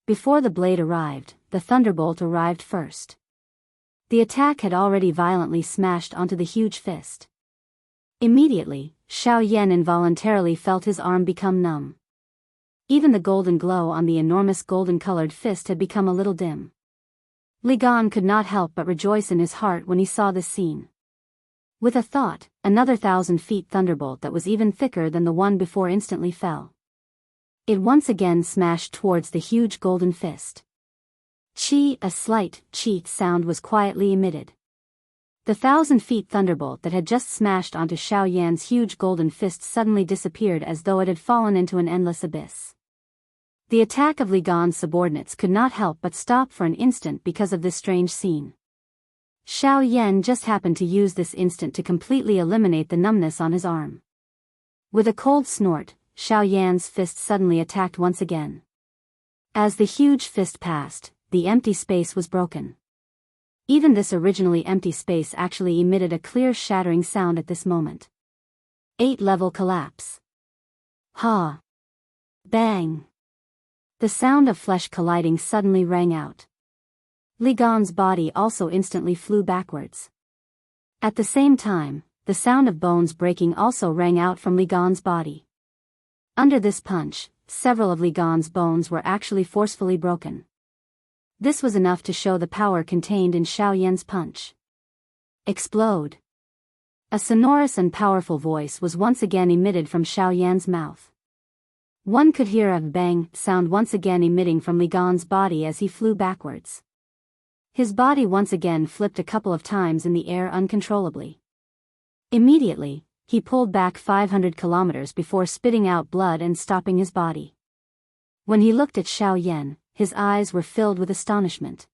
Before the blade arrived, the thunderbolt arrived first. The attack had already violently smashed onto the huge fist. Immediately, Xiao Yan involuntarily felt his arm become numb. Even the golden glow on the enormous golden-colored fist had become a little dim. Li Gan could not help but rejoice in his heart when he saw this scene. With a thought, another 1,000-feet thunderbolt that was even thicker than the one before instantly fell. It once again smashed towards the huge golden fist. Chi, a slight cheat sound was quietly emitted. The 1,000-feet thunderbolt that had just smashed onto Xiao Yan's huge golden fist suddenly disappeared as though it had fallen into an endless abyss. The attack of Li Gan's subordinates could not help but stop for an instant because of this strange scene. Xiao Yan just happened to use this instant to completely eliminate the numbness on his arm. With a cold snort, Xiao Yan's fist suddenly attacked once again. As the huge fist passed, the empty space was broken. Even this originally empty space actually emitted a clear shattering sound at this moment. 8-level collapse. Ha! Bang! The sound of flesh colliding suddenly rang out. Li Gan's body also instantly flew backwards. At the same time, the sound of bones breaking also rang out from Li Gan's body. Under this punch, several of Li Gan's bones were actually forcefully broken. This was enough to show the power contained in Xiao Yan's punch. Explode! A sonorous and powerful voice was once again emitted from Xiao Yan's mouth. One could hear a bang sound once again emitting from Li Gan's body as he flew backwards. His body once again flipped a couple of times in the air uncontrollably. Immediately, he pulled back 500 kilometers before spitting out blood and stopping his body. When he looked at Xiao Yan, his eyes were filled with astonishment.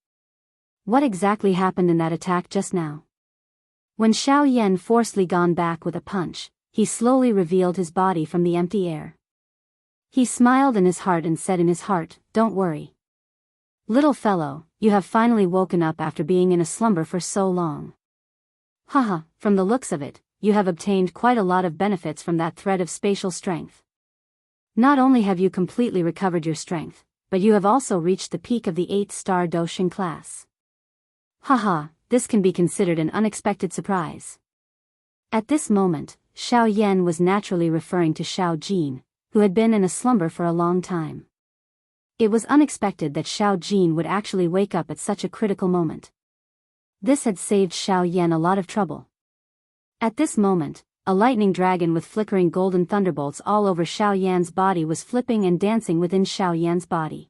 What exactly happened in that attack just now? When Xiao Yan forced Li Gan back with a punch, he slowly revealed his body from the empty air. He smiled in his heart and said in his heart, "Don't worry. Little fellow, you have finally woken up after being in a slumber for so long. Haha, from the looks of it, you have obtained quite a lot of benefits from that thread of spatial strength. Not only have you completely recovered your strength, but you have also reached the peak of the 8-star Doshin class. Haha, this can be considered an unexpected surprise." At this moment, Xiao Yan was naturally referring to Xiao Jin, who had been in a slumber for a long time. It was unexpected that Xiao Jin would actually wake up at such a critical moment. This had saved Xiao Yan a lot of trouble. At this moment, a lightning dragon with flickering golden thunderbolts all over Xiao Yan's body was flipping and dancing within Xiao Yan's body.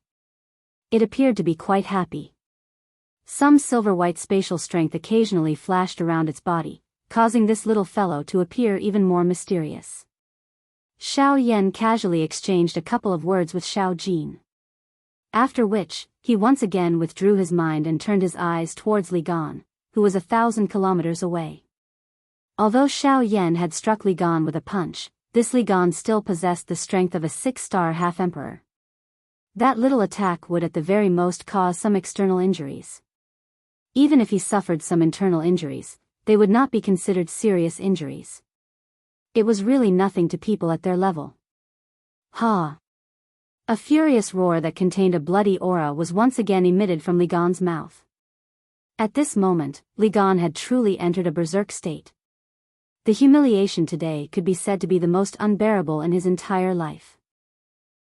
It appeared to be quite happy. Some silver-white spatial strength occasionally flashed around its body, causing this little fellow to appear even more mysterious. Xiao Yan casually exchanged a couple of words with Xiao Jin. After which, he once again withdrew his mind and turned his eyes towards Li Gan, who was 1,000 kilometers away. Although Xiao Yan had struck Li Gan with a punch, this Li Gan still possessed the strength of a 6-star half-emperor. That little attack would at the very most cause some external injuries. Even if he suffered some internal injuries, they would not be considered serious injuries. It was really nothing to people at their level. Ha! A furious roar that contained a bloody aura was once again emitted from Li Gan's mouth. At this moment, Li Gan had truly entered a berserk state. The humiliation today could be said to be the most unbearable in his entire life.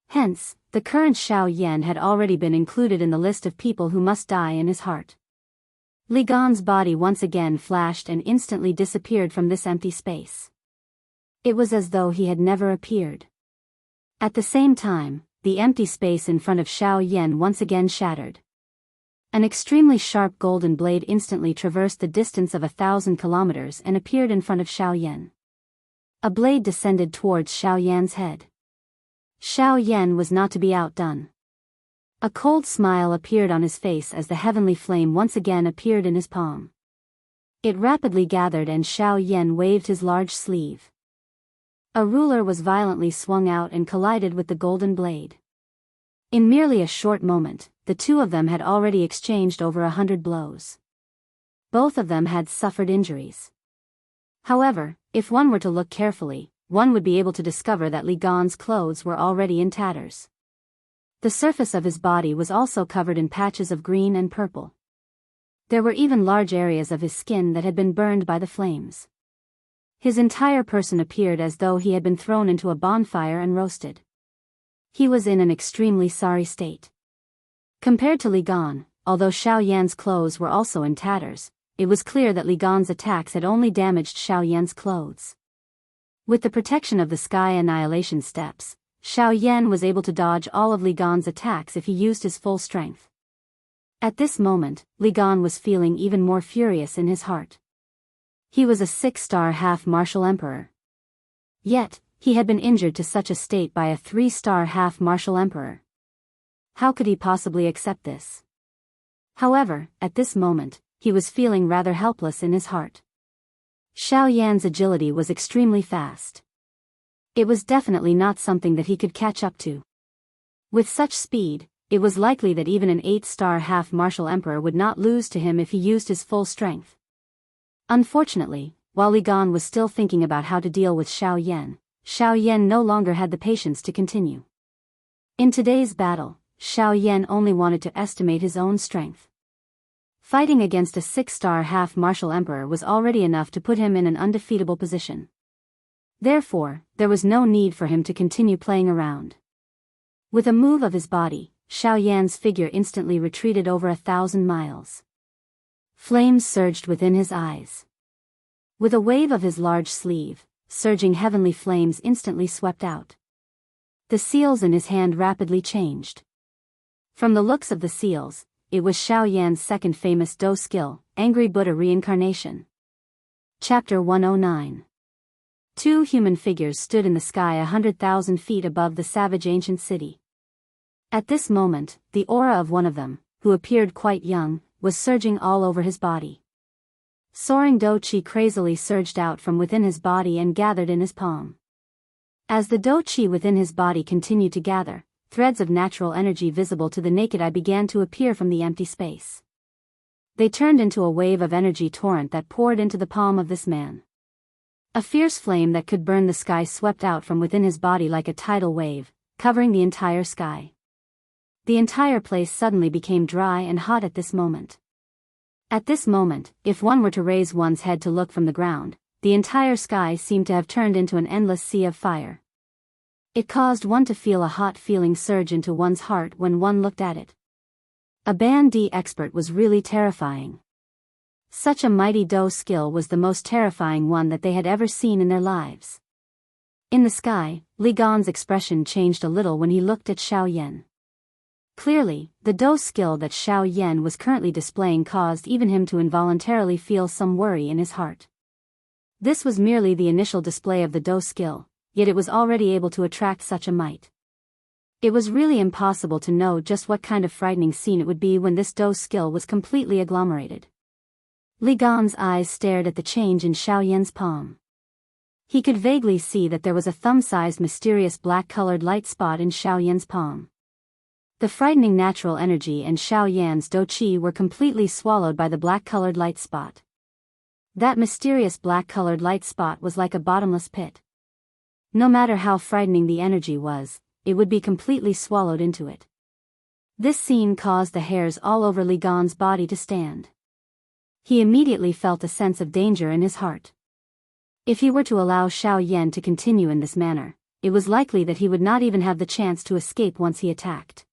Hence, the current Xiao Yan had already been included in the list of people who must die in his heart. Li Gan's body once again flashed and instantly disappeared from this empty space. It was as though he had never appeared. At the same time, the empty space in front of Xiao Yan once again shattered. An extremely sharp golden blade instantly traversed the distance of 1,000 kilometers and appeared in front of Xiao Yan. A blade descended towards Xiao Yan's head. Xiao Yan was not to be outdone. A cold smile appeared on his face as the heavenly flame once again appeared in his palm. It rapidly gathered and Xiao Yan waved his large sleeve. A ruler was violently swung out and collided with the golden blade. In merely a short moment, the two of them had already exchanged over 100 blows. Both of them had suffered injuries. However, if one were to look carefully, one would be able to discover that Li Gan's clothes were already in tatters. The surface of his body was also covered in patches of green and purple. There were even large areas of his skin that had been burned by the flames. His entire person appeared as though he had been thrown into a bonfire and roasted. He was in an extremely sorry state. Compared to Li Gan, although Xiao Yan's clothes were also in tatters, it was clear that Li Gan's attacks had only damaged Xiao Yan's clothes. With the protection of the Sky Annihilation Steps, Xiao Yan was able to dodge all of Li Gan's attacks if he used his full strength. At this moment, Li Gan was feeling even more furious in his heart. He was a 6-star half-martial emperor. Yet, he had been injured to such a state by a 3-star half-martial emperor. How could he possibly accept this? However, at this moment, he was feeling rather helpless in his heart. Xiao Yan's agility was extremely fast. It was definitely not something that he could catch up to. With such speed, it was likely that even an 8-star half-martial emperor would not lose to him if he used his full strength. Unfortunately, while Li Gan was still thinking about how to deal with Xiao Yan no longer had the patience to continue. In today's battle, Xiao Yan only wanted to estimate his own strength. Fighting against a 6-star half-martial emperor was already enough to put him in an undefeatable position. Therefore, there was no need for him to continue playing around. With a move of his body, Xiao Yan's figure instantly retreated over 1,000 miles. Flames surged within his eyes. With a wave of his large sleeve, surging heavenly flames instantly swept out. The seals in his hand rapidly changed. From the looks of the seals, it was Xiao Yan's second famous Do skill, Angry Buddha Reincarnation. Chapter 109. Two human figures stood in the sky 100,000 feet above the savage ancient city. At this moment, the aura of one of them, who appeared quite young, was surging all over his body. Soaring Do Qi crazily surged out from within his body and gathered in his palm. As the Do Qi within his body continued to gather, threads of natural energy visible to the naked eye began to appear from the empty space. They turned into a wave of energy torrent that poured into the palm of this man. A fierce flame that could burn the sky swept out from within his body like a tidal wave, covering the entire sky. The entire place suddenly became dry and hot at this moment. At this moment, if one were to raise one's head to look from the ground, the entire sky seemed to have turned into an endless sea of fire. It caused one to feel a hot feeling surge into one's heart when one looked at it. A Band D expert was really terrifying. Such a mighty Do skill was the most terrifying one that they had ever seen in their lives. In the sky, Li Gan's expression changed a little when he looked at Xiao Yan. Clearly, the Do skill that Xiao Yan was currently displaying caused even him to involuntarily feel some worry in his heart. This was merely the initial display of the Do skill, yet it was already able to attract such a might. It was really impossible to know just what kind of frightening scene it would be when this Do skill was completely agglomerated. Li Gan's eyes stared at the change in Xiao Yan's palm. He could vaguely see that there was a thumb-sized mysterious black-colored light spot in Xiao Yan's palm. The frightening natural energy and Xiao Yan's Do Qi were completely swallowed by the black-colored light spot. That mysterious black-colored light spot was like a bottomless pit. No matter how frightening the energy was, it would be completely swallowed into it. This scene caused the hairs all over Li Gan's body to stand. He immediately felt a sense of danger in his heart. If he were to allow Xiao Yan to continue in this manner, it was likely that he would not even have the chance to escape once he attacked.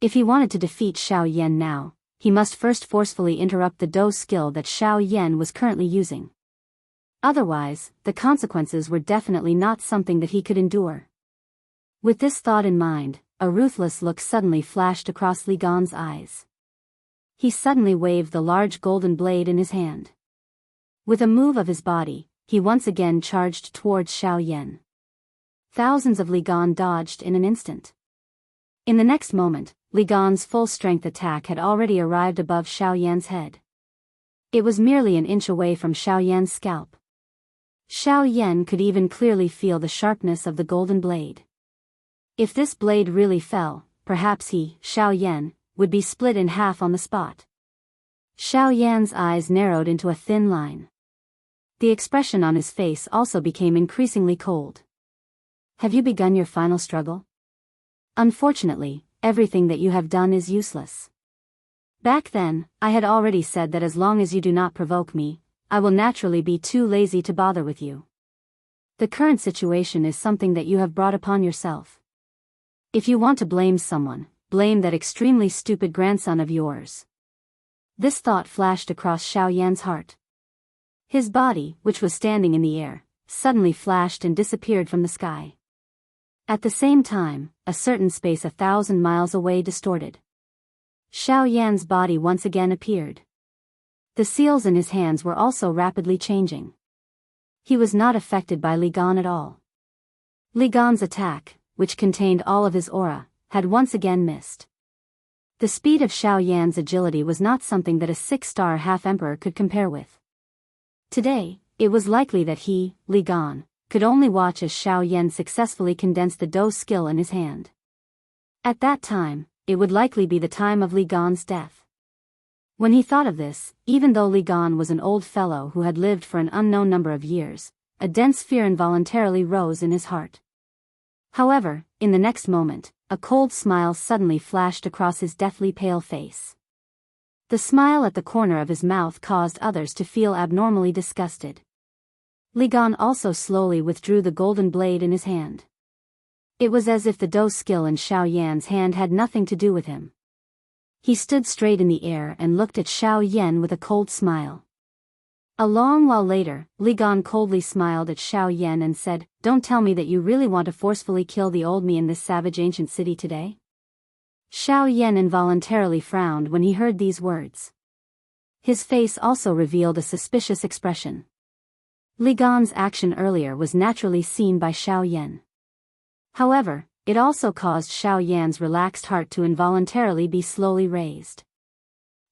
If he wanted to defeat Xiao Yan now, he must first forcefully interrupt the Do skill that Xiao Yan was currently using. Otherwise, the consequences were definitely not something that he could endure. With this thought in mind, a ruthless look suddenly flashed across Li Gan's eyes. He suddenly waved the large golden blade in his hand. With a move of his body, he once again charged towards Xiao Yan. Thousands of Li Gan dodged in an instant. In the next moment, Li Gan's full-strength attack had already arrived above Xiao Yan's head. It was merely an inch away from Xiao Yan's scalp. Xiao Yan could even clearly feel the sharpness of the golden blade. If this blade really fell, perhaps he, Xiao Yan, would be split in half on the spot. Xiao Yan's eyes narrowed into a thin line. The expression on his face also became increasingly cold. Have you begun your final struggle? Unfortunately, everything that you have done is useless. Back then, I had already said that as long as you do not provoke me, I will naturally be too lazy to bother with you. The current situation is something that you have brought upon yourself. If you want to blame someone, blame that extremely stupid grandson of yours. This thought flashed across Xiao Yan's heart. His body, which was standing in the air, suddenly flashed and disappeared from the sky. At the same time, a certain space 1,000 miles away distorted. Xiao Yan's body once again appeared. The seals in his hands were also rapidly changing. He was not affected by Li Gan at all. Li Gan's attack, which contained all of his aura, had once again missed. The speed of Xiao Yan's agility was not something that a 6-star half-emperor could compare with. Today, it was likely that he, Li Gan, could only watch as Xiao Yan successfully condensed the Do skill in his hand. At that time, it would likely be the time of Li Gan's death. When he thought of this, even though Li Gan was an old fellow who had lived for an unknown number of years, a dense fear involuntarily rose in his heart. However, in the next moment, a cold smile suddenly flashed across his deathly pale face. The smile at the corner of his mouth caused others to feel abnormally disgusted. Li Gan also slowly withdrew the golden blade in his hand. It was as if the Do skill in Xiao Yan's hand had nothing to do with him. He stood straight in the air and looked at Xiao Yan with a cold smile. A long while later, Li Gan coldly smiled at Xiao Yan and said, "Don't tell me that you really want to forcefully kill the old me in this savage ancient city today?" Xiao Yan involuntarily frowned when he heard these words. His face also revealed a suspicious expression. Li Gan's action earlier was naturally seen by Xiao Yan. However, it also caused Xiao Yan's relaxed heart to involuntarily be slowly raised.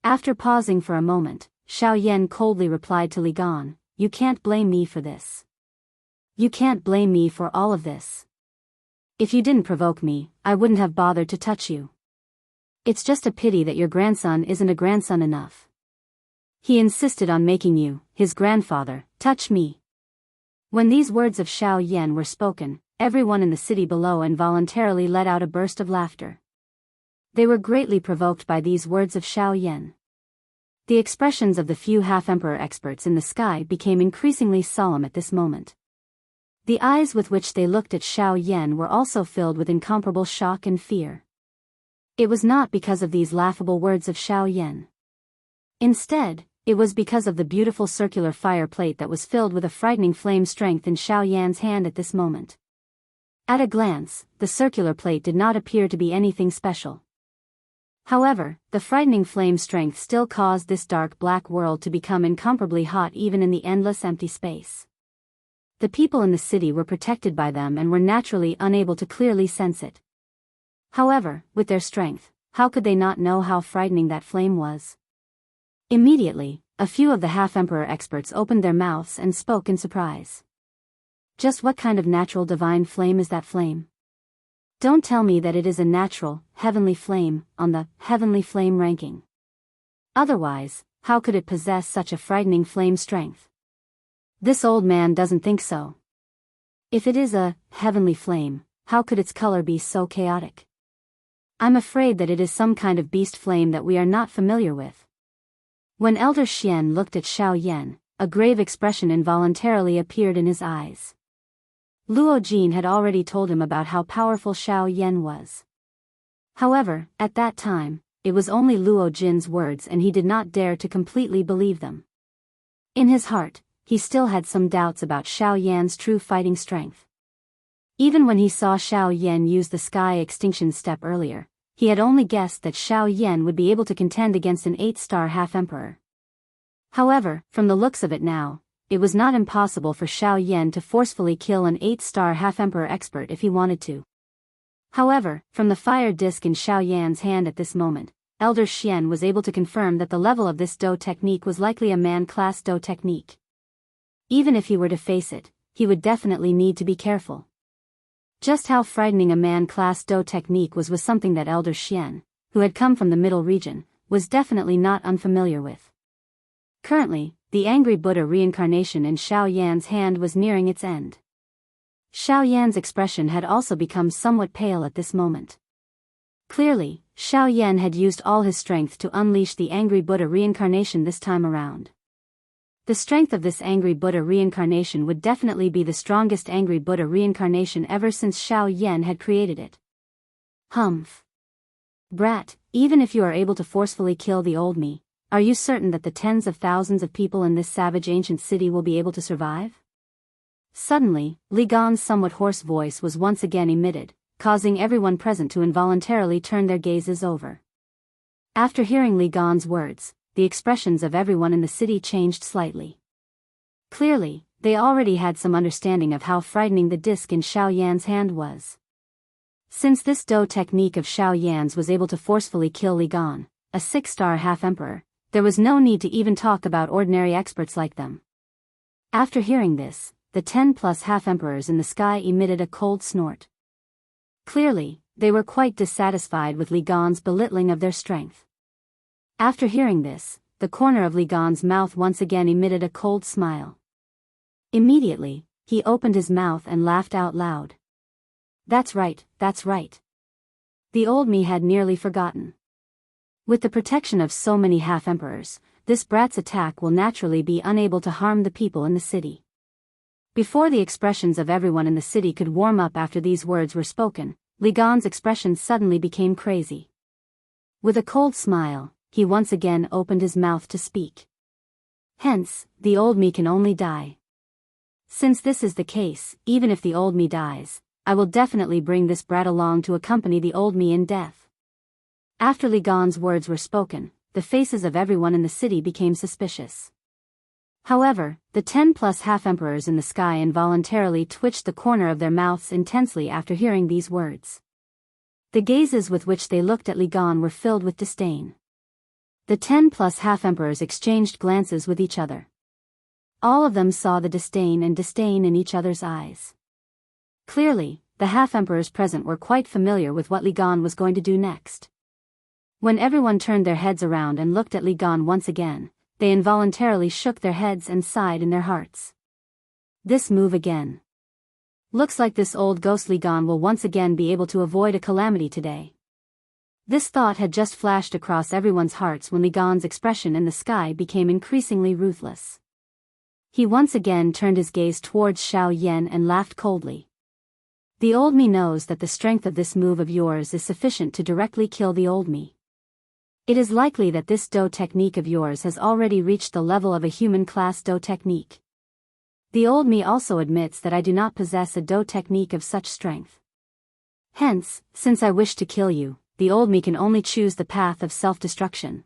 After pausing for a moment, Xiao Yan coldly replied to Li Gan, "You can't blame me for this. You can't blame me for all of this. If you didn't provoke me, I wouldn't have bothered to touch you. It's just a pity that your grandson isn't a grandson enough. He insisted on making you, his grandfather, touch me." When these words of Xiao Yan were spoken, everyone in the city below involuntarily let out a burst of laughter. They were greatly provoked by these words of Xiao Yan. The expressions of the few half-emperor experts in the sky became increasingly solemn at this moment. The eyes with which they looked at Xiao Yan were also filled with incomparable shock and fear. It was not because of these laughable words of Xiao Yan. Instead, it was because of the beautiful circular fire plate that was filled with a frightening flame strength in Xiao Yan's hand at this moment. At a glance, the circular plate did not appear to be anything special. However, the frightening flame strength still caused this dark black world to become incomparably hot even in the endless empty space. The people in the city were protected by them and were naturally unable to clearly sense it. However, with their strength, how could they not know how frightening that flame was? Immediately, a few of the half-emperor experts opened their mouths and spoke in surprise. Just what kind of natural divine flame is that flame? Don't tell me that it is a natural, heavenly flame, on the heavenly flame ranking. Otherwise, how could it possess such a frightening flame strength? This old man doesn't think so. If it is a heavenly flame, how could its color be so chaotic? I'm afraid that it is some kind of beast flame that we are not familiar with. When Elder Xian looked at Xiao Yan, a grave expression involuntarily appeared in his eyes. Luo Jin had already told him about how powerful Xiao Yan was. However, at that time, it was only Luo Jin's words and he did not dare to completely believe them. In his heart, he still had some doubts about Xiao Yan's true fighting strength. Even when he saw Xiao Yan use the sky extinction step earlier, he had only guessed that Xiao Yan would be able to contend against an 8-star half-emperor. However, from the looks of it now, it was not impossible for Xiao Yan to forcefully kill an 8-star half-emperor expert if he wanted to. However, from the fire disc in Xiao Yan's hand at this moment, Elder Xian was able to confirm that the level of this Do technique was likely a man-class Do technique. Even if he were to face it, he would definitely need to be careful. Just how frightening a man-class Do technique was something that Elder Xian, who had come from the middle region, was definitely not unfamiliar with. Currently, the angry Buddha reincarnation in Xiao Yan's hand was nearing its end. Xiao Yan's expression had also become somewhat pale at this moment. Clearly, Xiao Yan had used all his strength to unleash the angry Buddha reincarnation this time around. The strength of this angry Buddha reincarnation would definitely be the strongest angry Buddha reincarnation ever since Xiao Yan had created it. Humph. Brat, even if you are able to forcefully kill the old me, are you certain that the tens of thousands of people in this savage ancient city will be able to survive? Suddenly, Li Gan's somewhat hoarse voice was once again emitted, causing everyone present to involuntarily turn their gazes over. After hearing Li Gan's words, the expressions of everyone in the city changed slightly. Clearly, they already had some understanding of how frightening the disc in Xiao Yan's hand was. Since this Do technique of Xiao Yan's was able to forcefully kill Li Gan, a 6-star half-emperor, there was no need to even talk about ordinary experts like them. After hearing this, the 10+ half-emperors in the sky emitted a cold snort. Clearly, they were quite dissatisfied with Li Gan's belittling of their strength. After hearing this, the corner of Li Gan's mouth once again emitted a cold smile. Immediately, he opened his mouth and laughed out loud. That's right, that's right. The old me had nearly forgotten. With the protection of so many half-emperors, this brat's attack will naturally be unable to harm the people in the city. Before the expressions of everyone in the city could warm up after these words were spoken, Li Gan's expression suddenly became crazy. With a cold smile, he once again opened his mouth to speak. Hence, the old me can only die. Since this is the case, even if the old me dies, I will definitely bring this brat along to accompany the old me in death. After Li Gan's words were spoken, the faces of everyone in the city became suspicious. However, the 10+ half-emperors in the sky involuntarily twitched the corner of their mouths intensely after hearing these words. The gazes with which they looked at Li Gan were filled with disdain. The 10+ half-emperors exchanged glances with each other. All of them saw the disdain in each other's eyes. Clearly, the half-emperors present were quite familiar with what Li Gan was going to do next. When everyone turned their heads around and looked at Li Gan once again, they involuntarily shook their heads and sighed in their hearts. This move again. Looks like this old ghost Li Gan will once again be able to avoid a calamity today. This thought had just flashed across everyone's hearts when Li Gan's expression in the sky became increasingly ruthless. He once again turned his gaze towards Xiao Yan and laughed coldly. The old me knows that the strength of this move of yours is sufficient to directly kill the old me. It is likely that this Do technique of yours has already reached the level of a human class Do technique. The old me also admits that I do not possess a Do technique of such strength. Hence, since I wish to kill you, the old me can only choose the path of self-destruction.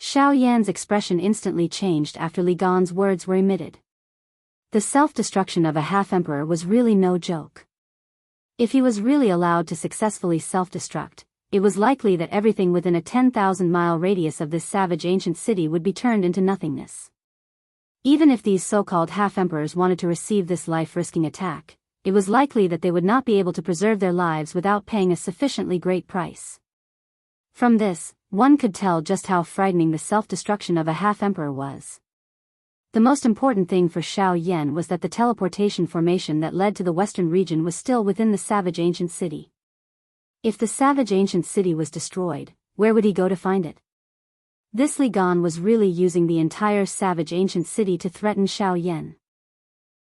Xiao Yan's expression instantly changed after Li Gan's words were emitted. The self-destruction of a half-emperor was really no joke. If he was really allowed to successfully self-destruct, it was likely that everything within a 10,000-mile radius of this savage ancient city would be turned into nothingness. Even if these so-called half-emperors wanted to receive this life-risking attack, it was likely that they would not be able to preserve their lives without paying a sufficiently great price. From this, one could tell just how frightening the self-destruction of a half-emperor was. The most important thing for Xiao Yan was that the teleportation formation that led to the western region was still within the savage ancient city. If the savage ancient city was destroyed, where would he go to find it? This Li Gan was really using the entire savage ancient city to threaten Xiao Yan.